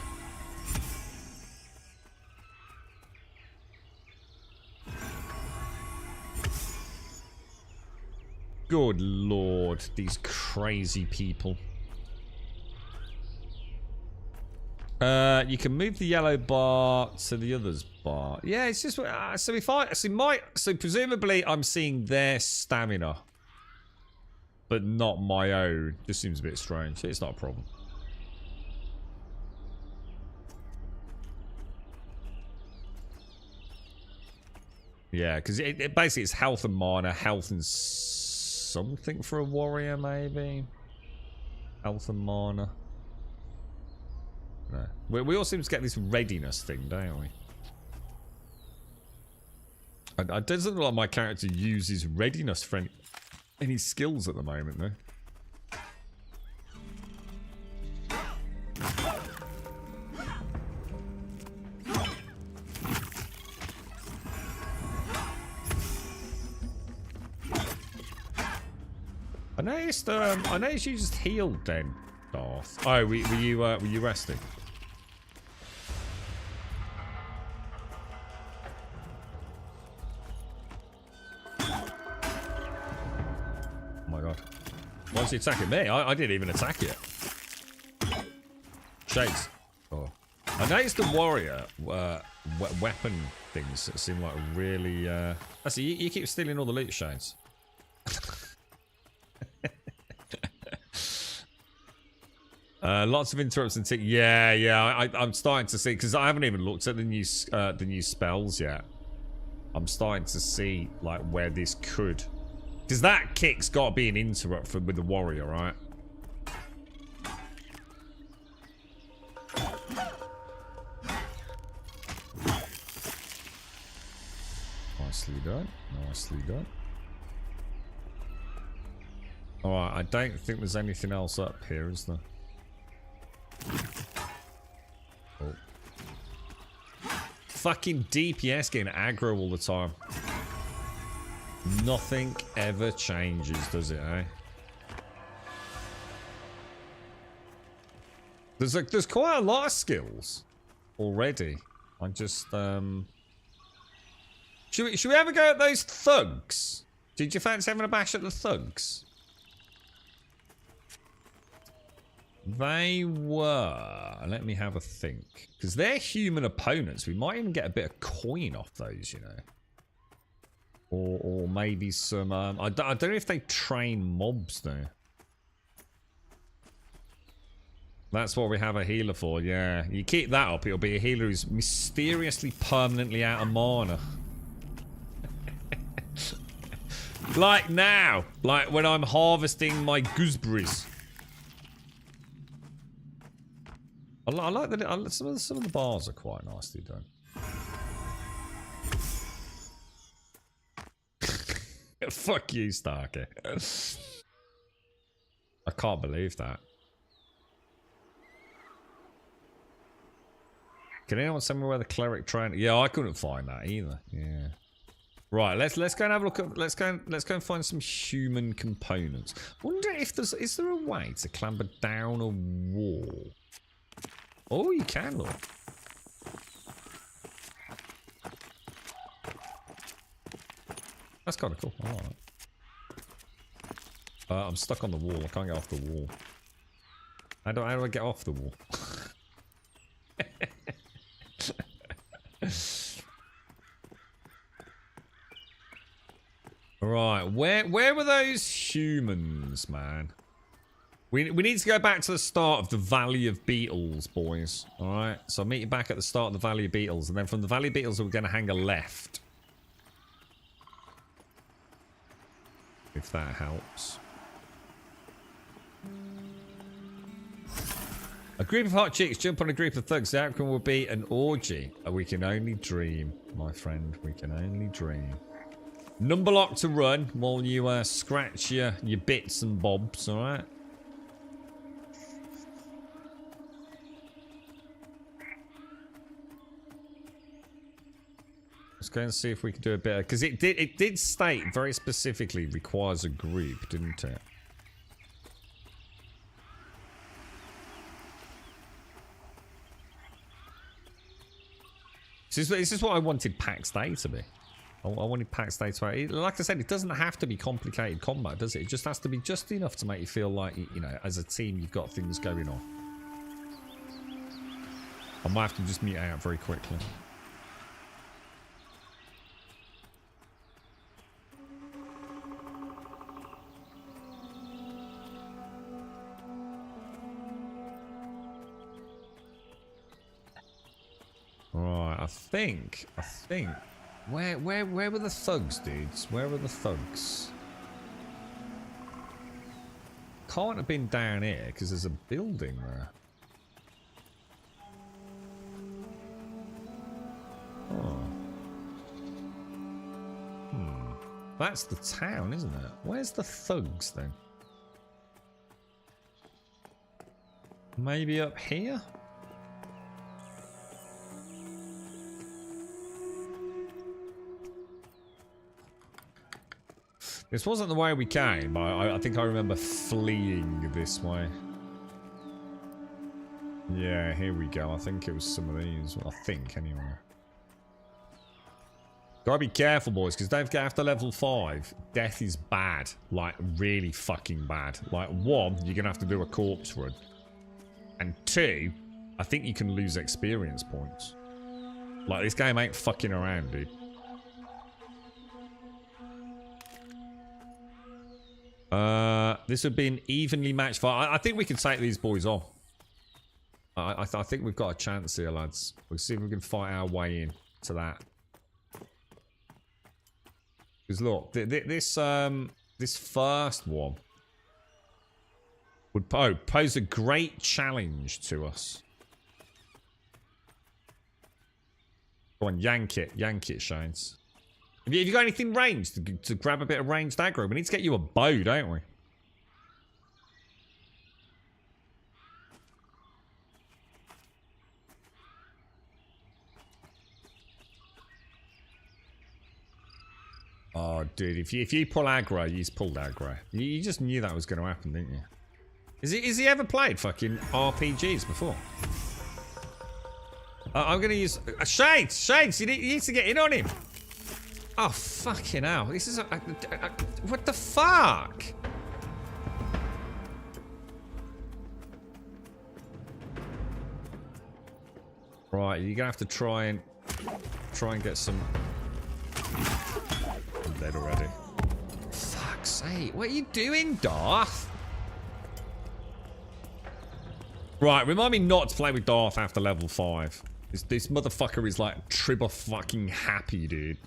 Good lord, these crazy people. You can move the yellow bar to the other's bar. Yeah, it's just so if I so presumably I'm seeing their stamina, but not my own. Just seems a bit strange. It's not a problem. Yeah, because it basically it's health and mana, health and something for a warrior, maybe. Health and mana. No. We all seem to get this readiness thing, don't we? It doesn't look like my character uses readiness for any skills at the moment, though. I noticed you just healed then, Darth. Oh, were you resting? Oh my god. Why is he attacking me? I didn't even attack it. Shades. Oh. I noticed the warrior weapon things seem like really... Actually, you keep stealing all the loot, Shades. Lots of interrupts and tick. Yeah. I'm starting to see, because I haven't even looked at the new spells yet. I'm starting to see like where this could, because that kick's got to be an interrupt with the warrior, right? Nicely done. Nicely done. Alright, I don't think there's anything else up here, is there? Oh. Fucking DPS getting aggro all the time. Nothing ever changes, does it, eh? There's quite a lot of skills already. I just should we ever go at those thugs? Did you fancy having a bash at the thugs? They were. Let me have a think. Because they're human opponents. We might even get a bit of coin off those, you know. Or maybe some... I don't know if they train mobs, though. That's what we have a healer for, yeah. You keep that up, it'll be a healer who's mysteriously permanently out of mana. Like now. Like when I'm harvesting my gooseberries. I like that. Some of the bars are quite nicely done. Fuck you, Starker. I can't believe that. Can anyone tell me where the cleric train? Yeah, I couldn't find that either. Yeah. Right, let's go and have a look at let's go and find some human components. Wonder if is there a way to clamber down a wall? Oh, you can look. That's kind of cool. I like that. I'm stuck on the wall. I can't get off the wall. How do I get off the wall? Right, where were those humans, man? We need to go back to the start of the Valley of Beetles, boys. Alright, so I'll meet you back at the start of the Valley of Beetles, and then from the Valley of Beetles we're going to hang a left. If that helps. A group of hot chicks jump on a group of thugs. The outcome will be an orgy. We can only dream, my friend. We can only dream. Number lock to run while you scratch your bits and bobs, alright? Let's go and see if we can do a bit, because it did state very specifically requires a group, didn't it? This is what I wanted PAX Day to be. I wanted PAX Day to be. Like I said, it doesn't have to be complicated combat, does it? It just has to be just enough to make you feel like, you know, as a team you've got things going on. I might have to just mute out very quickly. Right, I think. Where were the thugs, dudes? Where were the thugs? Can't have been down here because there's a building there. Oh. That's the town, isn't it? Where's the thugs then? Maybe up here? This wasn't the way we came, but I think I remember fleeing this way. Yeah, here we go. I think it was some of these. I think, anyway. Gotta be careful, boys, because don't forget after level 5, death is bad. Like, really fucking bad. Like, 1, you're gonna have to do a corpse run. And 2, I think you can lose experience points. Like, this game ain't fucking around, dude. This would be an evenly matched fight. I think we can take these boys on. I think we've got a chance here, lads. We'll see if we can fight our way in to that. Because look, this first one would pose a great challenge to us. Go on, yank it, Shanes. Have you got anything ranged to grab a bit of ranged aggro? We need to get you a bow, don't we? Oh, dude, if you pull aggro, you just pulled aggro. You just knew that was going to happen, didn't you? Is he ever played fucking RPGs before? I'm going to use... Shades, you need to get in on him. Oh, fucking hell. This is what the fuck? Right, you're gonna have to try and get some... I'm dead already. Fuck's sake, what are you doing, Darth? Right, remind me not to play with Darth after level 5. This motherfucker is like tribber fucking happy, dude.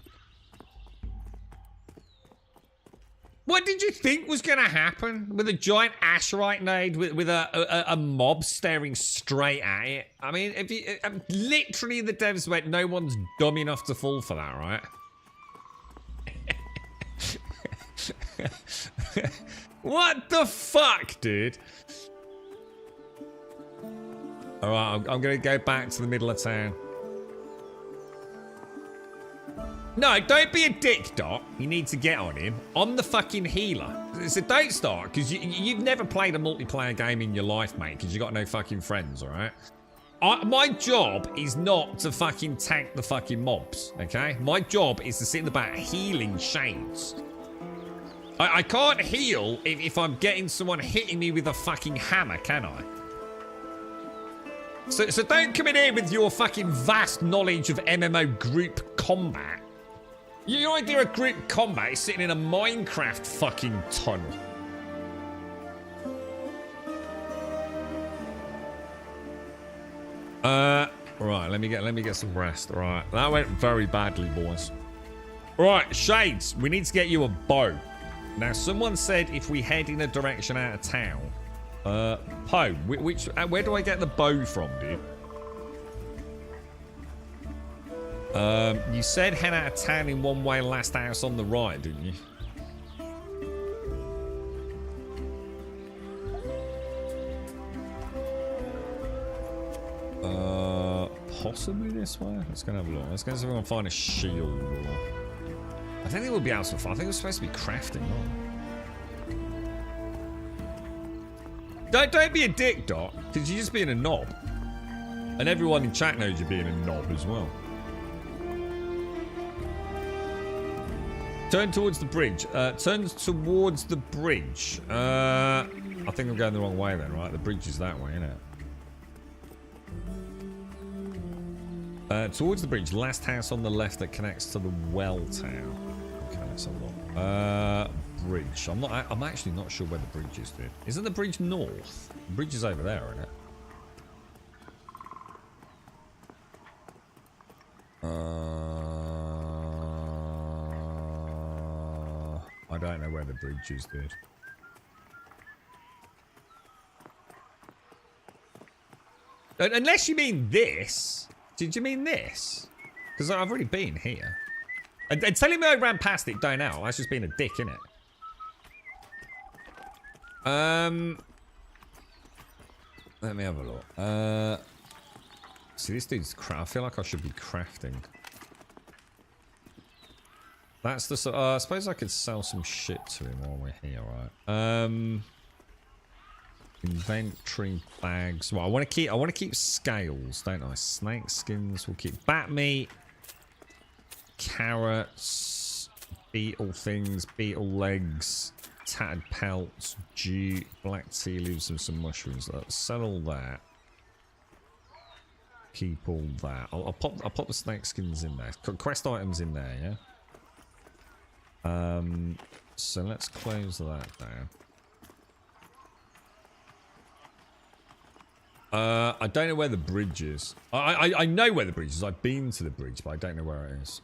What did you think was going to happen with a giant Asherite nade with a mob staring straight at it? I mean, literally the devs went, no one's dumb enough to fall for that, right? What the fuck, dude? Alright, I'm gonna go back to the middle of town. No, don't be a dick, Doc. You need to get on him. I'm the fucking healer. So don't start, because you've never played a multiplayer game in your life, mate, because you got no fucking friends, alright? My job is not to fucking tank the fucking mobs, okay? My job is to sit in the back healing shades. I can't heal if I'm getting someone hitting me with a fucking hammer, can I? So don't come in here with your fucking vast knowledge of MMO group combat. Your idea of group combat is sitting in a Minecraft fucking tunnel. Right, let me get some rest. Right, that went very badly, boys. Right, Shades, we need to get you a bow. Now, someone said if we head in a direction out of town. Poe, where do I get the bow from, dude? You said head out of town in one way, last house on the right, didn't you? Possibly this way. Let's go and have a look. Let's go see if we can find a shield. I think it would be out so far. I think it was supposed to be crafting, not. Don't be a dick, Doc, because you're just being a knob. And everyone in chat knows you're being a knob as well. Turn towards the bridge. Turns towards the bridge. I think I'm going the wrong way then, right? The bridge is that way, isn't it? Towards the bridge. Last house on the left that connects to the well tower. Okay, let's have a look. Bridge. I'm actually not sure where the bridge is, dude. Isn't the bridge north? The bridge is over there, isn't it? I don't know where the bridge is, dude. Unless you mean this. Did you mean this? Because I've already been here. And telling me I ran past it, don't know. That's just being a dick, innit? Let me have a look. See, this dude's I feel like I should be crafting. That's the... I suppose I could sell some shit to him while we're here, right? Inventory bags. Well, I want to keep scales, don't I? Snake skins. We'll keep bat meat, carrots, beetle things, beetle legs, tattered pelts, jute, black tea leaves, and some mushrooms. Let's sell all that. Keep all that. I'll pop the snake skins in there. Quest items in there, yeah. So let's close that down. I don't know where the bridge is. I know where the bridge is. I've been to the bridge, but I don't know where it is.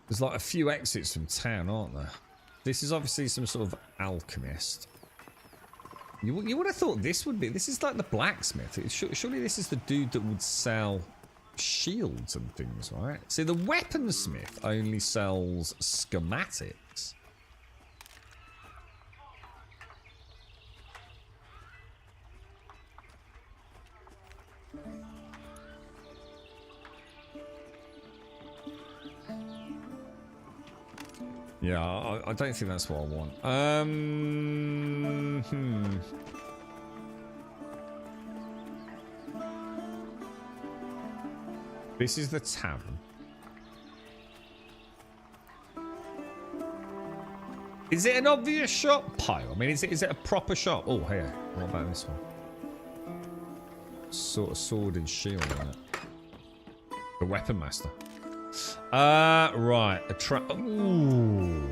There's like a few exits from town, aren't there? This is obviously some sort of alchemist. You would have thought this would be... This is like the blacksmith. Surely this is the dude that would sell shields and things, right? See, the weaponsmith only sells schematics. Yeah, I don't think that's what I want. This is the tavern. Is it an obvious shop, Pile? I mean, is it a proper shop? Oh, here. What about this one? Sort of sword and shield on it. The weapon master. Right. Ooh.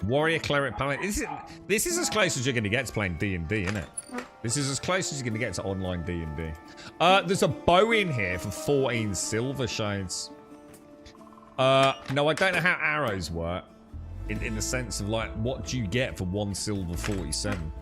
Warrior, cleric, paladin. This is as close as you're going to get to playing D&D, isn't it? This is as close as you're going to get to online D&D. There's a bow in here for 14 silver shades. No, I don't know how arrows work. In the sense of, like, what do you get for 1 silver 47?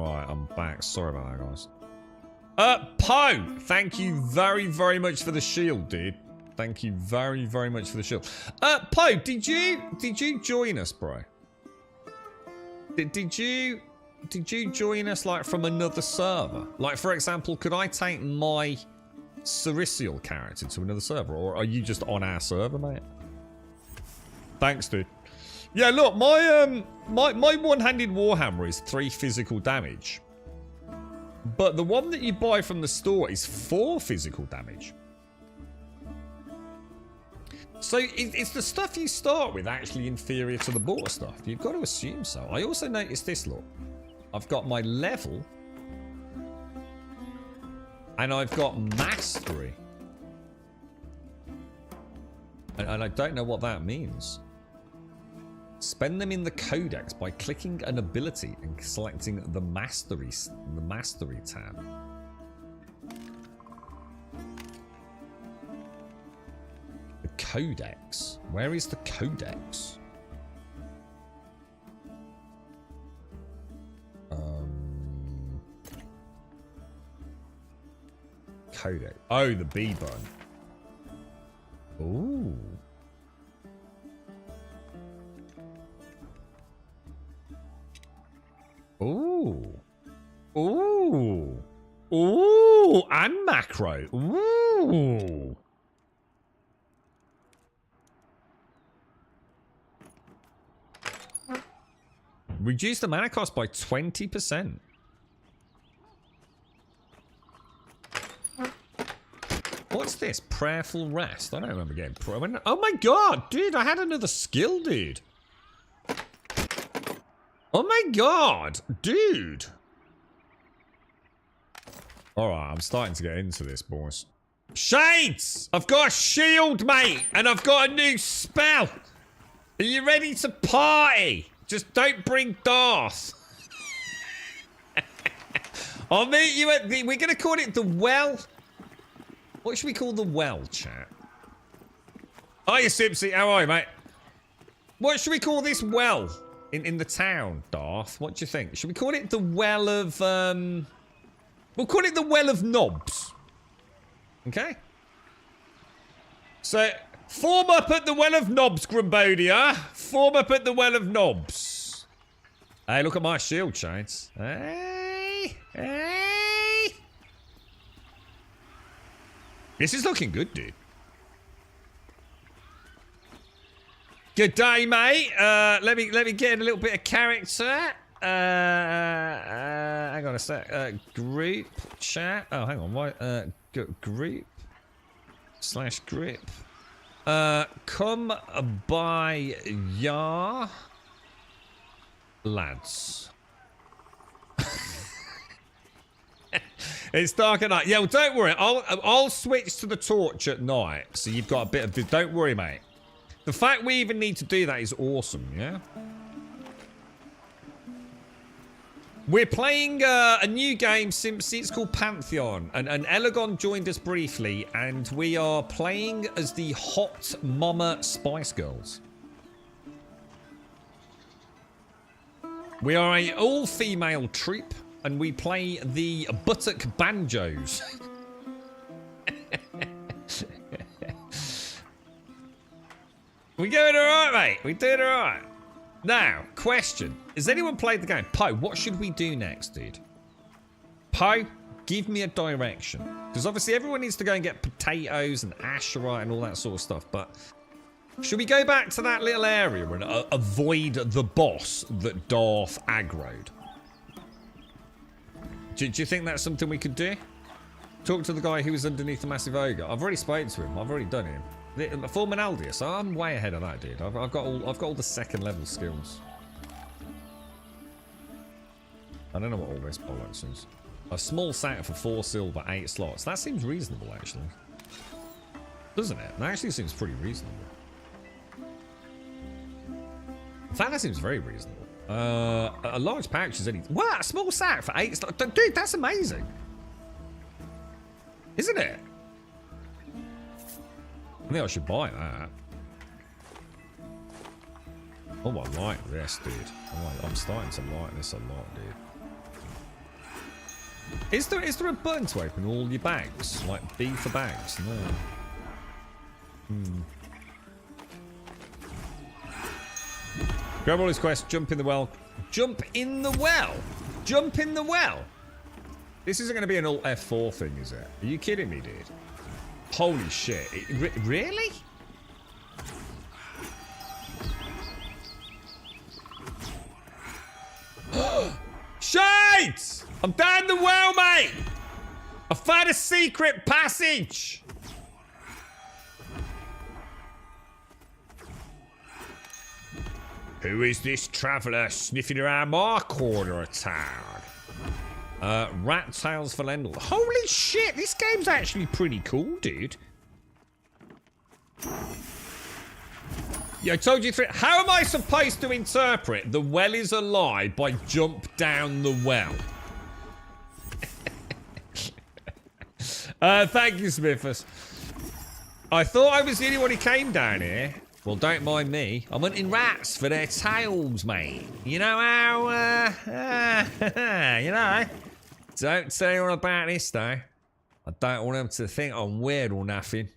Right, I'm back. Sorry about that, guys. Poe, thank you very, very much for the shield, dude. Thank you very, very much for the shield. Poe, did you join us, bro? Did you join us like from another server? Like, for example, could I take my Cericial character to another server, or are you just on our server, mate? Thanks, dude. Yeah, look, my one-handed warhammer is 3 physical damage, but the one that you buy from the store is 4 physical damage. So is the stuff you start with actually inferior to the bought stuff? You've got to assume so. I also noticed this, look. I've got my level. And I've got mastery. And I don't know what that means. Spend them in the codex by clicking an ability and selecting the mastery tab. The codex. Where is the codex? Codex. Oh, the B button. Ooh. Ooh. Ooh. Ooh. And macro. Ooh. Reduce the mana cost by 20%. What's this? Prayerful rest. I don't remember getting oh my god, dude, I had another skill, dude. Oh my god, dude. Alright, I'm starting to get into this, boys. Shades! I've got a shield, mate, and I've got a new spell. Are you ready to party? Just don't bring Darth. I'll meet you at the... We're going to call it the well. What should we call the well, chat? Hiya, Sipsy. How are you, mate? What should we call this well in the town, Darth? What do you think? Should we call it the well of... We'll call it the well of knobs. Okay? So... Form up at the Well of Knobs, Grumbodia. Form up at the Well of Knobs. Hey, look at my shield, Shades. Hey. Hey. This is looking good, dude. Good day, mate. Let me get in a little bit of character. Hang on a sec. Group chat. Oh, hang on. Why? Group / grip. Come by ya lads. It's dark at night. Yeah, well, don't worry. I'll switch to the torch at night, so you've got a bit of... Don't worry, mate. The fact we even need to do that is awesome, yeah? We're playing a new game, Simpsy. It's called Pantheon. And Elegon joined us briefly, and we are playing as the Hot Mama Spice Girls. We are a all-female troupe, and we play the Buttock Banjos. We going alright, mate? We doing alright? Now, question. Has anyone played the game? Poe, what should we do next, dude? Poe, give me a direction. Because obviously everyone needs to go and get potatoes and asherite and all that sort of stuff. But should we go back to that little area and avoid the boss that Darth aggroed? Do you think that's something we could do? Talk to the guy who was underneath the massive ogre. I've already spoken to him. I've already done him. For Menaldius, I'm way ahead of that, dude. I've got all the second level skills. I don't know what all this bollocks is. A small sack for 4 silver, 8 slots. That seems reasonable, actually. Doesn't it? That actually seems pretty reasonable. In fact, that seems very reasonable. A large pouch is only... What? A small sack for 8 slots? Dude, that's amazing. Isn't it? I think I should buy that. Oh, I like this, dude. I'm starting to like this a lot, dude. Is there a button to open all your bags? Like B for bags? No. Grab all his quests, jump in the well. Jump in the well? Jump in the well? This isn't going to be an alt F4 thing, is it? Are you kidding me, dude? Holy shit. Really? Shite! I'm down the well, mate! I found a secret passage! Who is this traveller sniffing around my corner of town? Rat tails for Lendl. Holy shit, this game's actually pretty cool, dude. Yeah, I told you three. How am I supposed to interpret the well is a lie by jump down the well? Thank you, Smithers. I thought I was the only one who came down here. Well, don't mind me. I'm hunting rats for their tails, mate. You know how, you know. Don't tell anyone about this, though. I don't want them to think I'm weird or nothing.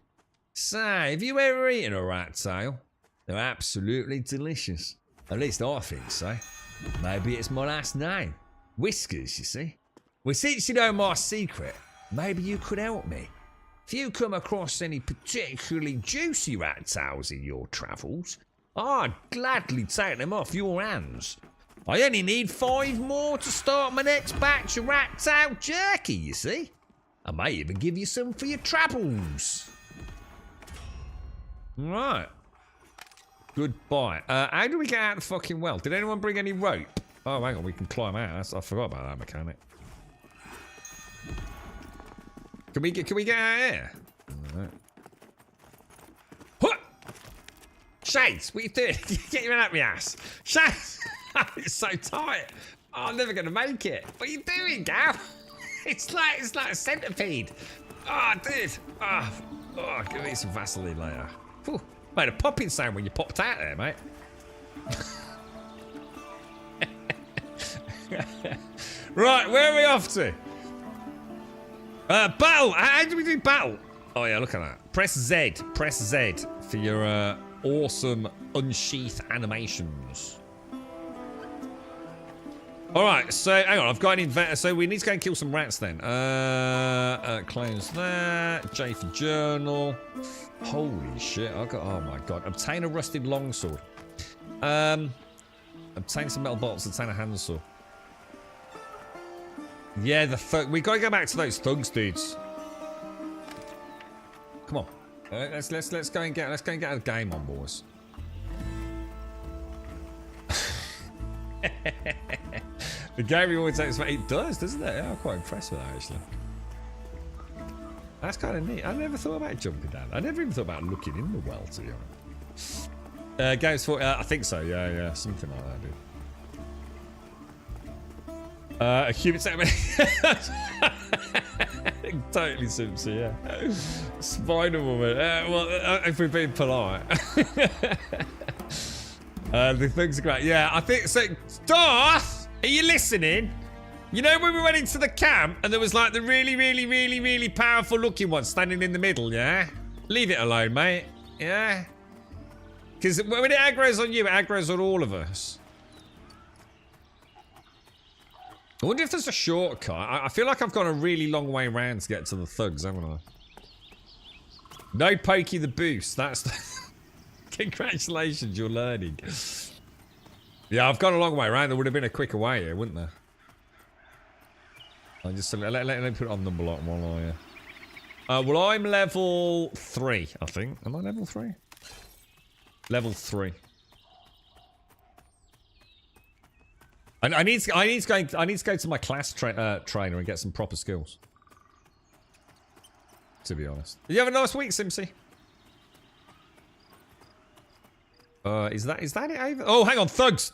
So, have you ever eaten a rat tail? They're absolutely delicious. At least I think so. Maybe it's my last name. Whiskers, you see. Well, since you know my secret, maybe you could help me. If you come across any particularly juicy rat tails in your travels, I'd gladly take them off your hands. I only need 5 more to start my next batch of rat tail jerky, you see. I may even give you some for your travels. Right. Goodbye. How do we get out of the fucking well? Did anyone bring any rope? Oh, hang on, we can climb out. I forgot about that mechanic. Can we get out of here? Alright. What? Shades, what are you doing? Get your hand up my ass. Shades! It's so tight. Oh, I'm never gonna make it. What are you doing, Gav? It's like a centipede. Oh, dude. Oh, give me some Vaseline later. Whew. Made a popping sound when you popped out there, mate. Right, where are we off to? Battle! How do we do battle? Oh yeah, look at that. Press Z. Press Z for your awesome unsheath animations. Alright, so hang on, I've got an so we need to go and kill some rats then. Close that. J for journal. Holy shit, I've got, oh my god. Obtain a rusted longsword. Obtain some metal bolts, obtain a handsaw. Yeah, we gotta go back to those thugs, dudes. Come on. Let's go and get a game on, boys. The game always takes it does, doesn't it? Yeah, I'm quite impressed with that actually. That's kind of neat. I never thought about jumping down. I never even thought about looking in the well, to be honest. Games for I think so. Yeah, something like that, dude. A human segment. Totally Simpson, yeah. Spider Woman. Well, if we're being polite. The things are great. Yeah, I think so. Darth, are you listening? You know when we went into the camp and there was like the really powerful looking one standing in the middle, yeah? Leave it alone, mate. Yeah? Because when it aggroes on you, it aggroes on all of us. I wonder if there's a shortcut. I feel like I've gone a really long way around to get to the thugs, haven't I? No Pokey the Boost. That's the... Congratulations, you're learning. Yeah, I've gone a long way around. There would have been a quicker way here, wouldn't there? I just let me put it on number lock while I... well, I'm level 3, I think. Am I level 3? Level 3. I need to go to my class trainer and get some proper skills. To be honest. Did you have a nice week, Simpsy? Is that it over? Oh, hang on, thugs.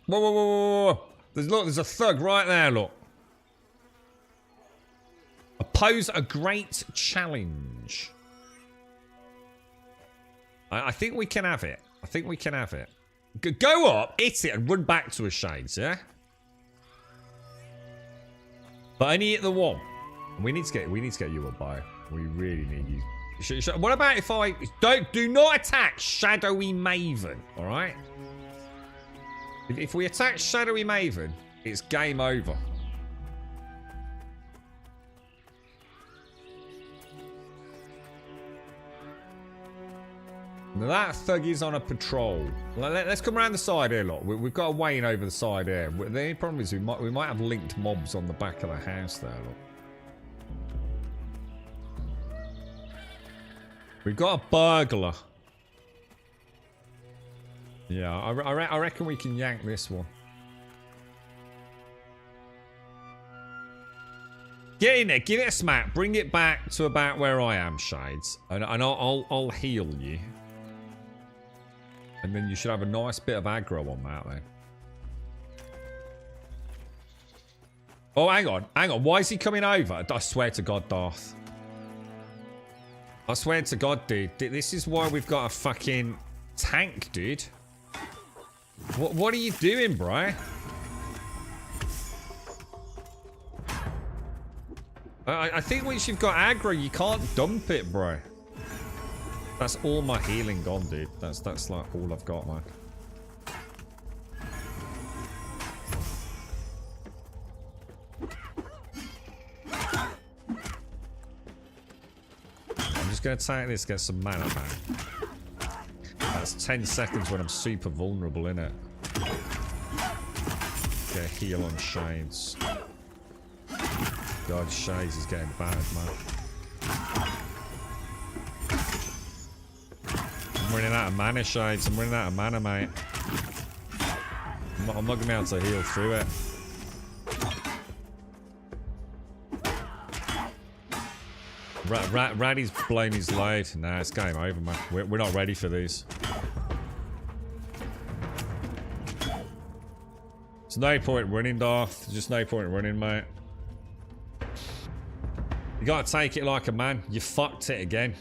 Whoa. There's a thug right there, look. Oppose a great challenge. I think we can have it. Go up, hit it, and run back to a Shades, yeah? But only hit the one. We need to get you a bow. We really need you. What about if I do not attack Shadowy Maven? All right. If we attack Shadowy Maven, it's game over. Now that thug is on a patrol. Let's come around the side here, look. We've got a Wayne over the side here. The only problem is we might have linked mobs on the back of the house there, look. We've got a burglar. Yeah, I reckon we can yank this one. Get in there, give it a smack, bring it back to about where I am, Shades, and I'll heal you. And then you should have a nice bit of aggro on that then. Oh, hang on. Why is he coming over? I swear to God, Darth. I swear to God, dude. This is why we've got a fucking tank, dude. What are you doing, bro? I think once you've got aggro, you can't dump it, bro. That's all my healing gone, dude. That's like all I've got, man. I'm just gonna take this, get some mana back. That's 10 seconds when I'm super vulnerable, innit? Get a heal on Shades. God, Shades is getting bad, man. I'm running out of mana, Shades. I'm running out of mana, mate. I'm not gonna be able to heal through it. Raddy's blown his load. Nah, it's game over, man. We're not ready for these. There's no point running, Darth. There's just no point running, mate. You gotta take it like a man. You fucked it again.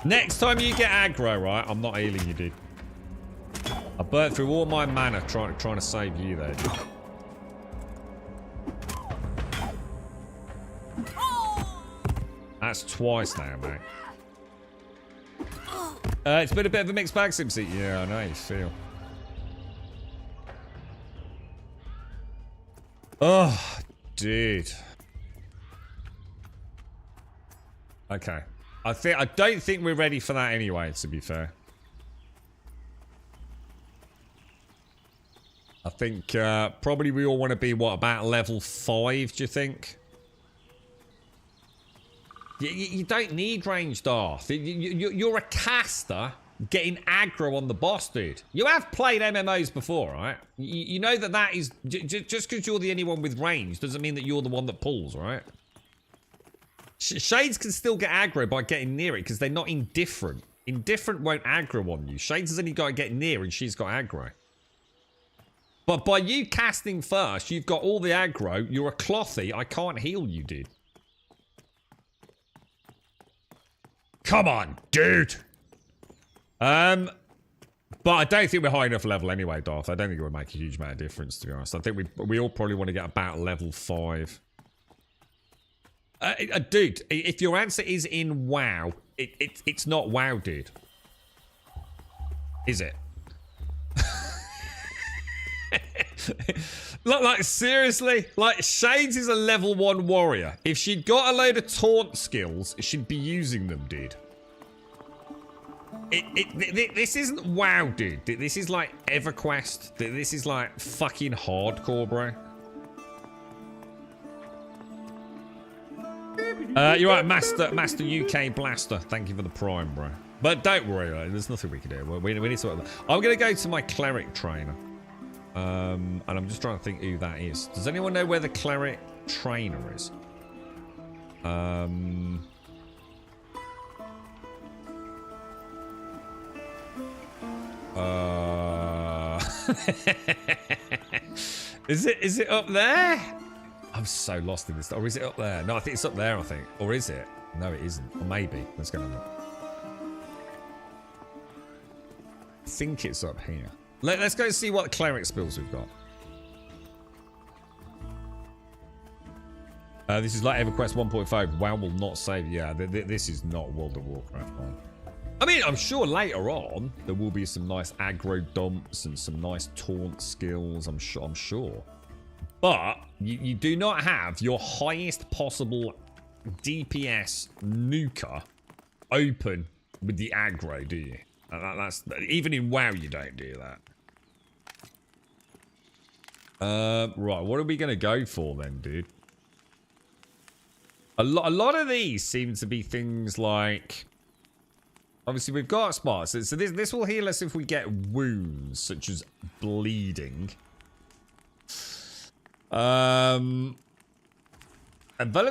Next time you get aggro, right? I'm not healing you, dude. I burnt through all my mana trying to save you there, dude. That's twice now, mate. It's been a bit of a mixed bag, Simpsy. Yeah, I know how you feel. Oh, dude. Okay. I don't think we're ready for that anyway, to be fair. I think probably we all want to be, what, about level 5, do you think? You don't need ranged Darth. You're a caster getting aggro on the boss, dude. You have played MMOs before, right? You know that is... Just because you're the only one with range doesn't mean that you're the one that pulls, right? Shades can still get aggro by getting near it because they're not indifferent. Indifferent won't aggro on you. Shades has only got to get near and she's got aggro. But by you casting first, you've got all the aggro. You're a clothy. I can't heal you, dude. Come on, dude. But I don't think we're high enough level anyway, Darth. I don't think it would make a huge amount of difference, to be honest. I think we all probably want to get about level 5. Dude, if your answer is in WoW, it's not WoW, dude. Is it? like, seriously? Like, Shades is a level 1 warrior. If she'd got a load of taunt skills, she'd be using them, dude. This isn't WoW, dude. This is like EverQuest. This is like fucking hardcore, bro. You're right, Master UK Blaster. Thank you for the prime, bro. But don't worry, there's nothing we can do. We need to. I'm gonna go to my cleric trainer, and I'm just trying to think who that is. Does anyone know where the cleric trainer is? Is it up there? I'm so lost in this. Or is it up there? No, I think it's up there, I think. Or is it? No, it isn't. Or maybe. Let's go and look. I think it's up here. Let's go see what cleric spells we've got. This is like EverQuest 1.5. WoW will not save. Yeah, this is not World of Warcraft, man. I mean, I'm sure later on there will be some nice aggro dumps and some nice taunt skills. I'm sure. But you do not have your highest possible DPS nuker open with the aggro, do you? That's even in WoW you don't do that. Right, what are we gonna go for then, dude? A lot of these seem to be things like, obviously we've got spots, so this will heal us if we get wounds such as bleeding. Envelops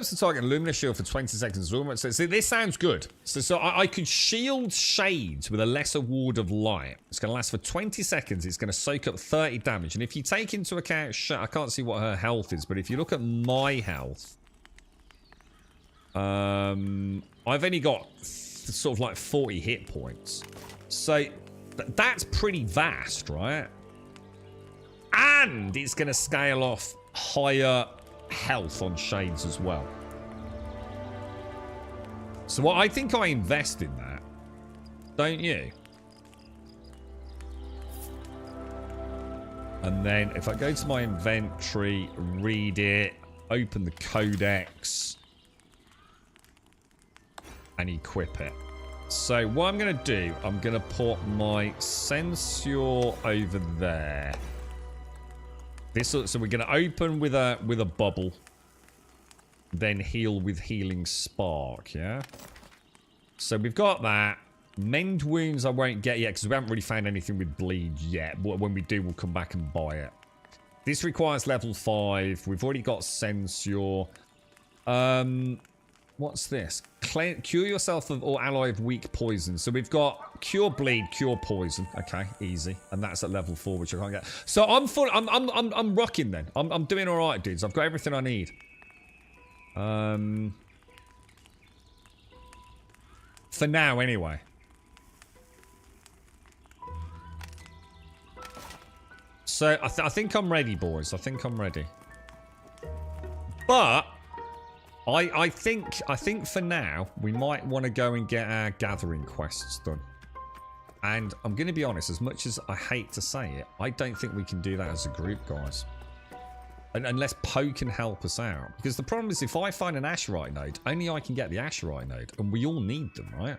the target in luminous shield for 20 seconds. So this sounds good. So I could shield shades with a lesser ward of light. It's going to last for 20 seconds. It's going to soak up 30 damage. And if you take into account, I can't see what her health is, but if you look at my health, I've only got sort of like 40 hit points. So that's pretty vast, right? And it's going to scale off higher health on shades as well. So I think I invest in that. Don't you? And then if I go to my inventory, read it, open the codex, and equip it. So what I'm going to do, I'm going to put my Censure over there. So we're going to open with a bubble, then heal with Healing Spark, yeah? So we've got that. Mend Wounds I won't get yet because we haven't really found anything with Bleed yet. But when we do, we'll come back and buy it. This requires level 5. We've already got Censure. What's this? Cure yourself of or ally of weak poison. So we've got Cure Bleed, Cure Poison. Okay, easy. And that's at level 4, which I can't get. So I'm full. I'm rocking then. I'm doing all right, dudes. I've got everything I need. For now, anyway. So I think I'm ready, boys. I think I'm ready. But I think for now we might want to go and get our gathering quests done. And I'm going to be honest, as much as I hate to say it, I don't think we can do that as a group, guys. Unless Poe can help us out. Because the problem is if I find an Asherite node, only I can get the Asherite node. And we all need them, right?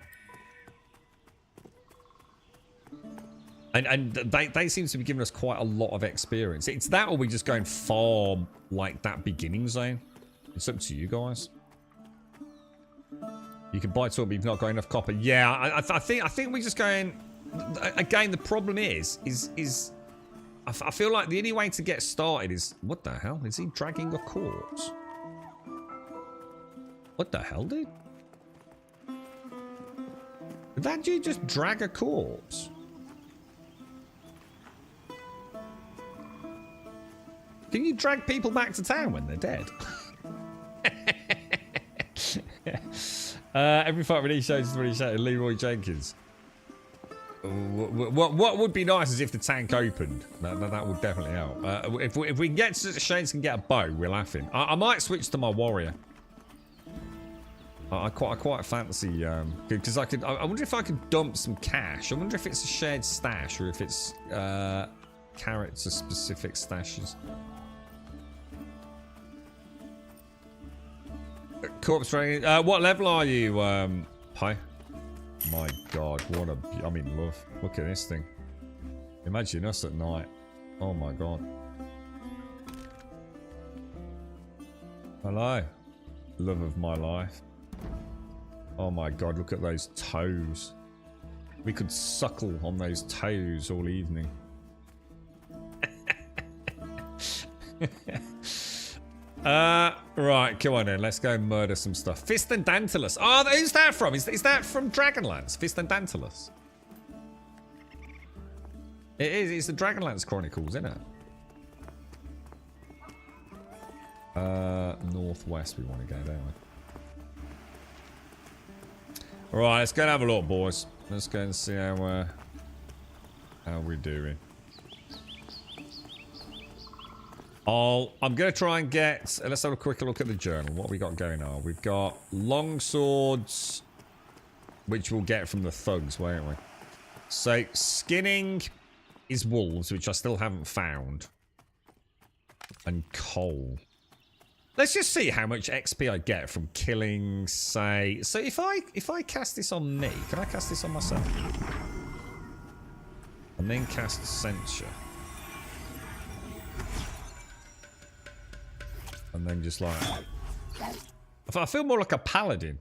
And they seem to be giving us quite a lot of experience. It's that or we just go and farm like that beginning zone. It's up to you guys. You can buy tool, but you've not got enough copper. Yeah, I think we just going. Again, the problem is I feel like the only way to get started is what the hell is he dragging a corpse? What the hell, dude? Did that dude just drag a corpse? Can you drag people back to town when they're dead? Every fight release shows is really shouted Leroy Jenkins. What would be nice is if the tank opened. That would definitely help. If we can get Shades can get a bow, we're laughing. I might switch to my warrior. I quite fancy because I wonder if I could dump some cash. I wonder if it's a shared stash or if it's character specific stashes. Corpse training. What level are you, Pi? My God, what a... I'm in love. Look at this thing. Imagine us at night. Oh my God. Hello. Love of my life. Oh my God, look at those toes. We could suckle on those toes all evening. Right, come on then. Let's go and murder some stuff. Fist and Dantalus. Oh, who's that from? Is that from Dragonlance? Fist and Dantalus. It is. It's the Dragonlance Chronicles, isn't it? Northwest we want to go, don't we? Right, let's go and have a look, boys. Let's go and see how we're doing. I'm going to try and get... Let's have a quick look at the journal. What we got going on? We've got long swords, which we'll get from the thugs, won't we? So, skinning is wolves, which I still haven't found. And coal. Let's just see how much XP I get from killing, say... So, if I cast this on me, can I cast this on myself? And then cast Censure. And then just like... I feel more like a paladin.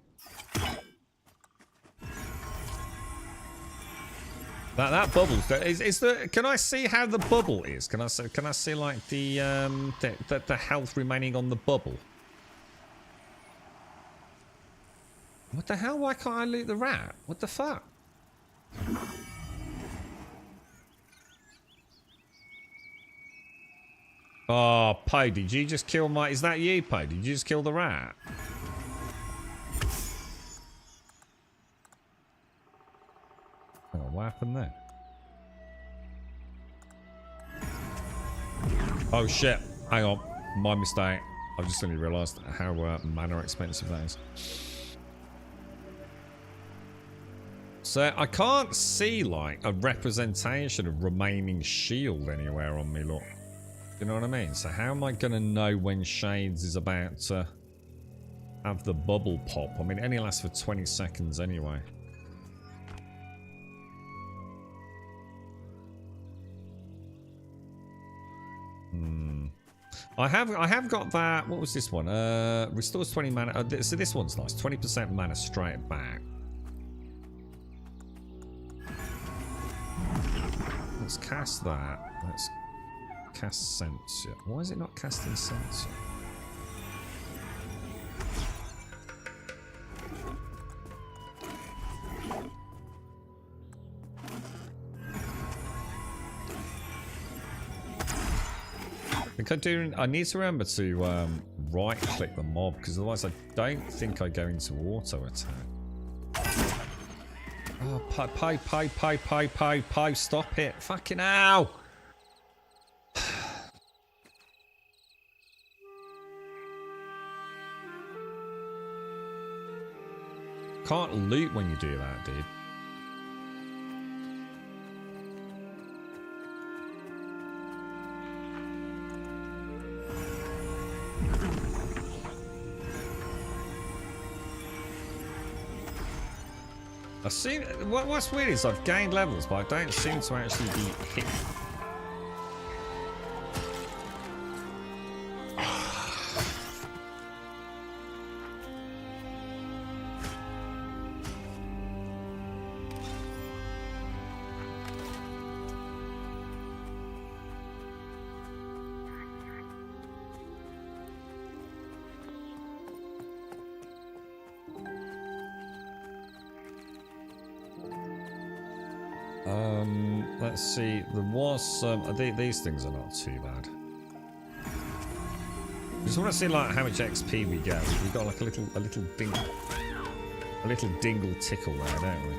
That bubbles. Is the? Can I see how the bubble is? Can I see like the health remaining on the bubble? What the hell? Why can't I loot the rat? What the fuck? Oh, Poe, did you just kill my... Is that you, Poe? Did you just kill the rat? Oh, what happened there? Oh, shit. Hang on. My mistake. I've just suddenly realised how mana expensive that is. So, I can't see, like, a representation of remaining shield anywhere on me, look. You know what I mean? So how am I going to know when Shades is about to have the bubble pop? I mean, it only lasts for 20 seconds anyway. I have got that. What was this one? Restores 20 mana. So this one's nice. 20% mana straight back. Let's cast that. Let's cast Censure. Why is it not casting Censure? I need to remember to right click the mob, because otherwise I don't think I go into auto attack. Oh, Poe, stop it. Fucking hell. Can't loot when you do that, dude. I see. What's weird is I've gained levels, but I don't seem to actually be hit. Let's see. There was some. These things are not too bad. Just want to see like how much XP we get. We got like a little dingle tickle there, don't we?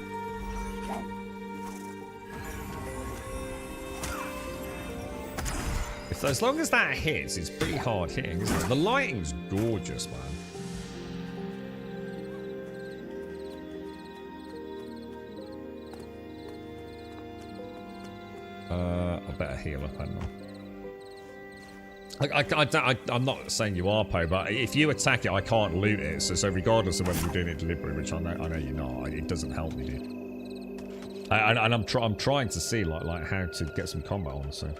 As long as that hits, it's pretty hard hitting, isn't it? The lighting's gorgeous, man. I better heal up, hadn't I? I'm not saying you are, Poe, but if you attack it, I can't loot it. So regardless of whether you're doing it deliberately, which I know you're not, it doesn't help me, dude. And I'm trying to see like how to get some combat on. So.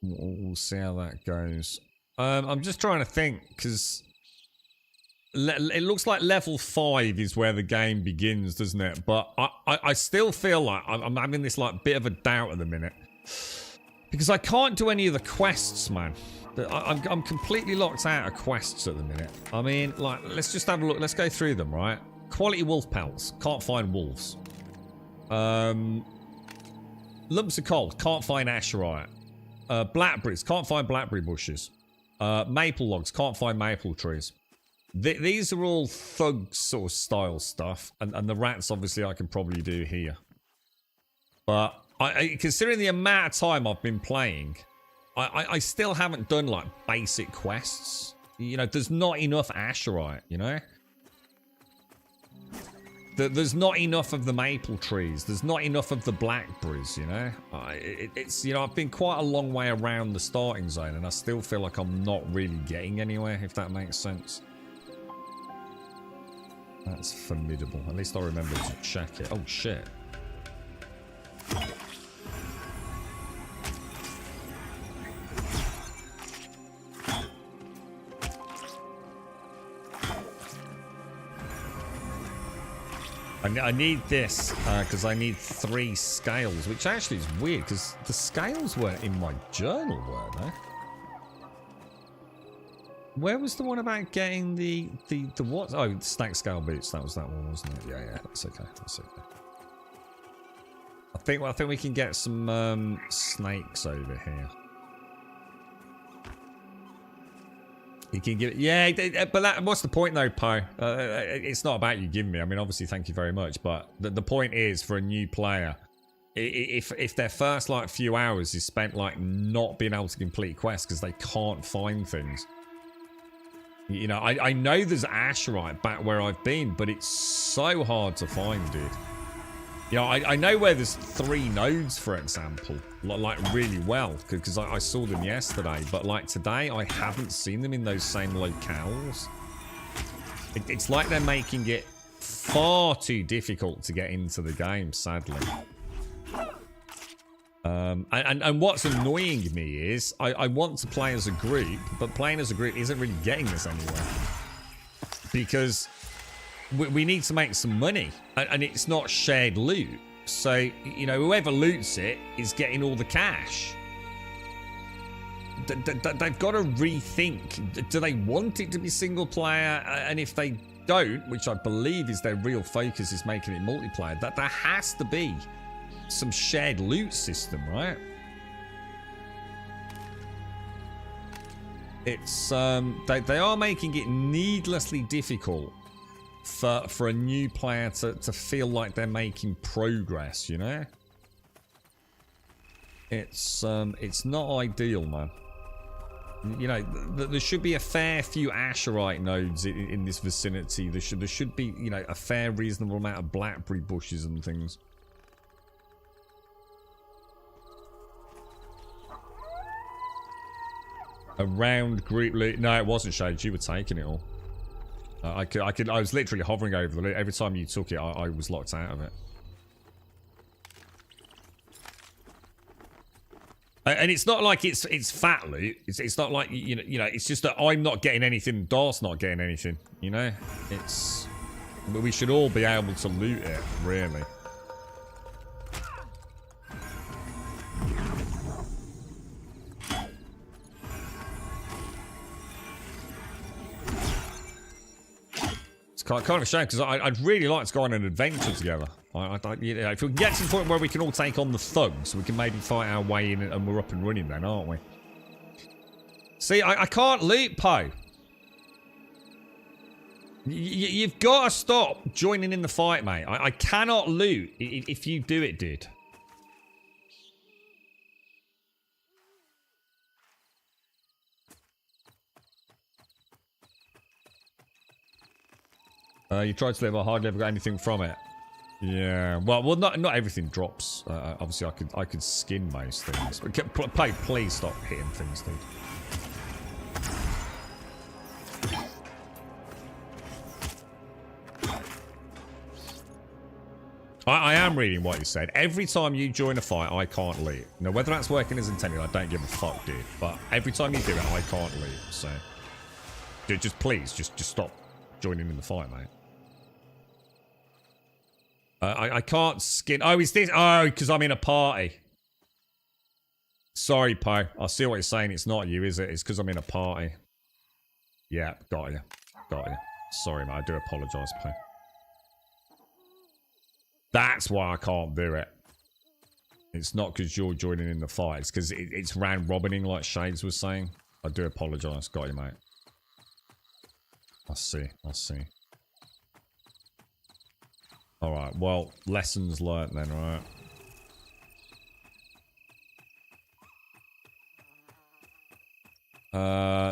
We'll see how that goes. I'm just trying to think, because it looks like level 5 is where the game begins, doesn't it? But I still feel like I'm having this like bit of a doubt at the minute, because I can't do any of the quests, man. I'm completely locked out of quests at the minute. I mean, like, let's just have a look. Let's go through them, right? Quality wolf pelts. Can't find wolves. Lumps of coal. Can't find asherite. Blackberries. Can't find blackberry bushes. Maple logs. Can't find maple trees. These are all thug sort of style stuff, and the rats obviously I can probably do here. But considering the amount of time I've been playing, I still haven't done like basic quests. You know, there's not enough Asherite, you know? There's not enough of the maple trees. There's not enough of the blackberries, you know? It's, you know, I've been quite a long way around the starting zone, and I still feel like I'm not really getting anywhere, if that makes sense. That's formidable. At least I remember to check it. Oh, shit. I need this because I need 3 scales, which actually is weird because the scales weren't in my journal, were they? Where was the one about getting the what? Oh, stack scale boots. That was that one, wasn't it? Yeah, yeah. That's okay. That's okay. I think we can get some snakes over here. You can give it, yeah, but what's the point though, Poe? It's not about you giving me. I mean, obviously, thank you very much, but the point is for a new player, if their first like few hours is spent like not being able to complete quests because they can't find things. You know, I know there's Asherite back where I've been, but it's so hard to find, dude. You know, I know where there's 3 nodes, for example, like really well, because I saw them yesterday, but like today, I haven't seen them in those same locales. It's like they're making it far too difficult to get into the game, sadly. And what's annoying me is I want to play as a group, but playing as a group isn't really getting us anywhere. Because we need to make some money, and it's not shared loot. So, you know, whoever loots it is getting all the cash. They've got to rethink. Do they want it to be single player? And if they don't, which I believe is their real focus, is making it multiplayer, that there has to be some shared loot system, right? It's they are making it needlessly difficult for a new player to feel like they're making progress, you know? It's not ideal, man. You know, there should be a fair few Asherite nodes in this vicinity. There should be, you know, a fair reasonable amount of blackberry bushes and things. Around group loot. No, it wasn't Shades. You were taking it all. I was literally hovering over the loot. Every time you took it, I was locked out of it. And it's not like it's fat loot. It's not like, you know, it's just that I'm not getting anything, Darth's not getting anything, you know? It's, we should all be able to loot it, really. Kind of a shame because I'd really like to go on an adventure together. You know, if we can get to the point where we can all take on the thugs, we can maybe fight our way in and we're up and running then, aren't we? See, I can't loot, Poe. You've got to stop joining in the fight, mate. I cannot loot if you do it, dude. You tried to live, I hardly ever got anything from it. Yeah, well, not everything drops. Obviously, I could skin most things. But please stop hitting things, dude. I am reading what you said. Every time you join a fight, I can't leave. Now, whether that's working as intended, I don't give a fuck, dude. But every time you do it, I can't leave. So, dude, just please, just stop joining in the fight, mate. I can't skin. Oh, is this? Oh, because I'm in a party. Sorry, Poe. I see what you're saying. It's not you, is it? It's because I'm in a party. Yeah, got you. Got you. Sorry, mate. I do apologise, Poe. That's why I can't do it. It's not because you're joining in the fight. It's because it's round robining, like Shades was saying. I do apologise. Got you, mate. I see. I see. Alright, well, lessons learnt then, right?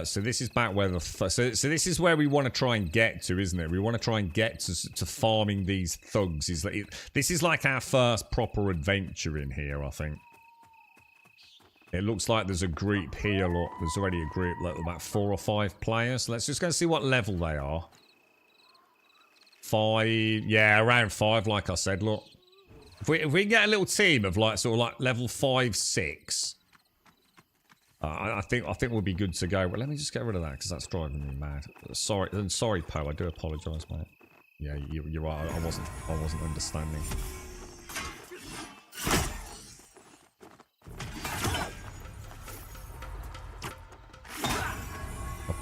So this is back where the... So this is where we want to try and get to, isn't it? We want to try and get to farming these thugs. This is like our first proper adventure in here, I think. It looks like there's a group here, look. There's already a group, like about 4 or 5 players. Let's just go see what level they are. 5, yeah, around 5, like I said, look. If we can get a little team of like, sort of like level 5, 6... I think we'll be good to go. But let me just get rid of that because that's driving me mad. Sorry, Poe. I do apologise, mate. Yeah, you're right. I wasn't understanding.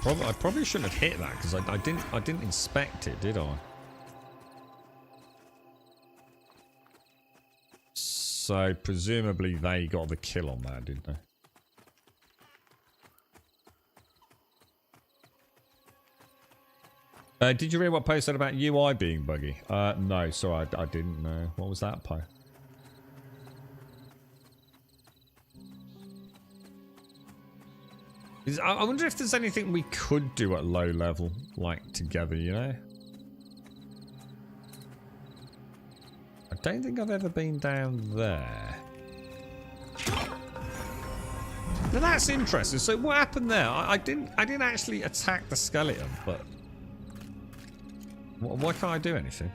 I probably shouldn't have hit that because I didn't inspect it, did I? So presumably they got the kill on that, didn't they? Did you read what Poe said about UI being buggy? No, sorry, I didn't know. What was that, Poe? I wonder if there's anything we could do at low level, like together, you know? I don't think I've ever been down there. Now that's interesting. So what happened there? I didn't actually attack the skeleton, but why can't I do anything?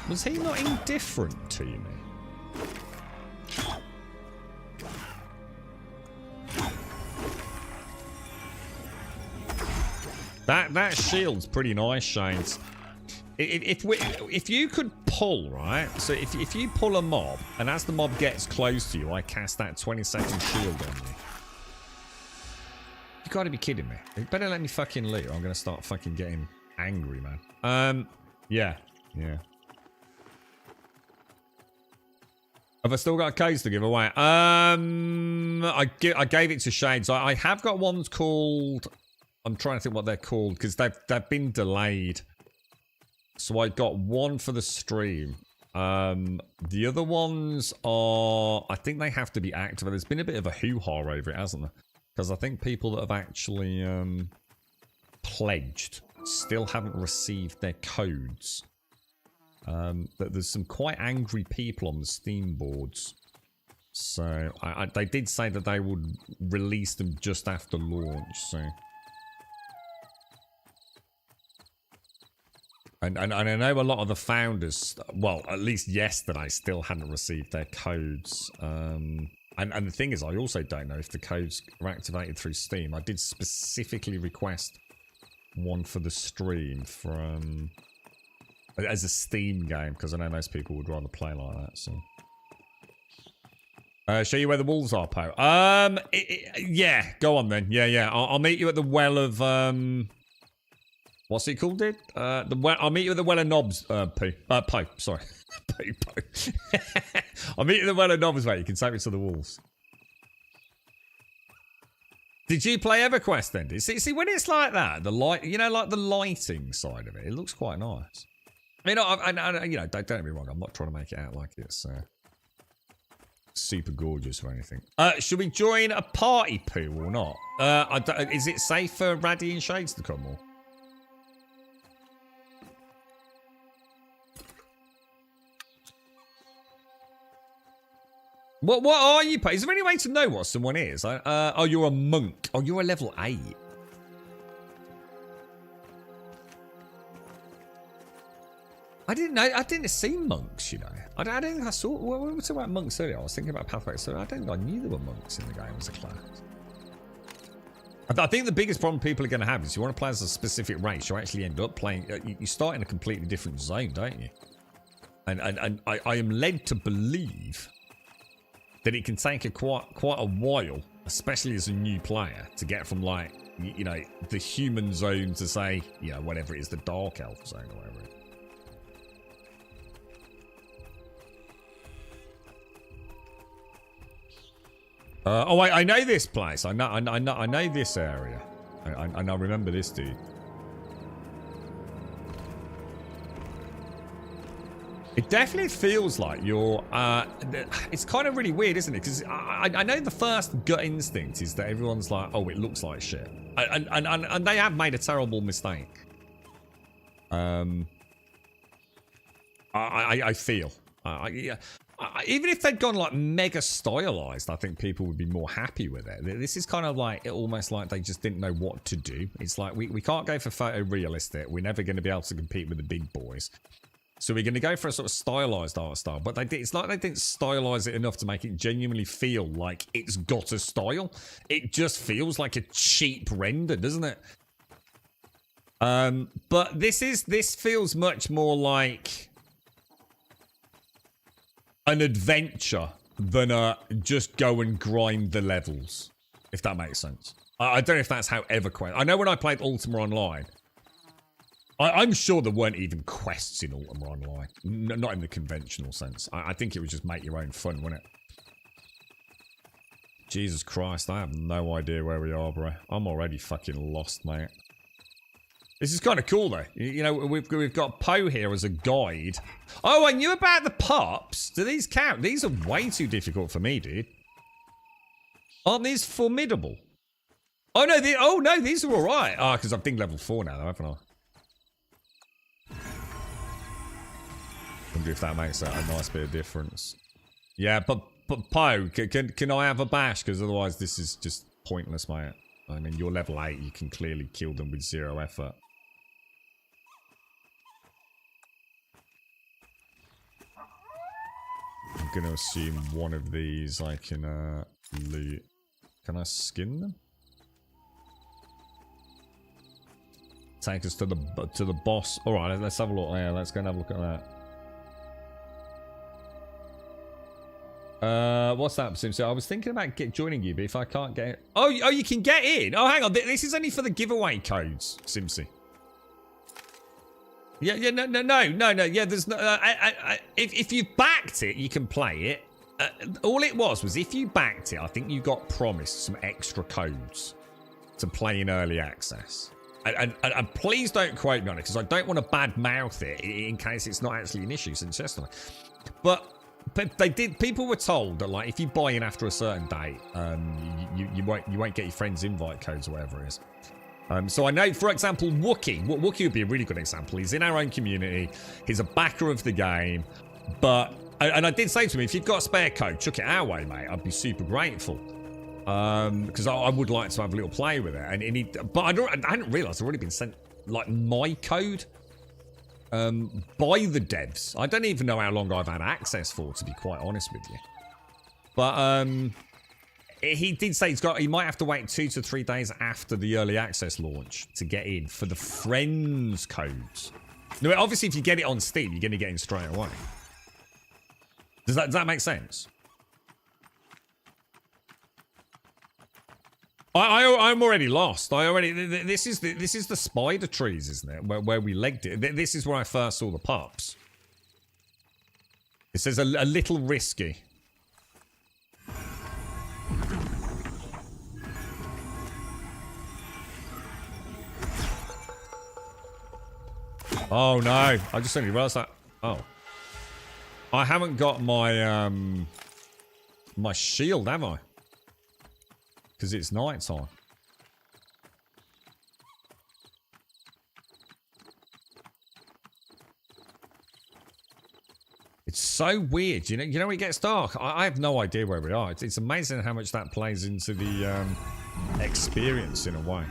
Was he not indifferent to me? That shield's pretty nice, Shanes. If you could pull, right? So if you pull a mob, and as the mob gets close to you, I cast that 20-second shield on you. You gotta be kidding me. You better let me fucking loot, or I'm gonna start fucking getting angry, man. Yeah. Have I still got codes to give away? I gave it to Shades. I have got ones called... I'm trying to think what they're called, because they've been delayed. So I got one for the stream. The other ones are... I think they have to be active. There's been a bit of a hoo-ha over it, hasn't there? Because I think people that have actually pledged still haven't received their codes. But there's some quite angry people on the Steam boards. So they did say that they would release them just after launch. So, and I know a lot of the founders, well, at least yesterday, still hadn't received their codes. And the thing is, I also don't know if the codes are activated through Steam. I did specifically request one for the stream from as a Steam game, because I know most people would rather play like that. So, show you where the wolves are, Poe. Yeah, go on then. Yeah. I'll meet you at the well of what's it called, dude? I'll meet you at the well of knobs, Poe. Sorry. Poe. I'll meet you at the well of knobs, mate. You can take me to the wolves. Did you play EverQuest then? See, when it's like that, the light, you know, like the lighting side of it, it looks quite nice. You know, you know, don't get me wrong. I'm not trying to make it out like it's super gorgeous or anything. Should we join a party, Poo, or not? Is it safe for Raddy and Shades to come, or? What are you? Is there any way to know what someone is? Oh, you're a monk. Oh, you're a level 8. I didn't know. I didn't see monks, you know. I don't think I saw... We were talking about monks earlier. I was thinking about Pathway. So I don't think I knew there were monks in the game as a class. I think the biggest problem people are going to have is you want to play as a specific race, you actually end up playing... You start in a completely different zone, don't you? And I am led to believe that it can take quite a while, especially as a new player, to get from, like, you know, the human zone to, say, you know, whatever it is, the dark elf zone or whatever it is. Oh, I know this place. I know this area. I remember this dude. It definitely feels like you're... it's kind of really weird, isn't it? Because I know the first gut instinct is that everyone's like, oh, it looks like shit. And they have made a terrible mistake. I feel. Even if they'd gone like mega stylized, I think people would be more happy with it. This is kind of like almost like they just didn't know what to do. It's like we can't go for photorealistic. We're never going to be able to compete with the big boys. So we're going to go for a sort of stylized art style. But it's like they didn't stylize it enough to make it genuinely feel like it's got a style. It just feels like a cheap render, doesn't it? But this feels much more like an adventure than a just go and grind the levels, if that makes sense. I don't know if that's how EverQuest... I know when I played Ultima Online, I'm sure there weren't even quests in Ultima Online. Not in the conventional sense. I think it was just make your own fun, wasn't it? Jesus Christ, I have no idea where we are, bro. I'm already fucking lost, mate. This is kind of cool, though. You know, we've got Poe here as a guide. Oh, I knew about the pups. Do these count? These are way too difficult for me, dude. Aren't these formidable? Oh, no, these are all right. Ah, because I've done level 4 now, though, haven't I? Wonder if that makes a nice bit of difference. Yeah, but Poe, can I have a bash? Because otherwise this is just pointless, mate. I mean, you're level 8. You can clearly kill them with 0 effort. I'm going to assume one of these I can loot. Can I skin them? Take us to the boss. All right, let's have a look. Yeah, let's go and have a look at that. What's that, Sim? So I was thinking about joining you, but if I can't get... Oh, you can get in? Oh, hang on. This is only for the giveaway codes, Simsy. Yeah, no. Yeah, there's no... if you backed it, you can play it. All it was if you backed it, I think you got promised some extra codes to play in early access. And please don't quote me on it, because I don't want to badmouth it in case it's not actually an issue since yesterday. But they did. People were told that, like, if you buy in after a certain date, you won't get your friends' invite codes or whatever it is. So I know, for example, Wookie would be a really good example. He's in our own community. He's a backer of the game. But and I did say to him, if you've got a spare code, chuck it our way, mate. I'd be super grateful. Because I would like to have a little play with it. But I hadn't realised I've already been sent, like, my code. By the devs. I don't even know how long I've had access for, to be quite honest with you. But he did say he might have to wait 2 to 3 days after the early access launch to get in for the friends codes. Now, obviously, if you get it on Steam, you're going to get in straight away. Does that make sense? I'm already lost. This is the spider trees, isn't it? Where we legged it. This is where I first saw the pups. It says a little risky. Oh no! I just only realised that. Oh, I haven't got my my shield, have I? Because it's night time. It's so weird, you know when it gets dark, I have no idea where we are. It's amazing how much that plays into the experience in a way.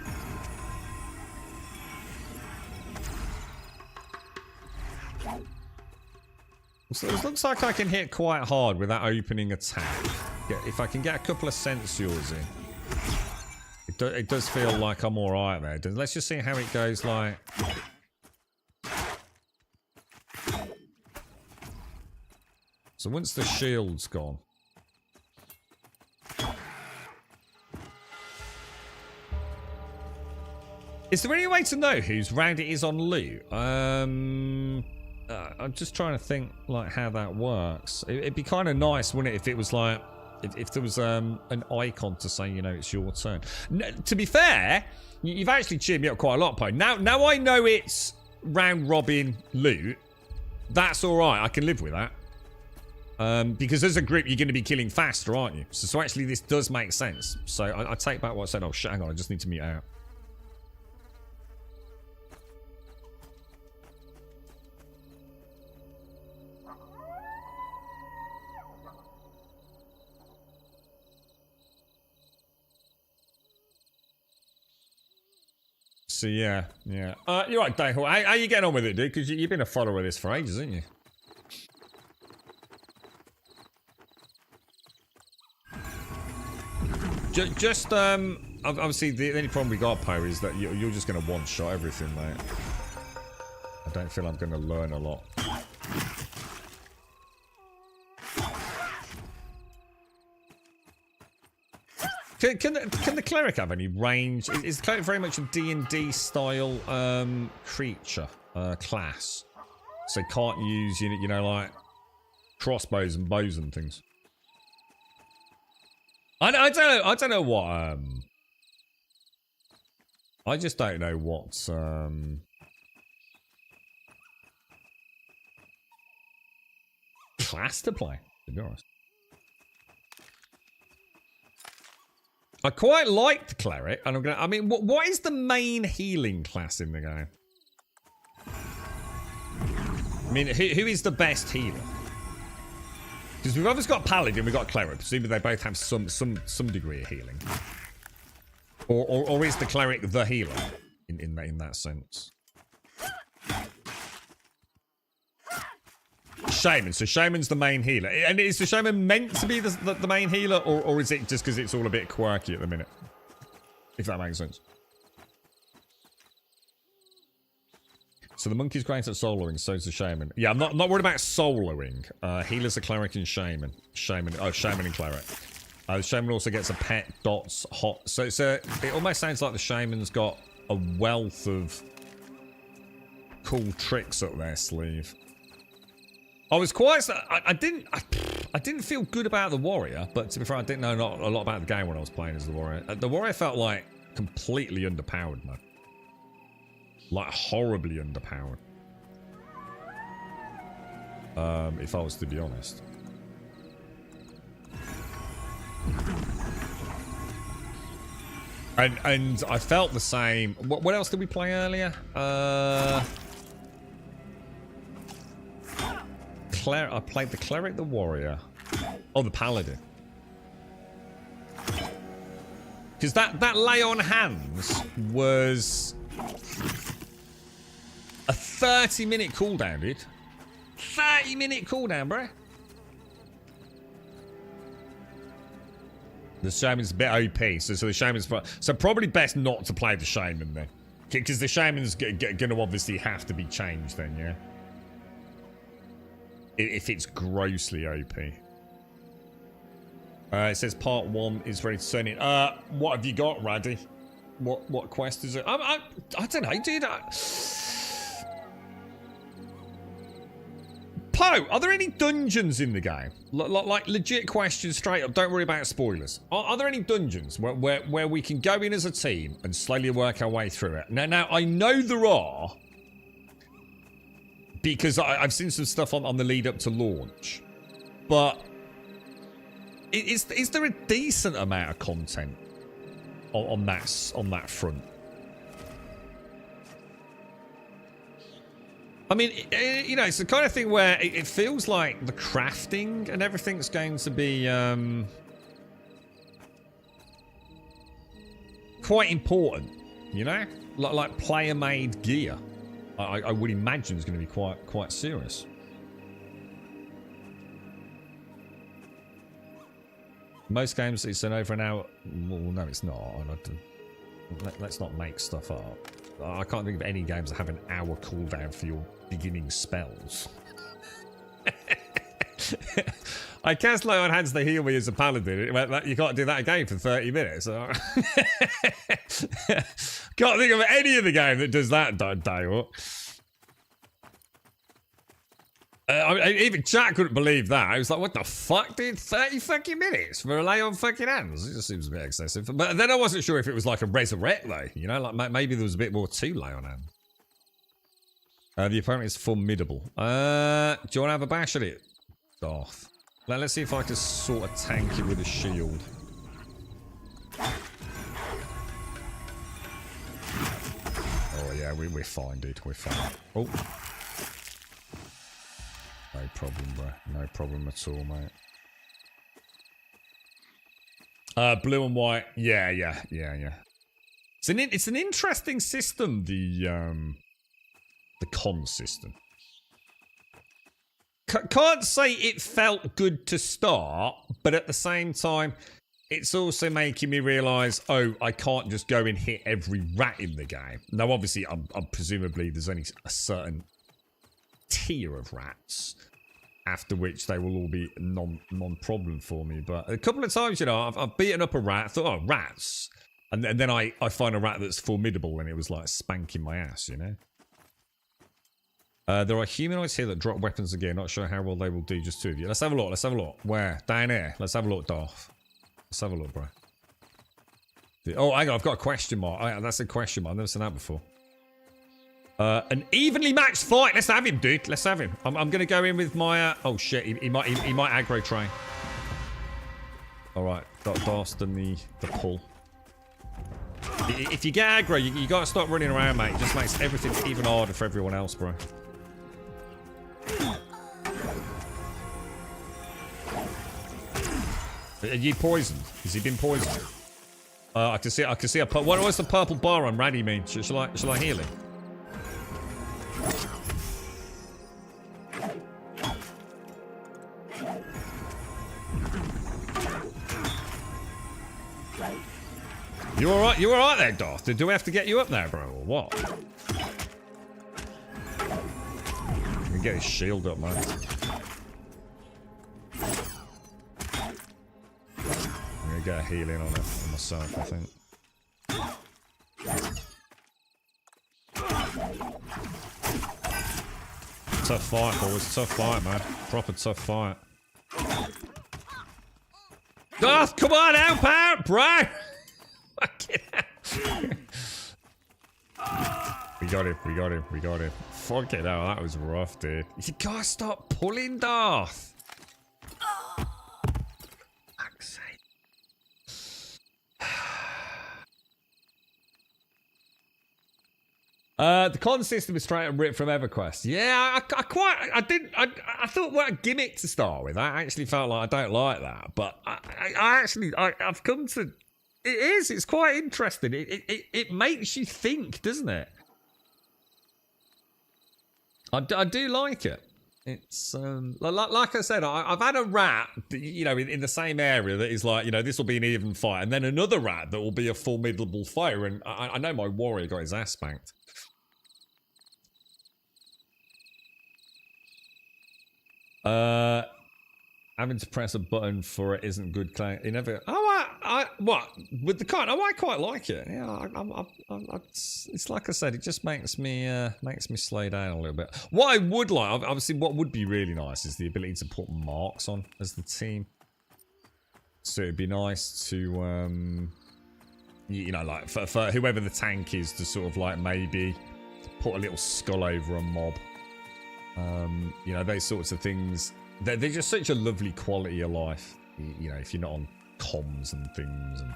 So it looks like I can hit quite hard with that opening attack. If I can get a couple of sensors in. It does feel like I'm alright there. Let's just see how it goes, like... So once the shield's gone... Is there any way to know whose round it is on loot? I'm just trying to think, like, how that works. It'd be kind of nice, wouldn't it, if it was like... if there was an icon to say, you know, it's your turn. To be fair, you've actually cheered me up quite a lot, Po. Now I know it's round robin loot. That's all right. I can live with that. Because as a group, you're going to be killing faster, aren't you? So actually, this does make sense. So I take back what I said. Oh, shit, hang on. I just need to mute out. So yeah. You're right, Dale. How you getting on with it, dude? Because you've been a follower of this for ages, haven't you? Just obviously the only problem we got, Po, is that you're just going to one-shot everything, mate. I don't feel I'm going to learn a lot. Can the cleric have any range? Is the cleric very much a D&D style creature class? So can't use you know like crossbows and bows and things. I don't know what I just don't know what class to play, to be honest. I quite like the cleric, and I mean, what is the main healing class in the game? I mean, who is the best healer? Because we've obviously got paladin, we've got cleric. Presumably they both have some degree of healing. Or is the cleric the healer in that sense? Shaman. So Shaman's the main healer. And is the Shaman meant to be the main healer, or is it just because it's all a bit quirky at the minute? If that makes sense. So the monkey's great at soloing, so is the shaman. Yeah, I'm not worried about soloing. Healer's a cleric and shaman. Shaman and cleric. The shaman also gets a pet, dots, hot. So it almost sounds like the shaman's got a wealth of cool tricks up their sleeve. I was quite... I didn't feel good about the warrior, but to be fair, I didn't know a lot about the game when I was playing as the warrior. The warrior felt like completely underpowered, man. Like horribly underpowered. If I was to be honest. And I felt the same. What else did we play earlier? I played the cleric, the warrior. Oh, the paladin. Because that lay on hands was a 30-minute cooldown, dude. 30-minute cooldown, bro. The shaman's a bit OP, so the shaman's... So probably best not to play the shaman then. Because the shaman's going to obviously have to be changed then, yeah? If it's grossly OP. It says part 1 is very discerning. What have you got, Raddy? What quest is it? I don't know, dude. Po, are there any dungeons in the game? Like legit questions straight up. Don't worry about spoilers. Are there any dungeons where we can go in as a team and slowly work our way through it? Now I know there are, because I've seen some stuff on the lead up to launch, but is there a decent amount of content on that front? I mean, you know, it's the kind of thing where it feels like the crafting and everything's going to be quite important, you know? Like player-made gear. I would imagine is going to be quite serious. Most games, it's an over an hour. Well, no, it's not. Let's not make stuff up. I can't think of any games that have an hour cooldown for your beginning spells. I cast Lay on Hands to heal me as a paladin. You can't do that again for 30 minutes. Can't think of any of the game that does that, Dale. Even chat couldn't believe that. I was like, what the fuck, dude? 30 fucking minutes for a lay on fucking hands? It just seems a bit excessive. But then I wasn't sure if it was like a resurrect, though. You know, like maybe there was a bit more to lay on hands. The opponent is formidable. Do you want to have a bash at it? Darth. Let's see if I can sort of tank it with a shield. Oh, yeah, we're fine, dude. We're fine. Oh. No problem, bro. No problem at all, mate. Blue and white. Yeah. It's an interesting system, the con system. Can't say it felt good to start, but at the same time, it's also making me realise, oh, I can't just go and hit every rat in the game. Now, obviously, I'm presumably there's only a certain tier of rats, after which they will all be non-problem for me. But a couple of times, you know, I've beaten up a rat, thought, oh, rats. And then I find a rat that's formidable, and it was like spanking my ass, you know? There are humanoids here that drop weapons again. Not sure how well they will do, just two of you. Let's have a look, Where? Down here. Let's have a look, Darth. Let's have a look, bro. Oh, hang on, I've got a question mark. Oh, yeah, that's a question mark. I've never seen that before. An evenly matched fight. Let's have him, dude. Let's have him. I'm going to go in with my... oh, shit. He might aggro train. All right. Darth's done the pull. If you get aggro, you got to stop running around, mate. It just makes everything even harder for everyone else, bro. Are you poisoned? Has he been poisoned? I can see a... what was the purple bar on Raddy mean? Shall I heal him? You alright? You alright there, Darth? Do we have to get you up there, bro, or what? I can get his shield up, man. I'm gonna get a healing on it for myself, I think. Tough fight, boys. Tough fight, man. Proper tough fight. Darth, come on, help out, bro! Fucking hell. We got him. Fucking hell, that was rough, dude. You gotta stop pulling, Darth. Fuck's sake. The con system is straight and ripped from EverQuest. Yeah, I thought what a gimmick to start with. I actually felt like I don't like that, but I've come to... It's quite interesting. It makes you think, doesn't it? I do like it. It's like I said, I've had a rat, you know, in the same area that is like, you know, this will be an even fight, and then another rat that will be a formidable fighter, and I know my warrior got his ass spanked. Having to press a button for it isn't good. You never. Oh, what with the con? Oh, I quite like it. Yeah, it's like I said, it just makes me slow down a little bit. What I would like, obviously, what would be really nice is the ability to put marks on as the team. So it'd be nice to, you know, like for whoever the tank is, to sort of like maybe put a little skull over a mob. You know, those sorts of things. They're just such a lovely quality of life. You know, if you're not on comms and things. And...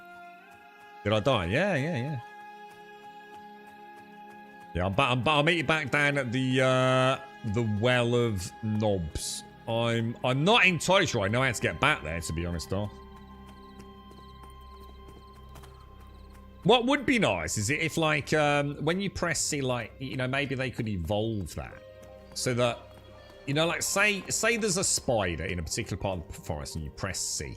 Did I die? Yeah. Yeah, I'll meet you back down at the Well of Knobs. I'm not entirely sure I know how to get back there, to be honest, though. What would be nice is if, like, when you press C, like, you know, maybe they could evolve that so that, you know, like, say there's a spider in a particular part of the forest and you press C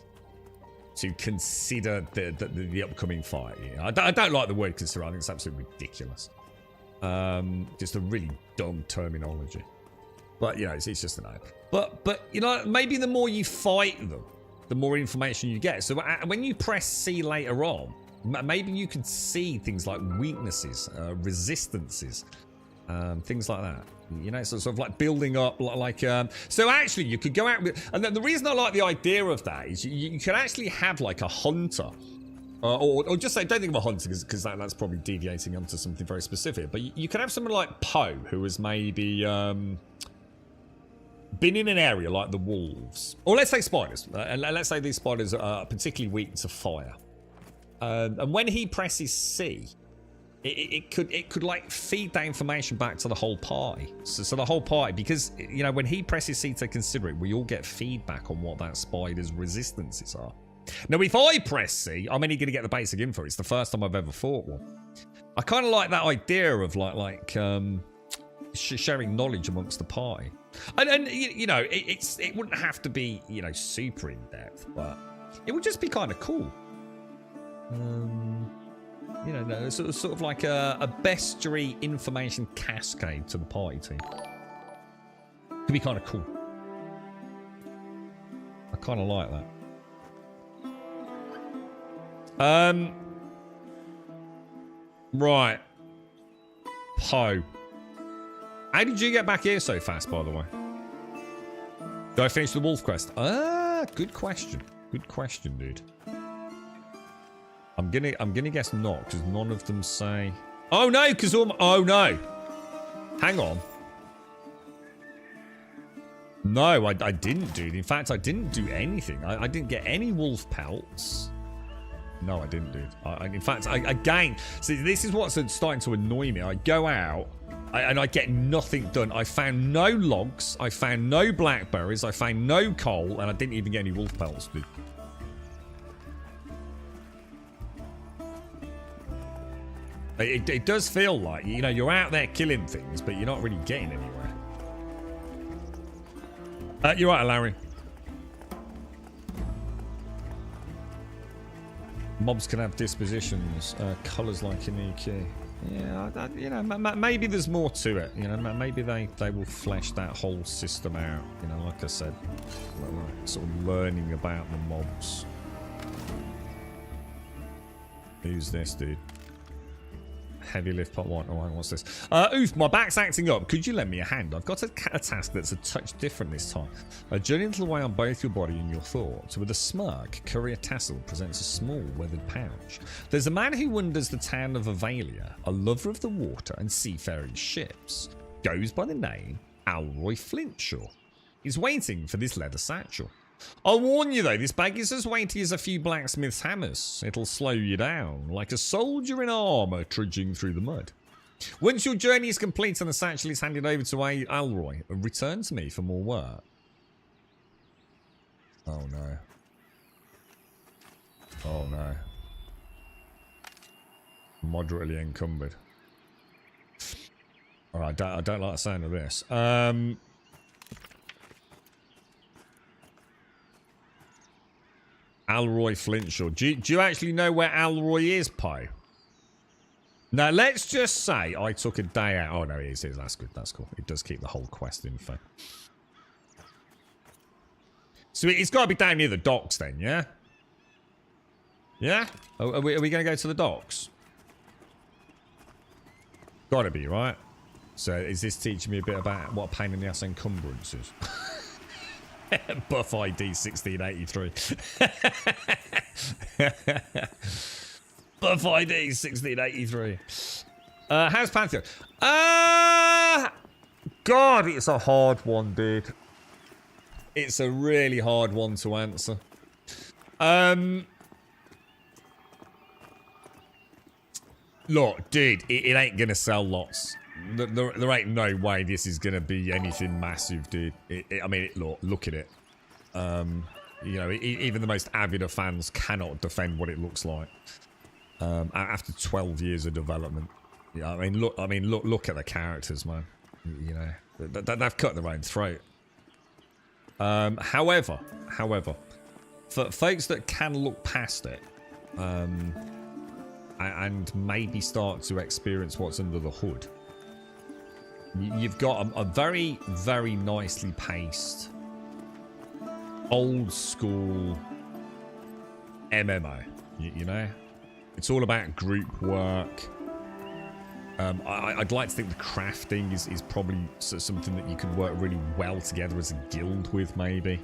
to consider the upcoming fight. You know? I don't like the word consider. I think it's absolutely ridiculous. Just a really dumb terminology. But, you know, it's just an oath. But, you know, maybe the more you fight them, the more information you get. So when you press C later on, maybe you could see things like weaknesses, resistances, things like that. You know, sort of like building up, like so actually you could go out with, and then the reason I like the idea of that is you could actually have like a hunter, or just say, don't think of a hunter because that's probably deviating onto something very specific, but you could have someone like Poe who has maybe been in an area like the wolves, or let's say spiders, and let's say these spiders are particularly weak to fire, and when he presses C, it could like feed that information back to the whole party. So the whole party, because you know when he presses C to consider it, we all get feedback on what that spider's resistances are. Now if I press C, I'm only going to get the basic info. It's the first time I've ever fought one. I kind of like that idea of like sharing knowledge amongst the party. And you know, it wouldn't have to be, you know, super in depth, but it would just be kind of cool. You know, sort of like a bestiary information cascade to the party team. Could be kind of cool. I kind of like that. Right. Poe. How did you get back here so fast, by the way? Did I finish the wolf quest? Ah, good question. Good question, dude. I'm gonna guess not, because none of them say. Oh no, because oh no. Hang on. No, I didn't, dude. In fact, I didn't do anything. I didn't get any wolf pelts. No, I didn't, dude. In fact, again, see, this is what's starting to annoy me. I go out and I get nothing done. I found no logs. I found no blackberries. I found no coal, and I didn't even get any wolf pelts, dude. It does feel like, you know, you're out there killing things, but you're not really getting anywhere. You're right, Larry. Mobs can have dispositions, colours like in EQ. Yeah, you know, maybe there's more to it. You know, maybe they will flesh that whole system out. You know, like I said, sort of learning about the mobs. Who's this dude? Heavy lift part 1. Oh, what's this? Oof, my back's acting up. Could you lend me a hand? I've got a task that's a touch different this time. A journey little way on both your body and your thoughts. With a smirk, Courier Tassel presents a small weathered pouch. There's a man who wanders the town of Avalia, a lover of the water and seafaring ships. Goes by the name Alroy Flintshaw. He's waiting for this leather satchel. I'll warn you though, this bag is as weighty as a few blacksmith's hammers. It'll slow you down, like a soldier in armour trudging through the mud. Once your journey is complete and the satchel is handed over to Alroy, return to me for more work. Oh no. Oh no. Moderately encumbered. Alright, I don't like the sound of this. Alroy Flintshaw. Do you actually know where Alroy is, Poe? Now, let's just say I took a day out. Oh, no, he is. That's good. That's cool. It does keep the whole quest info. So it's got to be down near the docks then, yeah? Yeah? Are we going to go to the docks? Got to be, right? So is this teaching me a bit about what a pain in the ass encumbrance is? Buff ID 1683. Buff ID 1683. How's Pantheon? God, it's a hard one, dude. It's a really hard one to answer. Look, dude, it ain't gonna sell lots. There ain't no way this is gonna be anything massive, dude. I mean, look at it. You know, even the most avid of fans cannot defend what it looks like after 12 years of development. Yeah, I mean, look at the characters, man. You know, they've cut their own throat. However, for folks that can look past it, and maybe start to experience what's under the hood. You've got a very, very nicely paced, old school MMO. You know, it's all about group work. I'd like to think the crafting is probably something that you could work really well together as a guild with, maybe.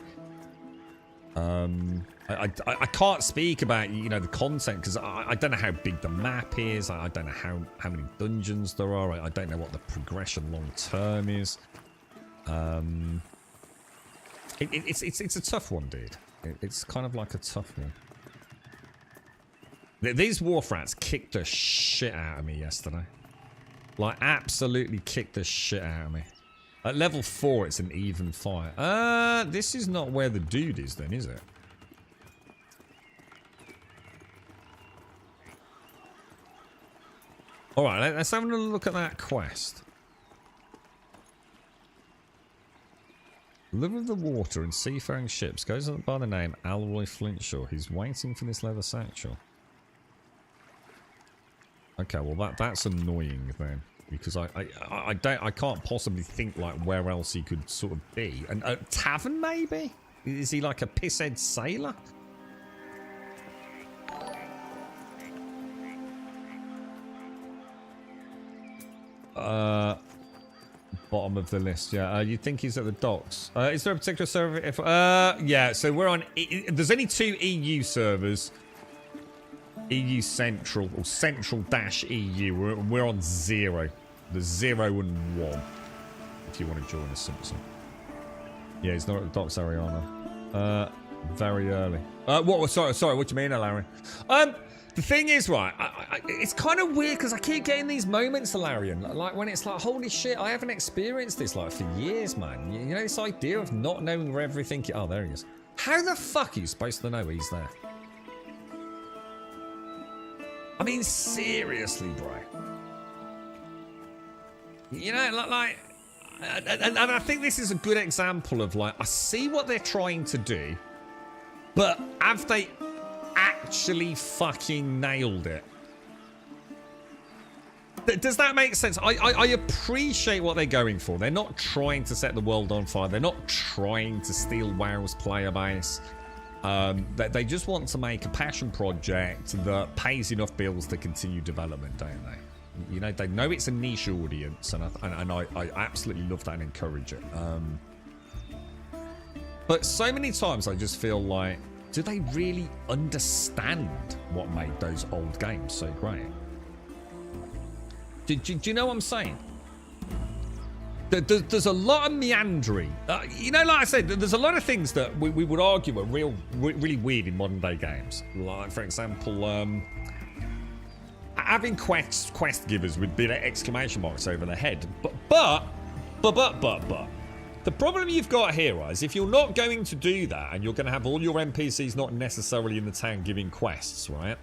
I can't speak about, you know, the content because I don't know how big the map is. I don't know how many dungeons there are. I don't know what the progression long term is. It's a tough one, dude. It's kind of like a tough one. These wharf rats kicked the shit out of me yesterday. Like, absolutely kicked the shit out of me. At level 4, it's an even fight. This is not where the dude is then, is it? Alright, let's have a look at that quest. Live of the water and seafaring ships goes by the name Alroy Flintshaw. He's waiting for this leather satchel. Okay, well that's annoying then, because I can't possibly think like where else he could sort of be. And a tavern maybe? Is he like a pisshead sailor? Bottom of the list, yeah. You'd think he's at the docks. Is there a particular server? If yeah. So we're on. There's only 2 EU servers. EU Central or Central-EU. We're on 0. The 0 and 1. If you want to join us, Simpson. Yeah, he's not at the docks, Ariana. Very early. What? Sorry. What do you mean, Larry? The thing is, right, it's kind of weird because I keep getting these moments, Hilarion, like when it's like, holy shit, I haven't experienced this like for years, man. You know, this idea of not knowing where everything. Oh, there he is. How the fuck are you supposed to know he's there? I mean, seriously, bro. You know, like, and I think this is a good example of like, I see what they're trying to do, but have they actually fucking nailed it? Does that make sense? I appreciate what they're going for. They're not trying to set the world on fire. They're not trying to steal WoW's player base. They just want to make a passion project that pays enough bills to continue development, don't they? You know, they know it's a niche audience, and I absolutely love that and encourage it. But so many times I just feel like, do they really understand what made those old games so great? Do you know what I'm saying? There's a lot of meandering. You know, like I said, there's a lot of things that we would argue are really weird in modern day games. Like, for example, having quest givers with big exclamation marks over their head. But. The problem you've got here is if you're not going to do that and you're going to have all your NPCs not necessarily in the town giving quests, right?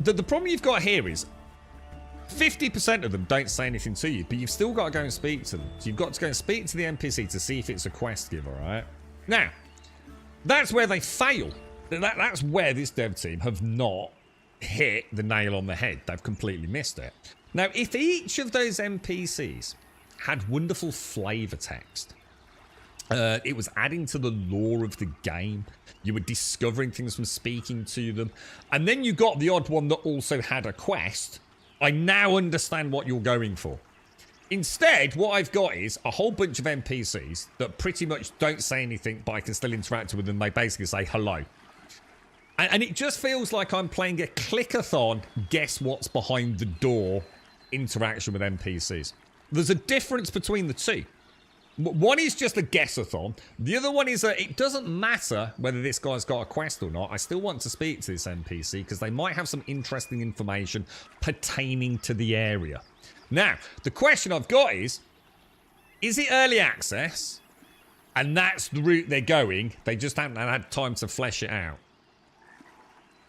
The problem you've got here is 50% of them don't say anything to you, but you've still got to go and speak to them. So you've got to go and speak to the NPC to see if it's a quest giver, right? Now, that's where they fail. That's where this dev team have not hit the nail on the head. They've completely missed it. Now, if each of those NPCs had wonderful flavor text, it was adding to the lore of the game, you were discovering things from speaking to them, and then you got the odd one that also had a quest, I now understand what you're going for. Instead, what I've got is a whole bunch of NPCs that pretty much don't say anything, but I can still interact with them. They basically say hello. And it just feels like I'm playing a clickathon, guess what's behind the door interaction with NPCs. There's a difference between the two. One is just a guessathon. The other one is it doesn't matter whether this guy's got a quest or not. I still want to speak to this NPC because they might have some interesting information pertaining to the area. Now, the question I've got is it early access? And that's the route they're going. They just haven't had time to flesh it out.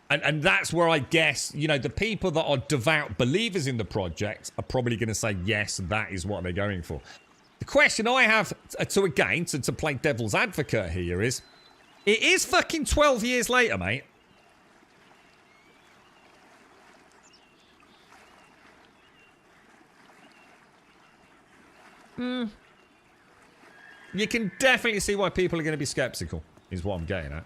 And that's where I guess, you know, the people that are devout believers in the project are probably going to say, yes, that is what they're going for. The question I have to play devil's advocate here is, it is fucking 12 years later, mate. You can definitely see why people are going to be skeptical, is what I'm getting at.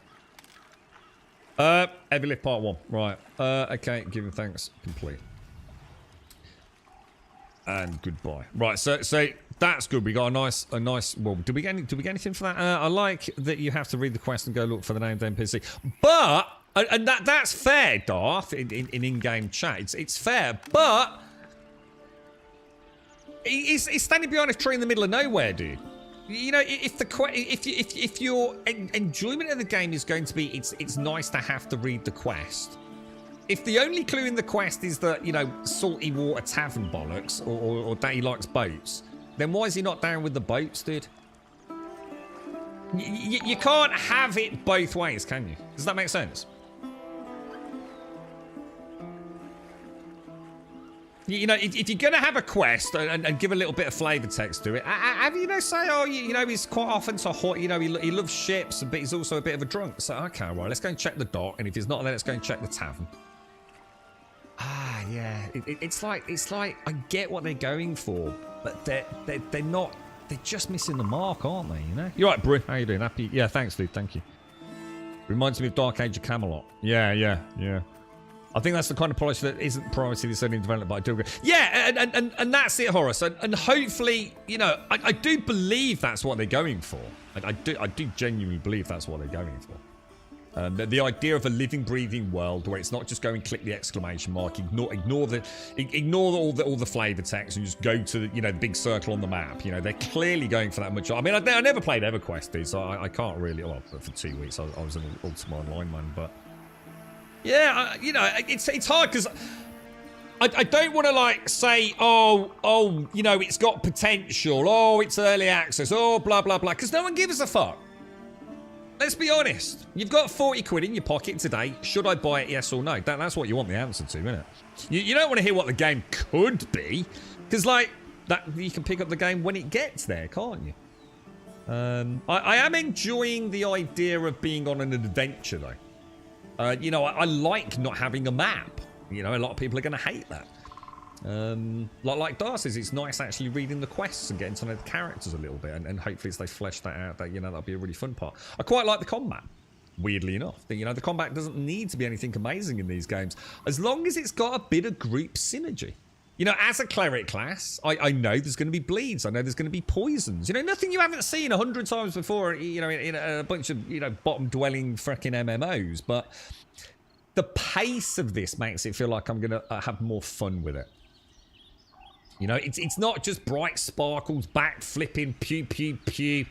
Heavy lift part 1. Right. Okay, giving thanks. Complete. And goodbye. Right, so that's good. We got a nice. Well, did we get anything for that? I like that you have to read the quest and go look for the named NPC. But and that's fair, Darth. In-game chat, it's fair. But he's standing behind a tree in the middle of nowhere, dude. You know, if your enjoyment of the game is going to be, it's nice to have to read the quest. If the only clue in the quest is that, you know, salty water tavern bollocks, or that he likes boats, then why is he not down with the boats, dude? You can't have it both ways, can you? Does that make sense? You know, if you're going to have a quest and give a little bit of flavour text to it, have you know, say, oh, you know, he's quite often so hot, you know, he loves ships, but he's also a bit of a drunk. So, okay, right, let's go and check the dock, and if he's not there, let's go and check the tavern. Ah, yeah, it's like I get what they're going for, but they're not. They're just missing the mark, aren't they? You know. You're right, Brew. How you doing? Happy? Yeah, thanks, dude. Thank you. Reminds me of Dark Age of Camelot. Yeah. I think that's the kind of polish that isn't priority this early in development, but I do agree. Yeah, and that's it, Horace. And hopefully, you know, I do believe that's what they're going for. I do genuinely believe that's what they're going for. The idea of a living, breathing world where it's not just go and click the exclamation mark, ignore all the flavor text, and just go to the, you know, the big circle on the map. You know, they're clearly going for that much. I mean, I never played EverQuest, dude, so I can't really. Well, for 2 weeks I was an Ultima Online man, but yeah, you know, it's hard because I don't want to like say, oh, you know, it's got potential. Oh, it's early access. Oh, blah blah blah, because no one gives a fuck. Let's be honest. You've got 40 quid in your pocket today. Should I buy it, yes or no? That's what you want the answer to, isn't it? You don't want to hear what the game could be. Because, like, that you can pick up the game when it gets there, can't you? I am enjoying the idea of being on an adventure, though. You know, I like not having a map. You know, a lot of people are going to hate that. Like Darth says, it's nice actually reading the quests and getting to know the characters a little bit, and hopefully as they flesh that out, that, you know, that'll be a really fun part. I quite like the combat, weirdly enough. You know, the combat doesn't need to be anything amazing in these games, as long as it's got a bit of group synergy. You know, as a cleric class, I know there's going to be bleeds. I know there's going to be poisons. You know, nothing you haven't seen 100 times before, you know, in a bunch of, you know, bottom-dwelling freaking MMOs. But the pace of this makes it feel like I'm going to have more fun with it. You know, it's not just bright sparkles, back flipping, pew, pew, pew.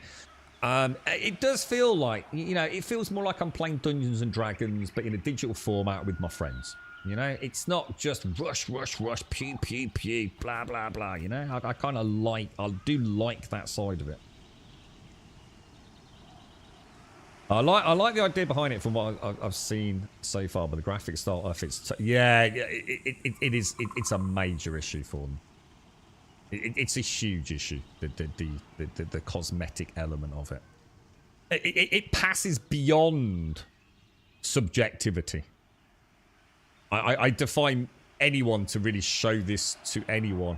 It does feel like, you know, it feels more like I'm playing Dungeons and Dragons, but in a digital format with my friends. You know, it's not just rush, rush, rush, pew, pew, pew, blah, blah, blah. You know, I kind of like, I do like that side of it. I like the idea behind it from what I've seen so far, but the graphic style, it's a major issue for them. It's a huge issue, the cosmetic element of it. It passes beyond subjectivity. I defy anyone to really show this to anyone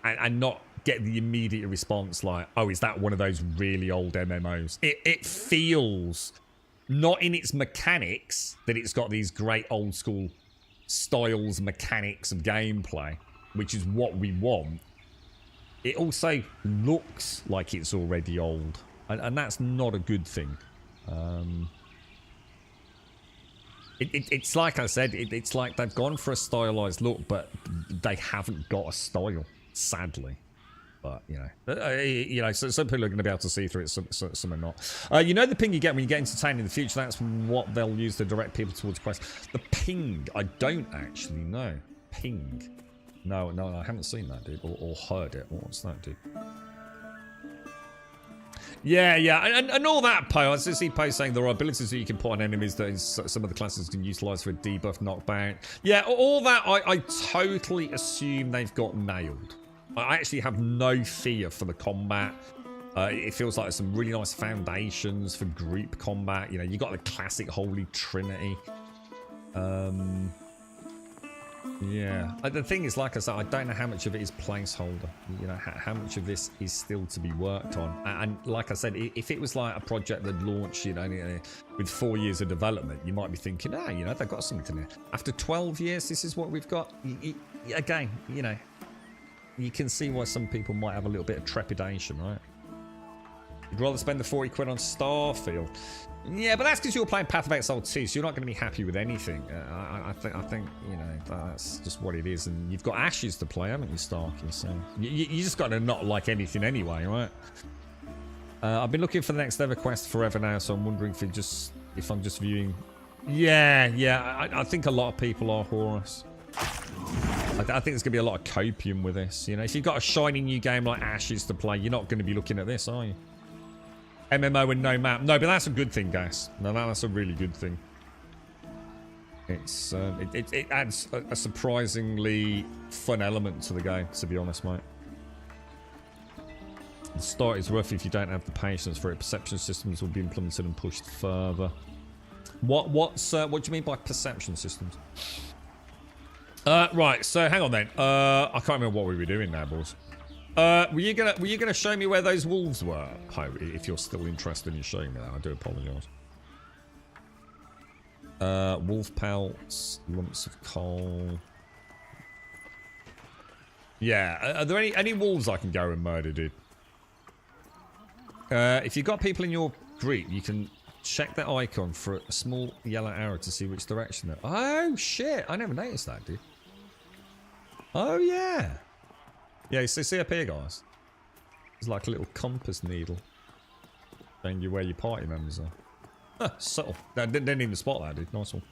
and not get the immediate response like, oh, is that one of those really old MMOs? It feels, not in its mechanics, that it's got these great old school styles, mechanics of gameplay, which is what we want. It also looks like it's already old, and that's not a good thing. It's like I said, it's like they've gone for a stylized look, but they haven't got a style, sadly. But, you know, so some people are going to be able to see through it, some are not. You know the ping you get when you get entertained in the future, that's what they'll use to direct people towards quests. The ping, I don't actually know. Ping. No, I haven't seen that, dude, or heard it. What's that, dude? Yeah, and all that, Poe. I see Poe saying there are abilities that you can put on enemies that some of the classes can utilize for a debuff knockback. Yeah, all that I totally assume they've got nailed. I actually have no fear for the combat. It feels like there's some really nice foundations for group combat. You know, you got the classic Holy Trinity. Yeah, the thing is, like I said, I don't know how much of it is placeholder. You know, how much of this is still to be worked on. And like I said, if it was like a project that launched, you know, with 4 years of development, you might be thinking, you know, they've got something here. After 12 years, this is what we've got. Again, you know, you can see why some people might have a little bit of trepidation, right? You'd rather spend the 40 quid on Starfield. Yeah, but that's because you're playing Path of Exile 2, so you're not going to be happy with anything. I think you know, that's just what it is. And you've got Ashes to play, haven't you, Starkey? So you just got to not like anything anyway, right? I've been looking for the next ever quest forever now, so I'm wondering if I'm just viewing. Yeah. I think a lot of people are, Horus. I think there's going to be a lot of copium with this. You know, if you've got a shiny new game like Ashes to play, you're not going to be looking at this, are you? MMO and no map. No, but that's a good thing, guys. No, that's a really good thing. It's it adds a surprisingly fun element to the game, to be honest, mate. The start is rough if you don't have the patience for it. Perception systems will be implemented and pushed further. What do you mean by perception systems? Right, so hang on then. I can't remember what we were doing now, boys. Were you gonna show me where those wolves were, Poe? If you're still interested in showing me that, I do apologise. Wolf pelts, lumps of coal. Yeah, are there any wolves I can go and murder, dude? If you've got people in your group, you can check their icon for a small yellow arrow to see which direction they're. Oh shit! I never noticed that, dude. Oh yeah. Yeah, you see up here, guys? It's like a little compass needle showing you where your party members are. Huh, subtle. I didn't even spot that, dude. Nice one.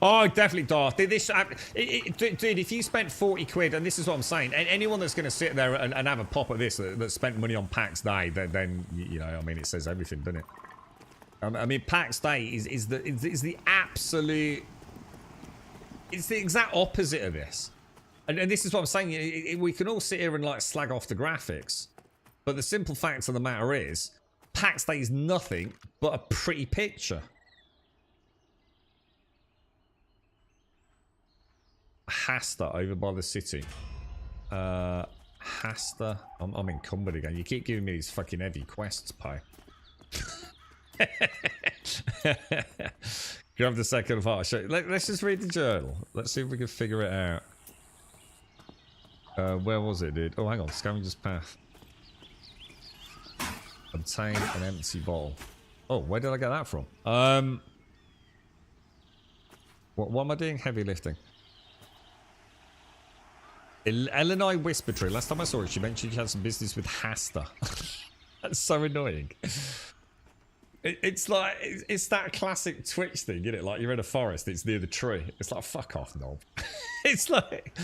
Oh, definitely, Darth. Dude, if you spent 40 quid, and this is what I'm saying, anyone that's going to sit there and have a pop at this that spent money on PAX Day, then you know, I mean, it says everything, doesn't it? I mean, PAX Day is the absolute... It's the exact opposite of this. And this is what I'm saying. We can all sit here and like slag off the graphics, but the simple fact of the matter is, PAX Day is nothing but a pretty picture. Hasta over by the city. Hasta. I'm encumbered again. You keep giving me these fucking heavy quests, Pi. Grab the second part. Let's just read the journal. Let's see if we can figure it out. Where was it, dude? Oh, hang on. Scavenger's Path. Obtain an empty bottle. Oh, where did I get that from? What am I doing? Heavy lifting. Elenai Whispertree. Last time I saw her, she mentioned she had some business with Hasta. That's so annoying. It's like, it's that classic Twitch thing, isn't it? Like, you're in a forest, it's near the tree. It's like, fuck off, knob. It's like,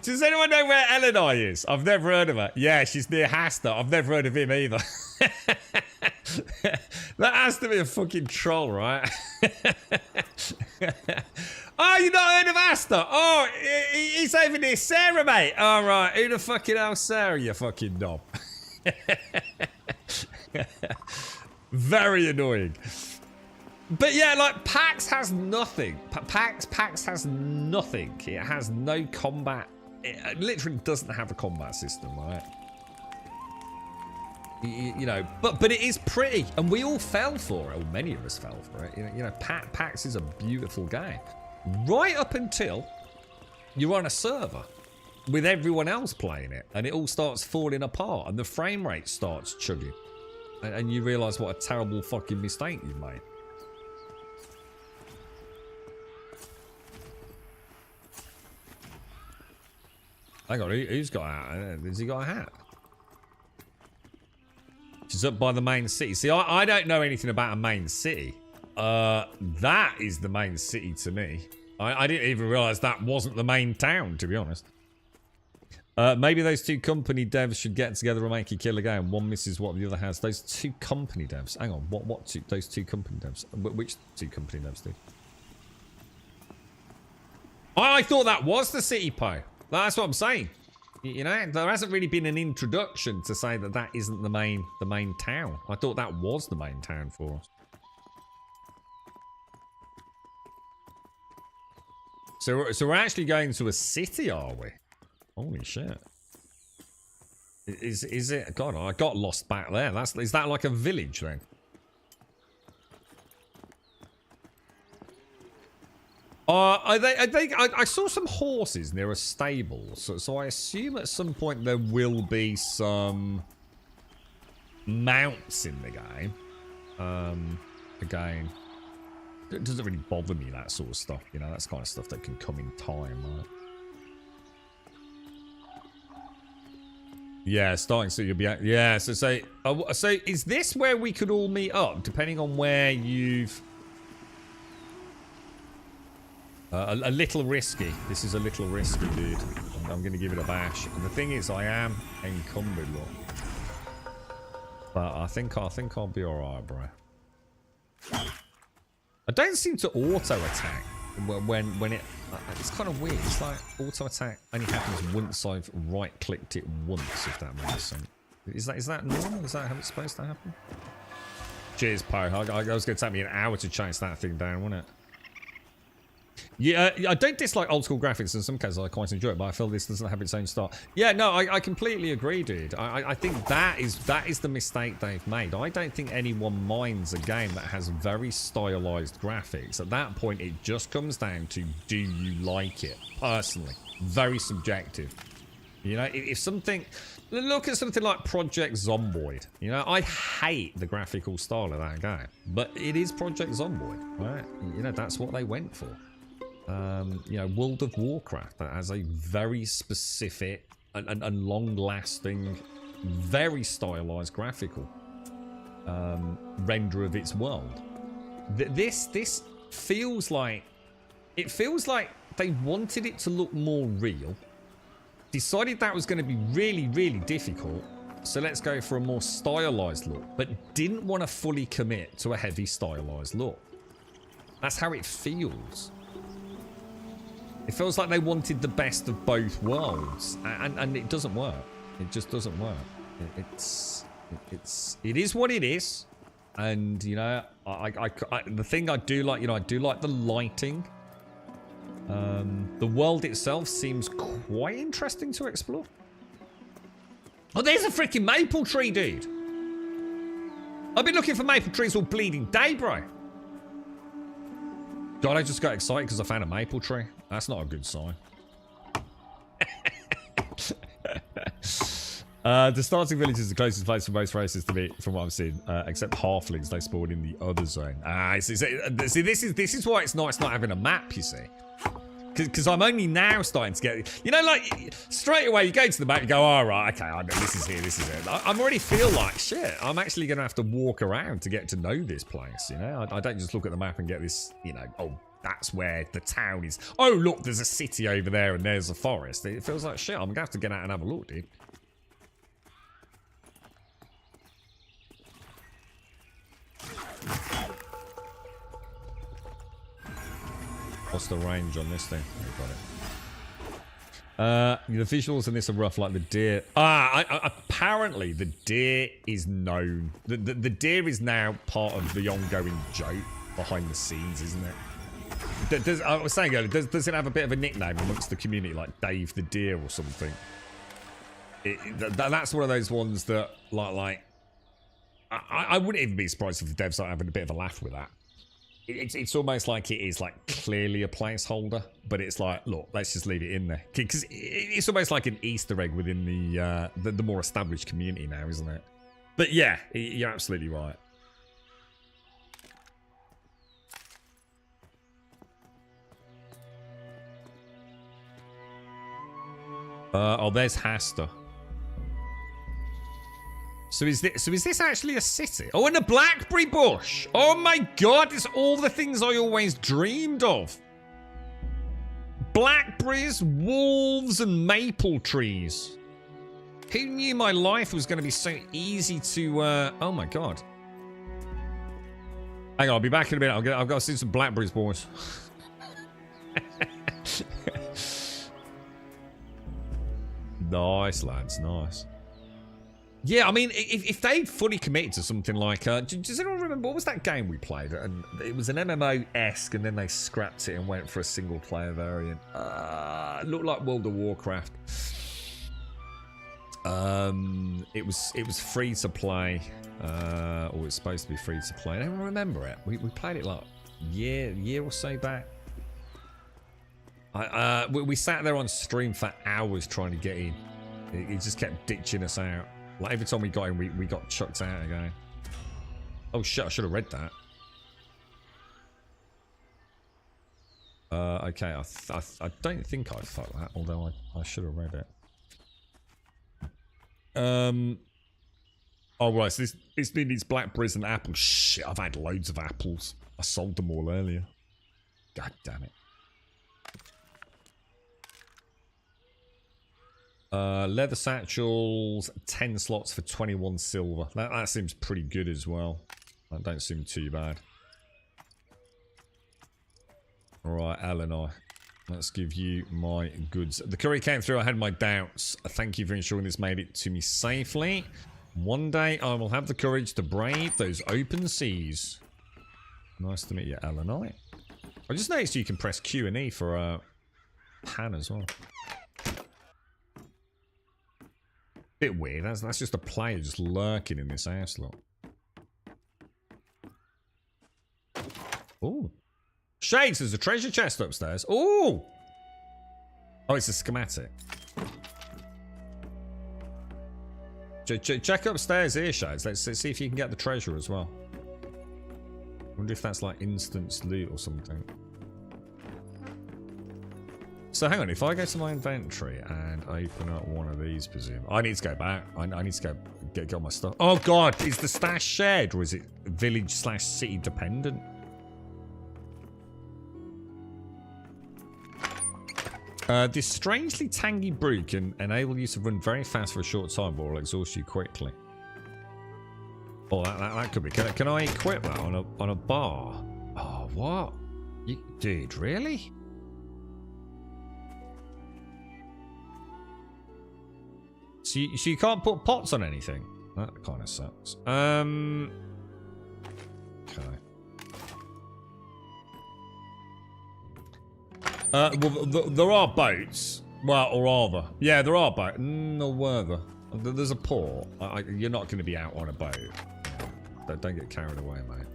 does anyone know where Elenai is? I've never heard of her. Yeah, she's near Hasta. I've never heard of him either. That has to be a fucking troll, right? Oh, you not heard of Asta? Oh, he's over near Sarah, mate. All right, who the fucking hell Sarah, you fucking knob? Very annoying. But yeah, like, PAX has nothing. PAX has nothing. It has no combat. It literally doesn't have a combat system, right? You know, but it is pretty, and we all fell for it. Or many of us fell for it. You know, PAX is a beautiful game, right up until you're on a server with everyone else playing it, and it all starts falling apart, and the frame rate starts chugging, and you realise what a terrible fucking mistake you've made. Hang on, who's got a hat? Has he got a hat? She's up by the main city. See, I don't know anything about a main city. That is the main city to me. I didn't even realise that wasn't the main town, to be honest. Maybe those two company devs should get together and make a killer game. One misses what the other has. Those two company devs. Hang on, those two company devs? Which two company devs, dude? I thought that was the city, Poe. That's what I'm saying. You know, there hasn't really been an introduction to say that that isn't the main town. I thought that was the main town for us. So we're actually going to a city, are we? Holy shit! Is it? God, I got lost back there. Is that like a village then? I saw some horses near a stable, so I assume at some point there will be some mounts in the game. Again, it doesn't really bother me, that sort of stuff. You know, that's kind of stuff that can come in time, right? Yeah, starting so you'll be at, yeah. So is this where we could all meet up, depending on where you've? A little risky. This is a little risky, dude. I'm going to give it a bash. And the thing is, I am encumbered, look. But I think I'll be alright, bro. I don't seem to auto-attack when it... It's kind of weird. It's like auto-attack only happens once I've right-clicked it once, if that makes sense. Is that normal? Is that how it's supposed to happen? Cheers, Po. I was going to take me an hour to chase that thing down, wouldn't it? Yeah, I don't dislike old school graphics. In some cases, I quite enjoy it, but I feel this doesn't have its own style. Yeah, no, I completely agree, dude. I think that is the mistake they've made. I don't think anyone minds a game that has very stylized graphics. At that point, it just comes down to, do you like it? Personally, very subjective. You know, if something... Look at something like Project Zomboid. You know, I hate the graphical style of that game, but it is Project Zomboid, right? You know, that's what they went for. You know, World of Warcraft, that has a very specific and long-lasting, very stylized graphical render of its world. This feels like... It feels like they wanted it to look more real, decided that was going to be really, really difficult, so let's go for a more stylized look, but didn't want to fully commit to a heavy stylized look. That's how it feels. It feels like they wanted the best of both worlds, and it doesn't work. It just doesn't work. It is what it is, and you know, the thing I do like, you know, I do like the lighting. The world itself seems quite interesting to explore. Oh, there's a freaking maple tree, dude. I've been looking for maple trees all bleeding day, bro. God, I just got excited because I found a maple tree. That's not a good sign. The starting village is the closest place for most races to me, from what I've seen, except halflings. They spawn in the other zone. See, this is why it's nice not having a map, you see. Because I'm only now starting to get... You know, like, straight away, you go to the map, you go, all right, okay, I know this is here, this is it. I already feel like, shit, I'm actually going to have to walk around to get to know this place, you know? I don't just look at the map and get this, you know, oh, that's where the town is. Oh, look, there's a city over there and there's a forest. It feels like, shit, I'm going to have to get out and have a look, dude. What's the range on this thing? Got it. The visuals in this are rough, like the deer. Apparently the deer is known. The deer is now part of the ongoing joke behind the scenes, isn't it? I was saying earlier, does it have a bit of a nickname amongst the community, like Dave the Deer or something? That's one of those ones that, like, I wouldn't even be surprised if the devs are having a bit of a laugh with that. It's almost like it is like clearly a placeholder, but it's like, look, let's just leave it in there because it's almost like an Easter egg within the more established community now, isn't it? But yeah, you're absolutely right. Oh, there's Hasta. So is this actually a city? Oh, and a blackberry bush. Oh my god, it's all the things I always dreamed of. Blackberries, wolves, and maple trees. Who knew my life was going to be so easy to, oh my god. Hang on, I'll be back in a minute. I've got to see some blackberries, boys. Nice, lads, nice. Yeah, I mean, if they'd fully committed to something like... does anyone remember, what was that game we played? And it was an MMO-esque, and then they scrapped it and went for a single-player variant. It looked like World of Warcraft. It was free to play, or it's supposed to be free to play. I don't remember it. We played it like a year or so back. We sat there on stream for hours trying to get in. He just kept ditching us out. Like every time we got in, we got chucked out again. Oh shit, I should have read that. Okay, I don't think I fucked that, although I should have read it. Oh right, so this been these blackberries and apples. Shit, I've had loads of apples. I sold them all earlier. God damn it. Leather satchels, 10 slots for 21 silver. That seems pretty good as well. That don't seem too bad. Alright, Eleanor. Let's give you my goods. The courier came through, I had my doubts. Thank you for ensuring this made it to me safely. One day I will have the courage to brave those open seas. Nice to meet you, Eleanor. I just noticed you can press Q and E for pan as well. Bit weird. That's just a player just lurking in this house lot. Ooh. Shades, there's a treasure chest upstairs. Ooh. Oh, it's a schematic. Check upstairs here, Shades. Let's see if you can get the treasure as well. Wonder if that's like instant loot or something. So hang on, if I go to my inventory and open up one of these, presume I need to go back. I need to go get all my stuff. Oh god, is the stash shared or is it village/city dependent? This strangely tangy brew can enable you to run very fast for a short time, but will exhaust you quickly. Oh, that could be. Can I equip that on a bar? Oh, what? Dude, really? So you can't put pots on anything? That kind of sucks. Okay. Well, there are boats. Well, or are there? Yeah, there are boats. No, were there? There's a port. You're not going to be out on a boat. Don't get carried away, mate.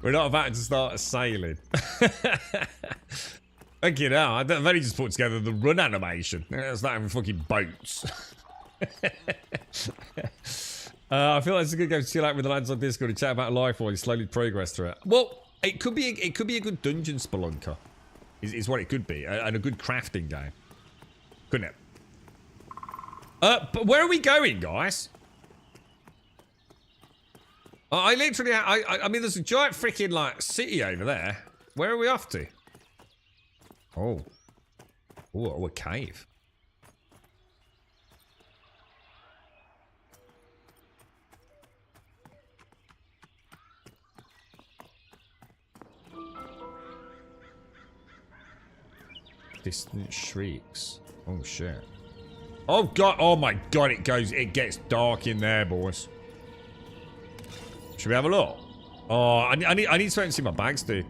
We're not about to start sailing. Thank you now. I've only just put together the run animation. It's not even fucking boats. I feel like it's a good game to chill out with the lads on Discord and chat about life while you slowly progress through it. Well, it could be a good dungeon spelunker, is what it could be, and a good crafting game, couldn't it? But where are we going, guys? I literally, I mean, there's a giant freaking like city over there. Where are we off to? Oh, a cave. Distant shrieks. Oh shit. Oh god. Oh my god. It gets dark in there, boys. Should we have a look? Oh, I need to see my bags, dude.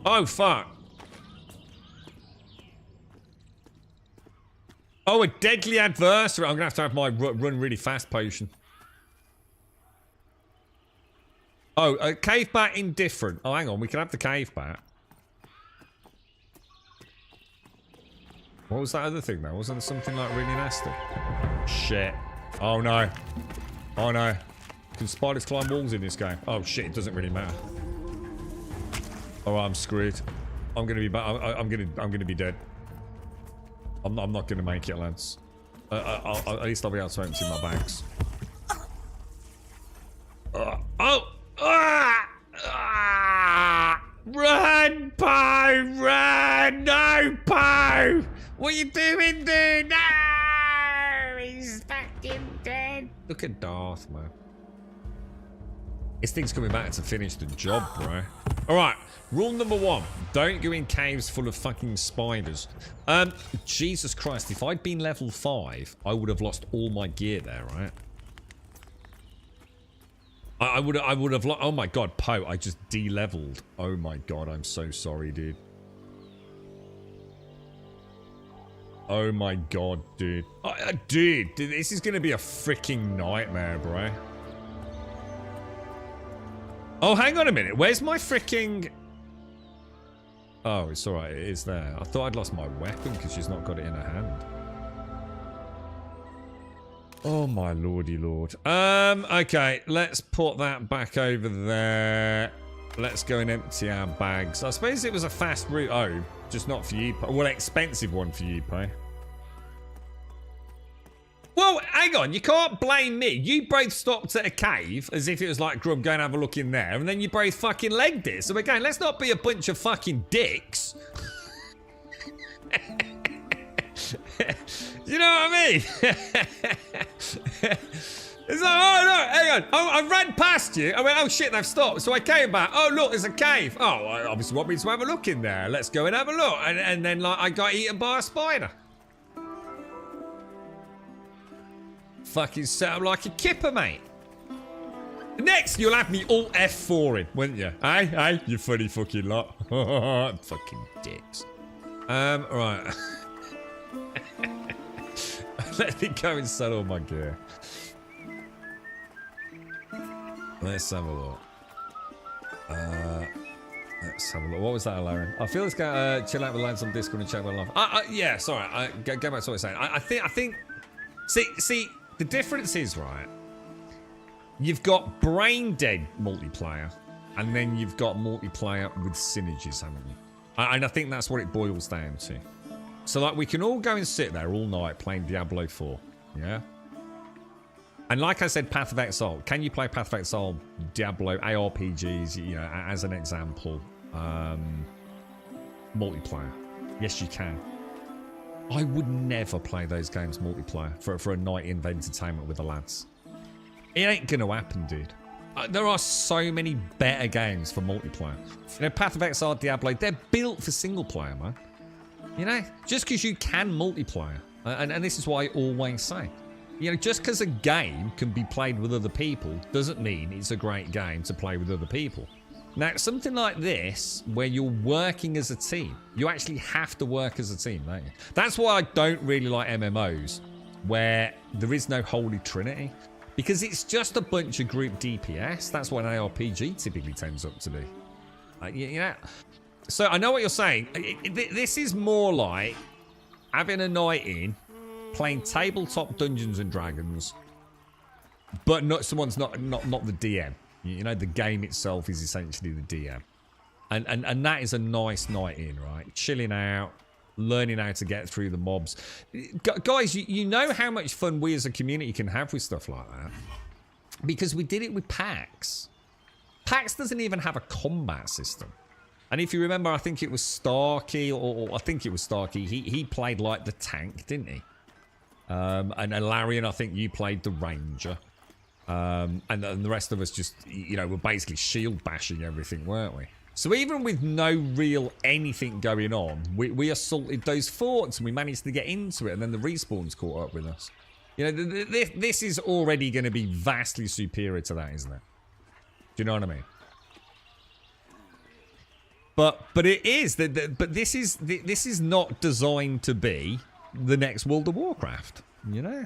Oh fuck. Oh, a deadly adversary. I'm gonna have to have my run really fast potion. Oh, a cave bat indifferent. Oh, hang on. We can have the cave bat. What was that other thing though? Wasn't it something like really nasty? Shit. Oh no. Oh no. Can spiders climb walls in this game? Oh shit, it doesn't really matter. Oh, I'm screwed. I'm gonna be I'm gonna be dead. I'm not gonna make it, lads. At least I'll be able to empty my bags. Run, Poe! Run! No, Poe! What are you doing, dude? No! He's fucking dead. Look at Darth, man. This thing's coming back to finish the job, bro. Alright, rule number 1. Don't go in caves full of fucking spiders. Jesus Christ, if I'd been level 5, I would have lost all my gear there, right? I would have lost... Oh my god, Poe, I just de-leveled. Oh my god, I'm so sorry, dude. Oh my god, dude. Dude, this is gonna be a freaking nightmare, bro. Oh, hang on a minute. Where's my freaking... Oh, it's alright. It is there. I thought I'd lost my weapon because she's not got it in her hand. Oh, my lordy lord. Okay. Let's put that back over there. Let's go and empty our bags. I suppose it was a fast route home. Just not for you. Well, expensive one for you, Pay. Well, hang on, you can't blame me. You both stopped at a cave as if it was like, Grub, go and have a look in there, and then you both fucking legged it. So again, let's not be a bunch of fucking dicks. You know what I mean? It's like, oh, no, hang on. Oh, I ran past you. I went, oh, shit, they've stopped. So I came back. Oh, look, there's a cave. Oh, I obviously want me to have a look in there. Let's go and have a look. And then, like, I got eaten by a spider. Fucking set up like a kipper, mate. Next, you'll have me alt F4 in, won't you? Hey, you funny fucking lot. Fucking dicks. Right. Let me go and sell all my gear. Let's have a look. Let's have a look. What was that, Lauren? I feel let's go chill out with lads on Discord and chat about life. Yeah, sorry. Go back to what I was saying. I think. See, the difference is, right, you've got brain dead multiplayer, and then you've got multiplayer with synergies, haven't you? And I think that's what it boils down to. So, like, we can all go and sit there all night playing Diablo 4, yeah? And like I said, Path of Exile. Can you play Path of Exile, Diablo, ARPGs, you know, as an example, multiplayer? Yes, you can. I would never play those games multiplayer for a night in entertainment with the lads. It ain't gonna happen, dude. There are so many better games for multiplayer. You know, Path of Exile, Diablo, they're built for single player, man. You know, just because you can multiplayer, and this is what I always say, you know, just because a game can be played with other people doesn't mean it's a great game to play with other people. Now, something like this, where you're working as a team, you actually have to work as a team, don't you? That's why I don't really like MMOs, where there is no holy trinity, because it's just a bunch of group DPS. That's what an ARPG typically tends up to be. You know, so I know what you're saying. This is more like having a night in, playing tabletop Dungeons and Dragons, but someone's not the DM. You know, the game itself is essentially the DM. And that is a nice night in, right? Chilling out, learning how to get through the mobs. Guys, you know how much fun we as a community can have with stuff like that? Because we did it with PAX. PAX doesn't even have a combat system. And if you remember, I think it was Starkey, or I think it was Starkey, he played like the tank, didn't he? And Larian, I think you played the Ranger. And the rest of us just, you know, were basically shield bashing everything, weren't we? So even with no real anything going on, we assaulted those forts and we managed to get into it, and then the respawns caught up with us. You know, this is already going to be vastly superior to that, isn't it? Do you know what I mean? But it is but this is not designed to be the next World of Warcraft, you know?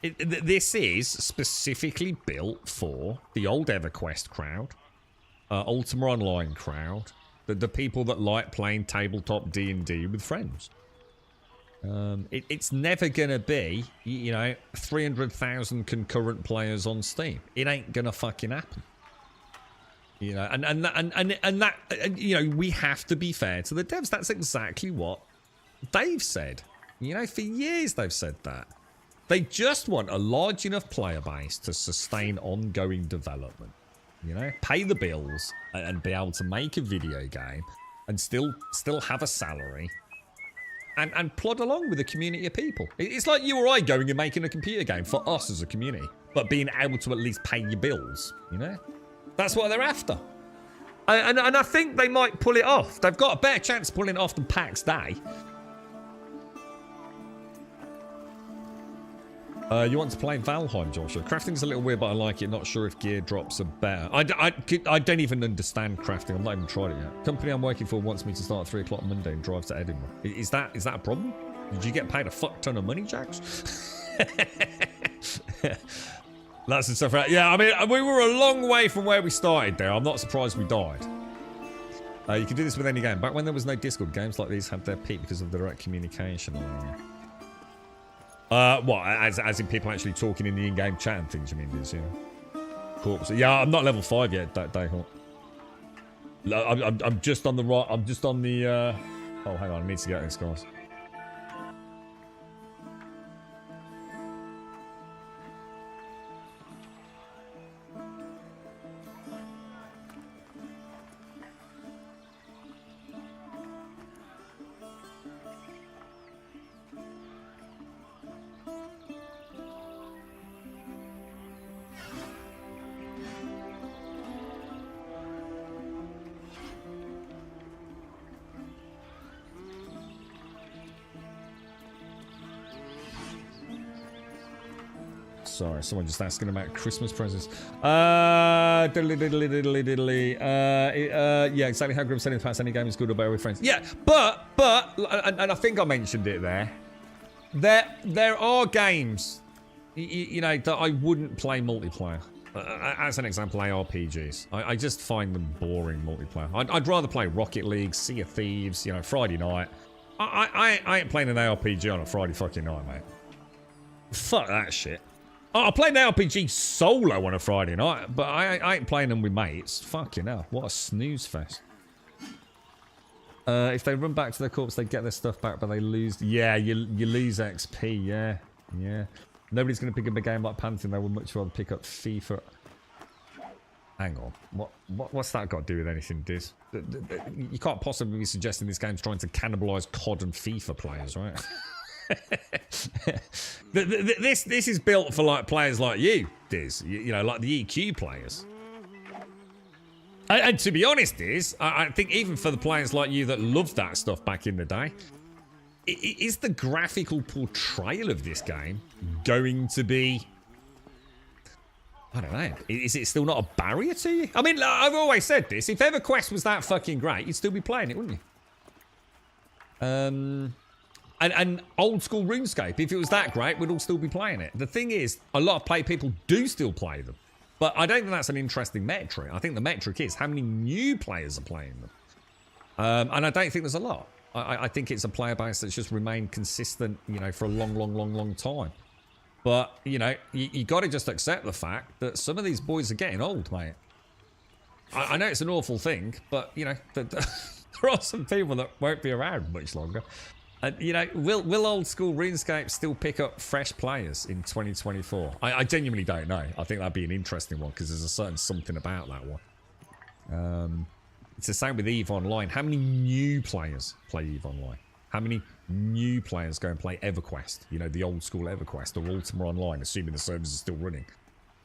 This is specifically built for the old EverQuest crowd, Ultima Online crowd, the people that like playing tabletop D&D with friends. It's never going to be, you know, 300,000 concurrent players on Steam. It ain't going to fucking happen. You know, and that, you know, we have to be fair to the devs. That's exactly what they've said. You know, for years they've said that. They just want a large enough player base to sustain ongoing development. You know, pay the bills and be able to make a video game and still have a salary and plod along with a community of people. It's like you or I going and making a computer game for us as a community, but being able to at least pay your bills, you know? That's what they're after. And I think they might pull it off. They've got a better chance of pulling it off than PAX Day. You want to play Valheim, Joshua? Crafting's a little weird, but I like it. Not sure if gear drops are better. I don't even understand crafting. I've not even tried it yet. Company I'm working for wants me to start at 3 o'clock Monday and drive to Edinburgh. Is that a problem? Did you get paid a fuck ton of money, Jax? That's the stuff. Yeah, I mean, we were a long way from where we started there. I'm not surprised we died. You can do this with any game. Back when there was no Discord, games like these had their peak because of the direct communication. What? As in people actually talking in the in-game chat and things, you mean, Diz? Yeah. Corpse. Yeah, I'm not level 5 yet, Dayhawk. I'm just on the right. I'm just on the. Oh, hang on. I need to get this, guys. Sorry, someone just asking about Christmas presents. Yeah, exactly how Grim said in the past, any game is good or better with friends. Yeah, but, and I think I mentioned it there. There are games, you know, that I wouldn't play multiplayer. As an example, ARPGs. I just find them boring multiplayer. I'd rather play Rocket League, Sea of Thieves, you know, Friday night. I ain't playing an ARPG on a Friday fucking night, mate. Fuck that shit. I played an RPG solo on a Friday night, but I ain't playing them with mates. Fucking hell, what a snooze fest. If they run back to their corpse, they get their stuff back, but they lose. Yeah, you lose XP, yeah. Nobody's going to pick up a game like Pantheon. They would much rather pick up FIFA. Hang on. What's that got to do with anything, Diz? You can't possibly be suggesting this game's trying to cannibalise COD and FIFA players, right? This is built for like players like you, Diz. You know, like the EQ players. And to be honest, Diz, I think even for the players like you that loved that stuff back in the day, is the graphical portrayal of this game going to be... I don't know. Is it still not a barrier to you? I mean, I've always said this. If EverQuest was that fucking great, you'd still be playing it, wouldn't you? And old school RuneScape, if it was that great, we'd all still be playing it. The thing is, a lot of people do still play them. But I don't think that's an interesting metric. I think the metric is how many new players are playing them. And I don't think there's a lot. I think it's a player base that's just remained consistent, you know, for a long time. But, you know, you got to just accept the fact that some of these boys are getting old, mate. I know it's an awful thing, but, you know, there are some people that won't be around much longer. And, you know, will old school RuneScape still pick up fresh players in 2024? I genuinely don't know. I think that'd be an interesting one because there's a certain something about that one. It's the same with EVE Online. How many new players play EVE Online? How many new players go and play EverQuest? You know, the old school EverQuest or Ultima Online, assuming the servers are still running.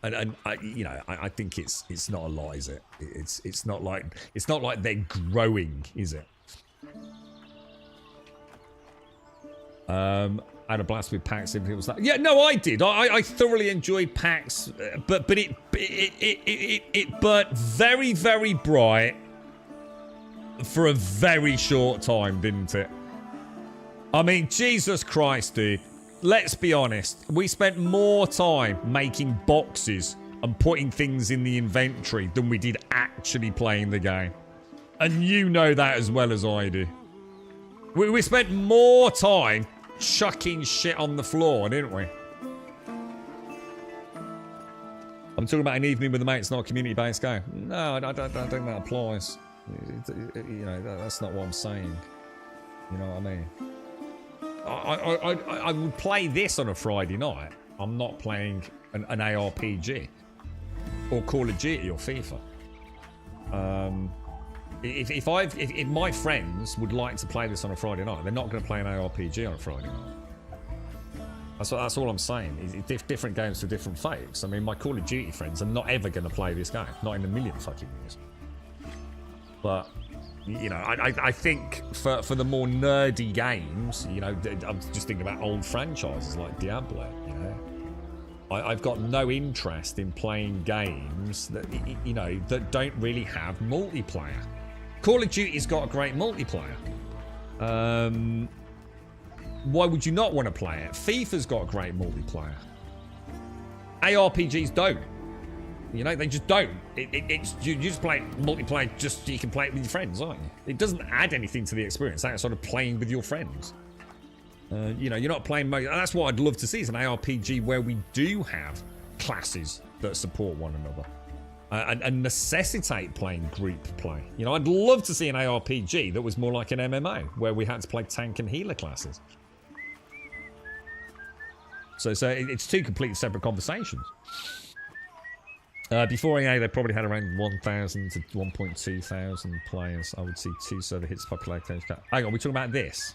And you know, I think it's not a lot, is it? It's not like they're growing, is it? I had a blast with PAX. If it was that, yeah, no, I did. I thoroughly enjoyed PAX, but it burnt very, very bright for a very short time, didn't it? I mean, Jesus Christ, dude. Let's be honest. We spent more time making boxes and putting things in the inventory than we did actually playing the game. And you know that as well as I do. We spent more time chucking shit on the floor, didn't we? I'm talking about an evening with the mates, not a community-based game. No, I don't think that applies. You know, that's not what I'm saying. You know what I mean? I would play this on a Friday night. I'm not playing an ARPG or Call of Duty or FIFA. If my friends would like to play this on a Friday night, they're not going to play an ARPG on a Friday night. That's all I'm saying. It's different games for different folks. I mean, my Call of Duty friends are not ever going to play this game. Not in a million fucking years. But, you know, I think for the more nerdy games, you know, I'm just thinking about old franchises like Diablo, you know. I've got no interest in playing games that, you know, that don't really have multiplayer. Call of Duty's got a great multiplayer. Why would you not want to play it? FIFA's got a great multiplayer. ARPGs don't. You know, they just don't. You just play multiplayer just so you can play it with your friends, aren't you? It doesn't add anything to the experience outside of playing with your friends. You know, you're not playing... That's what I'd love to see, is an ARPG where we do have classes that support one another. And necessitate playing group play. You know, I'd love to see an ARPG that was more like an MMO, where we had to play tank and healer classes. So it's two completely separate conversations. Before EA, they probably had around 1,000 to 1.2 thousand players. I would see 2 server hits population. Hang on, we're talking about this.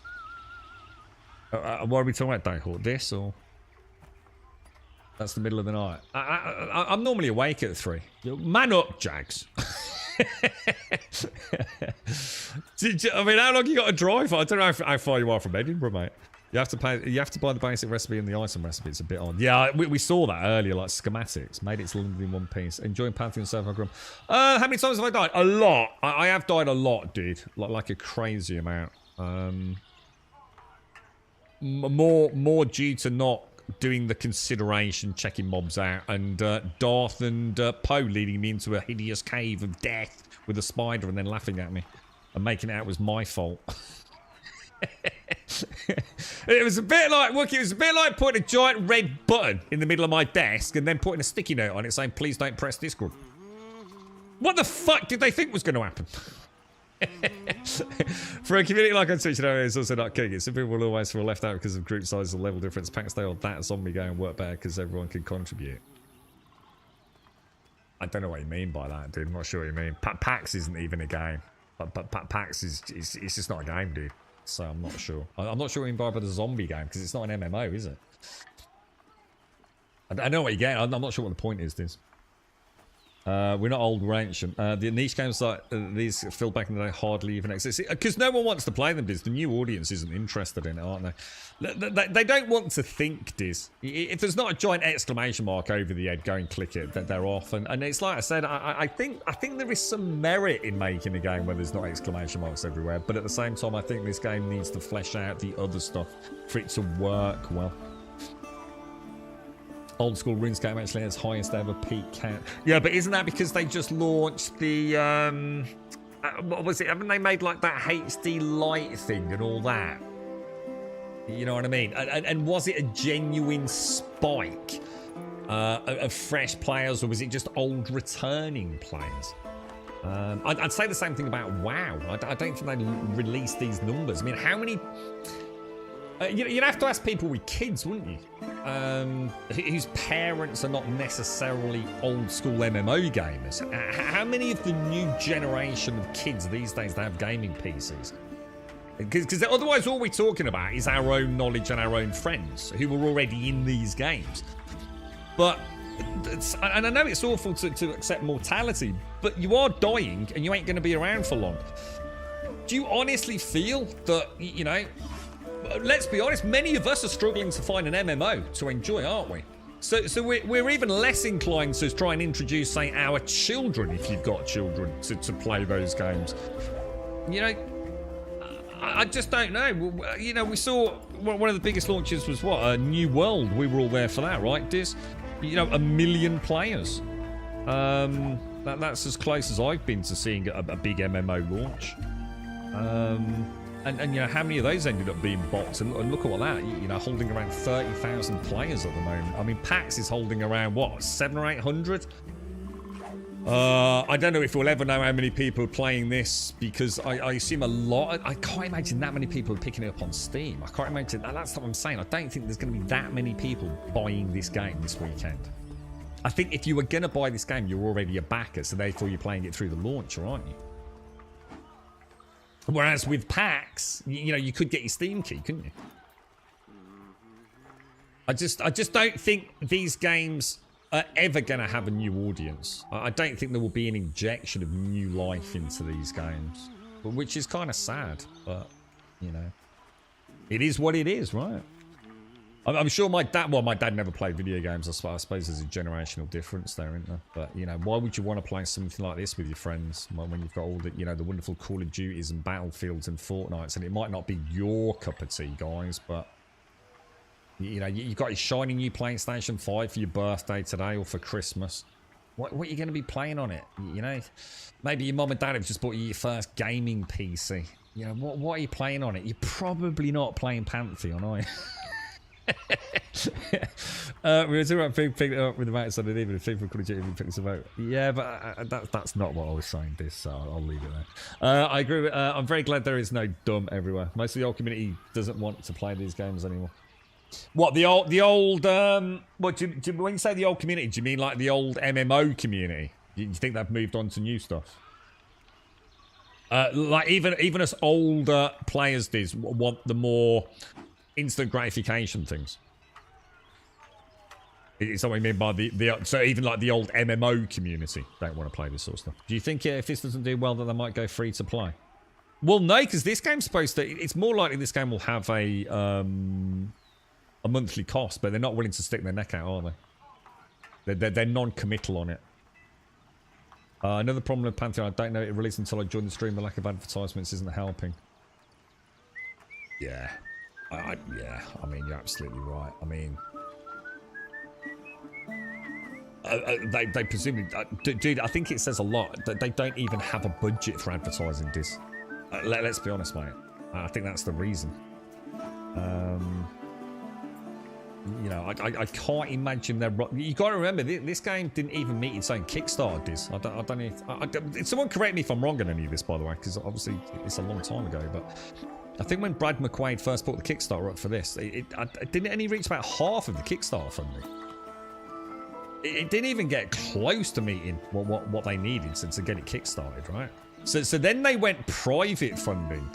What are we talking about, Dayhawk? This or? That's the middle of the night. I'm normally awake at 3. Man up, Jags. I mean, how long you got to drive for? I don't know how far you are from Edinburgh, mate. You have to buy the basic recipe and the item recipe. It's a bit odd. Yeah, we saw that earlier, like schematics. Made it to London in one piece. Enjoying Pantheon server group. How many times have I died? A lot. I have died a lot, dude. Like a crazy amount. More due to not doing the consideration, checking mobs out, and Darth and Poe leading me into a hideous cave of death with a spider and then laughing at me and making it out was my fault. It was a bit like, look, it was a bit like putting a giant red button in the middle of my desk and then putting a sticky note on it saying, please don't press Discord. What the fuck did they think was going to happen? For a community like on Twitch, it's also not king. Some people will always feel left out because of group size or level difference. Pack stay on that zombie game work better because everyone can contribute. I don't know what you mean by that, dude. I'm not sure what you mean. PAX isn't even a game. PAX is it's just not a game, dude. So I'm not sure. I'm not sure what you mean by the zombie game because it's not an MMO, is it? I know what you get. I'm not sure what the point is, this. We're not old, we're ancient. The niche games like these filled back in the day hardly even exist. Because no one wants to play them, Diz. The new audience isn't interested in it, aren't they? They don't want to think, Diz. If there's not a giant exclamation mark over the head, go and click it, they're off. And it's like I said, I think there is some merit in making a game where there's not exclamation marks everywhere. But at the same time, I think this game needs to flesh out the other stuff for it to work well. Old school RuneScape actually has highest ever peak count. Yeah, but isn't that because they just launched the what was it? Haven't they made like that HD light thing and all that? You know what I mean? And was it a genuine spike of fresh players, or was it just old returning players? I'd say the same thing about WoW. I don't think they released these numbers. I mean, how many? You'd have to ask people with kids, wouldn't you? Whose parents are not necessarily old school MMO gamers. How many of the new generation of kids these days that have gaming PCs? Because otherwise all we're talking about is our own knowledge and our own friends who were already in these games. But, and I know it's awful to accept mortality, but you are dying and you ain't going to be around for long. Do you honestly feel that, you know, let's be honest, many of us are struggling to find an MMO to enjoy, aren't we? So we're even less inclined to try and introduce, say, our children, if you've got children, to play those games. You know, I just don't know. You know, we saw one of the biggest launches was what? A New World. We were all there for that, right, Diz? You know, 1 million players. That's as close as I've been to seeing a big MMO launch. And you know, how many of those ended up being bots? And look at all that, you know, holding around 30,000 players at the moment. I mean, PAX is holding around, what, 700 or 800? I don't know if we'll ever know how many people are playing this, because I assume a lot. I can't imagine that many people are picking it up on Steam. I can't imagine, that's what I'm saying. I don't think there's going to be that many people buying this game this weekend. I think if you were going to buy this game, you're already a backer, so therefore you're playing it through the launcher, aren't you? Whereas with PAX, you know, you could get your Steam key, couldn't you? I just don't think these games are ever going to have a new audience. I don't think there will be an injection of new life into these games, which is kind of sad. But you know, it is what it is, right? I'm sure my dad never played video games. I suppose there's a generational difference there, isn't there? But, you know, why would you want to play something like this with your friends when you've got all the, you know, the wonderful Call of Duties and Battlefields and Fortnites? And it might not be your cup of tea, guys, but, you know, you've got your shiny new PlayStation 5 for your birthday today or for Christmas. What are you going to be playing on it? You know, maybe your mum and dad have just bought you your first gaming PC. You know, what are you playing on it? You're probably not playing Pantheon, are you? We were talking about picking it up with the mates on it, even if people could legitimately pick this about. Yeah, but that's not what I was saying. This, so I'll leave it there. I agree with. I'm very glad there is no dumb everywhere. Most of the old community doesn't want to play these games anymore. What the old? What do you, when you say the old community? Do you mean like the old MMO community? You think they've moved on to new stuff? Like even us older players want the more instant gratification things. Is that what I mean by the so even like the old MMO community don't want to play this sort of stuff. Do you think if this doesn't do well that they might go free to play? Well, no, because this game's supposed to. It's more likely this game will have a monthly cost, but they're not willing to stick their neck out, are they? They're non-committal on it. Another problem with Pantheon, I don't know it released until I joined the stream. The lack of advertisements isn't helping. Yeah. Yeah, I mean, you're absolutely right. I mean, they presumably... dude, I think it says a lot that they don't even have a budget for advertising this. Let's be honest, mate. I think that's the reason. You know, I can't imagine they're... You got to remember, this game didn't even meet its own Kickstarter, this. I don't know... someone correct me if I'm wrong on any of this, by the way, because obviously it's a long time ago, but... I think when Brad McQuaid first put the Kickstarter up for this, didn't only reach about half of the Kickstarter funding. It didn't even get close to meeting what they needed to get it kickstarted, right? So then they went private funding.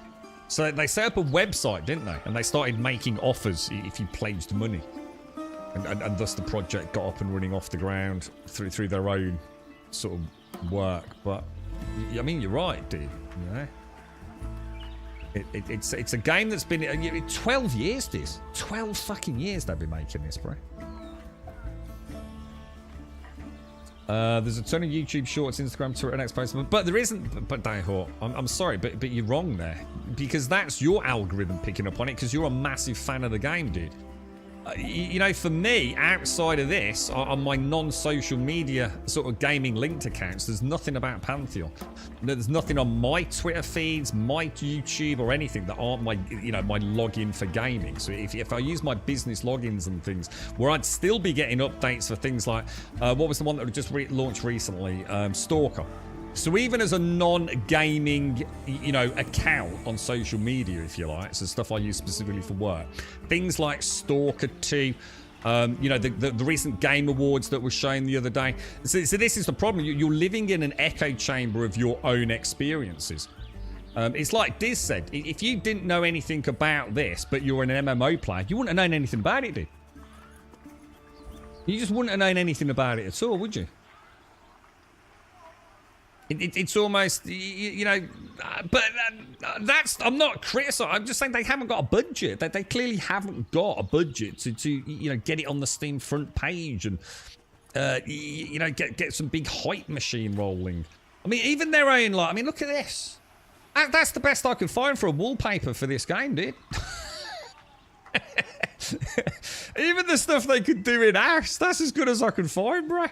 So they set up a website, didn't they? And they started making offers if you pledged money. And thus the project got up and running off the ground through their own sort of work. But, I mean, you're right, dude. You know? It's a game that's been 12 years. 12 fucking years they've been making this, bro. There's a ton of YouTube shorts, Instagram, Twitter, and X posts, but there isn't. But Dayhawk, I'm sorry, but you're wrong there, because that's your algorithm picking up on it because you're a massive fan of the game, dude. You know, for me, outside of this, on my non-social media sort of gaming linked accounts, there's nothing about Pantheon. There's nothing on my Twitter feeds, my YouTube, or anything that aren't my, you know, my login for gaming. So if I use my business logins and things, where I'd still be getting updates for things like, what was the one that just launched recently? Stalker. So even as a non-gaming, you know, account on social media, if you like, so stuff I use specifically for work, things like Stalker 2, you know, the recent Game Awards that were shown the other day. So this is the problem. You're living in an echo chamber of your own experiences. It's like Diz said, if you didn't know anything about this, but you're an MMO player, you wouldn't have known anything about it, dude. You just wouldn't have known anything about it at all, would you? It's almost, you know, but that's, I'm not criticizing, I'm just saying they haven't got a budget. They clearly haven't got a budget to you know, get it on the Steam front page and, you know, get some big hype machine rolling. I mean, even their own, like, I mean, look at this. That's the best I could find for a wallpaper for this game, dude. Even the stuff they could do in-house, that's as good as I could find, bro.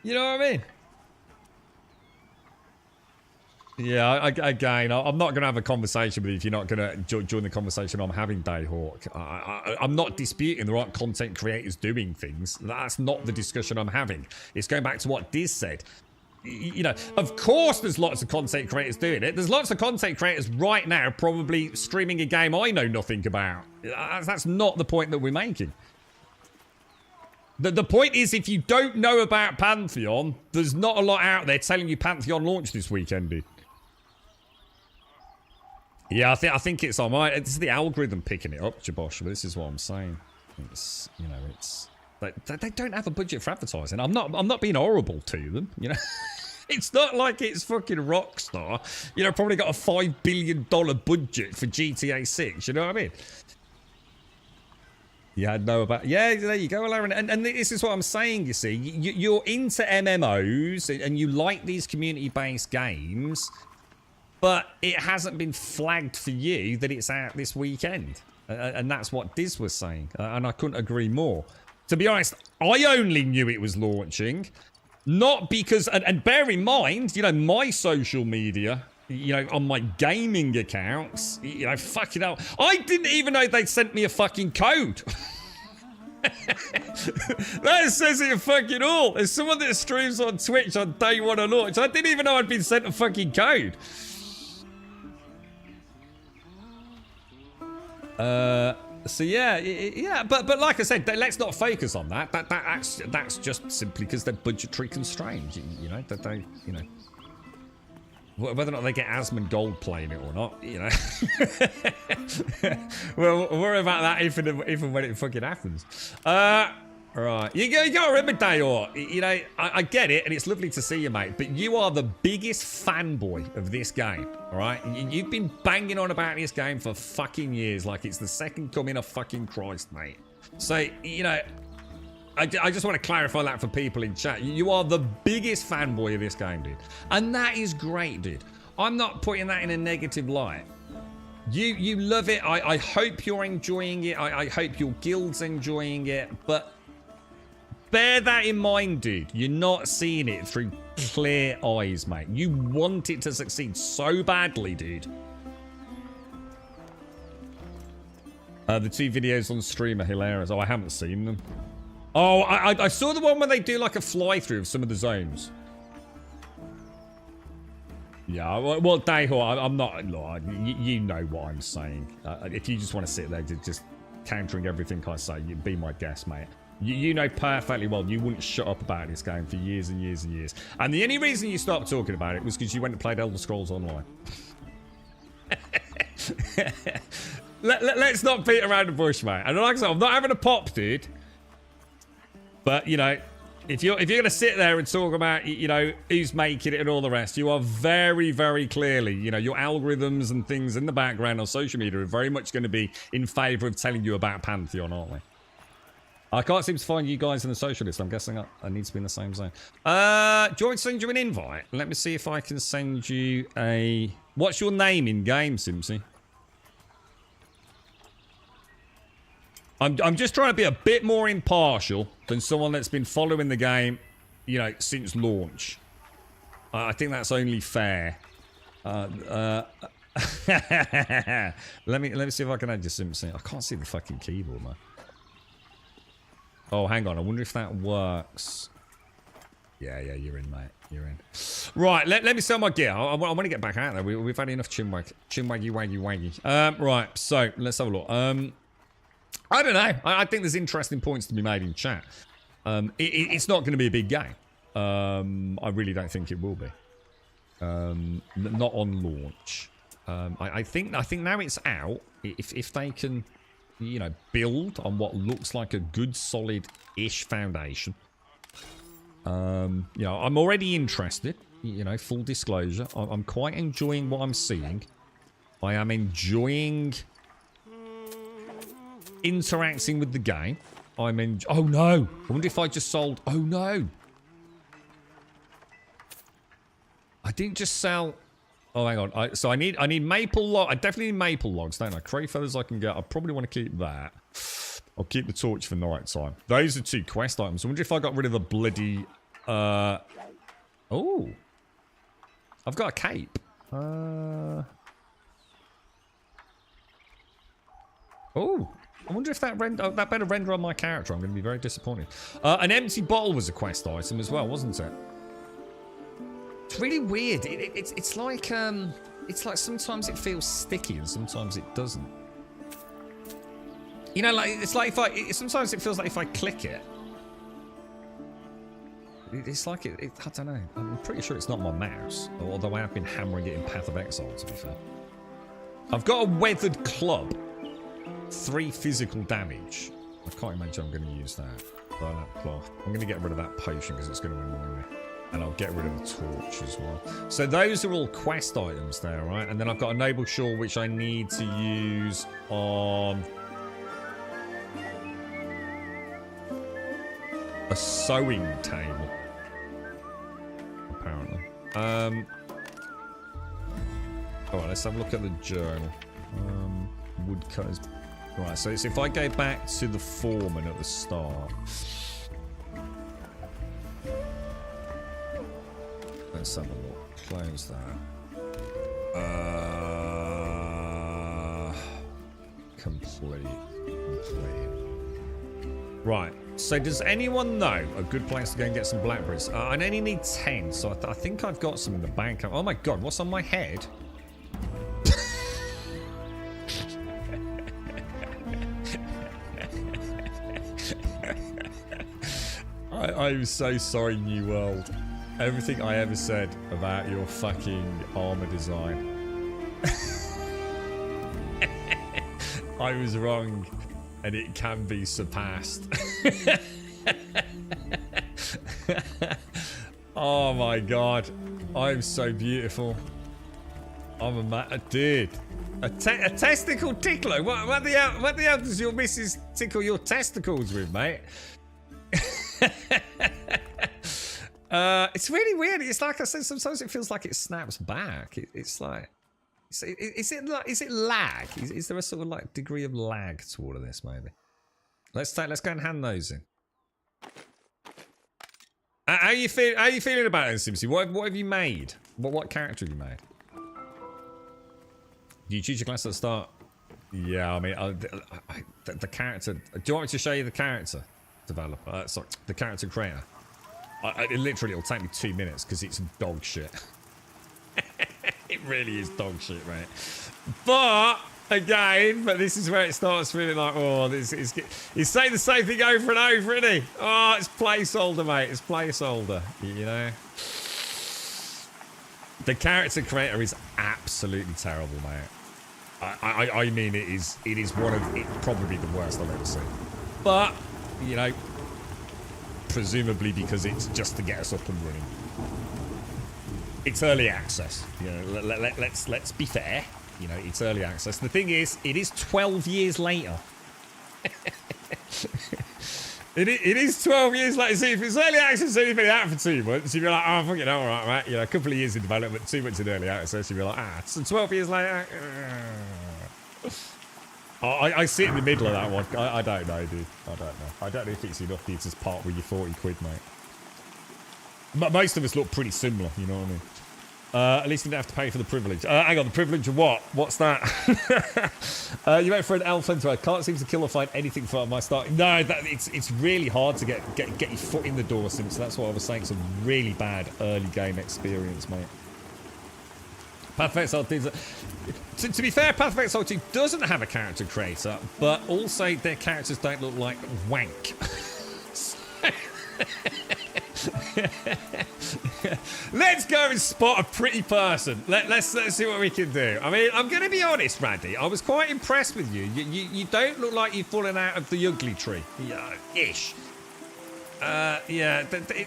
You know what I mean? Yeah, again, I'm not going to have a conversation with you if you're not going to join the conversation I'm having, Dayhawk. I'm not disputing there aren't content creators doing things. That's not the discussion I'm having. It's going back to what Diz said. You know, of course there's lots of content creators doing it. There's lots of content creators right now probably streaming a game I know nothing about. That's not the point that we're making. The point is, if you don't know about Pantheon, there's not a lot out there telling you Pantheon launched this weekend, dude. Yeah, I think it's on my... It's the algorithm picking it up, Jabosh, but this is what I'm saying. It's, you know, it's... They don't have a budget for advertising. I'm not being horrible to them, you know. It's not like it's fucking Rockstar. You know, probably got a $5 billion budget for GTA 6, you know what I mean? Yeah, I know about... Yeah, there you go, Aaron. And this is what I'm saying, you see. You're into MMOs and you like these community-based games, but it hasn't been flagged for you that it's out this weekend. And that's what Diz was saying. And I couldn't agree more. to be honest, I only knew it was launching. Not because, and bear in mind, you know, my social media, you know, on my gaming accounts, you know, fucking hell. I didn't even know they'd sent me a fucking code. That says it fucking all. There's someone that streams on Twitch on day one of launch. I didn't even know I'd been sent a fucking code. So yeah, but like I said, let's not focus on that. That's just simply because they're budgetary constrained. You know that they, you know, whether or not they get Asmund Gold playing it or not, you know. We'll worry about that if and when it fucking happens. Right, you gotta remember, Dayor, you know, I get it, and it's lovely to see you, mate, but you are the biggest fanboy of this game, all right? You've been banging on about this game for fucking years, like it's the second coming of fucking Christ, mate. So, you know, I just want to clarify that for people in chat. You are the biggest fanboy of this game, dude. And that is great, dude. I'm not putting that in a negative light. You love it. I hope you're enjoying it. I hope your guild's enjoying it, but bear that in mind, dude. You're not seeing it through clear eyes, mate. You want it to succeed so badly, dude. The 2 videos on stream are hilarious. Oh, I haven't seen them. Oh, I saw the one where they do like a fly-through of some of the zones. Yeah, well, Daihor, I'm not... Look, you know what I'm saying. If you just want to sit there just countering everything I say, you be my guest, mate. You know perfectly well you wouldn't shut up about this game for years and years and years. And the only reason you stopped talking about it was because you went and played Elder Scrolls Online. Let's not beat around the bush, mate. And like I said, I'm not having a pop, dude. But, you know, if you're going to sit there and talk about, you know, who's making it and all the rest, you are very, very clearly, you know, your algorithms and things in the background on social media are very much going to be in favour of telling you about Pantheon, aren't they? I can't seem to find you guys in the social list. I'm guessing I need to be in the same zone. Do you want me to send you an invite? Let me see if I can send you a... What's your name in game, Simpsy? I'm just trying to be a bit more impartial than someone that's been following the game, you know, since launch. I think that's only fair. Let me see if I can add you, Simpsy. I can't see the fucking keyboard, man. Oh, hang on. I wonder if that works. Yeah, you're in, mate. You're in. Right, let me sell my gear. I want to get back out there. We've had enough chinwaggy, waggy. Right, so let's have a look. I don't know. I think there's interesting points to be made in chat. It's not going to be a big game. I really don't think it will be. Not on launch. I think now it's out. If they can, you know, build on what looks like a good solid-ish foundation. You know, I'm already interested. You know, full disclosure. I'm quite enjoying what I'm seeing. I am enjoying interacting with the game. Oh no! I wonder if I just sold... Oh no! I didn't just sell... Oh, hang on. So I need maple log. I definitely need maple logs, don't I? Cray feathers I can get. I probably want to keep that. I'll keep the torch for night time. Those are 2 quest items. I wonder if I got rid of the bloody... Oh! I've got a cape. Oh! I wonder if that better render on my character. I'm going to be very disappointed. An empty bottle was a quest item as well, wasn't it? It's really weird. It's like sometimes it feels sticky and sometimes it doesn't. You know, like it's like sometimes it feels like if I click it, it's like I don't know. I'm pretty sure it's not my mouse, although I have been hammering it in Path of Exile. To be fair, I've got a weathered club. 3 physical damage. I can't imagine I'm going to use that. Cloth. I'm going to get rid of that potion because it's going to annoy me. And I'll get rid of the torch as well. So those are all quest items there, right? And then I've got a noble shawl which I need to use on a sewing table. Apparently. Alright, let's have a look at the journal. Woodcutters. Right, so it's if I go back to the foreman at the start. Let's have a look. Close that. Complete. Right. So does anyone know a good place to go and get some blackberries? I only need 10, so I think I've got some in the bank. Oh my god, what's on my head? I'm so sorry, New World. Everything I ever said about your fucking armor design. I was wrong, and it can be surpassed. Oh my god. I'm so beautiful. I'm a dude. A testicle tickler? What the hell does your missus tickle your testicles with, mate? It's really weird. It's like I said, sometimes it feels like it snaps back. It's like, is it lag? Is there a sort of like degree of lag to all of this? Maybe. Let's go and hand those in. How you feeling about it, Simpsy? What have you made? What character have you made? Do you choose your class at the start? Yeah, I mean, the character. Do you want me to show you the character developer? Sorry, the character creator. It literally will take me 2 minutes because it's dog shit. It really is dog shit, right? But again, this is where it starts feeling like, oh, he's saying the same thing over and over, isn't he? Oh, it's placeholder, mate. It's placeholder. You know. The character creator is absolutely terrible, mate. I mean, it is probably the worst I've ever seen. But you know. Presumably because it's just to get us up and running. It's early access. You know, let's be fair. You know, it's early access. The thing is, it is 12 years later. it is 12 years later. See, if it's early access, it's only been out for 2 months. You'd be like, oh, fucking all right, mate. You know, a couple of years in development, 2 months in early access. You'd be like, so 12 years later. I sit in the middle of that one. I don't know, dude. I don't know. I don't know if it's enough for you to just part with your 40 quid, mate. But most of us look pretty similar, you know what I mean? At least you don't have to pay for the privilege. Hang on, the privilege of what? What's that? You went for an elf hunter. I can't seem to kill or find anything for my start. No, it's really hard to get your foot in the door, Sims. So that's what I was saying. Some really bad early game experience, mate. Path of Exile to be fair, Path of Exile 2 doesn't have a character creator, but also their characters don't look like wank. Let's go and spot a pretty person. Let's see what we can do. I mean, I'm going to be honest, Randy. I was quite impressed with you. You don't look like you've fallen out of the ugly tree. Yeah, ish. Yeah,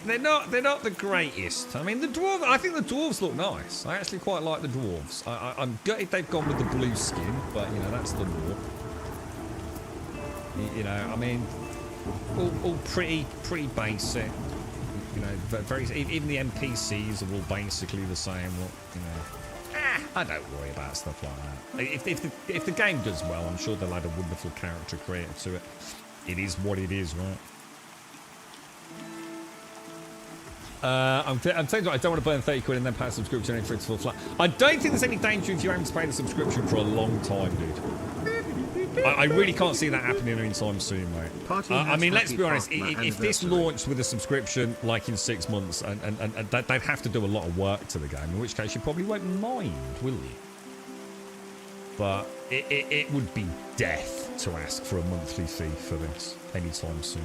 they're not the greatest. I mean, I think the dwarves look nice. I actually quite like the dwarves. I'm gutted they've gone with the blue skin, but you know that's the law. You know, I mean, all pretty basic. You know, very even the NPCs are all basically the same. You know, I don't worry about stuff like that. If the game does well, I'm sure they'll add a wonderful character creator to it. It is what it is, right? I'm saying I don't want to burn 30 quid and then pay a subscription for it to fall flat. I don't think there's any danger if you haven't paid a subscription for a long time, dude. I really can't see that happening anytime soon, mate. I mean, let's be honest. If this launched with a subscription like in 6 months, and they'd have to do a lot of work to the game, in which case you probably won't mind, will you? But it would be death to ask for a monthly fee for this anytime soon.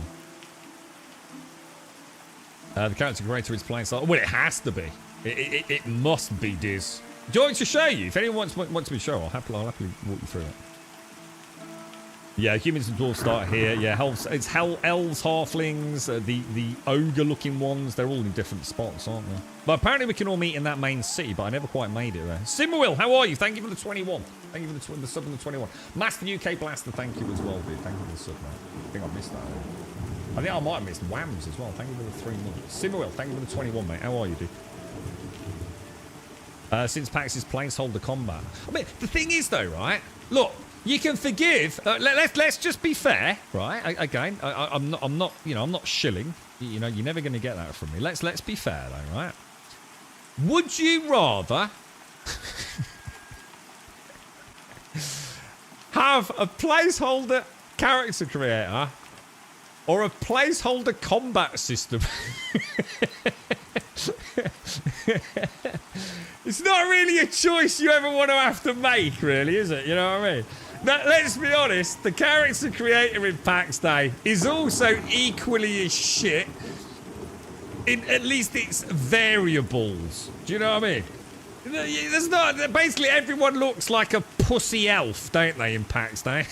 The character creator is playing style. Well, it has to be. It must be Diz. Do you want me to show you? If anyone wants me to show, I'll happily walk you through it. Yeah, humans and dwarves start here. Yeah, elves, elves, halflings, the ogre-looking ones. They're all in different spots, aren't they? But apparently we can all meet in that main city, but I never quite made it there. Simmerwill, how are you? Thank you for the 21. Thank you for the sub and the 21. Master UK Blaster, thank you as well, dude. Thank you for the sub, mate. I think I missed that. I think I might have missed Whams as well. Thank you for the 3 months. Simmerwill, thank you for the 21, mate. How are you, dude? Since PAX is placeholder combat. I mean, the thing is, though, right? Look, You can forgive. Let's just be fair, right? Again, I'm not. You know, I'm not shilling. You know, you're never going to get that from me. Let's be fair, though, right? Would you rather have a placeholder character creator or a placeholder combat system? It's not really a choice you ever want to have to make, really, is it? You know what I mean? Now, let's be honest, the character creator in PAX Day is also equally as shit in at least its variables. Do you know what I mean? There's not... Basically, everyone looks like a pussy elf, don't they, in PAX Day?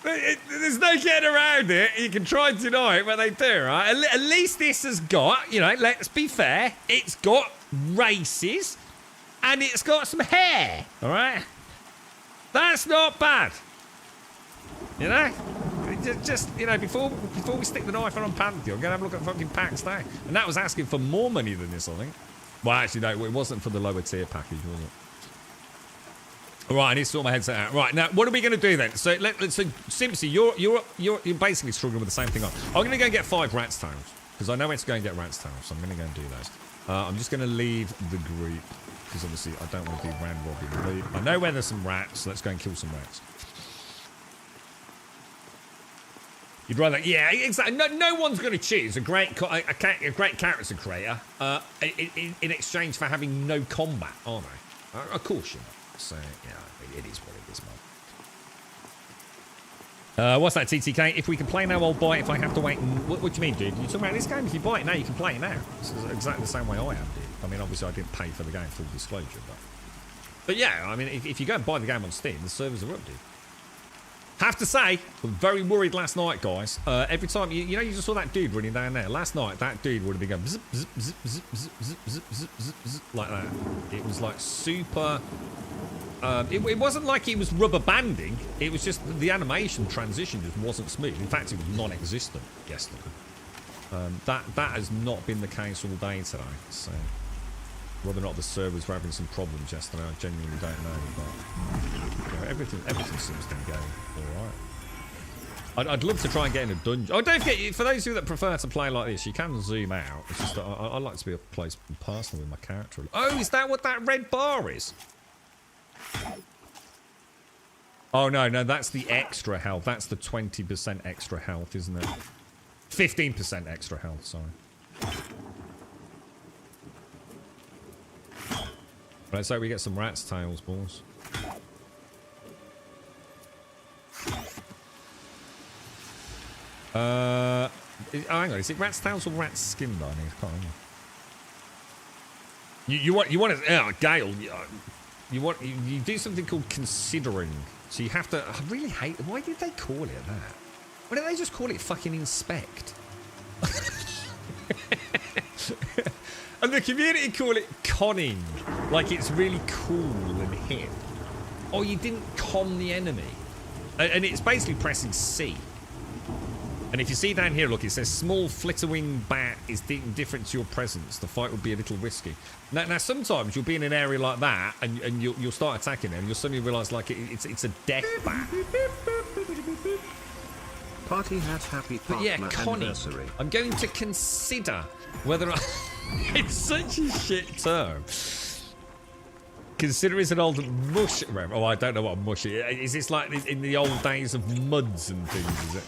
There's no getting around it. You can try and deny it, but they do, right? At least this has got, you know, let's be fair, it's got races and it's got some hair, all right? That's not bad. You know? Just you know, before we stick the knife on Pantheon, go and have a look at fucking PAX Day. And that was asking for more money than this, I think. Well, actually, no, it wasn't for the lower tier package, was it? Right, I need to sort my headset out. Right, now, what are we going to do then? So, so Simpsy, you're basically struggling with the same thing. I'm going to go and get 5 rat's tails, because I know where to go and get rat's tails, so I'm going to go and do those. I'm just going to leave the group, because obviously I don't want to be round robbing loot. I know where there's some rats, so let's go and kill some rats. You'd rather, yeah, exactly. No one's going to choose a great character creator in exchange for having no combat, are they? Of course you're not. So, yeah, it is what it is, man. What's that, TTK? If we can play now, I'll buy it if I have to wait. What do you mean, dude? You're talking about this game? If you buy it now, you can play it now. It's exactly the same way I am, dude. I mean, obviously, I didn't pay for the game, full disclosure, but yeah, I mean, if you go and buy the game on Steam, the servers are up, dude. Have to say, I was very worried last night, guys. Every time, you know, you just saw that dude running down there. Last night, that dude would have been going zip, zip, zip, zip, zip, zip, zip, zip, zip, zip, like that. It was like super... it wasn't like he was rubber banding. It was just the animation transition just wasn't smooth. In fact, it was non-existent yesterday. That has not been the case all day today. So whether or not the servers were having some problems yesterday, I genuinely don't know. But you know, everything seems to be going all right. I'd love to try and get in a dungeon. Oh, don't forget, for those of you that prefer to play like this, you can zoom out. It's just that I like to be up close and personal with my character. Oh, is that what that red bar is? Oh, no, that's the extra health. That's the 20% extra health, isn't it? 15% extra health, sorry. Right, so we get some rat's tails, boys. Hang on, is it rat's tails or rat's skin that I need? I can't remember. You want to, Gale, you do something called considering. So you have to, I really hate, why did they call it that? Why don't they just call it fucking inspect? And the community call it conning, like it's really cool and hip. Oh, you didn't con the enemy. And it's basically pressing C. And if you see down here, look, it says small flitter-wing bat is different to your presence. The fight would be a little risky. Now sometimes you'll be in an area like that, and you'll start attacking them, and you'll suddenly realise like it's a death bat. Party hat, happy but yeah, conning. anniversary. I'm going to consider whether it's such a shit term. Consider it's an old mush. Oh, I don't know what a mush is. Is this like in the old days of muds and things, is it?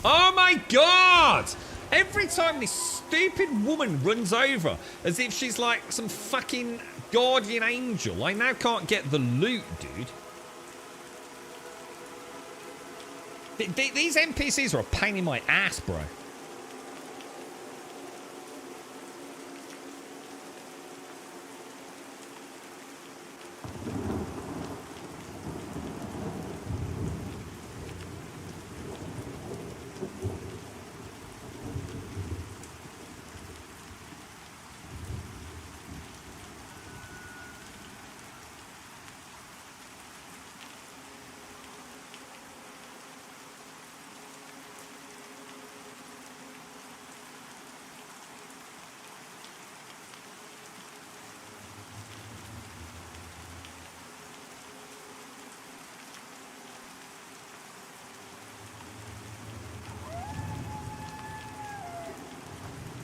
Oh my god! Every time this stupid woman runs over as if she's like some fucking guardian angel, I now can't get the loot, dude. These NPCs are a pain in my ass, bro.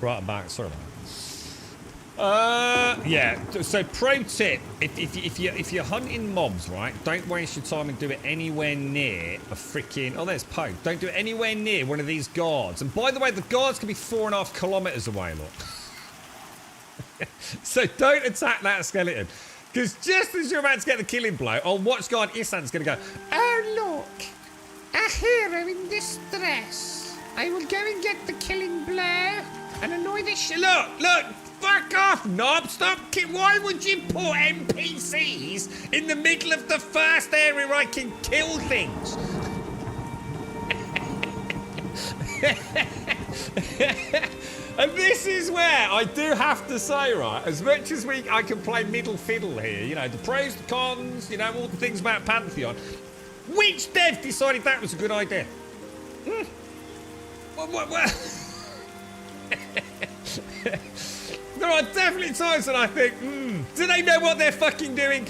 Right, I'm back. Sorry about that. Yeah. So pro tip: if you're hunting mobs, right, don't waste your time and do it anywhere near a freaking. Oh, there's Poe. Don't do it anywhere near one of these guards. And by the way, the guards can be 4.5 kilometers away. Look. So don't attack that skeleton, because just as you're about to get the killing blow, old watchguard Isan's gonna go. Oh look, a hero in distress. I will go and get the killing blow and annoy the Look. Fuck off, knob! Stop! Why would you put NPCs in the middle of the first area I can kill things? And this is where I do have to say, right, as much as I can play middle fiddle here, you know, the pros, the cons, you know, all the things about Pantheon, which dev decided that was a good idea? What? There are definitely times when I think, do they know what they're fucking doing?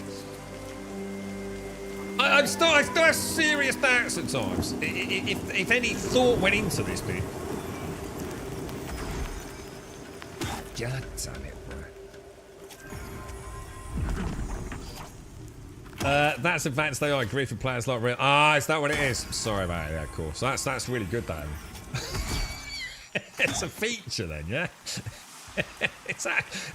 I still have serious doubts at times, if any thought went into this bit. God damn it, bro. That's advanced AI, great for players like real. Is that what it is? Sorry about it, yeah, cool. So that's really good then. It's a feature then, yeah?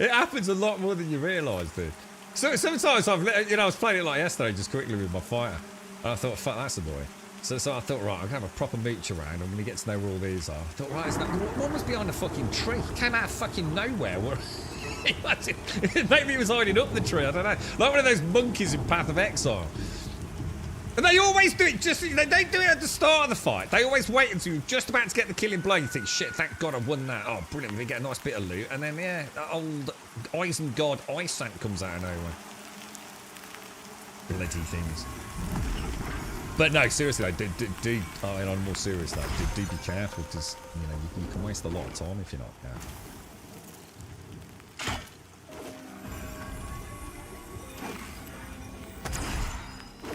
It happens a lot more than you realise, dude. So sometimes I was playing it like yesterday, just quickly with my fighter. And I thought, fuck, that's annoying. So I thought, right, I'm gonna have a proper mooch around. I'm gonna get to know where all these are. I thought, right, what was behind the fucking tree? He came out of fucking nowhere. Maybe he was hiding up the tree. I don't know. Like one of those monkeys in Path of Exile. And they always do it they don't do it at the start of the fight. They always wait until you're just about to get the killing blow. You think, shit, thank God I won that. Oh, brilliant. We get a nice bit of loot. And then, yeah, that old Isengard Isant comes out of nowhere. Bloody things. But no, seriously, though, and on more serious though, do be careful, because, you know, you can waste a lot of time if you're not careful.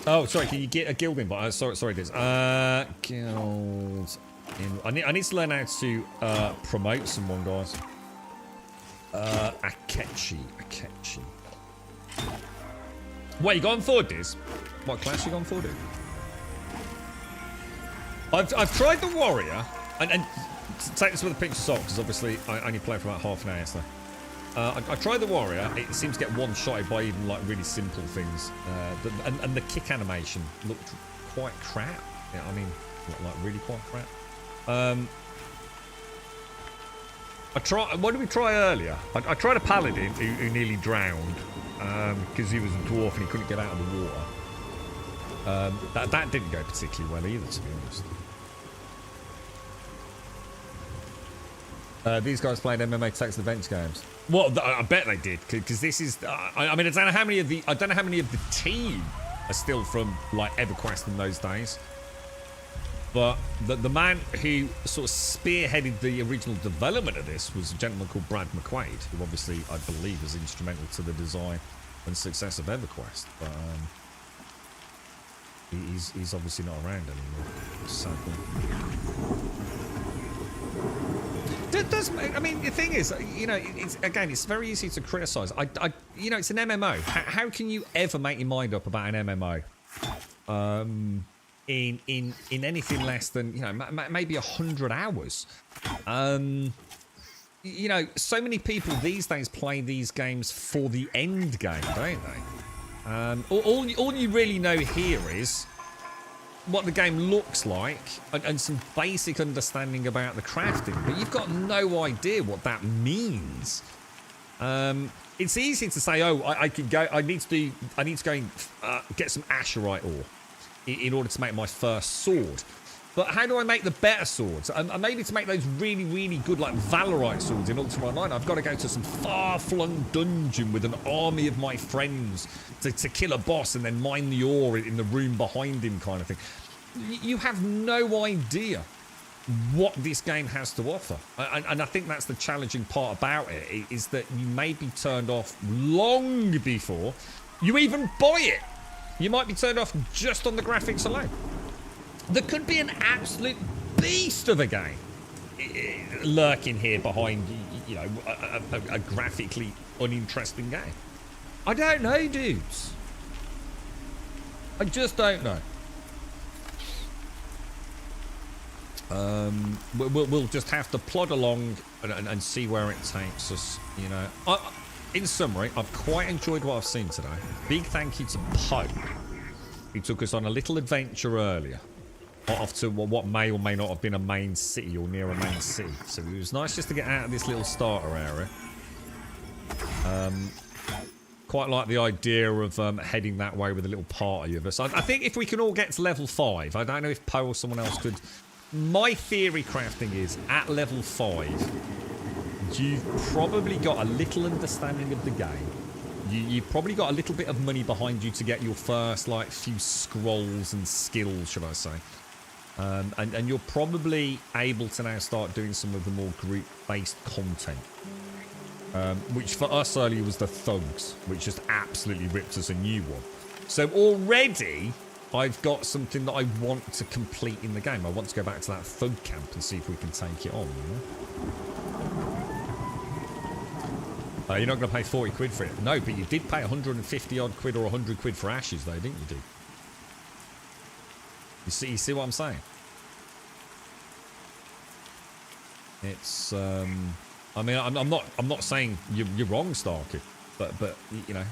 Oh, sorry. Can you get a guild invite? Sorry, Diz. Guild. I need to learn how to promote someone, guys. Akechi. What, you going for, Diz? What class you going for, dude? I've tried the warrior, and take this with a pinch of salt, because obviously I only played for about half an hour, so. I tried the warrior. It seems to get one-shotted by even like really simple things, and the kick animation looked quite crap. Yeah, I mean, like really quite crap. What did we try earlier? I tried a paladin who nearly drowned because he was a dwarf and he couldn't get out of the water. That didn't go particularly well either, to be honest. These guys played MMA text adventure games. Well, I bet they did, because this is. I mean, I don't know how many of the team are still from like EverQuest in those days. But the man who sort of spearheaded the original development of this was a gentleman called Brad McQuaid, who obviously I believe was instrumental to the design and success of EverQuest. But he's obviously not around anymore. Sadly. I mean, the thing is, you know, it's very easy to criticise. You know, it's an MMO. How can you ever make your mind up about an MMO? In anything less than, you know, maybe 100 hours. You know, so many people these days play these games for the end game, don't they? All you really know here is what the game looks like and some basic understanding about the crafting, but you've got no idea what that means. It's easy to say, oh, I need to go and get some Asherite ore in order to make my first sword. But how do I make the better swords? And maybe to make those really, really good, like, Valorite swords in Ultima Online, I've got to go to some far-flung dungeon with an army of my friends to kill a boss and then mine the ore in the room behind him, kind of thing. You have no idea what this game has to offer. And I think that's the challenging part about it, is that you may be turned off long before you even buy it. You might be turned off just on the graphics alone. There could be an absolute beast of a game lurking here behind, you know, a graphically uninteresting game? I don't know, dudes. I just don't know. We'll just have to plod along and see where it takes us, you know. In summary, I've quite enjoyed what I've seen today. Big thank you to Poe. He took us on a little adventure earlier. Off to what may or may not have been a main city or near a main city. So it was nice just to get out of this little starter area. Quite like the idea of heading that way with a little party of us. I think if we can all get to level 5, I don't know if Poe or someone else could. My theory crafting is, at level 5, you've probably got a little understanding of the game. You've probably got a little bit of money behind you to get your first, like, few scrolls and skills, should I say. And you're probably able to now start doing some of the more group-based content. Which for us earlier was the thugs, which just absolutely ripped us a new one. So already, I've got something that I want to complete in the game. I want to go back to that thug camp and see if we can take it on, you know? You're not going to pay 40 quid for it. No, but you did pay 150 odd quid or 100 quid for ashes though, didn't you, dude? You see what I'm saying? It's I mean, I'm not saying you're wrong, Starkey, but you know,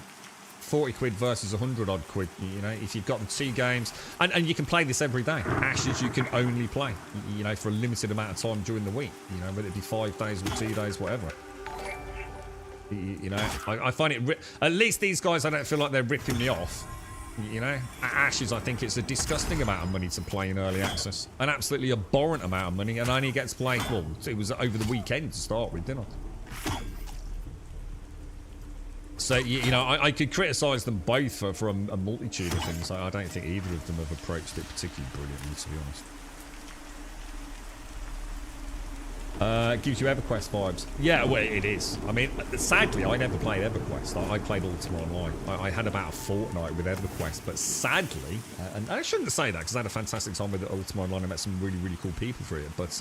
40 quid versus 100 odd quid, you know, if you've got the 2 games, and you can play this every day. Ashes you can only play, you know, for a limited amount of time during the week, you know, whether it be 5 days or 2 days, whatever. You know, I find it, at least these guys, I don't feel like they're ripping me off. You know, at Ashes, I think it's a disgusting amount of money to play in early access. An absolutely abhorrent amount of money, and I only get to play, well, it was over the weekend to start with, didn't I? So, you know, I could criticise them both for a multitude of things. I don't think either of them have approached it particularly brilliantly, to be honest. Gives you EverQuest vibes. Yeah, well, it is. I mean, sadly, I never played EverQuest. I played Ultima Online. I had about a fortnight with EverQuest, but sadly, and I shouldn't say that because I had a fantastic time with Ultima Online. I met some really, really cool people for it. But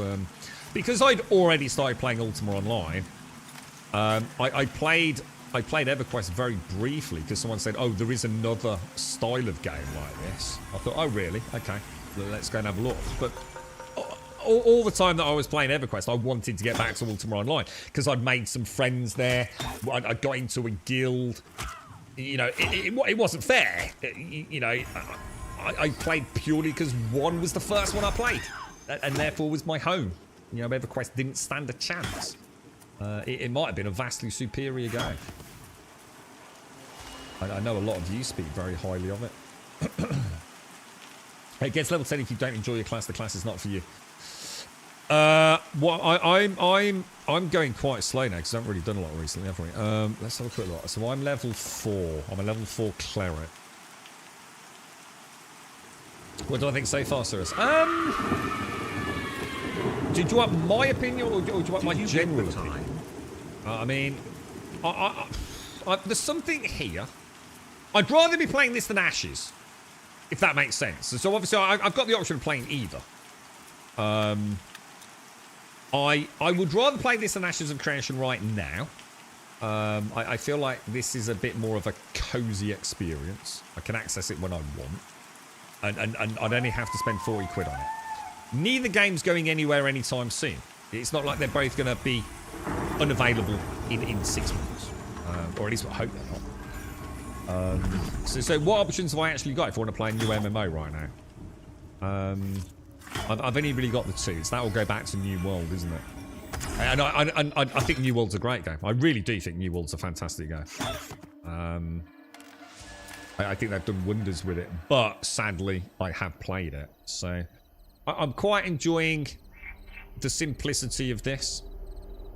because I'd already started playing Ultima Online, I played EverQuest very briefly because someone said, "Oh, there is another style of game like this." I thought, "Oh, really? Okay, let's go and have a look." But all the time that I was playing EverQuest, I wanted to get back to Ultima Online because I'd made some friends there. I got into a guild. You know, it wasn't fair. You know, I played purely because 1 was the first one I played, and therefore was my home. You know, EverQuest didn't stand a chance. It might have been a vastly superior game. I know a lot of you speak very highly of it. It gets level 10 if you don't enjoy your class. The class is not for you. Well, I'm going quite slow now because I haven't really done a lot recently, have we? Let's have a quick look. So I'm level 4. I'm a level 4 cleric. What do I think so far, Cyrus? Do you want my opinion or do you want my general opinion? I mean, there's something here. I'd rather be playing this than Ashes, if that makes sense. So obviously I've got the option of playing either. I would rather play this than Ashes of Creation right now. I feel like this is a bit more of a cozy experience. I can access it when I want. And I'd only have to spend 40 quid on it. Neither game's going anywhere anytime soon. It's not like they're both going to be unavailable in 6 months. Or at least I hope they're not. So what options have I actually got if I want to play a new MMO right now? I've only really got the 2. So that will go back to New World, isn't it? And I think New World's a great game. I really do think New World's a fantastic game. I think they've done wonders with it. But sadly, I have played it. So I'm quite enjoying the simplicity of this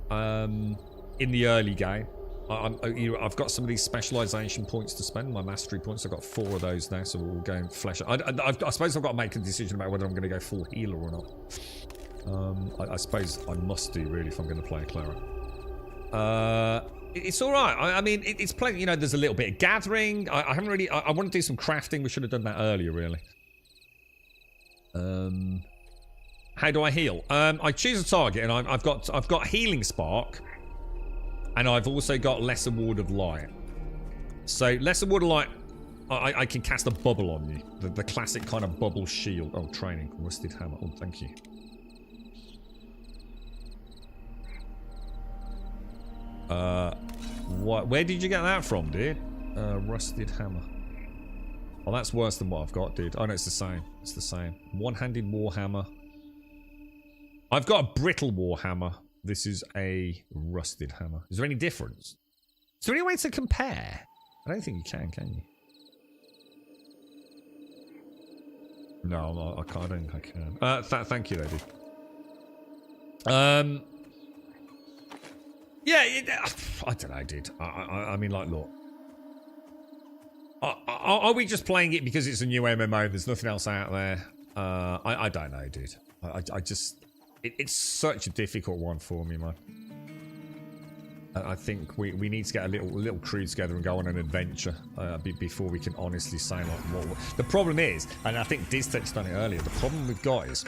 in the early game. I've got some of these specialisation points to spend, my mastery points. I've got 4 of those now, so we'll go and flesh it. I suppose I've got to make a decision about whether I'm going to go full healer or not. I suppose I must do, really, if I'm going to play a cleric. It's all right. I mean, it's plenty. You know, there's a little bit of gathering. I haven't really. I want to do some crafting. We should have done that earlier, really. How do I heal? I choose a target, and I've got Healing Spark, and I've also got Lesser Ward of Light. So Lesser Ward of Light, I can cast a bubble on you, the classic kind of bubble shield. Oh, training, Rusted Hammer. Oh, thank you. What? Where did you get that from, dude? Rusted Hammer. Oh, that's worse than what I've got, dude. Oh no, it's the same. It's the same. One-handed Warhammer. I've got a brittle Warhammer. This is a rusted hammer. Is there any difference? Is there any way to compare? I don't think you can you? No, I can't. I don't think I can. Thank you, though, dude. Yeah, I don't know, dude. I mean, like, look. Are we just playing it because it's a new MMO? There's nothing else out there. I don't know, dude. I just... It's such a difficult one for me, man. I think we need to get a little crew together and go on an adventure before we can honestly say, like, what... The problem is, and I think Diz touched on it earlier, the problem we've got is...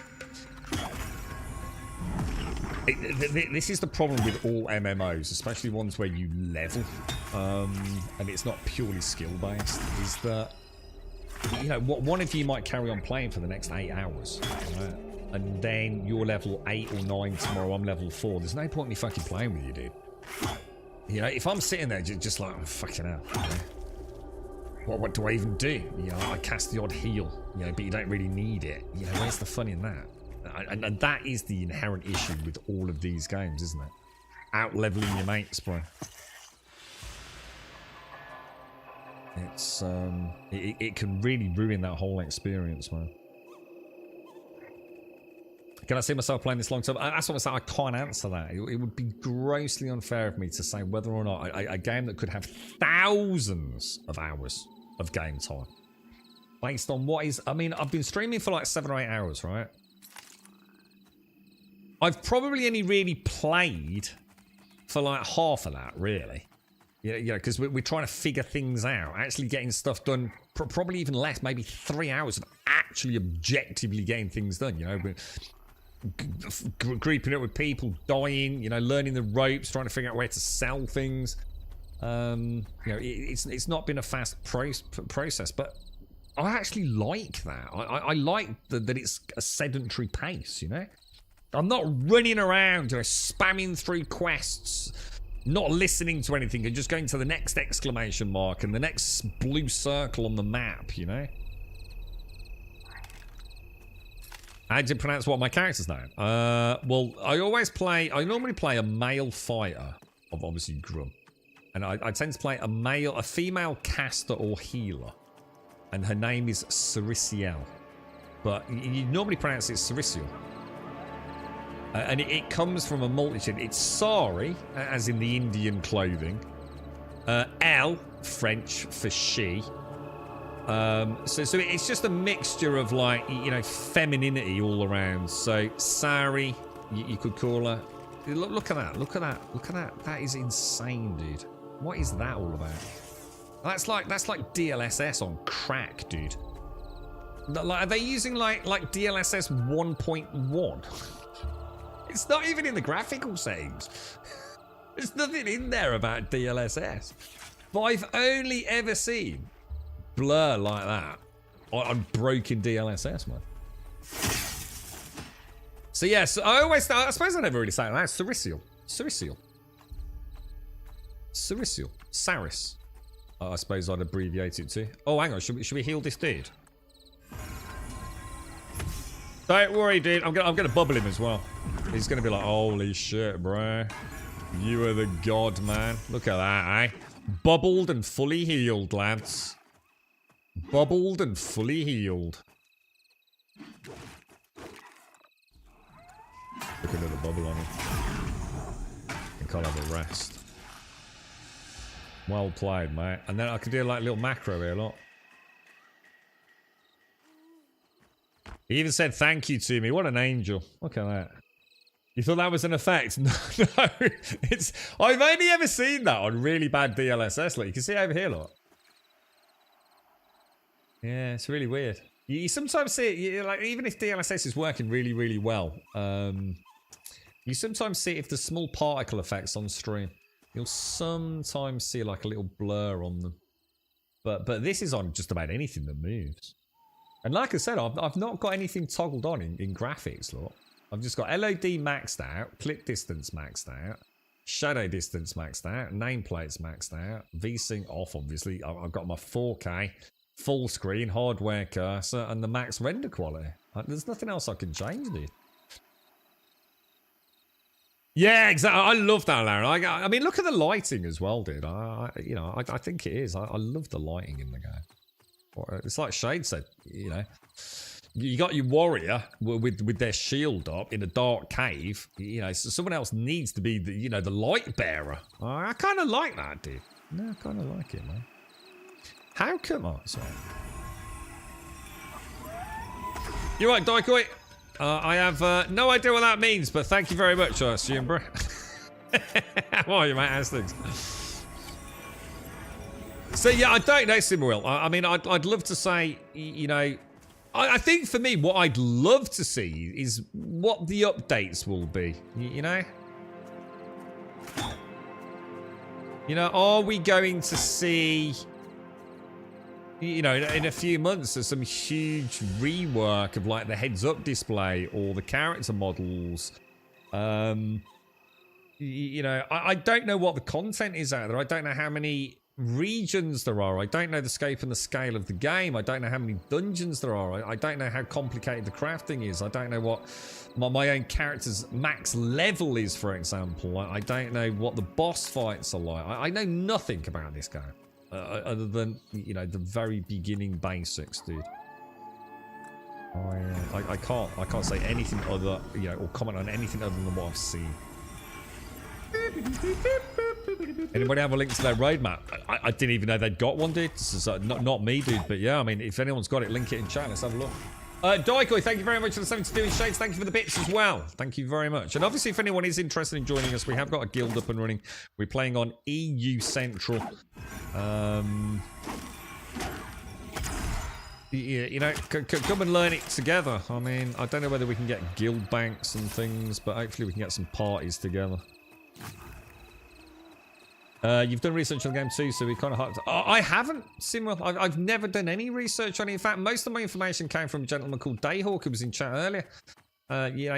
This is the problem with all MMOs, especially ones where you level, and it's not purely skill-based, is that, you know, one of you might carry on playing for the next 8 hours, right? And then you're level 8 or 9 tomorrow, I'm level 4. There's no point in me fucking playing with you, dude. You know, if I'm sitting there just like, oh, fucking hell, you know, what do I even do? You know, I cast the odd heal, you know, but you don't really need it. You know, where's the fun in that? And that is the inherent issue with all of these games, isn't it? Out-leveling your mates, bro. It's, it can really ruin that whole experience, man. Can I see myself playing this long term? That's what I'm saying. I can't answer that. It would be grossly unfair of me to say whether or not a game that could have thousands of hours of game time, based on what is... I mean, I've been streaming for like 7 or 8 hours, right? I've probably only really played for like half of that, really. Yeah, because we're trying to figure things out. Actually getting stuff done, probably even less, maybe 3 hours of actually objectively getting things done, you know. Creeping up with people, dying, you know, learning the ropes, trying to figure out where to sell things. You know, it's not been a fast process, but I actually like that. I like that it's a sedentary pace, you know. I'm not running around, you know, spamming through quests, not listening to anything, and just going to the next exclamation mark and the next blue circle on the map, you know. How do you pronounce what my character's name? Well, I normally play a male fighter of obviously Grum. And I tend to play a female caster or healer. And her name is Cericiel. But you normally pronounce it Cericiel. And it comes from a multitude. It's Sari, as in the Indian clothing. L, French for she. So it's just a mixture of, like, you know, femininity all around. So Sari, you could call her. Look at that! Look at that! Look at that! That is insane, dude. What is that all about? That's like DLSS on crack, dude. Like, are they using like DLSS 1.1? It's not even in the graphical settings. There's nothing in there about DLSS. But I've only ever seen blur like that on broken DLSS, man. So yes, I suppose I never really say that. Cericiel. Saris. I suppose I'd abbreviate it to. Oh, hang on. Should we heal this dude? Don't worry, dude. I'm gonna bubble him as well. He's gonna be like, holy shit, bro. You are the god, man. Look at that, eh? Bubbled and fully healed, lads. Bubbled and fully healed. Look at the bubble on him. I think I'll have a rest. Well played, mate. And then I could do like a little macro here, look. He even said thank you to me. What an angel. Look at that. You thought that was an effect? No, it's... I've only ever seen that on really bad DLSS. Look, you can see over here, look. Yeah, it's really weird. You sometimes see it, like even if DLSS is working really, really well, you sometimes see if there's small particle effects on stream. You'll sometimes see like a little blur on them. But this is on just about anything that moves. And like I said, I've not got anything toggled on in graphics, look. I've just got LOD maxed out, click distance maxed out, shadow distance maxed out, nameplates maxed out, VSync off, obviously. I've got my 4K, full screen, hardware cursor, and the max render quality. There's nothing else I can change, dude. Yeah, exactly. I love that, Larry. I mean, look at the lighting as well, dude. I think it is. I love the lighting in the game. It's like Shade said, you know. You got your warrior with their shield up in a dark cave. You know, so someone else needs to be the light bearer. I kind of like that, dude. No, I kind of like it, man. How come on? Sorry. You're right, Daikoi. I have no idea what that means, but thank you very much, I assume, bro. Why, you mate? How's things? So yeah, I don't know, Simwil. I mean, I'd love to say, you know, I think for me, what I'd love to see is what the updates will be. You know, are we going to see? You know, in a few months, there's some huge rework of like the heads-up display or the character models. You know, I don't know what the content is out there. I don't know how many regions there are. I don't know the scope and the scale of the game. I don't know how many dungeons there are. I don't know how complicated the crafting is. I don't know what my own character's max level is, for example. I don't know what the boss fights are like. I know nothing about this game. Other than, you know, the very beginning basics, dude. I can't say anything other, you know, or comment on anything other than what I've seen. Anybody have a link to their roadmap? I didn't even know they'd got one, dude. This is not me, dude. But yeah, I mean, if anyone's got it, link it in chat. Let's have a look. Daikoi, thank you very much for the 72 in shades. Thank you for the bits as well. Thank you very much. And obviously, if anyone is interested in joining us, we have got a guild up and running. We're playing on EU Central. You know, come and learn it together. I mean, I don't know whether we can get guild banks and things, but hopefully we can get some parties together. You've done research on the game too, so we kind of hyped. I haven't, Simwell. I've never done any research on it. In fact, most of my information came from a gentleman called Dayhawk who was in chat earlier. You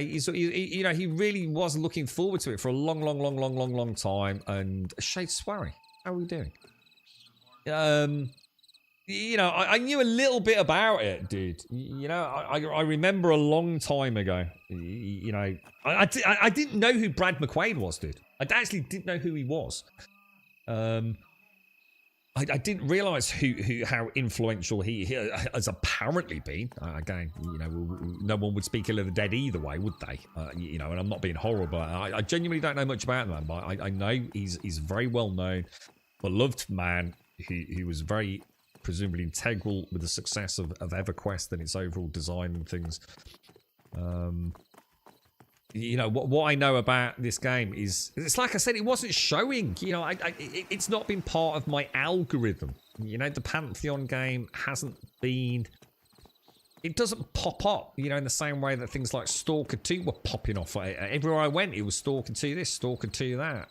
know, he really was looking forward to it for a long time. And Shade Swarry, how are we doing? You know, I knew a little bit about it, dude. You know, I remember a long time ago. You know, I didn't know who Brad McQuaid was, dude. I actually didn't know who he was. I didn't realise how influential he has apparently been. Again, you know, no one would speak ill of the dead either way, would they? You know, and I'm not being horrible. I genuinely don't know much about the man, but I know he's very well known, beloved man who was very presumably integral with the success of EverQuest and its overall design and things. You know, what I know about this game is, it's like I said, it wasn't showing. You know, it's not been part of my algorithm. You know, the Pantheon game hasn't been... It doesn't pop up, you know, in the same way that things like Stalker 2 were popping off. Everywhere I went, it was Stalker 2 this, Stalker 2 that.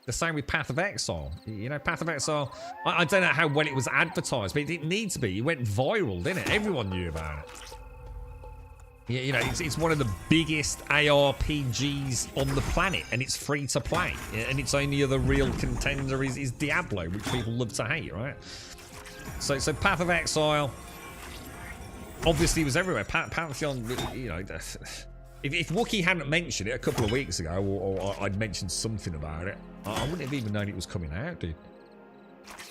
The same with Path of Exile. You know, Path of Exile, I don't know how well it was advertised, but it didn't need to be. It went viral, didn't it? Everyone knew about it. Yeah, you know, it's one of the biggest ARPGs on the planet, and it's free to play. And its only other real contender is Diablo, which people love to hate, right? So Path of Exile obviously was everywhere. Pantheon, you know, if Wookie hadn't mentioned it a couple of weeks ago, or I'd mentioned something about it, I wouldn't have even known it was coming out, dude.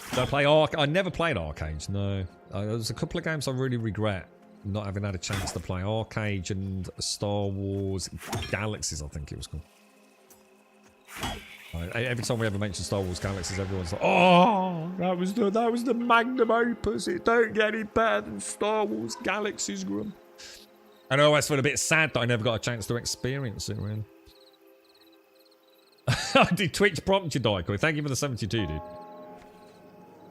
Did I play I never played Arcade, no. There's a couple of games I really regret not having had a chance to play. Arcade and Star Wars Galaxies, I think it was called. Every time we ever mention Star Wars Galaxies, everyone's like, "Oh, that was the magnum opus. It don't get any better than Star Wars Galaxies, Grum." And I always feel a bit sad that I never got a chance to experience it, really. Did Twitch prompt you, Daikoi? Thank you for the 72, dude.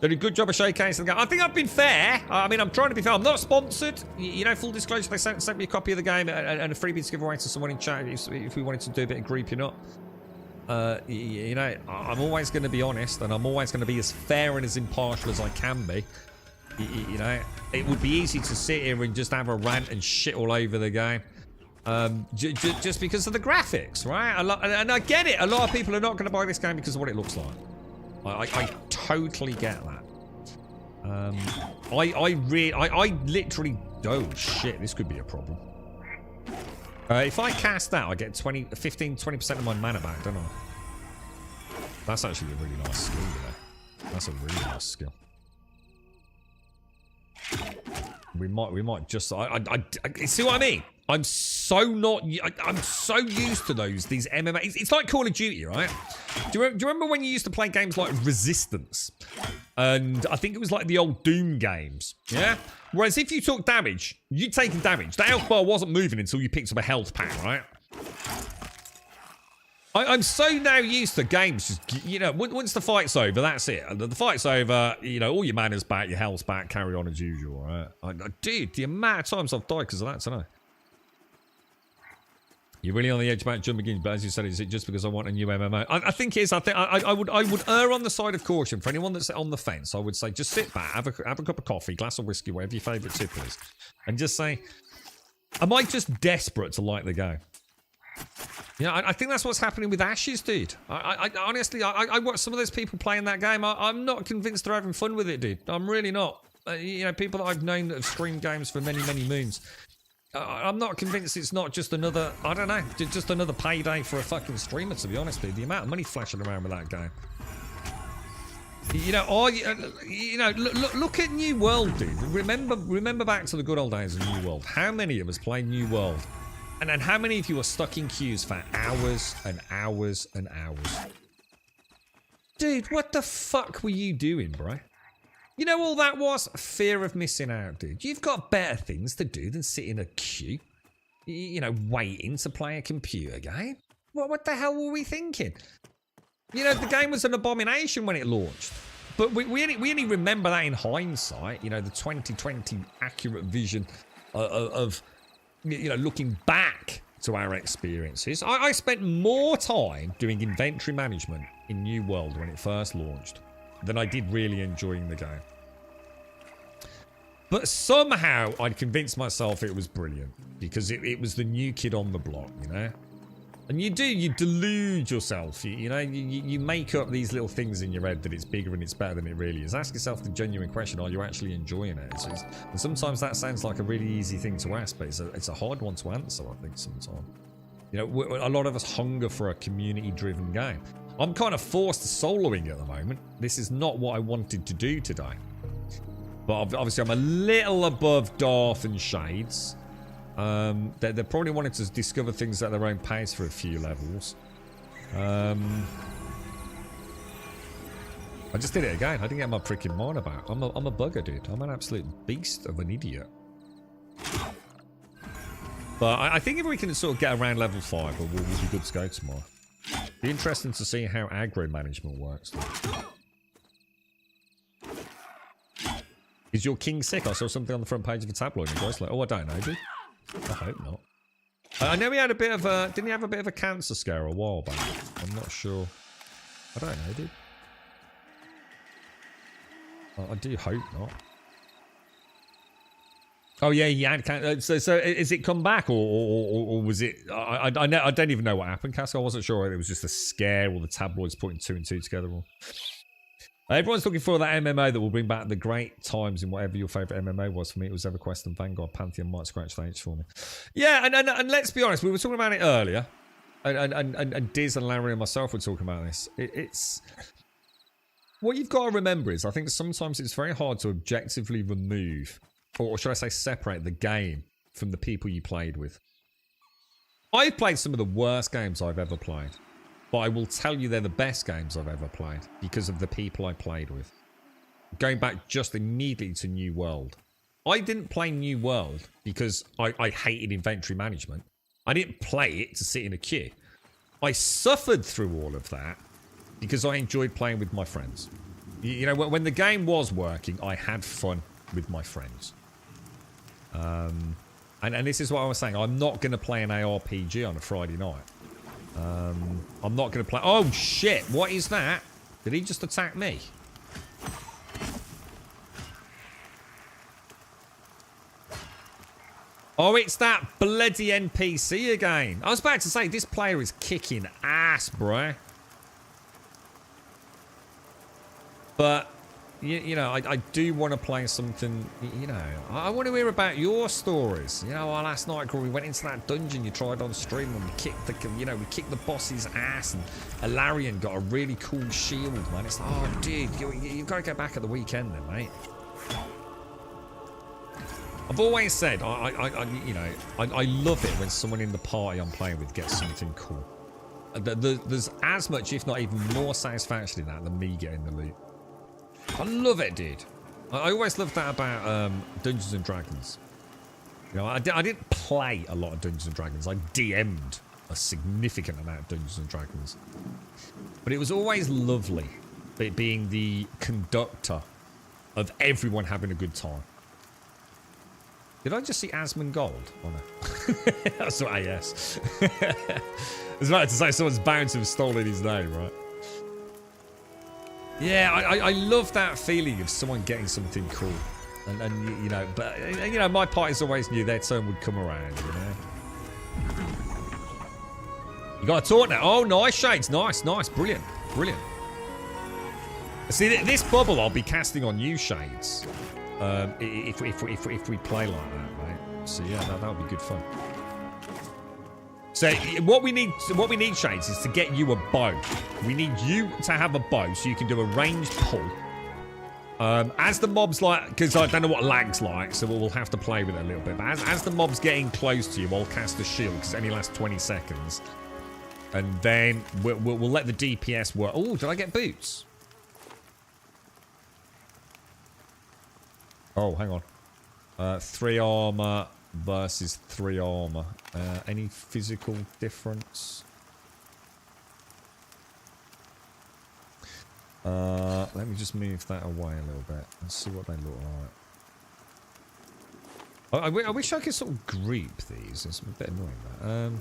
Did a good job of showcasing the game. I think I've been fair. I mean, I'm trying to be fair. I'm not sponsored. You know, full disclosure, they sent me a copy of the game and a freebie to give away to someone in chat if we wanted to do a bit of grouping up. You know, I'm always going to be honest, and I'm always going to be as fair and as impartial as I can be. You know, it would be easy to sit here and just have a rant and shit all over the game. Just because of the graphics, right? And I get it. A lot of people are not going to buy this game because of what it looks like. I totally get that. I literally... Oh, shit. This could be a problem. If I cast that, I get 15-20% of my mana back, don't I? That's actually a really nice skill, you know. That's a really nice skill. We might just... I see what I mean? I'm so used to these MMA. It's like Call of Duty, right? Do you remember when you used to play games like Resistance? And I think it was like the old Doom games, yeah? Whereas if you took damage, you'd taken damage. The health bar wasn't moving until you picked up a health pack, right? I'm so now used to games, just, you know, once the fight's over, that's it. The fight's over, you know, all your mana's back, your health's back, carry on as usual, right? Dude, the amount of times I've died because of that tonight. You're really on the edge about jumping in, but as you said, is it just because I want a new MMO? I think it is. I think I would err on the side of caution for anyone that's on the fence. I would say just sit back, have a cup of coffee, glass of whiskey, whatever your favourite tip is, and just say, am I just desperate to like the game? You know, I think that's what's happening with Ashes, dude. I honestly, I watch some of those people playing that game. I'm not convinced they're having fun with it, dude. I'm really not. You know, people that I've known that have streamed games for many, many moons. I'm not convinced it's not just another, I don't know, just another payday for a fucking streamer, to be honest with you. The amount of money flashing around with that game. You know, look at New World, dude. Remember back to the good old days of New World. How many of us played New World? And then how many of you were stuck in queues for hours and hours and hours? Dude, what the fuck were you doing, bro? You know all that was? Fear of missing out, dude. You've got better things to do than sit in a queue. You know, waiting to play a computer game. What the hell were we thinking? You know, the game was an abomination when it launched. But we only remember that in hindsight. You know, the 2020 accurate vision of you know, looking back to our experiences. I spent more time doing inventory management in New World when it first launched than I did really enjoying the game. But somehow I'd convinced myself it was brilliant because it was the new kid on the block, you know? And you delude yourself. You know, you make up these little things in your head that it's bigger and it's better than it really is. Ask yourself the genuine question, are you actually enjoying it? And sometimes that sounds like a really easy thing to ask, but it's a hard one to answer, I think, sometimes. You know, a lot of us hunger for a community-driven game. I'm kind of forced to soloing at the moment. This is not what I wanted to do today. But obviously I'm a little above Darth and Shades. They're probably wanting to discover things at their own pace for a few levels. I just did it again. I didn't get my freaking mind about. I'm a bugger, dude. I'm an absolute beast of an idiot. But I think if we can sort of get around level 5, we'll be good to go tomorrow. Be interesting to see how aggro management works. Is your king sick? I saw something on the front page of a tabloid and guys like, oh, I don't know, dude. I hope not. I know he had a bit of a... Didn't he have a bit of a cancer scare a while back? I'm not sure. I don't know, dude. I do hope not. Oh yeah, he had cancer. So is it come back or was it... I don't even know what happened, Casco. I wasn't sure. It was just a scare or the tabloids putting 2 and 2 together. Or... Everyone's looking for that MMO that will bring back the great times in whatever your favourite MMO was. For me, it was EverQuest and Vanguard. Pantheon might scratch the H for me. Yeah, and let's be honest, we were talking about it earlier. And Diz and Larry and myself were talking about this. It's... What you've got to remember is, I think sometimes it's very hard to objectively remove, or should I say separate, the game from the people you played with. I've played some of the worst games I've ever played. But I will tell you they're the best games I've ever played because of the people I played with. Going back just immediately to New World. I didn't play New World because I hated inventory management. I didn't play it to sit in a queue. I suffered through all of that because I enjoyed playing with my friends. You know, when the game was working, I had fun with my friends. And this is what I was saying. I'm not going to play an ARPG on a Friday night. I'm not going to play... Oh, shit. What is that? Did he just attack me? Oh, it's that bloody NPC again. I was about to say, this player is kicking ass, bruh. But, you know, I do want to play something, you know. I want to hear about your stories. You know, last night, we went into that dungeon you tried on stream and we kicked the boss's ass, and Alarion got a really cool shield, man. It's like, oh, dude, you've got to go back at the weekend then, mate. I've always said, I love it when someone in the party I'm playing with gets something cool. There's as much, if not even more satisfaction in that than me getting the loot. I love it, dude. I always loved that about Dungeons and Dragons. You know, I didn't play a lot of Dungeons and Dragons. I DM'd a significant amount of Dungeons and Dragons. But it was always lovely being the conductor of everyone having a good time. Did I just see Asmongold? Oh no. That's what AS. I was about to say someone's bound to have stolen his name, right? Yeah, I love that feeling of someone getting something cool. And you know, but, you know, my parties always knew their turn would come around, you know? You got a taunt now. Oh, nice, Shades. Nice, nice. Brilliant. Brilliant. See, this bubble I'll be casting on you, Shades. If we play like that, right? So, yeah, that would be good fun. So what we need, Shades, is to get you a bow. We need you to have a bow so you can do a ranged pull. As the mobs like, because I don't know what lag's like, so we'll have to play with it a little bit. But as the mob's getting close to you, I'll cast a shield because it only lasts 20 seconds, and then we'll let the DPS work. Oh, did I get boots? Oh, hang on. 3 armor versus 3 armor. Any physical difference? Let me just move that away a little bit and see what they look like. I wish I could sort of group these. It's a bit annoying, that.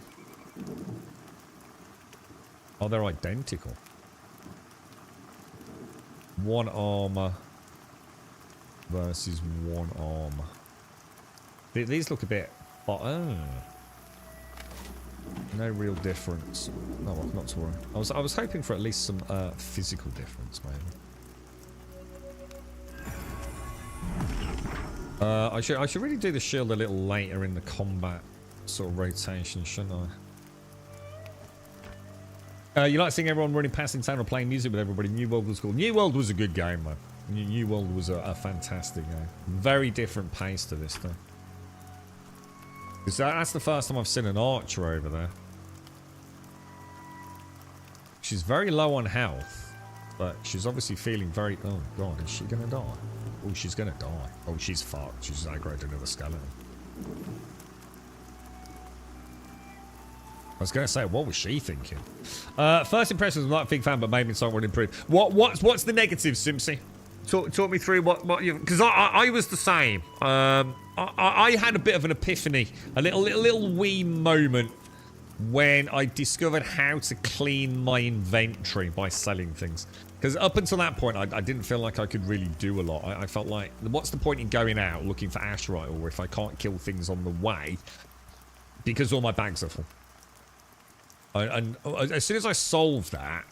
Oh, they're identical. 1 armor versus 1 armor. These look a bit... Oh. No real difference. Oh, well, not to worry. I was hoping for at least some physical difference, maybe. I should really do the shield a little later in the combat sort of rotation, shouldn't I? You like seeing everyone running past in town or playing music with everybody. New World was cool. New World was a good game, man. New World was a fantastic game. Very different pace to this thing. Because that's the first time I've seen an archer over there. She's very low on health, but she's obviously feeling very... Oh, God, is she going to die? Oh, she's going to die. Oh, she's fucked. She's aggroed another skeleton. I was going to say, what was she thinking? First impressions, I'm not a big fan, but maybe something would improve. What's the negative, Simpsy? Talk me through what you... Because I was the same. I had a bit of an epiphany, a little wee moment when I discovered how to clean my inventory by selling things. Because up until that point, I didn't feel like I could really do a lot. I felt like, what's the point in going out looking for Asherite, or if I can't kill things on the way, because all my bags are full. And as soon as I solved that,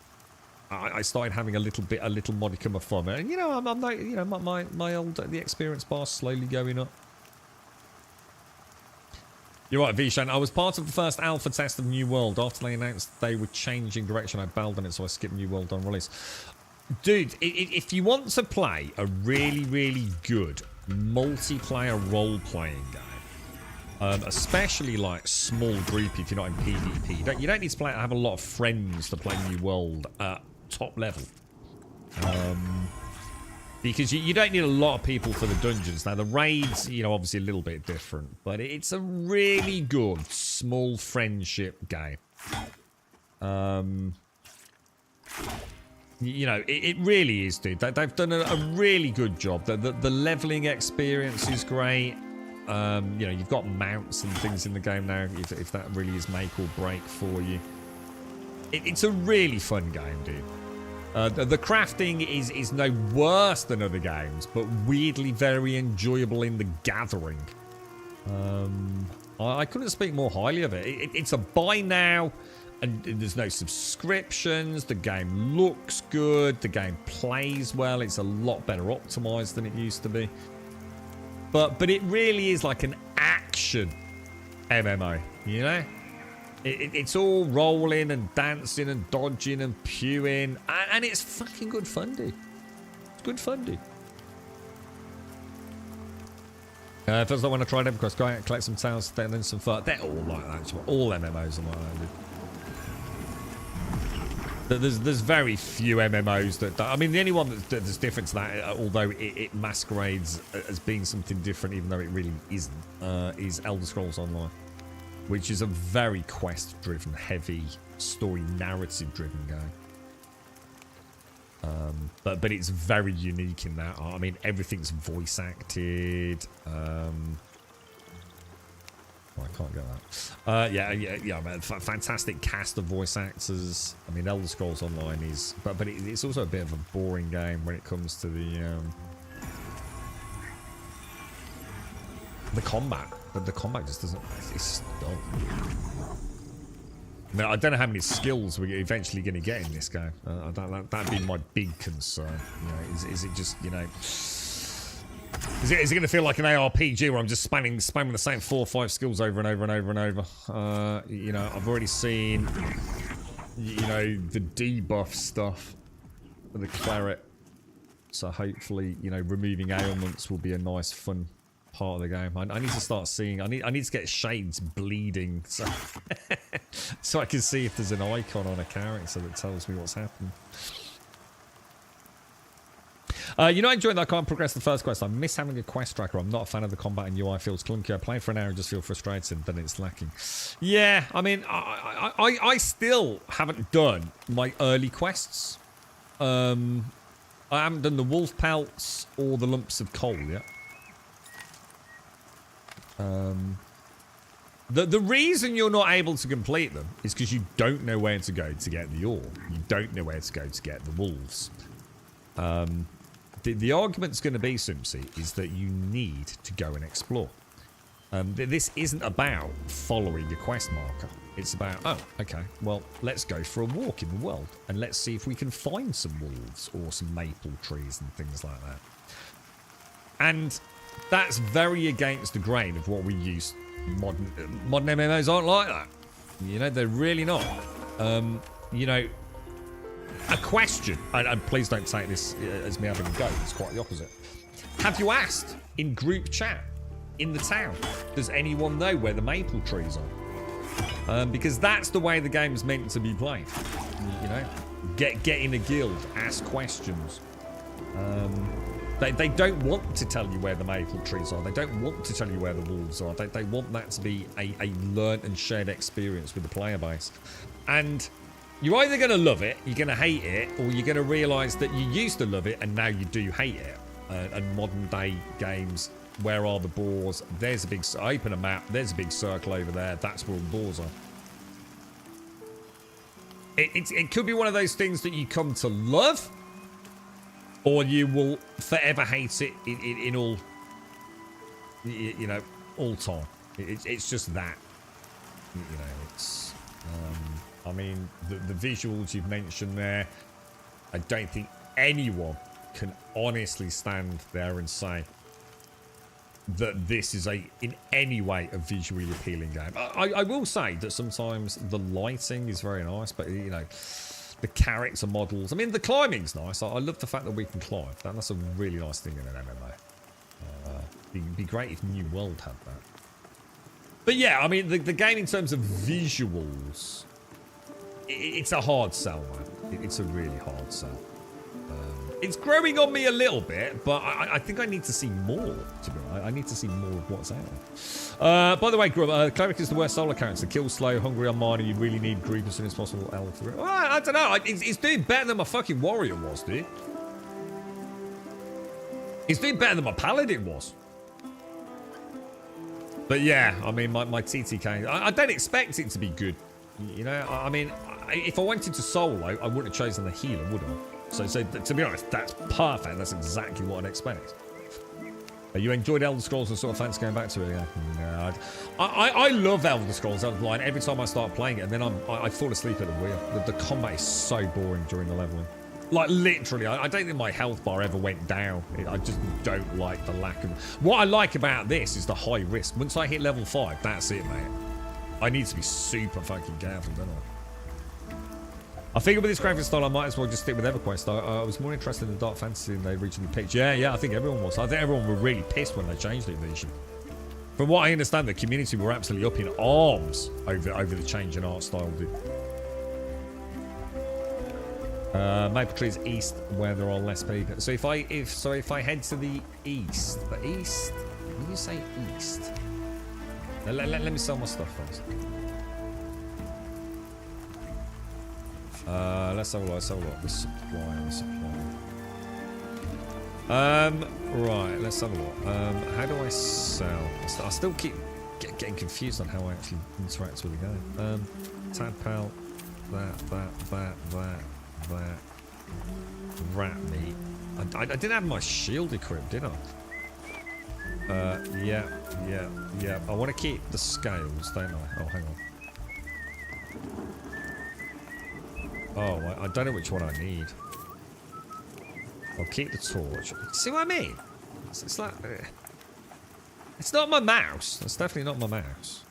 I started having a little modicum of fun. And you know, I'm not, you know, the experience bar slowly going up. You're right, Vishan. I was part of the first alpha test of New World. After they announced they were changing direction, I bailed on it, so I skipped New World on release. Dude, if you want to play a really, really good multiplayer role-playing game, especially like small group if you're not in PvP, you don't need to have a lot of friends to play New World at top level. Because you don't need a lot of people for the dungeons. Now, the raids, you know, obviously a little bit different. But it's a really good small friendship game. You know, it really is, dude. They've done a really good job. The leveling experience is great. You know, you've got mounts and things in the game now, if that really is make or break for you. It's a really fun game, dude. The crafting is no worse than other games, but weirdly very enjoyable in the gathering. I couldn't speak more highly of it. It's a buy now, and there's no subscriptions. The game looks good. The game plays well. It's a lot better optimized than it used to be. But it really is like an action MMO, you know? It's all rolling and dancing and dodging and pewing, and it's fucking good fun, dude. It's good fun, dude. First I want to try them because go out and collect some towns, then some fur. They're all like that. All MMOs are like that, dude. There's very few MMOs that... I mean, the only one that's different to that, although it masquerades as being something different, even though it really isn't, is Elder Scrolls Online, which is a very quest-driven, heavy, story narrative-driven game. But it's very unique in that. I mean, everything's voice acted. Oh, I can't get that. Yeah, man, fantastic cast of voice actors. I mean, Elder Scrolls Online is, but it's also a bit of a boring game when it comes to the combat. But the combat just doesn't. It's dull. I mean, I don't know how many skills we're eventually going to get in this game. That'd be my big concern. You know, is it just, you know, is it going to feel like an ARPG where I'm just spamming the same 4 or 5 skills over and over and over and over? You know, I've already seen, you know, the debuff stuff for the cleric. So hopefully, you know, removing ailments will be a nice, fun part of the game. I need to start seeing. I need to get shades bleeding so so I can see if there's an icon on a character that tells me what's happening. You know, I enjoyed that I can't progress the first quest. I miss having a quest tracker. I'm not a fan of the combat and UI. Feels clunky. I play for an hour and just feel frustrated, then it's lacking. Yeah, I mean, I still haven't done my early quests. I haven't done the wolf pelts or the lumps of coal yet. The reason you're not able to complete them is because you don't know where to go to get the ore. You don't know where to go to get the wolves. The argument's going to be, Simpsy, is that you need to go and explore. This isn't about following a quest marker. It's about, oh, okay, well, let's go for a walk in the world and let's see if we can find some wolves or some maple trees and things like that. And that's very against the grain of what we use. Modern MMOs aren't like that. You know, they're really not. You know, a question, and please don't take this as me having a go, it's quite the opposite. Have you asked in group chat in the town, does anyone know where the maple trees are? Because that's the way the game's meant to be played. You know, get in a guild, ask questions. They don't want to tell you where the maple trees are. They don't want to tell you where the wolves are. They want that to be a learnt and shared experience with the player base. And you're either going to love it, you're going to hate it, or you're going to realise that you used to love it and now you do hate it. And modern day games, where are the boars? There's a big... Open a map, there's a big circle over there. That's where the boars are. It could be one of those things that you come to love, or you will forever hate it in all, you know, all time. It's just that. You know, it's... I mean, the visuals you've mentioned there, I don't think anyone can honestly stand there and say that this is in any way a visually appealing game. I will say that sometimes the lighting is very nice, but, you know, the character models. I mean, the climbing's nice. I love the fact that we can climb. That's a really nice thing in an MMO. It'd be great if New World had that. But yeah, I mean, the game in terms of visuals, it's a hard sell, man. It's a really hard sell. It's growing on me a little bit, but I think I need to see more, to be honest. I need to see more of what's out. By the way, Grub, Cleric is the worst solo character. Kill slow, hungry on mana. You really need Group as soon as possible. L3. Well, I don't know. It's doing better than my fucking Warrior was, dude. It's doing better than my Paladin was. But yeah, I mean, my TTK, I don't expect it to be good. You know, I mean, if I went into solo, I wouldn't have chosen the healer, would I? So to be honest, that's perfect. That's exactly what I'd expect. You enjoyed Elder Scrolls and sort of fancy going back to it? Yeah. No, I love Elder Scrolls Online every time I start playing it, and then I fall asleep at the wheel. The combat is so boring during the leveling. Like, literally, I don't think my health bar ever went down. I just don't like the lack of... What I like about this is the high risk. Once I hit level 5, that's it, mate. I need to be super fucking careful, don't I? I figured with this graphic style, I might as well just stick with EverQuest. I was more interested in the Dark Fantasy than they originally picked. Yeah, I think everyone was. I think everyone were really pissed when they changed it, Vision. From what I understand, the community were absolutely up in arms over the change in art style. Maple Tree's east, where there are less people. So if I head to the east, when you say east, let me sell my stuff first. Let's have a look. The supply. Right, let's have a look. How do I sell? I still keep getting confused on how I actually interact with the game. Tadpole, that. Rat meat. I didn't have my shield equipped, did I? Yeah. I want to keep the scales, don't I? Oh, hang on. Oh, I don't know which one I need. I'll keep the torch. See what I mean? It's like... it's not my mouse. That's definitely not my mouse.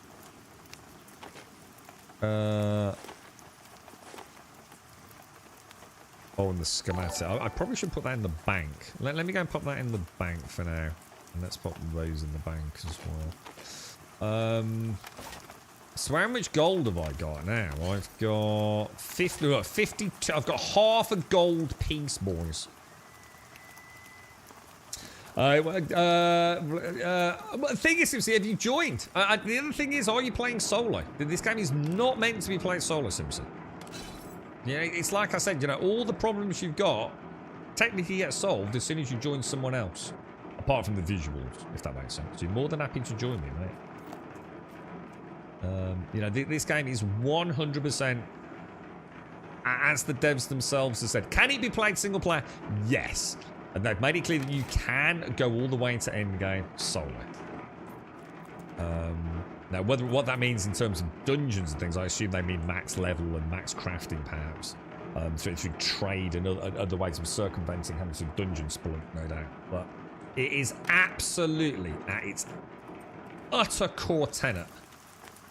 Oh, and the schematic. I probably should put that in the bank. Let me go and pop that in the bank for now. And let's pop those in the bank as well. So how much gold have I got now? I've got 52. I've got half a gold piece, boys. The thing is, Simpson, have you joined? The other thing is, are you playing solo? This game is not meant to be played solo, Simpson. Yeah, it's like I said, you know, all the problems you've got technically get solved as soon as you join someone else. Apart from the visuals, if that makes sense. You're more than happy to join me, mate. You know, this game is 100%, as the devs themselves have said. Can it be played single player? Yes. And they've made it clear that you can go all the way into endgame solo. Now, what that means in terms of dungeons and things, I assume they mean max level and max crafting, perhaps. Through trade and other ways of circumventing having some dungeon spelunk, no doubt. But it is absolutely, at its utter core tenet,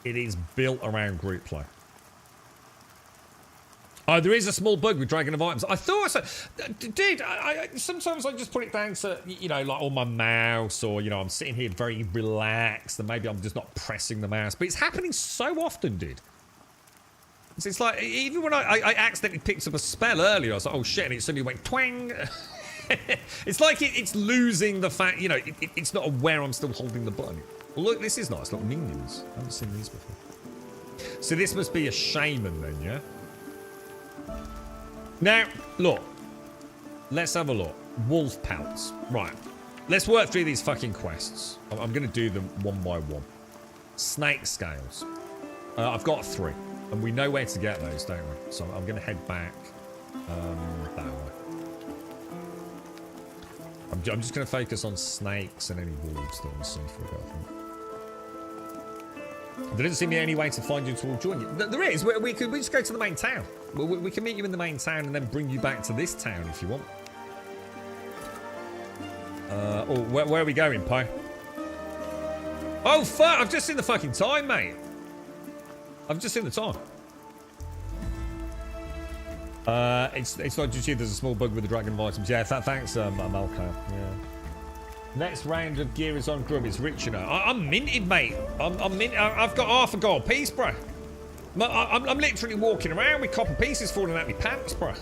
it is built around group play. Oh, there is a small bug with Dragon of Items. I thought so. Dude, sometimes I just put it down to, you know, like on my mouse, or, you know, I'm sitting here very relaxed and maybe I'm just not pressing the mouse. But it's happening so often, dude. It's like, even when I accidentally picked up a spell earlier, I was like, oh shit, and it suddenly went twang. It's like it's losing the fact, you know, it's not aware I'm still holding the button. Well, look, this is nice. Look, minions. I haven't seen these before. So this must be a shaman then, yeah? Now, look. Let's have a look. Wolf pelts. Right. Let's work through these fucking quests. I'm going to do them one by one. Snake scales. I've got 3. And we know where to get those, don't we? So I'm going to head back that way. I'm just going to focus on snakes and any wolves that I see for a go. There doesn't seem to be any way to find you to all join you. There is. We just go to the main town. We can meet you in the main town and then bring you back to this town if you want. Where are we going, Pi? Oh, fuck. I've just seen the fucking time, mate. I've just seen the time. It's not just you. There's a small bug with the Dragon of Items. Yeah, thanks, Malco. Yeah. Next round of gear is on Grub. It's rich, you know. I'm minted, mate. I'm mint. I've got half a gold piece, bro. I'm literally walking around with copper pieces falling out my pants, bro.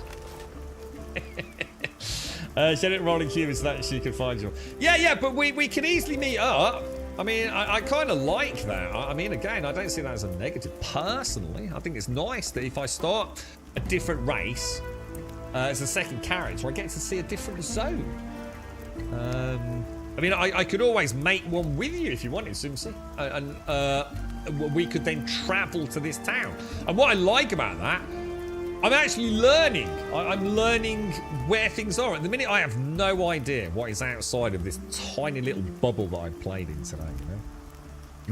Shed it rolling humans so that she can find you. Yeah, but we can easily meet up. I mean, I kind of like that. I mean, again, I don't see that as a negative. Personally, I think it's nice that if I start a different race as a second character, I get to see a different zone. I mean, I could always make one with you if you wanted, Simsy. And we could then travel to this town. And what I like about that, I'm actually learning. I'm learning where things are. At the minute, I have no idea what is outside of this tiny little bubble that I've played in today, you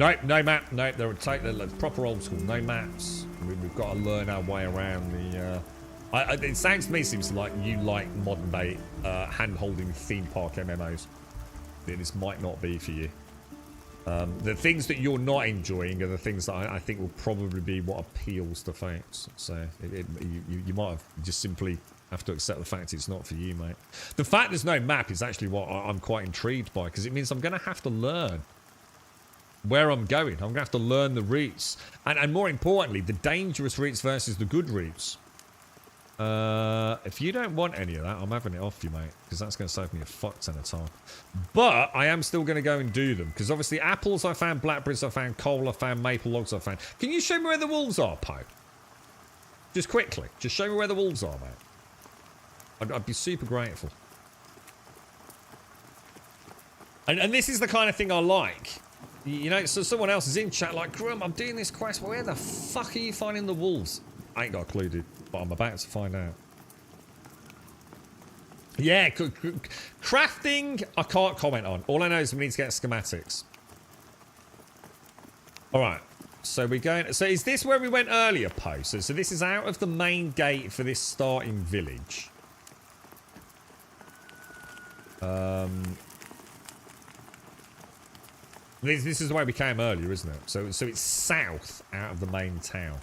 know? No map. No, they're proper old school. No maps. We've got to learn our way around the... it sounds to me, Simpson, like you like modern day hand-holding theme park MMOs. This might not be for you. The things that you're not enjoying are the things that I think will probably be what appeals to folks. So you might have just simply have to accept the fact it's not for you, mate. The fact there's no map is actually what I'm quite intrigued by, because it means I'm going to have to learn where I'm going. I'm going to have to learn the routes. And more importantly, the dangerous routes versus the good routes. If you don't want any of that, I'm having it off you, mate, because that's going to save me a fuck ton of time. But I am still going to go and do them, because obviously apples I found, blackberries I found, coal I found, maple logs I found. Can you show me where the wolves are, Poe? Just quickly. Just show me where the wolves are, mate. I'd be super grateful. And this is the kind of thing I like. You know, so someone else is in chat like, Grum, I'm doing this quest, but where the fuck are you finding the wolves? I ain't got a clue, dude. But I'm about to find out. Yeah, crafting, I can't comment on. All I know is we need to get schematics. Alright, so we're going... So is this where we went earlier, Poe? So this is out of the main gate for this starting village. This is the way we came earlier, isn't it? So it's south out of the main town.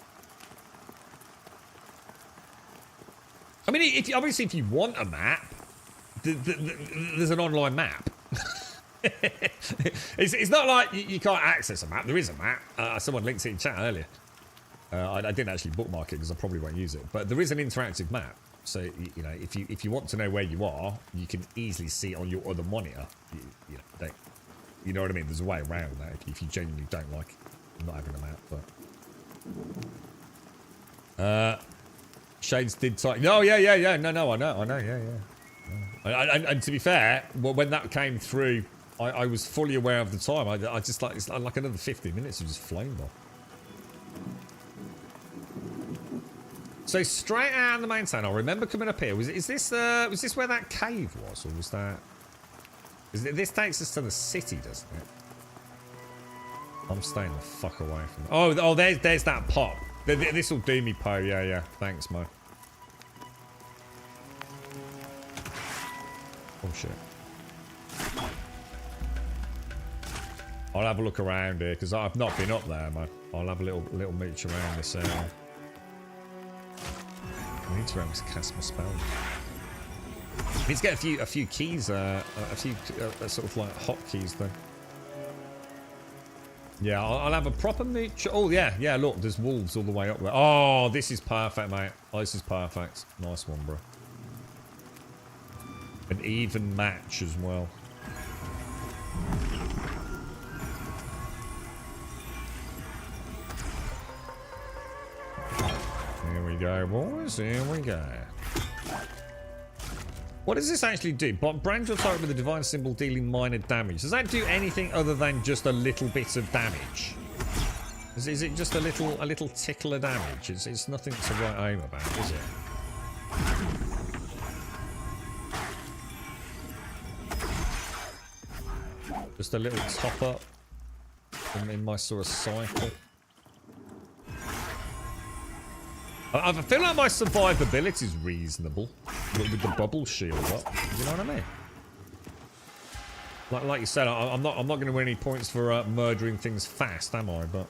I mean, obviously, if you want a map, there's an online map. it's not like you can't access a map. There is a map. Someone linked it in chat earlier. I didn't actually bookmark it because I probably won't use it. But there is an interactive map. So, you know, if you want to know where you are, you can easily see it on your other monitor. You know what I mean? There's a way around that if you genuinely don't like not having a map. But... Shades did type. No, yeah. No, I know, yeah. And to be fair, when that came through, I was fully aware of the time. I just like, it's like another 15 minutes of just flown by. So straight out of the main town, I remember coming up here. Was this where that cave was, or was that? This takes us to the city, doesn't it? I'm staying the fuck away from it. Oh, there's that pop. This will do me, Poe. Yeah. Thanks, Mo. Oh, shit. I'll have a look around here, because I've not been up there, man. I'll have a little mooch around this area. I need to remember to cast my spell. I need to get a few keys, a few sort of like hotkeys, though. Yeah, I'll have a proper mooch. Oh, yeah, look, there's wolves all the way up there. Oh, this is perfect, mate. Oh, this is perfect. Nice one, bro. An even match as well. Here we go, boys. Here we go. What does this actually do? Brand your target with a divine symbol dealing minor damage. Does that do anything other than just a little bit of damage? Is it just a little tickle of damage? It's nothing to write home about, is it? Just a little top up in my sort of cycle. I feel like my survivability is reasonable with the bubble shield up. You know what I mean? Like you said, I'm not going to win any points for murdering things fast, am I? But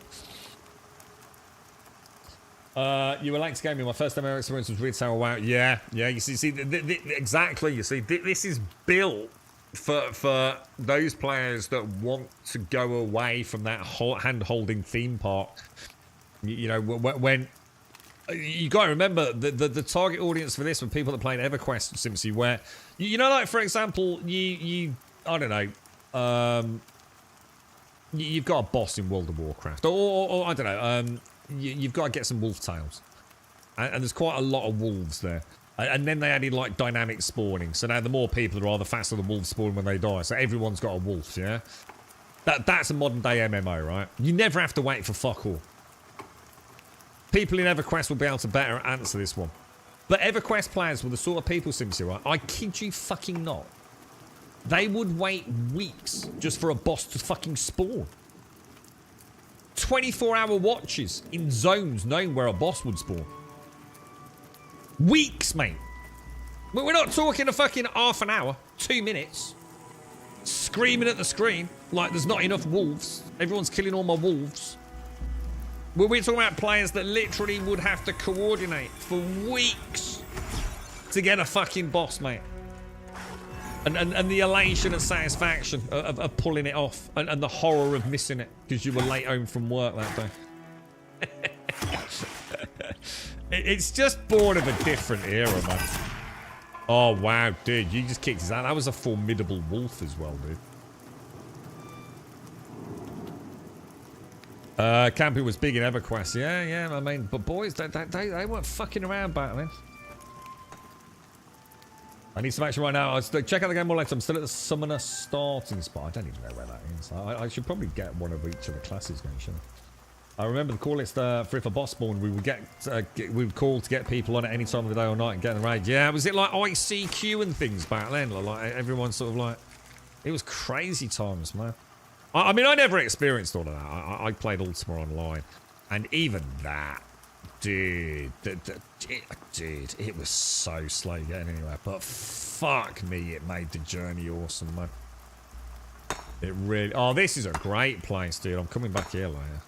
you were late to game. My first MMO experience was Red Tower. Wow, yeah. You see, exactly. You see, this is built for those players that want to go away from that hand-holding theme park. You know, when you got to remember the target audience for this were people that played EverQuest Simpsons, where you know, like for example, you I don't know, you've got a boss in World of Warcraft, or I don't know, you've got to get some wolf tails, and there's quite a lot of wolves there. And then they added like dynamic spawning, so now the more people there are, the faster the wolves spawn when they die. So everyone's got a wolf, yeah. That's a modern day MMO, right? You never have to wait for fuck all. People in EverQuest will be able to better answer this one. But EverQuest players were the sort of people, Simpsons, right? I kid you fucking not. They would wait weeks just for a boss to fucking spawn. 24-hour watches in zones knowing where a boss would spawn. Weeks, mate. We're not talking a fucking half an hour, 2 minutes. Screaming at the screen like there's not enough wolves. Everyone's killing all my wolves. We're talking about players that literally would have to coordinate for weeks to get a fucking boss, mate. And the elation and satisfaction of pulling it off, and the horror of missing it because you were late home from work that day. It's just born of a different era, man. Oh, wow, dude. You just kicked his ass. That was a formidable wolf as well, dude. Camping was big in EverQuest. Yeah, I mean, but boys, they weren't fucking around back then. I need some action right now. Check out the game more later. I'm still at the Summoner starting spot. I don't even know where that is. I should probably get one of each of the classes going, shouldn't I? I remember the call list for if a boss spawned, we would call to get people on at any time of the day or night and get in the raid. Yeah, was it like ICQ and things back then? Like everyone sort of like, it was crazy times, man. I mean, I never experienced all of that. I played Ultima Online, and even that, dude, it was so slow getting anywhere. But fuck me, it made the journey awesome, man. It really. Oh, this is a great place, dude. I'm coming back here later.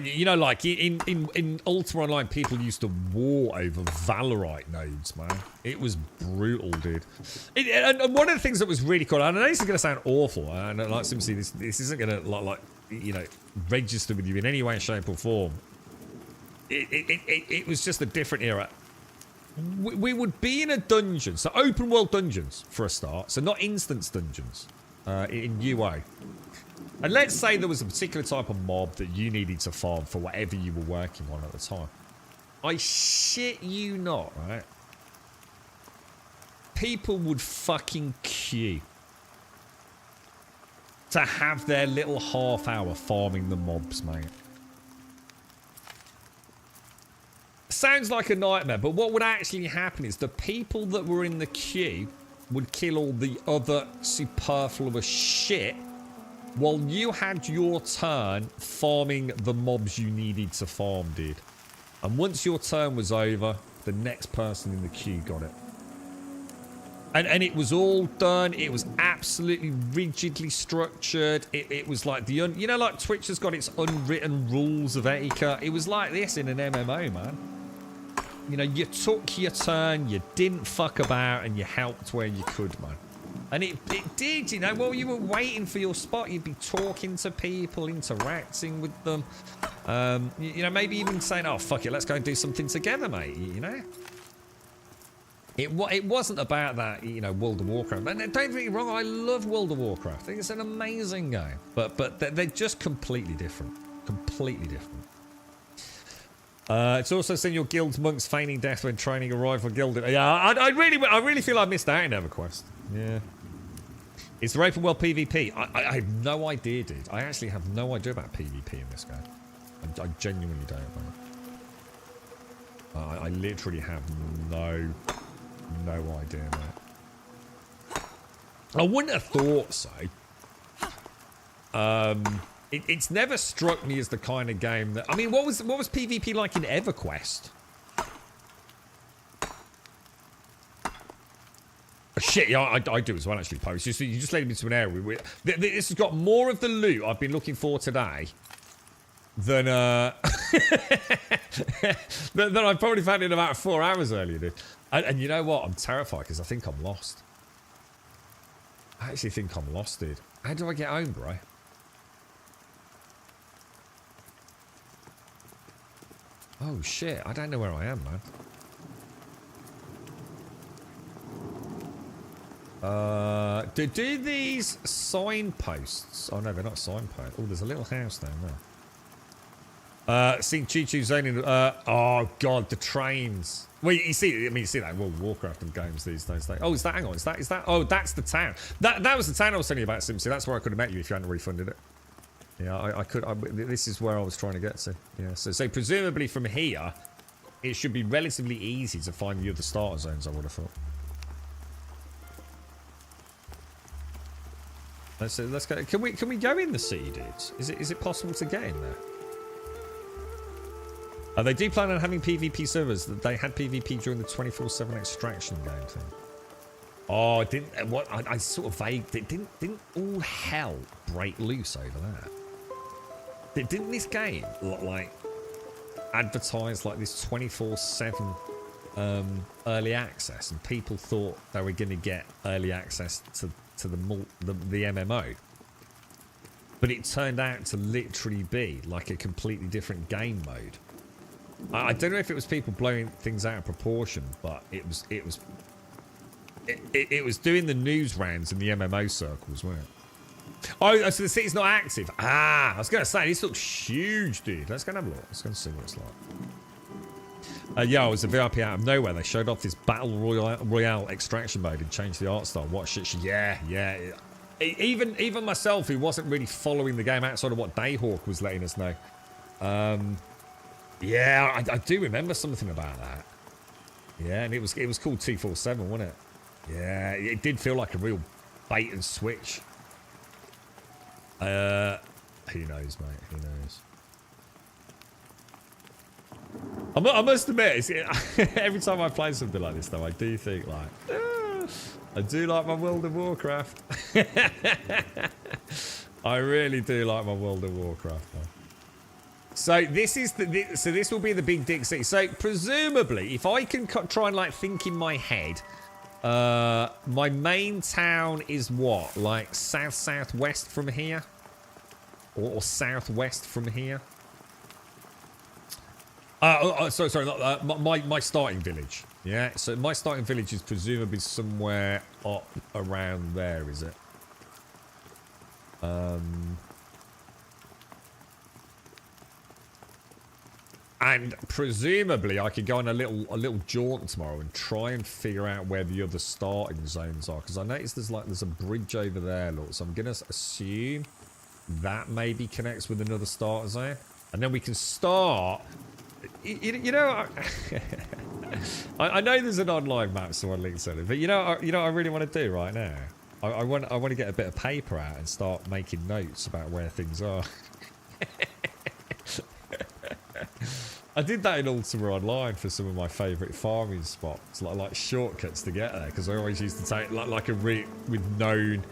You know, like in Ultima Online, people used to war over Valorite nodes, man. It was brutal, dude. And one of the things that was really cool, and I know this is going to sound awful, and like simply this isn't going to like you know, register with you in any way, shape, or form. It was just a different era. We would be in a dungeon, so open world dungeons for a start, so not instance dungeons in UA. And let's say there was a particular type of mob that you needed to farm for whatever you were working on at the time. I shit you not, right? People would fucking queue to have their little half hour farming the mobs, mate. Sounds like a nightmare, but what would actually happen is the people that were in the queue would kill all the other superfluous shit while you had your turn farming the mobs you needed to farm, dude. And once your turn was over, the next person in the queue got it. And it was all done. It was absolutely rigidly structured. It was like the... you know, like Twitch has got its unwritten rules of etiquette. It was like this in an MMO, man. You know, you took your turn, you didn't fuck about, and you helped where you could, man. And it did, you know, while you were waiting for your spot, you'd be talking to people, interacting with them. You know, maybe even saying, oh, fuck it, let's go and do something together, mate, you know? It wasn't about that, you know, World of Warcraft. And don't get me wrong, I love World of Warcraft. I think it's an amazing game. But they're just completely different. Completely different. It's also seen your guild's monks feigning death when training a rival guild. Yeah, I really feel I missed out in EverQuest. Yeah. Is there open world PvP? I have no idea, dude. I actually have no idea about PvP in this game. I genuinely don't, man. I literally have no idea, mate. I wouldn't have thought so. It's never struck me as the kind of game that... I mean, what was PvP like in EverQuest? Shit, yeah, I do as well, actually, Post. You just led me to an area. This has got more of the loot I've been looking for today than than I probably found in about 4 hours earlier, dude. And you know what? I'm terrified because I think I'm lost. I actually think I'm lost, dude. How do I get home, bro? Oh shit, I don't know where I am, man. Do these signposts? Oh no, they're not signposts. Oh, there's a little house down there. See Choo-Choo zoning. Oh god, the trains. Well, you see, I mean, you see that in World of Warcraft and games these days. Oh, is that? Hang on, is that? Oh, that's the town. That was the town I was telling you about, Simpson. That's where I could have met you if you hadn't refunded it. Yeah, I could. This is where I was trying to get to. Yeah, so presumably from here, it should be relatively easy to find the other starter zones. I would have thought. Let's go. Can we go in the city, dudes? Is it possible to get in there? They do plan on having PvP servers. They had PvP during the 24/7 extraction game thing. Oh, didn't what? I sort of vague. Didn't all hell break loose over that? Didn't this game like advertise like this 24/7 early access, and people thought they were going to get early access to the MMO, but it turned out to literally be like a completely different game mode. I don't know if it was people blowing things out of proportion, but it was doing the news rounds in the MMO circles, wasn't it? Oh, so the city's not active. Ah, I was going to say, this looks huge, dude. Let's go and have a look. Let's go and see what it's like. Yeah, it was a VIP out of nowhere. They showed off this Battle Royale extraction mode and changed the art style. What shit? Yeah. Even myself, who wasn't really following the game outside of what Dayhawk was letting us know. Yeah, I do remember something about that. Yeah, and it was called 247, wasn't it? Yeah, it did feel like a real bait and switch. Who knows, mate? Who knows? I must admit, every time I play something like this, though, I do think like, I do like my World of Warcraft. I really do like my World of Warcraft, though. So this is so this will be the big dick city. So presumably, if I can try and like think in my head, my main town is what, like southwest from here, or southwest from here. Sorry. My starting village. Yeah. So my starting village is presumably somewhere up around there. Is it? And presumably I could go on a little jaunt tomorrow and try and figure out where the other starting zones are, because I noticed there's a bridge over there, look. So I'm gonna assume that maybe connects with another starter zone, and then we can start. You know, I know there's an online map someone linked to it, but you know what I really want to do right now. I want to get a bit of paper out and start making notes about where things are. I did that in Ultima Online for some of my favourite farming spots, like shortcuts to get there, because I always used to take like a route with known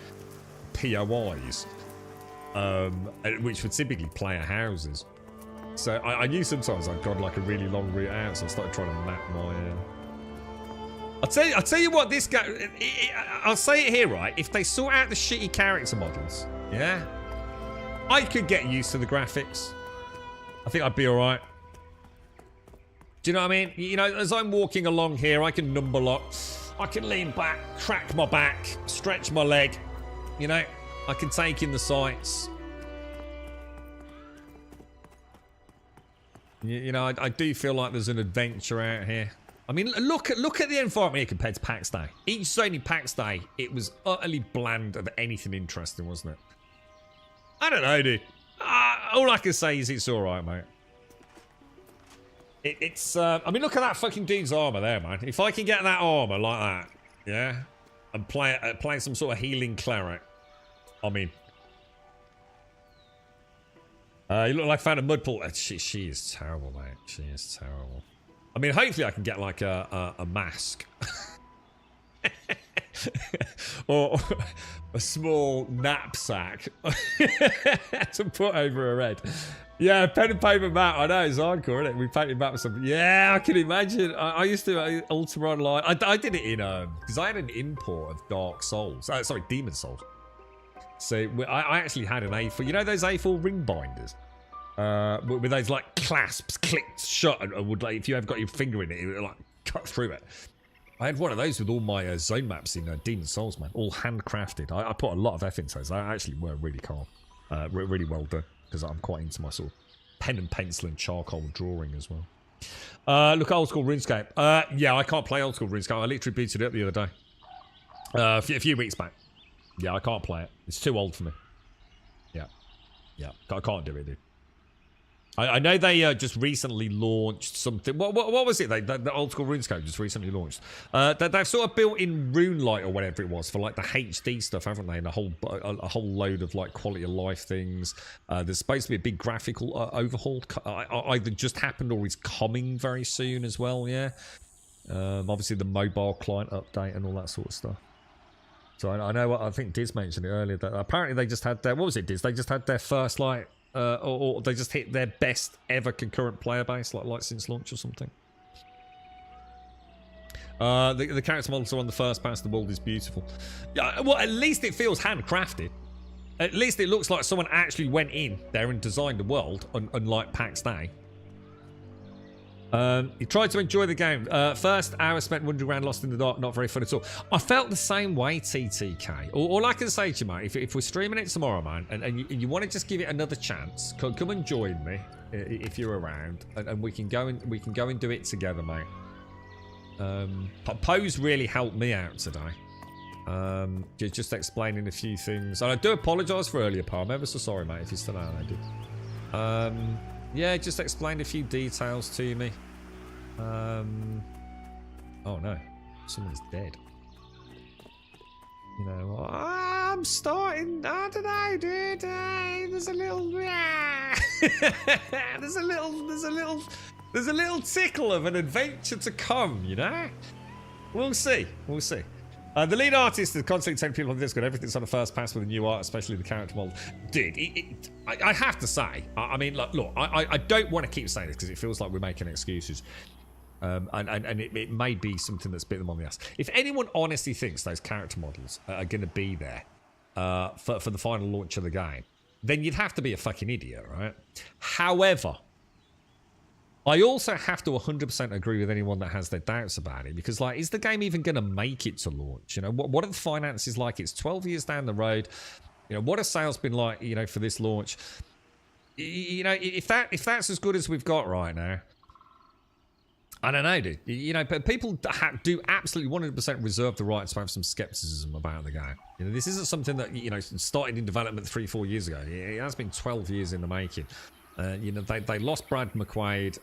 POIs, which were typically player houses. So I knew sometimes I'd gone like a really long route out, so I started trying to map my. I'll tell you what, this guy. I'll say it here, right? If they sort out the shitty character models, yeah, I could get used to the graphics. I think I'd be all right. Do you know what I mean? You know, as I'm walking along here, I can number lock. I can lean back, crack my back, stretch my leg. You know, I can take in the sights. You know, I do feel like there's an adventure out here. I mean, look at the environment here compared to PAX Day. Each zone in PAX Day, it was utterly bland of anything interesting, wasn't it? I don't know, dude. All I can say is it's all right, mate. It's. I mean, look at that fucking dude's armor there, man. If I can get that armor like that, yeah, and play some sort of healing cleric, I mean, you look like I found a mud pool. She is terrible, mate. She is terrible. I mean, hopefully I can get like a mask. Or a small knapsack to put over her head. Yeah, pen and paper map. I know, it's hardcore, isn't it? We painted map with something. Yeah, I can imagine. I used to Ultima Online. I did it in because I had an import of Dark Souls. Sorry, Demon Souls. So I actually had an A4. You know those A4 ring binders? with those like clasps clicked shut, and would like if you have got your finger in it, it would like cut through it. I had one of those with all my zone maps in Demon Souls, man, all handcrafted. I put a lot of effort into those. They actually were really cool, really well done, because I'm quite into my sort of pen and pencil and charcoal drawing as well. Look, old school RuneScape. Yeah, I can't play old school RuneScape. I literally booted it up the other day. A few weeks back. Yeah, I can't play it. It's too old for me. Yeah, I can't do it, dude. I know they just recently launched something. What was it? The old school RuneScape just recently launched. They've sort of built in RuneLite or whatever it was for like the HD stuff, haven't they? And a whole load of like quality of life things. There's supposed to be a big graphical overhaul. Either just happened or is coming very soon as well. Yeah. Obviously the mobile client update and all that sort of stuff. So I know. I think Diz mentioned it earlier that apparently they just had their. What was it, Diz? They just had their first like. Or they just hit their best ever concurrent player base, like since launch or something. The character models are on the first pass. The world is beautiful. Yeah, well, at least it feels handcrafted. At least it looks like someone actually went in there and designed the world, unlike PAX Day. You tried to enjoy the game. First hour spent wandering around lost in the dark, not very fun at all. I felt the same way, TTK. All I can say to you, mate, if we're streaming it tomorrow, man, and you want to just give it another chance, come and join me if you're around, and we can go and do it together, mate. Pose really helped me out today. Just explaining a few things, and I do apologise for earlier, Paul. I'm ever so sorry, mate, if you're still out there, dude. Yeah, just explained a few details to me. Oh no, someone's dead. You know, I'm starting. I don't know, dude. There's a little. There's a little tickle of an adventure to come. You know, we'll see. We'll see. The lead artist is constantly telling people on Discord everything's on the first pass with the new art, especially the character model. Dude, I have to say, I mean, look, I don't want to keep saying this because it feels like we're making excuses. And it may be something that's bit them on the ass. If anyone honestly thinks those character models are going to be there for the final launch of the game, then you'd have to be a fucking idiot, right? However, I also have to 100% agree with anyone that has their doubts about it, because, like, is the game even going to make it to launch? You know, what are the finances like? It's 12 years down the road. You know, what have sales been like, you know, for this launch? You know, if that's as good as we've got right now, I don't know, dude. You know, but people do absolutely 100% reserve the right to have some skepticism about the game. You know, this isn't something that, you know, started in development 3-4 years ago. It has been 12 years in the making. You know, they lost Brad McQuaid.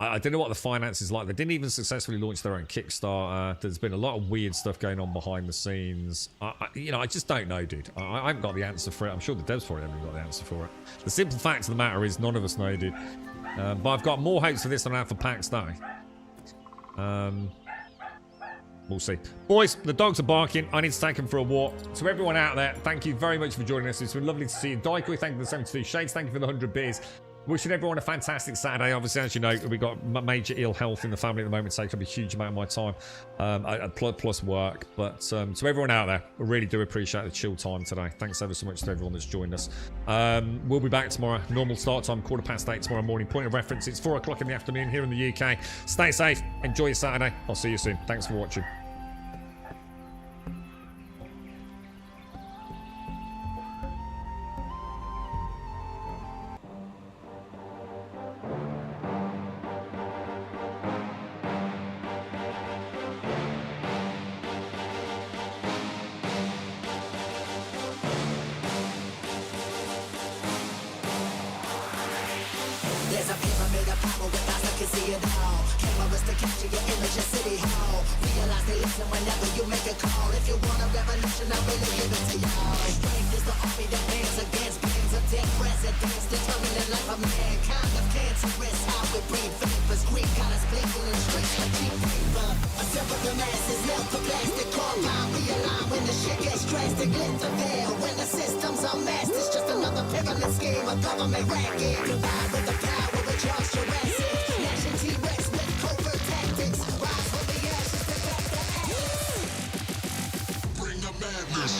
I don't know what the finances like. They didn't even successfully launch their own Kickstarter. There's been a lot of weird stuff going on behind the scenes. You know, I just don't know, dude. I haven't got the answer for it. I'm sure the devs for it haven't got the answer for it. The simple fact of the matter is none of us know, dude. But I've got more hopes for this than I have for PAX Day. We'll see. Boys, the dogs are barking. I need to take them for a walk. To everyone out there, thank you very much for joining us. It's been lovely to see you. Daikoi, thank you for the 72 shades. Thank you for the 100 beers. Wishing everyone a fantastic Saturday. Obviously, as you know, we've got major ill health in the family at the moment, taking up a huge amount of my time, plus work. But to everyone out there, I really do appreciate the chill time today. Thanks ever so much to everyone that's joined us. We'll be back tomorrow. Normal start time, 8:15 tomorrow morning. Point of reference, it's 4 o'clock in the afternoon here in the UK. Stay safe. Enjoy your Saturday. I'll see you soon. Thanks for watching. There's a pyramid of power with eyes that can see it all. Cameras to capture your image in City Hall. Realize they listen whenever you make a call. If you want a revolution, I really give it to y'all. Strength is the army that bands against brains of dead presidents, determining the life of mankind. Of cancerous, how we breathe vapors. Greek got us blinking in streets like cheap paper. A silver the masses, melt the plastic carbine. Realign when the shit gets drastic. Lift the veil when the systems are masked. It's just another pyramid scheme, a government racket. Combined with the power of Charles Jurassic. Nation T-Rex with covert tactics. Rise from the ashes to back the ashes. Bring the madness.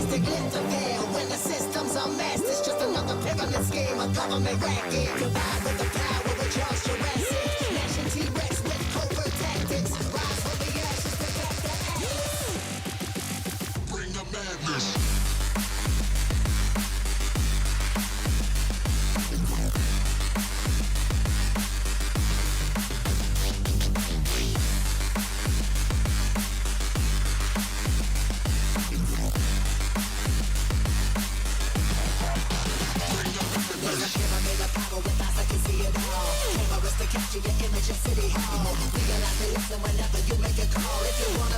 plastic, lift the veil. When the system's a mess, it's just another pyramid scheme, a government racket. Provide with the power with Charles Jurassic. Nation T-Rex with covert tactics. Rise from the ashes to back the axe. Bring the madness. Capture your image in City Hall. Realize they listen whenever you make a call. If you want